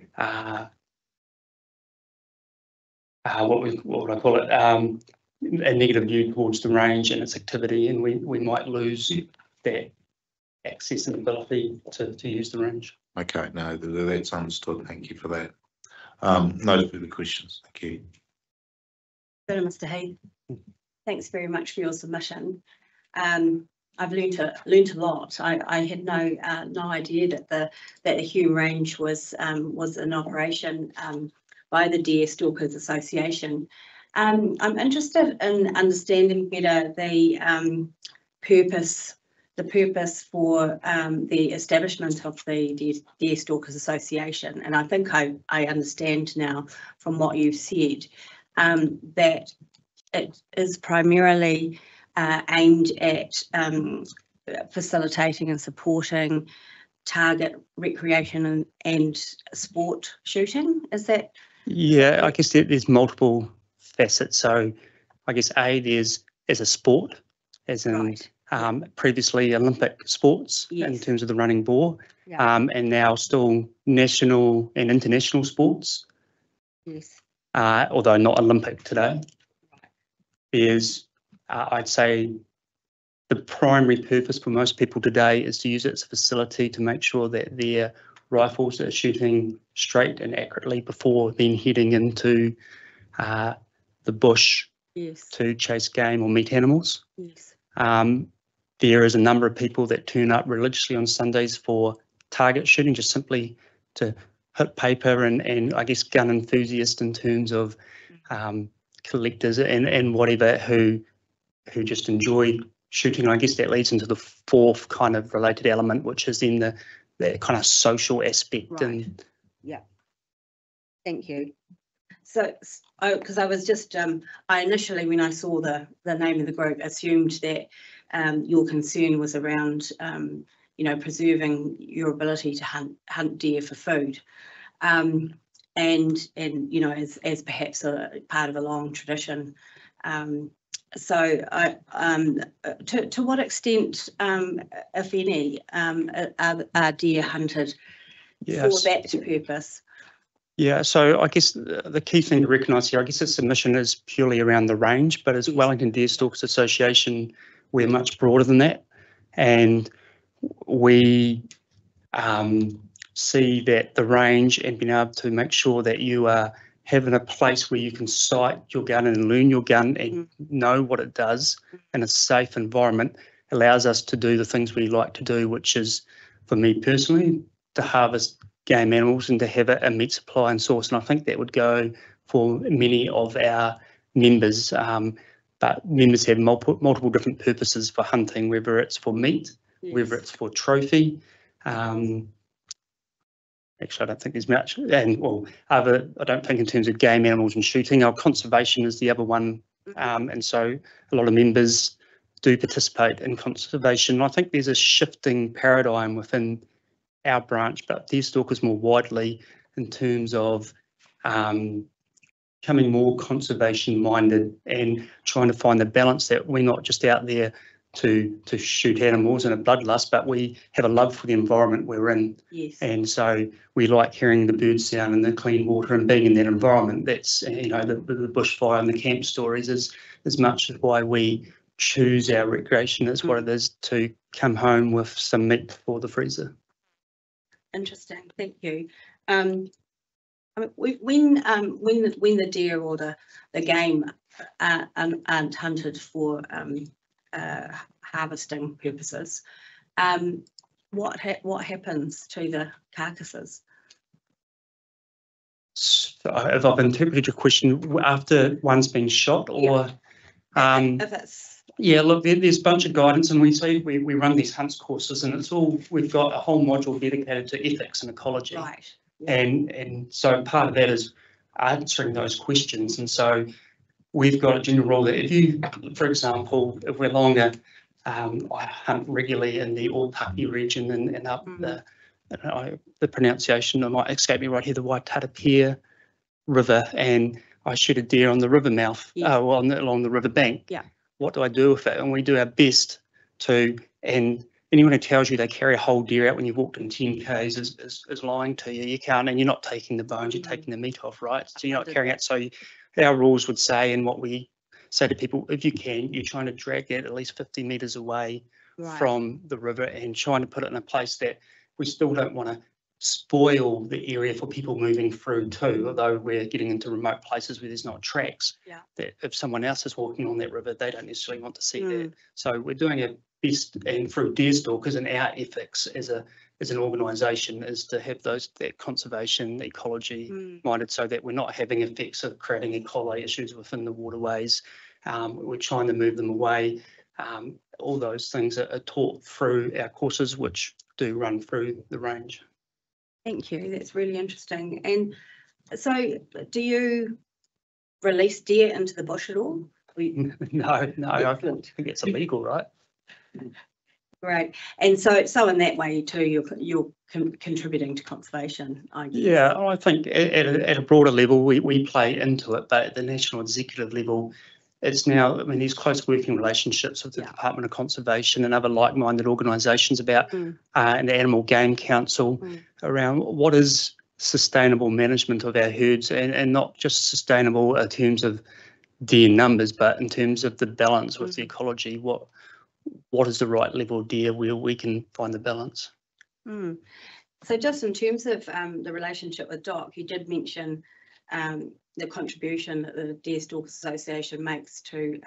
what would I call it, a negative view towards the range and its activity, and we might lose that access and ability to use the range. Okay, no, that's understood. Thank you for that. No further questions. Thank you. Mr. Heath, thanks very much for your submission. I've learnt a lot. I had no idea that the Houtte range was in operation by the Deerstalkers Association. I'm interested in understanding better the purpose for the establishment of the Deerstalkers Association, and I think I understand now from what you've said that it is primarily aimed at facilitating and supporting target recreation and sport shooting. Is that? Yeah, I guess there's multiple facets. So I guess there's as a sport, as in previously Olympic sports in terms of the running bore, and now still national and international sports. Yes. Although not Olympic today. There's, I'd say, the primary purpose for most people today is to use it as a facility to make sure that their rifles are shooting straight and accurately before then heading into the bush to chase game or meet animals. Yes. There is a number of people that turn up religiously on Sundays for target shooting, just simply to hit paper, and I guess gun enthusiasts in terms of collectors and whatever who just enjoy shooting. I guess that leads into the fourth kind of related element, which is then the kind of social aspect. Right. And yeah, thank you. So, because I was just, I initially, when I saw the name of the group, assumed that your concern was around, preserving your ability to hunt deer for food, and as perhaps a part of a long tradition. So, to what extent, if any, are deer hunted for that purpose? Yeah, so I guess the key thing to recognise here, I guess the submission is purely around the range, but as Wellington Deerstalkers Association, we're much broader than that, and we see that the range and being able to make sure that you are having a place where you can sight your gun and learn your gun and know what it does in a safe environment allows us to do the things we like to do, which is for me personally, to harvest game animals and to have a meat supply and source. And I think that would go for many of our members. But members have multiple different purposes for hunting, whether it's for meat, whether it's for trophy. Actually, I don't think there's much. And well, I don't think in terms of game animals and shooting. Our conservation is the other one. And so a lot of members do participate in conservation. I think there's a shifting paradigm within our branch, but Deerstalkers more widely in terms of becoming more conservation minded and trying to find the balance that we're not just out there to shoot animals in a bloodlust, but we have a love for the environment we're in. Yes. And so we like hearing the bird sound and the clean water and being in that environment. That's, you know, the bushfire and the camp stories is as much as why we choose our recreation as what it is to come home with some meat for the freezer. Interesting, thank you. I mean, when the deer or the game aren't hunted for harvesting purposes, what happens to the carcasses? So if I've interpreted your question, after one's been shot, or if it's yeah, look, there's a bunch of guidance, and we run these hunts courses, and it's all, we've got a whole module dedicated to ethics and ecology. Right. And so part of that is answering those questions. And so we've got a general rule that if you, for example, if we're longer, I hunt regularly in the Aupaki region and up the pronunciation, I might escape me right here, the Waitara River, and I shoot a deer on the river mouth, along the river bank. Yeah. What do I do with it? And we do our best to, and anyone who tells you they carry a whole deer out when you've walked in 10 Ks is lying to you. You can't, and you're not taking the bones, you're taking the meat off, right? So you're not carrying it. So our rules would say, and what we say to people, if you can, you're trying to drag it at least 50 metres away from the river and trying to put it in a place that we still don't want to spoil the area for people moving through too, although we're getting into remote places where there's not tracks. Yeah. That if someone else is walking on that river, they don't necessarily want to see that. So we're doing our best, and through Deerstalkers and our ethics as an organisation is to have that conservation ecology minded, so that we're not having effects of creating E. coli issues within the waterways. We're trying to move them away. All those things are taught through our courses, which do run through the range. Thank you, that's really interesting. And so do you release deer into the bush at all? No, I think it's illegal, right? Great. And so in that way too, you're contributing to conservation, I guess. Yeah, I think at a broader level, we play into it, but at the national executive level, it's now, I mean, these close working relationships with the Department of Conservation and other like-minded organisations about and the Animal Game Council around what is sustainable management of our herds, and not just sustainable in terms of deer numbers, but in terms of the balance with the ecology. What is the right level of deer where we can find the balance? So just in terms of the relationship with DOC, you did mention the contribution that the Deerstalkers Association makes to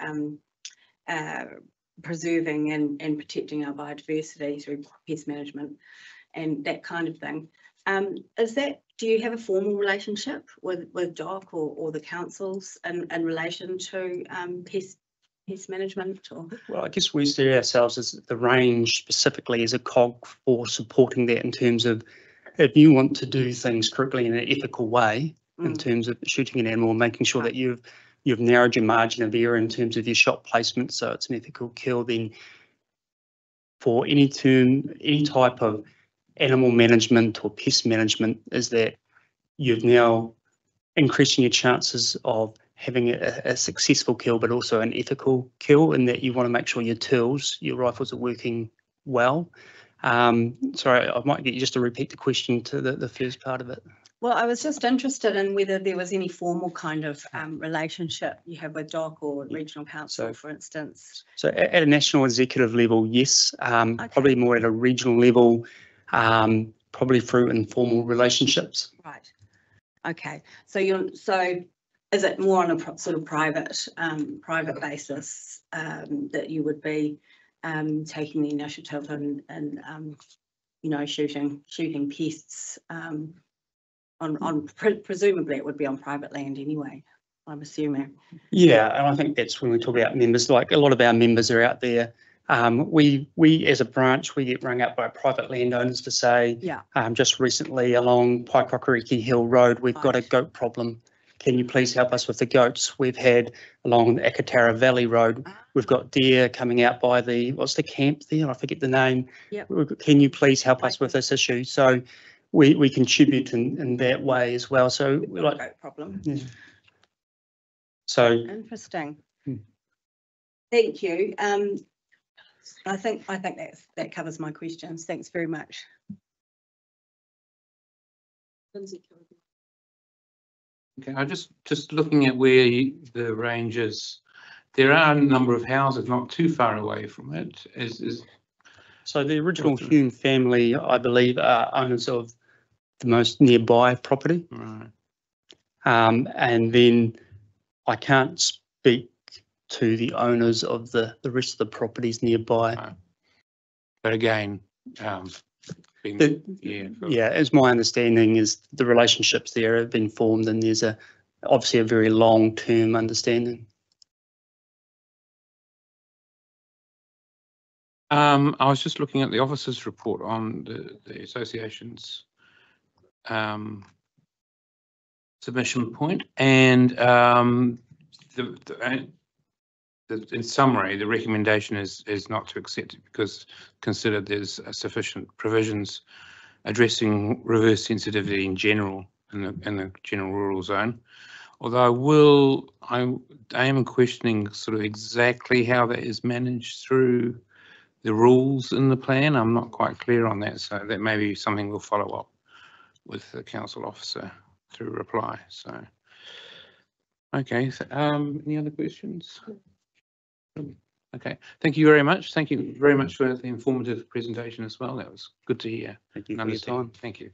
preserving and protecting our biodiversity through pest management and that kind of thing. Do you have a formal relationship with DOC or the councils in relation to pest management? Or? Well, I guess we see ourselves as the range specifically as a cog for supporting that, in terms of if you want to do things correctly in an ethical way, in terms of shooting an animal, making sure that you've narrowed your margin of error in terms of your shot placement, so it's an ethical kill, then for any type of animal management or pest management, is that you've now increasing your chances of having a successful kill, but also an ethical kill, in that you want to make sure your tools, your rifles are working well. Sorry, I might get you just to repeat the question to the first part of it. Well, I was just interested in whether there was any formal kind of relationship you have with DOC or regional council, for instance. So at a national executive level, yes. Probably more at a regional level, probably through informal relationships. Right. Okay. So is it more on a sort of private basis that you would be taking the initiative and you know, shooting pests presumably it would be on private land anyway, I'm assuming. Yeah, and I think that's when we talk about members, like a lot of our members are out there. We as a branch, we get rung up by private landowners to say, yeah, just recently along Paikokariki Hill Road, we've got a goat problem. Can you please help us with the goats? We've had along the Akatara Valley Road, we've got deer coming out by what's the camp there? I forget the name. Yep. Can you please help us with this issue? So we contribute in that way as well. So we're like, goat problem. Yeah. So interesting. Thank you. I think that covers my questions. Thanks very much. Okay, I'm just looking at where the range is. There are a number of houses not too far away from it. So the original Hume family, I believe, are owners of the most nearby property. Right. And then I can't speak to the owners of the rest of the properties nearby. Right. But again, as my understanding is the relationships there have been formed, and there's obviously a very long-term understanding. I was just looking at the officers' report on the association's submission point, and in summary, the recommendation is not to accept it because considered there's sufficient provisions addressing reverse sensitivity in general in the general rural zone. Although I am questioning sort of exactly how that is managed through the rules in the plan. I'm not quite clear on that, so that may be something we'll follow up with the council officer through reply. So, okay. So, any other questions? Okay. Thank you very much. Thank you very much for the informative presentation as well. That was good to hear. Thank you for your time. Thank you.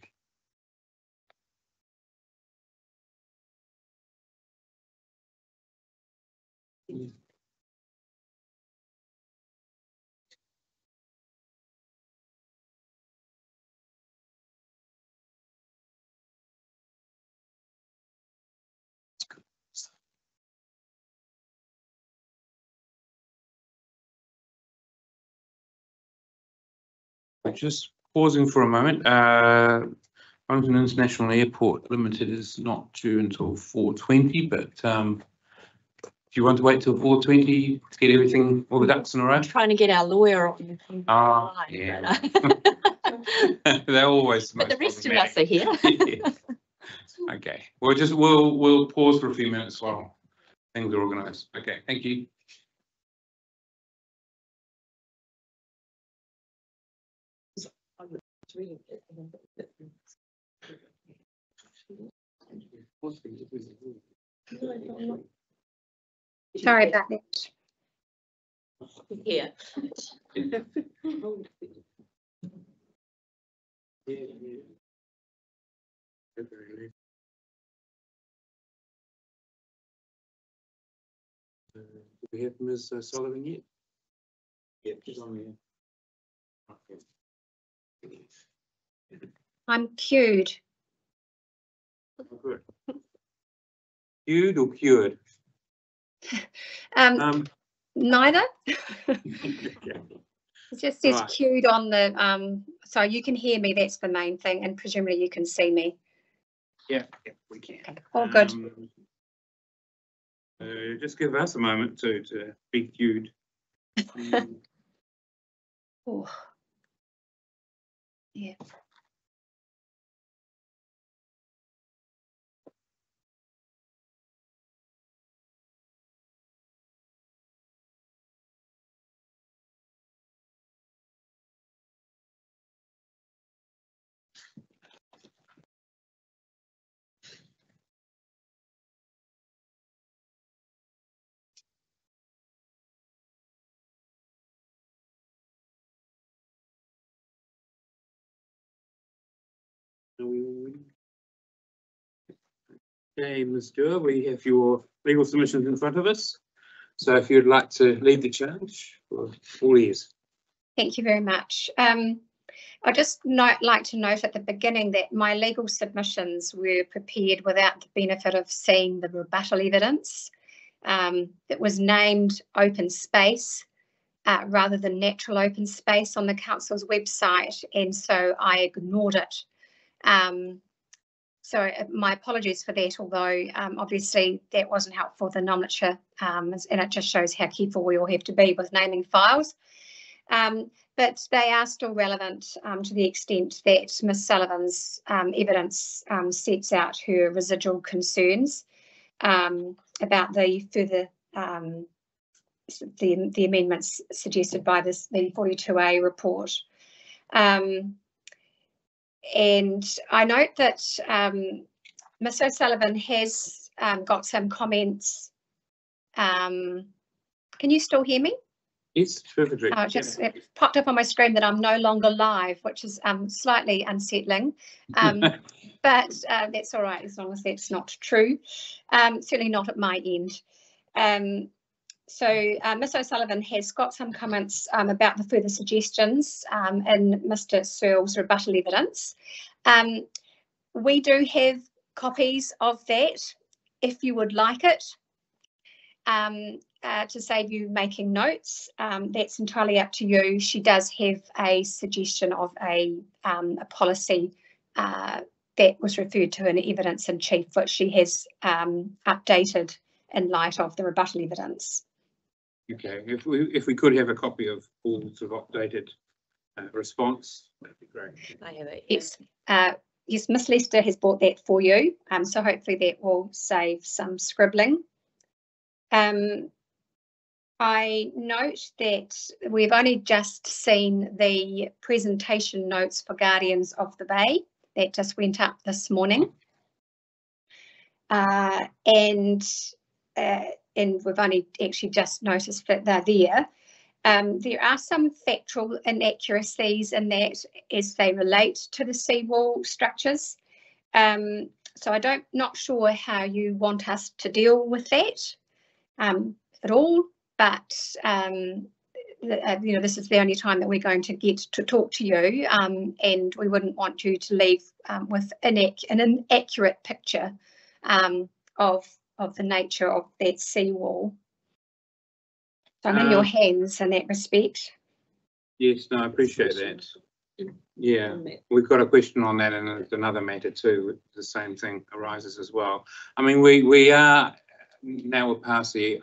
Just pausing for a moment. Wellington International Airport Limited is not due until 4:20, but do you want to wait till 4:20 to get everything, all the ducks in a row? Trying to get our lawyer on. Yeah. They're always. But the rest of us are here. Okay. We'll pause for a few minutes while things are organised. Okay. Thank you. Sorry about that. Yeah. Do we have Ms. Sullivan yet? Yep, she's on there. Okay. I'm queued. Good. Queued or cured? Neither. It just says Right. queued on the so you can hear me, that's the main thing, and presumably you can see me. Yeah, we can. All good. Just give us a moment to be queued. Oh. Yeah. Okay, Ms. Dewar, we have your legal submissions in front of us. So if you'd like to lead the charge, for all ears. Thank you very much. I just like to note at the beginning that my legal submissions were prepared without the benefit of seeing the rebuttal evidence. It was named open space rather than natural open space on the council's website, and so I ignored it. So my apologies for that, although obviously that wasn't helpful, the nomenclature, and it just shows how careful we all have to be with naming files. But they are still relevant to the extent that Ms Sullivan's evidence sets out her residual concerns about the further the amendments suggested by the 42A report. And I note that Ms O'Sullivan has got some comments. Can you still hear me? Yes, perfectly. It popped up on my screen that I'm no longer live, which is slightly unsettling. But that's all right, as long as that's not true. Certainly not at my end. So Ms O'Sullivan has got some comments about the further suggestions in Mr Searle's rebuttal evidence. We do have copies of that, if you would like it, to save you making notes. That's entirely up to you. She does have a suggestion of a policy that was referred to in evidence in chief, which she has updated in light of the rebuttal evidence. Okay, if we could have a copy of Paul's sort of updated response, that'd be great. I have it. Yes, yes, Miss Lester has brought that for you, so hopefully that will save some scribbling. I note that we've only just seen the presentation notes for Guardians of the Bay that just went up this morning, and we've only actually just noticed that they're there. There are some factual inaccuracies in that as they relate to the seawall structures. So not sure how you want us to deal with that at all, but this is the only time that we're going to get to talk to you, and we wouldn't want you to leave with an inaccurate picture of the nature of that seawall. So I'm in your hands in that respect. Yes, no, I appreciate that. Yeah, we've got a question on that, and there's another matter too. The same thing arises as well. I mean, we are now we're past the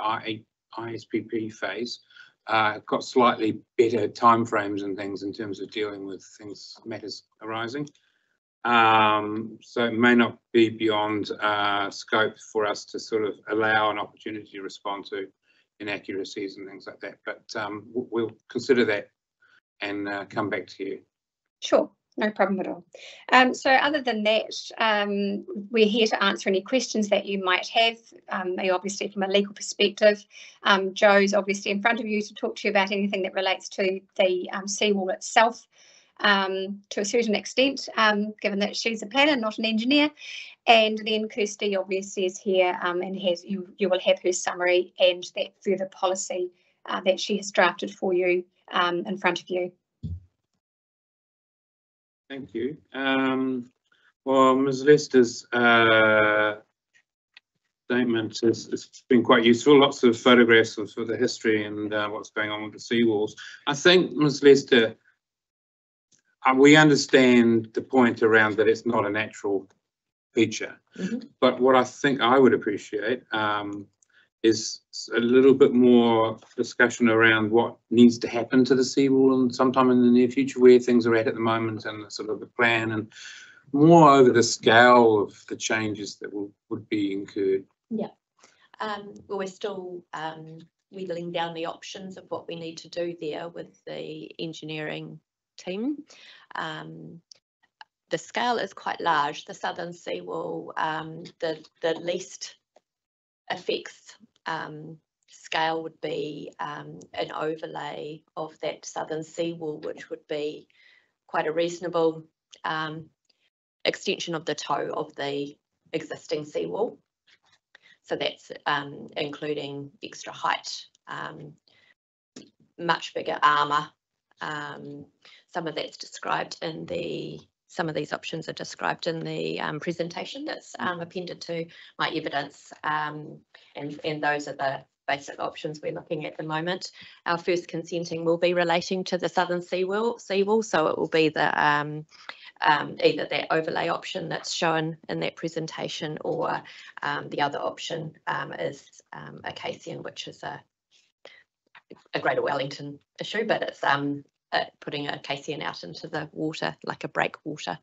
ISPP phase. Got slightly better timeframes and things in terms of dealing with matters arising. So it may not be beyond scope for us to sort of allow an opportunity to respond to inaccuracies and things like that, but we'll consider that and come back to you. Sure, no problem at all. So other than that, we're here to answer any questions that you might have, obviously from a legal perspective. Jo's obviously in front of you to talk to you about anything that relates to the seawall itself. To a certain extent, given that she's a planner, not an engineer, and then Kirsty obviously is here and you will have her summary and that further policy that she has drafted for you in front of you. Thank you. Well, Ms. Lester's statement has been quite useful. Lots of photographs of the history and what's going on with the seawalls. I think, Ms. Lester, we understand the point around that it's not a natural feature, but what I think I would appreciate is a little bit more discussion around what needs to happen to the seawall and sometime in the near future, where things are at the moment and sort of the plan, and more over the scale of the changes that would be incurred. Yeah. Well, we're still whittling down the options of what we need to do there with the engineering team. The scale is quite large. The southern seawall, the least effects scale would be an overlay of that southern seawall, which would be quite a reasonable extension of the toe of the existing seawall. So that's including extra height, much bigger armour. some of that's described in some of these options are described in the presentation that's appended to my evidence, and those are the basic options we're looking at the moment. Our first consenting will be relating to the southern seawall, so it will be the either that overlay option that's shown in that presentation, or the other option is a Casein, which is a Greater Wellington issue, but it's putting a Casein out into the water, like a breakwater,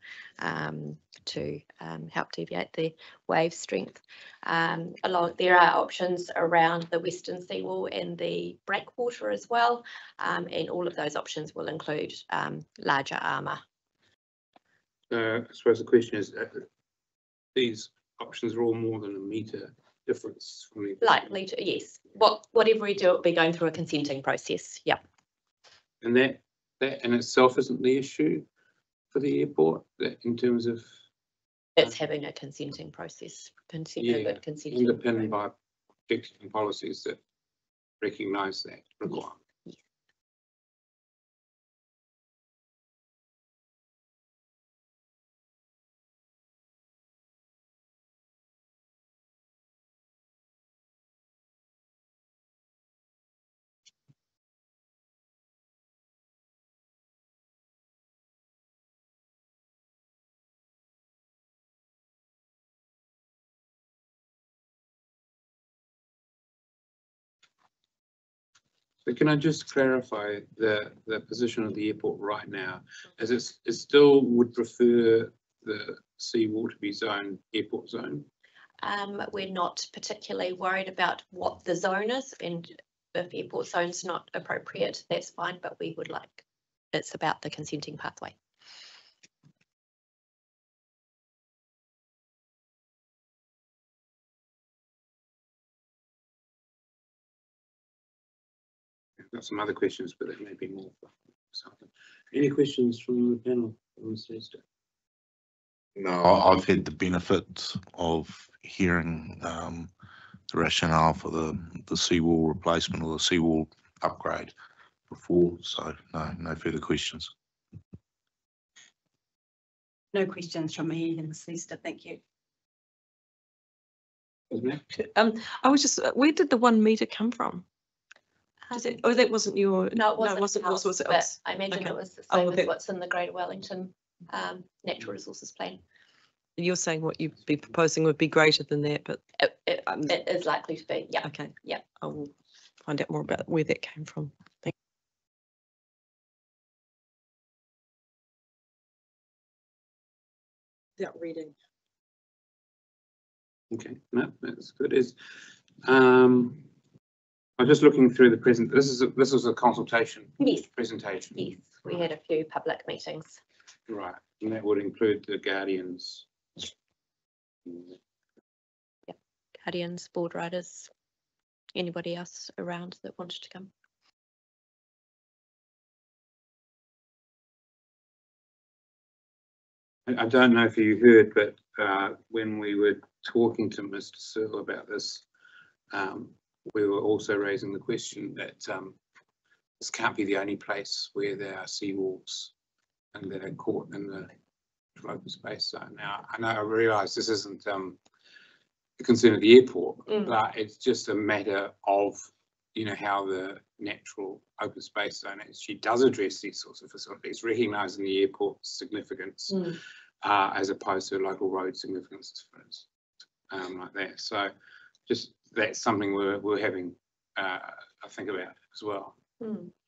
to help deviate the wave strength. There are options around the western seawall and the breakwater as well, and all of those options will include larger armour. I suppose the question is, these options are all more than a metre difference from the... Likely to, yes. Whatever we do, it'll be going through a consenting process. Yep. And that in itself isn't the issue for the airport, that in terms of... It's having a consenting process, underpinned by objectives and policies that recognise that requirement. Yes. So can I just clarify the position of the airport right now, as it still would prefer the seawall to be zoned airport zone? We're not particularly worried about what the zone is, and if airport zone's not appropriate, that's fine, but we would like, it's about the consenting pathway. I've got some other questions, but there may be more. Any questions from the panel on this list? No, I've had the benefit of hearing the rationale for the seawall replacement or the seawall upgrade before, so no further questions. No questions from me in this list, thank you. I was just, where did the 1 metre come from? Oh, that wasn't your... No, it wasn't. Was it but else? I imagine Okay. it was the same that... as what's in the Greater Wellington Natural Resources Plan. You're saying what you'd be proposing would be greater than that, but... It is likely to be, yeah. Okay. Yeah. I will find out more about where that came from. Thank you. Without reading. Okay, no, that's good. I'm just looking through the present. This was a consultation. Yes. Presentation. Yes, we had a few public meetings. Right, and that would include the Guardians. Yeah, Guardians, board riders, anybody else around that wanted to come. I don't know if you heard, but when we were talking to Mr. Searle about this, we were also raising the question that this can't be the only place where there are seawalls and that are caught in the open space zone. Now, I know I realise this isn't the concern of the airport, but it's just a matter of, you know, how the natural open space zone actually does address these sorts of facilities, recognising the airport's significance as opposed to local road significance, for instance, like that. So just that's something we're having I think about as well.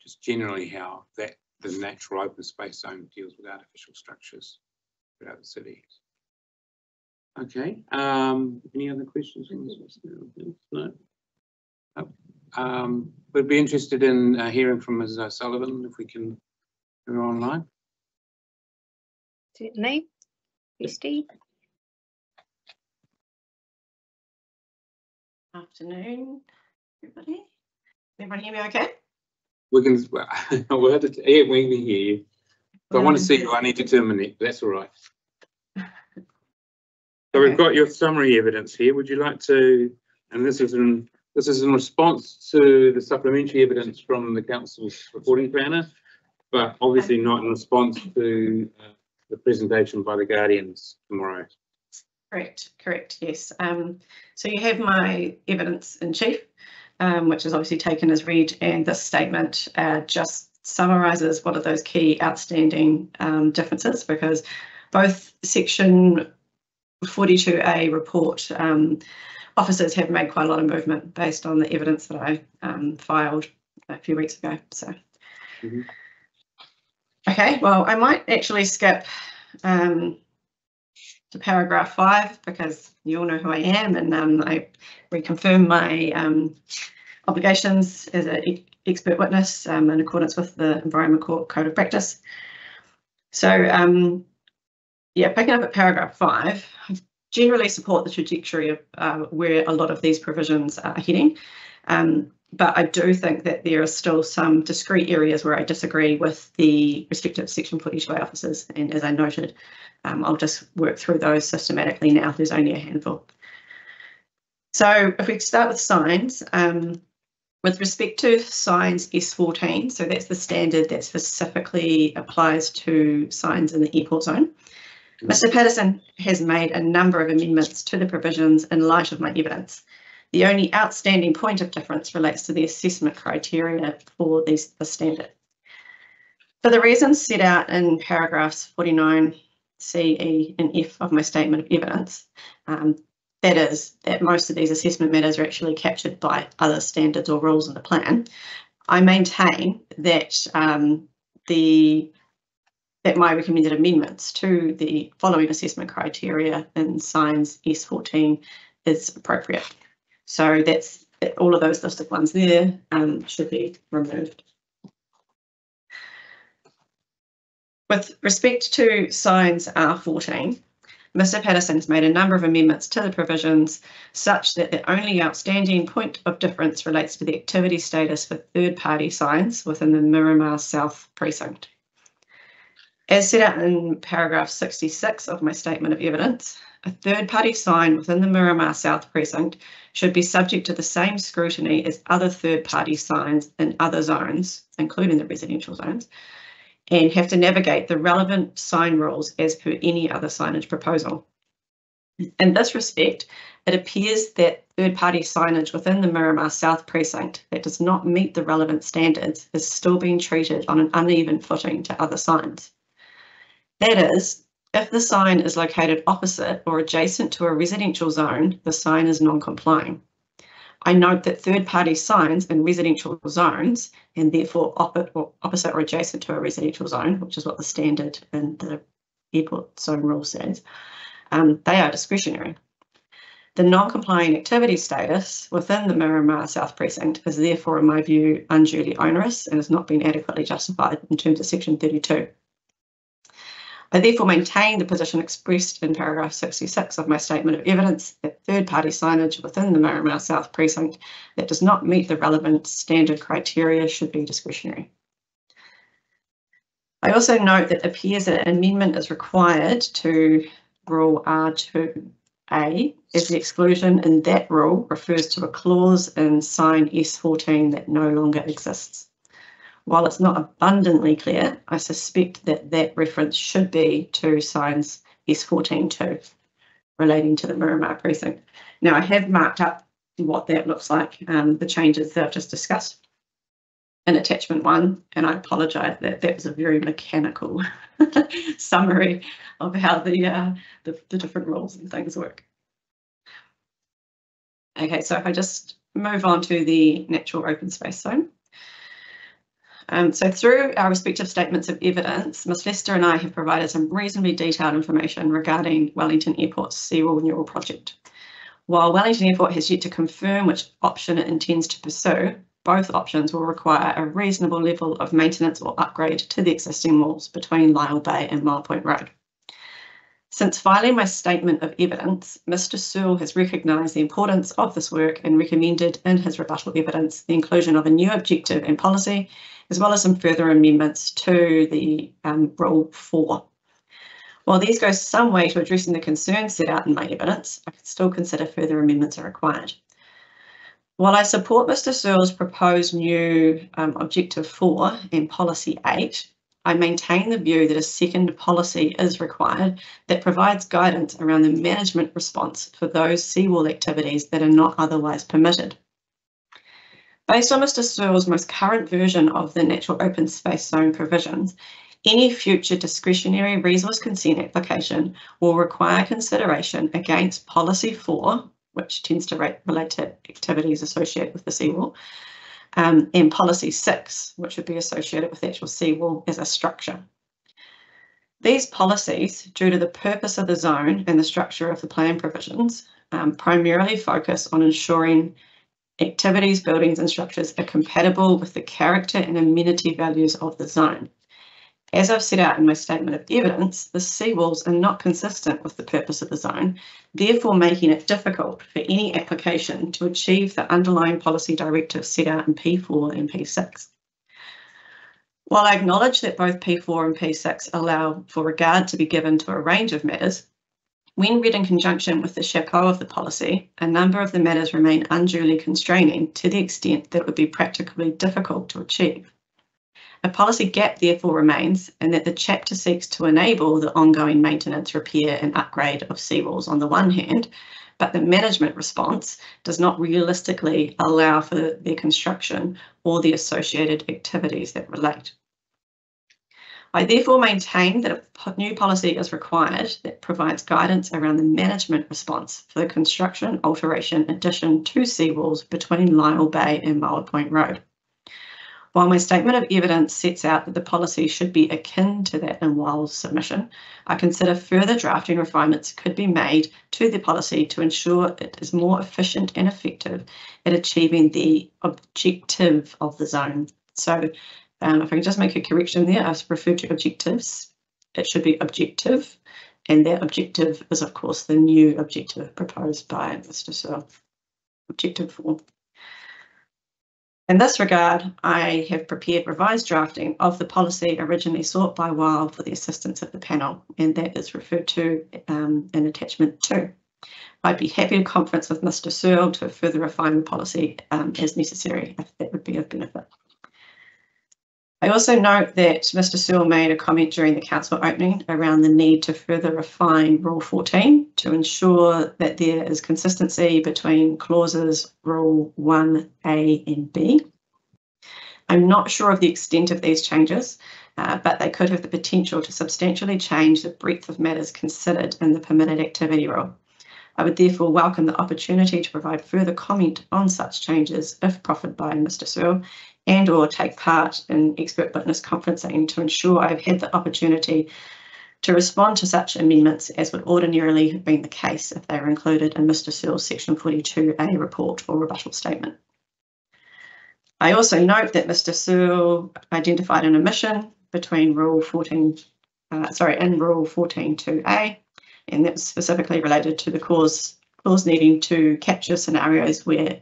Just generally how that the natural open space zone deals with artificial structures throughout the city. Okay. Any other questions on this? No. We'd be interested in hearing from Ms. Sullivan if we can hear her online. Certainly. Bestie. Afternoon, everybody. Everybody hear me okay? We can, we'll have to, yeah, we can hear you. If I want to see you, I need to terminate. That's all right. So we've got your summary evidence here. Would you like to, and this is in response to the supplementary evidence from the council's reporting planner. but obviously not in response to the presentation by the Guardians tomorrow. Correct, yes. So you have my evidence in chief, which is obviously taken as read, and this statement just summarises what are those key outstanding differences, because both section 42A report officers have made quite a lot of movement based on the evidence that I filed a few weeks ago. So, okay, well, I might actually skip to paragraph 5 because you all know who I am, and I reconfirm my obligations as an expert witness in accordance with the Environment Court Code of Practice. So, yeah, picking up at paragraph 5, I generally support the trajectory of where a lot of these provisions are heading, but I do think that there are still some discrete areas where I disagree with the respective section 42A officers, and as I noted, I'll just work through those systematically now. There's only a handful. So if we start with signs, with respect to signs S14, so that's the standard that specifically applies to signs in the airport zone, Mr. Patterson has made a number of amendments to the provisions in light of my evidence. The only outstanding point of difference relates to the assessment criteria for the standard. For the reasons set out in paragraphs 49, C, E and F of my statement of evidence, that is, that most of these assessment matters are actually captured by other standards or rules in the plan, I maintain that that my recommended amendments to the following assessment criteria in signs S14 is appropriate. So that's all of those listed ones there should be removed. With respect to signs R14, Mr. Patterson has made a number of amendments to the provisions such that the only outstanding point of difference relates to the activity status for third-party signs within the Miramar South precinct. As set out in paragraph 66 of my statement of evidence, a third-party sign within the Miramar South precinct should be subject to the same scrutiny as other third-party signs in other zones, including the residential zones, and have to navigate the relevant sign rules as per any other signage proposal. In this respect, it appears that third-party signage within the Miramar South precinct that does not meet the relevant standards is still being treated on an uneven footing to other signs. That is, if the sign is located opposite or adjacent to a residential zone, the sign is non-complying. I note that third-party signs in residential zones, and therefore opposite or adjacent to a residential zone, which is what the standard in the airport zone rule says, they are discretionary. The non-complying activity status within the Miramar South precinct is therefore, in my view, unduly onerous and has not been adequately justified in terms of section 32. I therefore maintain the position expressed in paragraph 66 of my statement of evidence that third-party signage within the Miramar South precinct that does not meet the relevant standard criteria should be discretionary. I also note that it appears that an amendment is required to rule R2A, as the exclusion in that rule refers to a clause in sign S14 that no longer exists. While it's not abundantly clear, I suspect that that reference should be to signs S14.2 relating to the Miramar precinct. Now, I have marked up what that looks like, the changes that I've just discussed in attachment 1, and I apologise that that was a very mechanical summary of how the different rules and things work. Okay, so if I just move on to the natural open space zone. So through our respective statements of evidence, Ms Lester and I have provided some reasonably detailed information regarding Wellington Airport's seawall renewal project. While Wellington Airport has yet to confirm which option it intends to pursue, both options will require a reasonable level of maintenance or upgrade to the existing walls between Lyle Bay and Mile Point Road. Since filing my statement of evidence, Mr Sewell has recognised the importance of this work and recommended in his rebuttal evidence the inclusion of a new objective and policy, as well as some further amendments to the Rule 4. While these go some way to addressing the concerns set out in my evidence, I can still consider further amendments are required. While I support Mr Sewell's proposed new Objective 4 and Policy 8, I maintain the view that a second policy is required that provides guidance around the management response for those seawall activities that are not otherwise permitted. Based on Mr. Searle's most current version of the natural open space zone provisions, any future discretionary resource consent application will require consideration against policy 4, which tends to relate to activities associated with the seawall, and policy 6, which would be associated with the actual seawall as a structure. These policies, due to the purpose of the zone and the structure of the plan provisions, primarily focus on ensuring activities, buildings and structures are compatible with the character and amenity values of the zone. As I've set out in my statement of evidence, the seawalls are not consistent with the purpose of the zone, therefore making it difficult for any application to achieve the underlying policy directives set out in P4 and P6. While I acknowledge that both P4 and P6 allow for regard to be given to a range of matters, when read in conjunction with the chapeau of the policy, a number of the matters remain unduly constraining to the extent that it would be practically difficult to achieve. A policy gap therefore remains in that the chapter seeks to enable the ongoing maintenance, repair and upgrade of seawalls on the one hand, but the management response does not realistically allow for their construction or the associated activities that relate. I therefore maintain that a new policy is required that provides guidance around the management response for the construction, alteration, addition to seawalls between Lyle Bay and Muller Point Road. While my statement of evidence sets out that the policy should be akin to that in Well's submission, I consider further drafting refinements could be made to the policy to ensure it is more efficient and effective at achieving the objective of the zone. So if I can just make a correction there, I've referred to objectives. It should be objective, and that objective is of course the new objective proposed by Mr. Searle. Objective 4. In this regard, I have prepared revised drafting of the policy originally sought by WILD for the assistance of the panel, and that is referred to in attachment 2. I'd be happy to conference with Mr. Searle to further refine the policy as necessary, if that would be of benefit. I also note that Mr. Searle made a comment during the council opening around the need to further refine Rule 14 to ensure that there is consistency between clauses Rule 1A and B. I'm not sure of the extent of these changes, but they could have the potential to substantially change the breadth of matters considered in the permitted activity rule. I would therefore welcome the opportunity to provide further comment on such changes if proffered by Mr. Searle, and or take part in expert witness conferencing to ensure I've had the opportunity to respond to such amendments as would ordinarily have been the case if they were included in Mr. Searle's Section 42A report or rebuttal statement. I also note that Mr. Searle identified an omission between Rule 14, in Rule 14.2a, and that's specifically related to the clause needing to capture scenarios where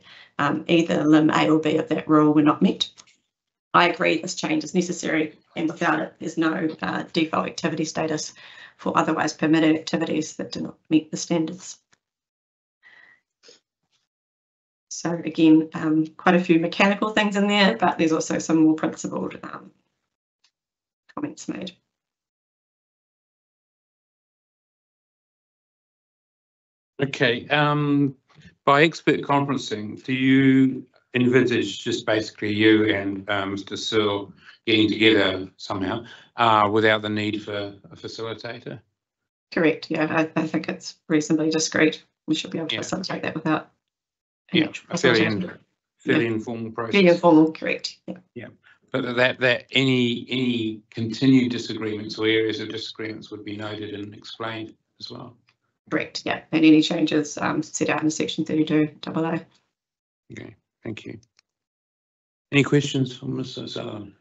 either limb A or B of that rule were not met. I agree this change is necessary, and without it, there's no default activity status for otherwise permitted activities that do not meet the standards. So again, quite a few mechanical things in there, but there's also some more principled comments made. Okay, by expert conferencing, do you envisage just basically you and Mr. Searle getting together somehow without the need for a facilitator? Correct, yeah, I think it's reasonably discreet. We should be able to facilitate that without. Yeah, a fairly informal process. Very informal, correct. Yeah, but that any continued disagreements or areas of disagreements would be noted and explained as well. Correct, yeah, and any changes set out in Section 32AA. Okay, thank you. Any questions from Mr. Sullivan?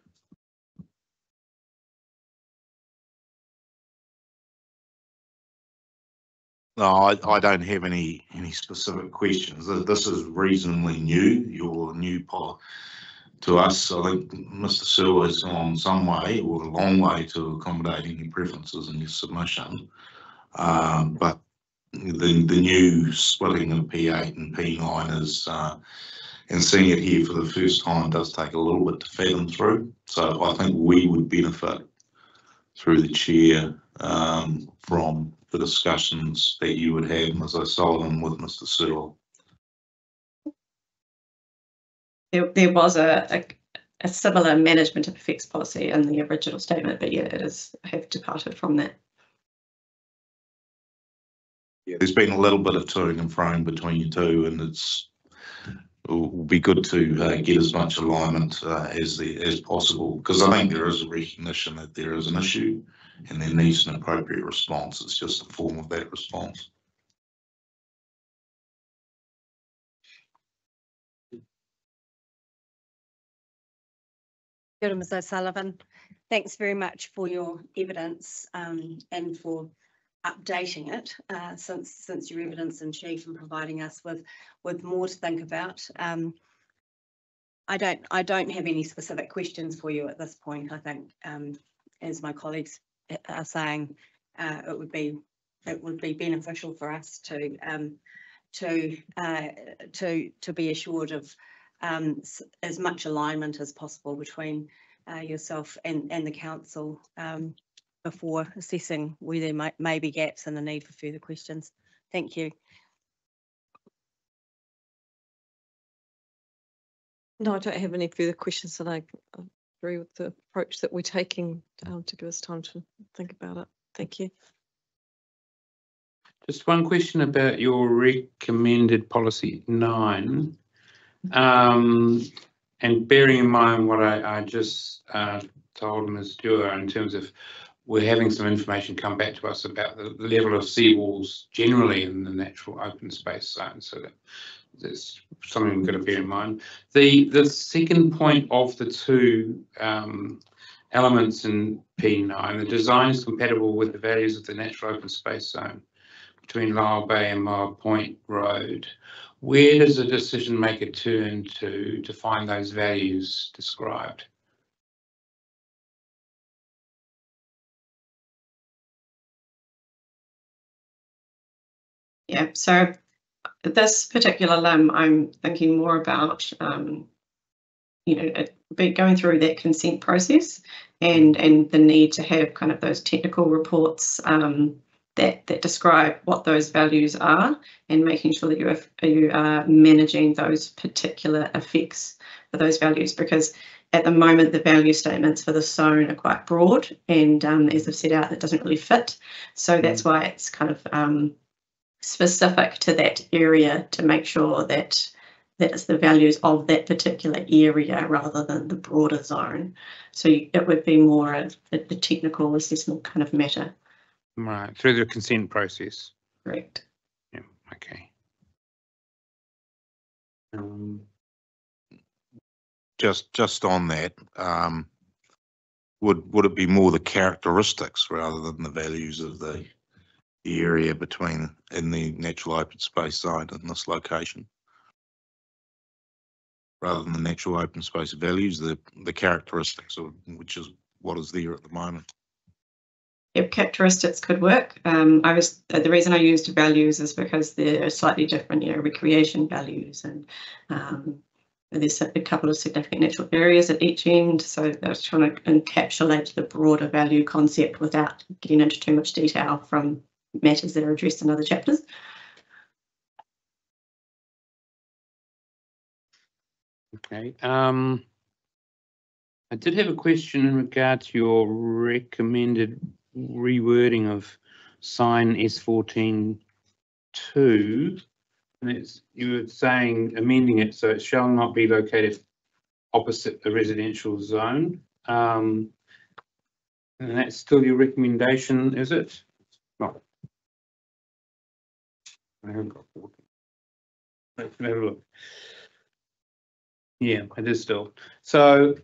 No, I don't have any specific questions. This is reasonably new. You're new to us. I think Mr. Searle has gone some way or a long way to accommodating your preferences in your submission. But the new splitting of P8 and P9 is, and seeing it here for the first time does take a little bit to fathom through. So I think we would benefit through the chair, from the discussions that you would have, as I saw them with Mr. Sewell. There was a similar management of effects policy in the original statement, but yeah, it is, I have departed from that. Yeah, there's been a little bit of toing and froing between you two, and it will be good to get as much alignment as possible, because I think there is a recognition that there is an issue and there needs an appropriate response. It's just the form of that response. Kia ora, Ms. O'Sullivan. Thanks very much for your evidence and for updating it since your evidence in chief and providing us with more to think about. I don't have any specific questions for you at this point. I think, as my colleagues are saying, it would be beneficial for us to be assured of as much alignment as possible between yourself and the council before assessing where there may be gaps and the need for further questions. Thank you. No, I don't have any further questions, and I agree with the approach that we're taking to give us time to think about it. Thank you. Just one question about your recommended policy 9. And bearing in mind what I just told Ms. Dewar in terms of we're having some information come back to us about the level of seawalls generally in the natural open space zone, so that's something we've got to bear in mind. The second point of the two elements in P9, the design is compatible with the values of the natural open space zone between Lyell Bay and Moa Point Road. Where does the decision maker turn to find those values described? Yeah, so this particular limb, I'm thinking more about, going through that consent process and the need to have kind of those technical reports that describe what those values are, and making sure that you are managing those particular effects for those values, because at the moment the value statements for the zone are quite broad, and as I've set out, it doesn't really fit. So that's why it's kind of specific to that area, to make sure that it's the values of that particular area rather than the broader zone. So it would be more of the technical assessment kind of matter. Right, through the consent process. Correct. Yeah, okay. Just on that, would it be more the characteristics rather than the values of the area between in the natural open space zone in this location? Rather than the natural open space values, the characteristics of which is what is there at the moment. Yep, characteristics could work. The reason I used values is because they're slightly different, recreation values, and there's a couple of significant natural areas at each end. So I was trying to encapsulate the broader value concept without getting into too much detail from matters that are addressed in other chapters. Okay. I did have a question in regard to your recommended rewording of sign S14(2), and you were saying amending it so it shall not be located opposite the residential zone. And that's still your recommendation, is it? No. I haven't got 14. Let's have a look. Yeah, it is still. So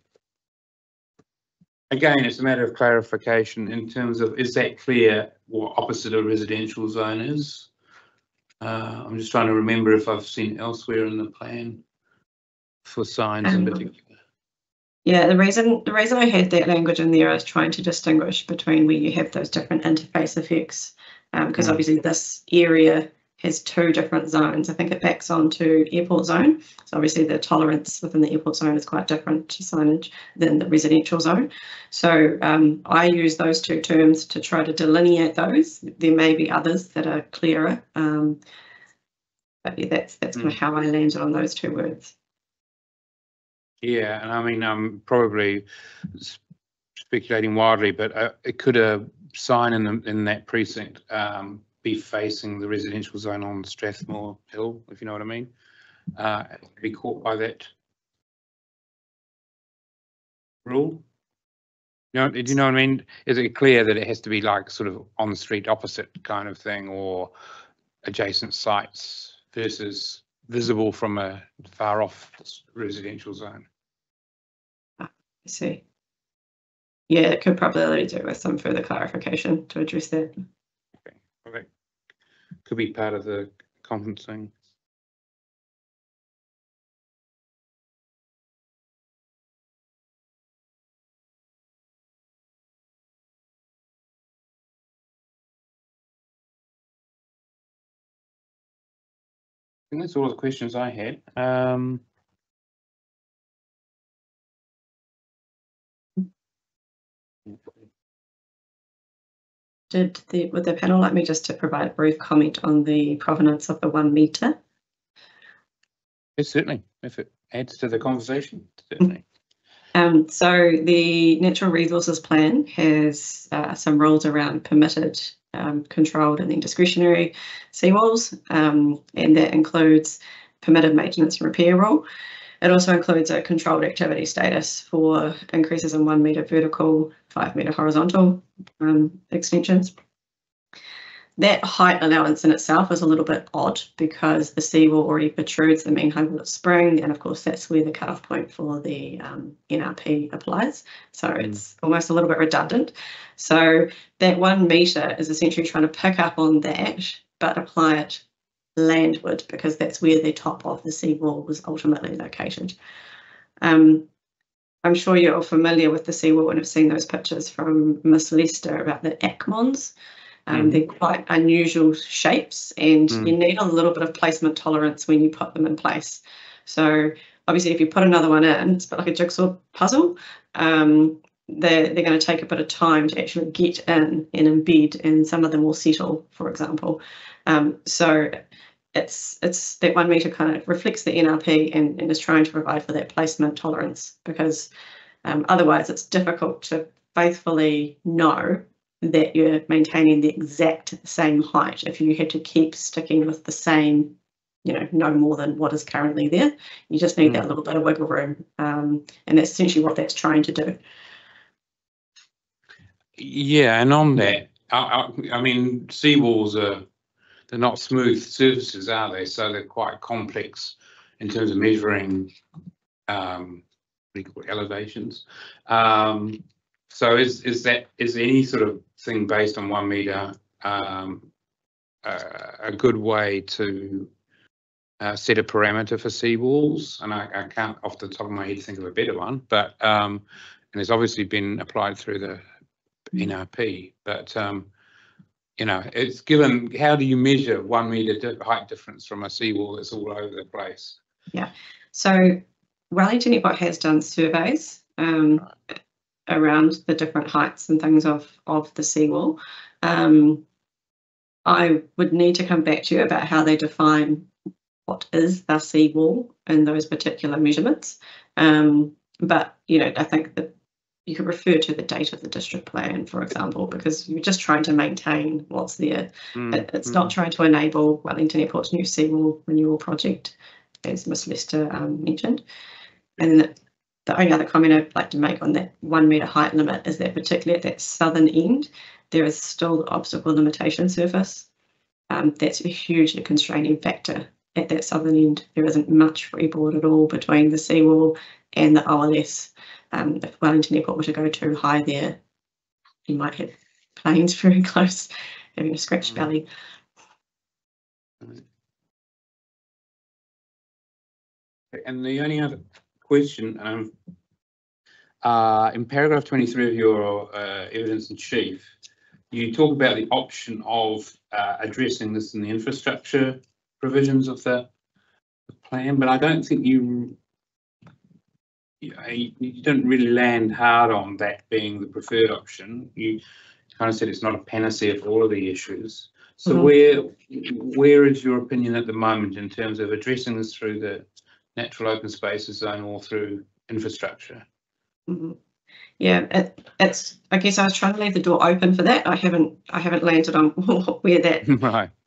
again, it's a matter of clarification in terms of, is that clear what opposite a residential zone is? I'm just trying to remember if I've seen elsewhere in the plan for signs in particular. Yeah, the reason I had that language in there is trying to distinguish between where you have those different interface effects, because obviously this area has two different zones. I think it backs onto airport zone. So obviously the tolerance within the airport zone is quite different to signage than the residential zone. So I use those two terms to try to delineate those. There may be others that are clearer, but yeah, that's kind of how I landed on those two words. Yeah, and I mean, I'm probably speculating wildly, but it could a sign in that precinct be facing the residential zone on Strathmore Hill, if you know what I mean. Be caught by that rule. No, do you know what I mean? Is it clear that it has to be like sort of on the street opposite kind of thing, or adjacent sites versus visible from a far off residential zone? I see. Yeah, it could probably do with some further clarification to address that. Okay. Could be part of the conferencing. I think that's all the questions I had. Would the panel like me just to provide a brief comment on the provenance of the 1 metre? Yes, certainly, if it adds to the conversation, certainly. So the Natural Resources Plan has some rules around permitted, controlled and then discretionary seawalls, and that includes permitted maintenance and repair rule. It also includes a controlled activity status for increases in 1 metre vertical, 5 metre horizontal extensions. That height allowance in itself is a little bit odd because the seawall already protrudes the mean height of the spring, and of course that's where the cutoff point for the NRP applies. So it's almost a little bit redundant. So that 1 metre is essentially trying to pick up on that, but apply it landward because that's where the top of the seawall was ultimately located. I'm sure you're all familiar with the seawall and have seen those pictures from Miss Lester about the Acmons. They're quite unusual shapes, and you need a little bit of placement tolerance when you put them in place. So obviously if you put another one in, it's a bit like a jigsaw puzzle. They're going to take a bit of time to actually get in and embed, and some of them will settle, for example. So it's that 1 metre kind of reflects the NRP and is trying to provide for that placement tolerance, because otherwise it's difficult to faithfully know that you're maintaining the exact same height if you had to keep sticking with the same, no more than what is currently there. You just need that little bit of wiggle room, and that's essentially what that's trying to do. Yeah, and on that, I mean, seawalls they're not smooth surfaces, are they? So they're quite complex in terms of measuring elevations. So is any sort of thing based on 1 metre a good way to set a parameter for seawalls? And I can't off the top of my head think of a better one, but and it's obviously been applied through the NRP, but it's given, how do you measure 1 metre height difference from a seawall that's all over the place? Yeah, so Wellington Airport has done surveys around the different heights and things of the seawall. I would need to come back to you about how they define what is the seawall in those particular measurements. But I think that you could refer to the date of the district plan, for example, because you're just trying to maintain what's there. It's not trying to enable Wellington Airport's new seawall renewal project, as Ms Lester mentioned. And the only other comment I'd like to make on that 1 metre height limit is that particularly at that southern end, there is still the obstacle limitation surface. That's a hugely constraining factor at that southern end. There isn't much freeboard at all between the seawall and the OLS. If Wellington Airport were to go too high there, you might have planes very close, having a scratched belly. And the only other question, in paragraph 23 of your evidence in chief, you talk about the option of addressing this in the infrastructure provisions of the plan, but I don't think you don't really land hard on that being the preferred option. You kind of said it's not a panacea for all of the issues. So where is your opinion at the moment in terms of addressing this through the natural open spaces zone or through infrastructure? Yeah, it's. I guess I was trying to leave the door open for that. I haven't landed on where that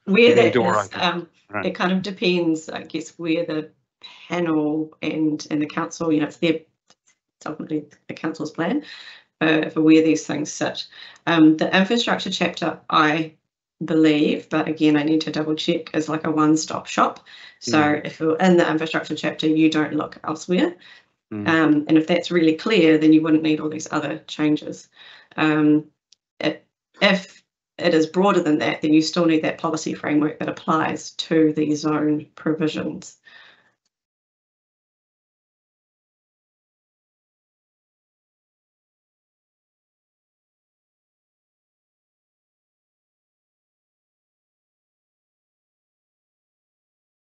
where that is. It kind of depends, I guess, where the panel and the council. It's ultimately the council's plan for where these things sit. The infrastructure chapter, I believe, but again, I need to double check, is like a one-stop shop. So if you're in the infrastructure chapter, you don't look elsewhere. And if that's really clear, then you wouldn't need all these other changes. If it is broader than that, then you still need that policy framework that applies to the zone provisions.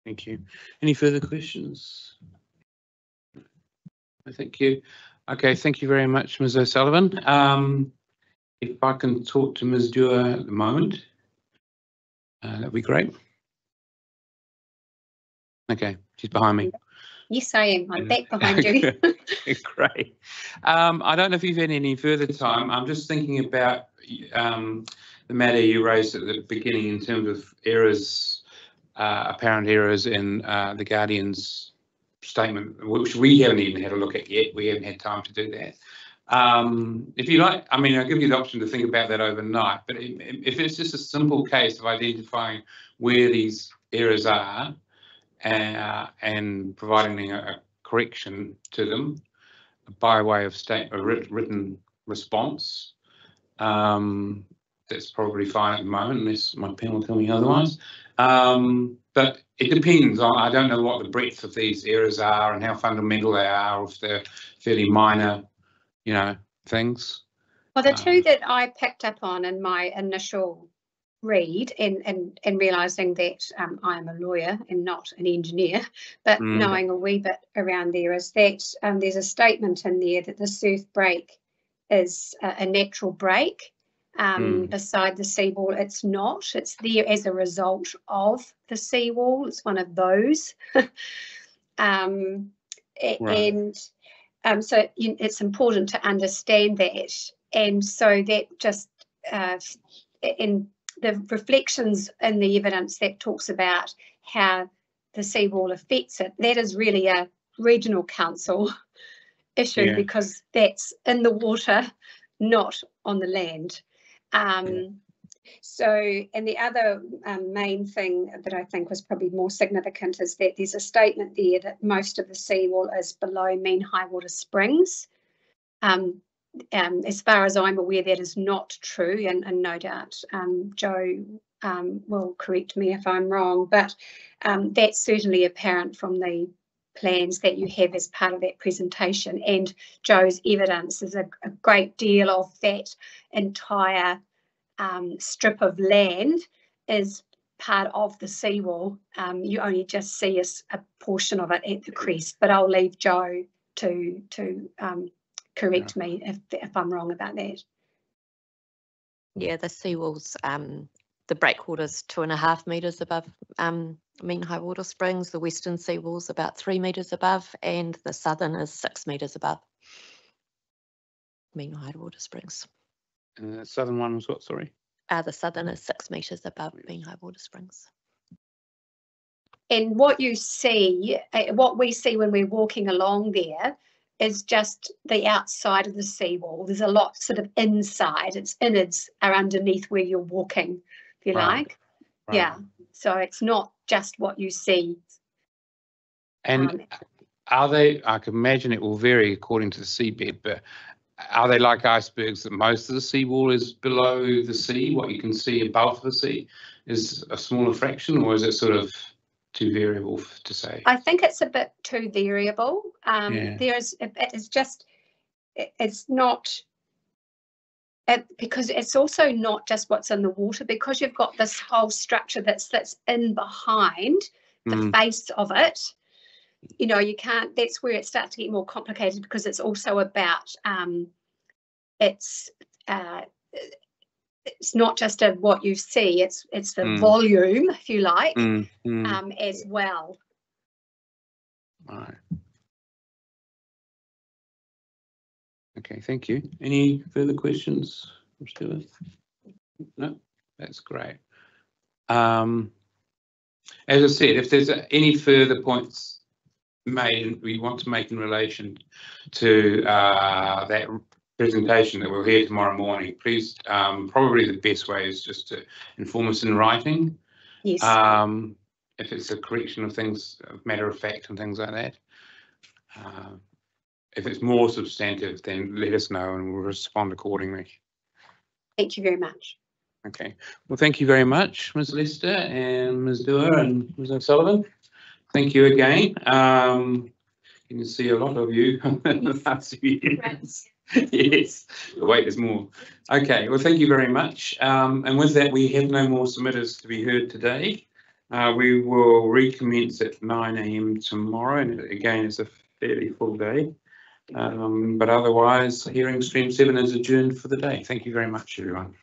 Thank you. Any further questions? Thank you. Okay, thank you very much, Ms. O'Sullivan. If I can talk to Ms. Dewar at the moment, that'd be great. Okay, she's behind me. Yes, I am. I'm back behind you. Great. I don't know if you've had any further time. I'm just thinking about the matter you raised at the beginning in terms of errors, apparent errors in the Guardian's statement, which we haven't even had a look at yet. We haven't had time to do that. If you like, I mean, I'll give you the option to think about that overnight, but if it's just a simple case of identifying where these errors are and providing a correction to them by way of written response, that's probably fine at the moment, unless my pen will tell me otherwise. But it depends on, I don't know what the breadth of these errors are and how fundamental they are, or if they're fairly minor, things. Well, the two that I picked up on in my initial read and realising that I am a lawyer and not an engineer, but knowing a wee bit around there is that there's a statement in there that the surf break is a natural break. Beside the seawall, it's not. It's there as a result of the seawall. It's one of those. So it's important to understand that. And so that just in the reflections in the evidence that talks about how the seawall affects it, that is really a regional council issue because that's in the water, not on the land. So, and the other main thing that I think was probably more significant is that there's a statement there that most of the seawall is below mean high water springs. As far as I'm aware, that is not true, and no doubt Joe will correct me if I'm wrong, but that's certainly apparent from the plans that you have as part of that presentation, and Joe's evidence is a great deal of that entire strip of land is part of the seawall. You only just see a portion of it at the crest, but I'll leave Joe to correct me if I'm wrong about that. Yeah, the seawall's the breakwater's 2.5 metres above mean high water springs. The western seawall's about 3 metres above, and the southern is 6 metres above mean high water springs. And the southern one was what, sorry? The southern is 6 metres above mean high water springs. And what you see, what we see when we're walking along there is just the outside of the seawall. There's a lot sort of inside. Its innards are underneath where you're walking, if you like. Right. Yeah. So it's not just what you see. And are they, I can imagine it will vary according to the seabed, but are they like icebergs that most of the seawall is below the sea? What you can see above the sea is a smaller fraction, or is it sort of too variable to say? I think it's a bit too variable. It's not, because it's also not just what's in the water, because you've got this whole structure that sits in behind the face of it. You know, you can't, that's where it starts to get more complicated, because it's also about, it's not just what you see, it's the volume, if you like, as well. Right. Okay, thank you. Any further questions from Stuart? No, that's great. As I said, if there's any further points made we want to make in relation to that presentation that we'll hear tomorrow morning, please, probably the best way is just to inform us in writing. Yes. If it's a correction of things, matter of fact and things like that. If it's more substantive, then let us know and we'll respond accordingly. Thank you very much. Okay. Well, thank you very much, Ms. Lester and Ms. Dewar and Ms. O'Sullivan. Thank you again. You can see a lot of you in the last few years. Yes, wait, there's more. Okay, well, thank you very much. And with that, we have no more submitters to be heard today. We will recommence at 9 AM tomorrow, and again, it's a fairly full day. But otherwise, hearing stream 7 is adjourned for the day. Thank you very much, everyone.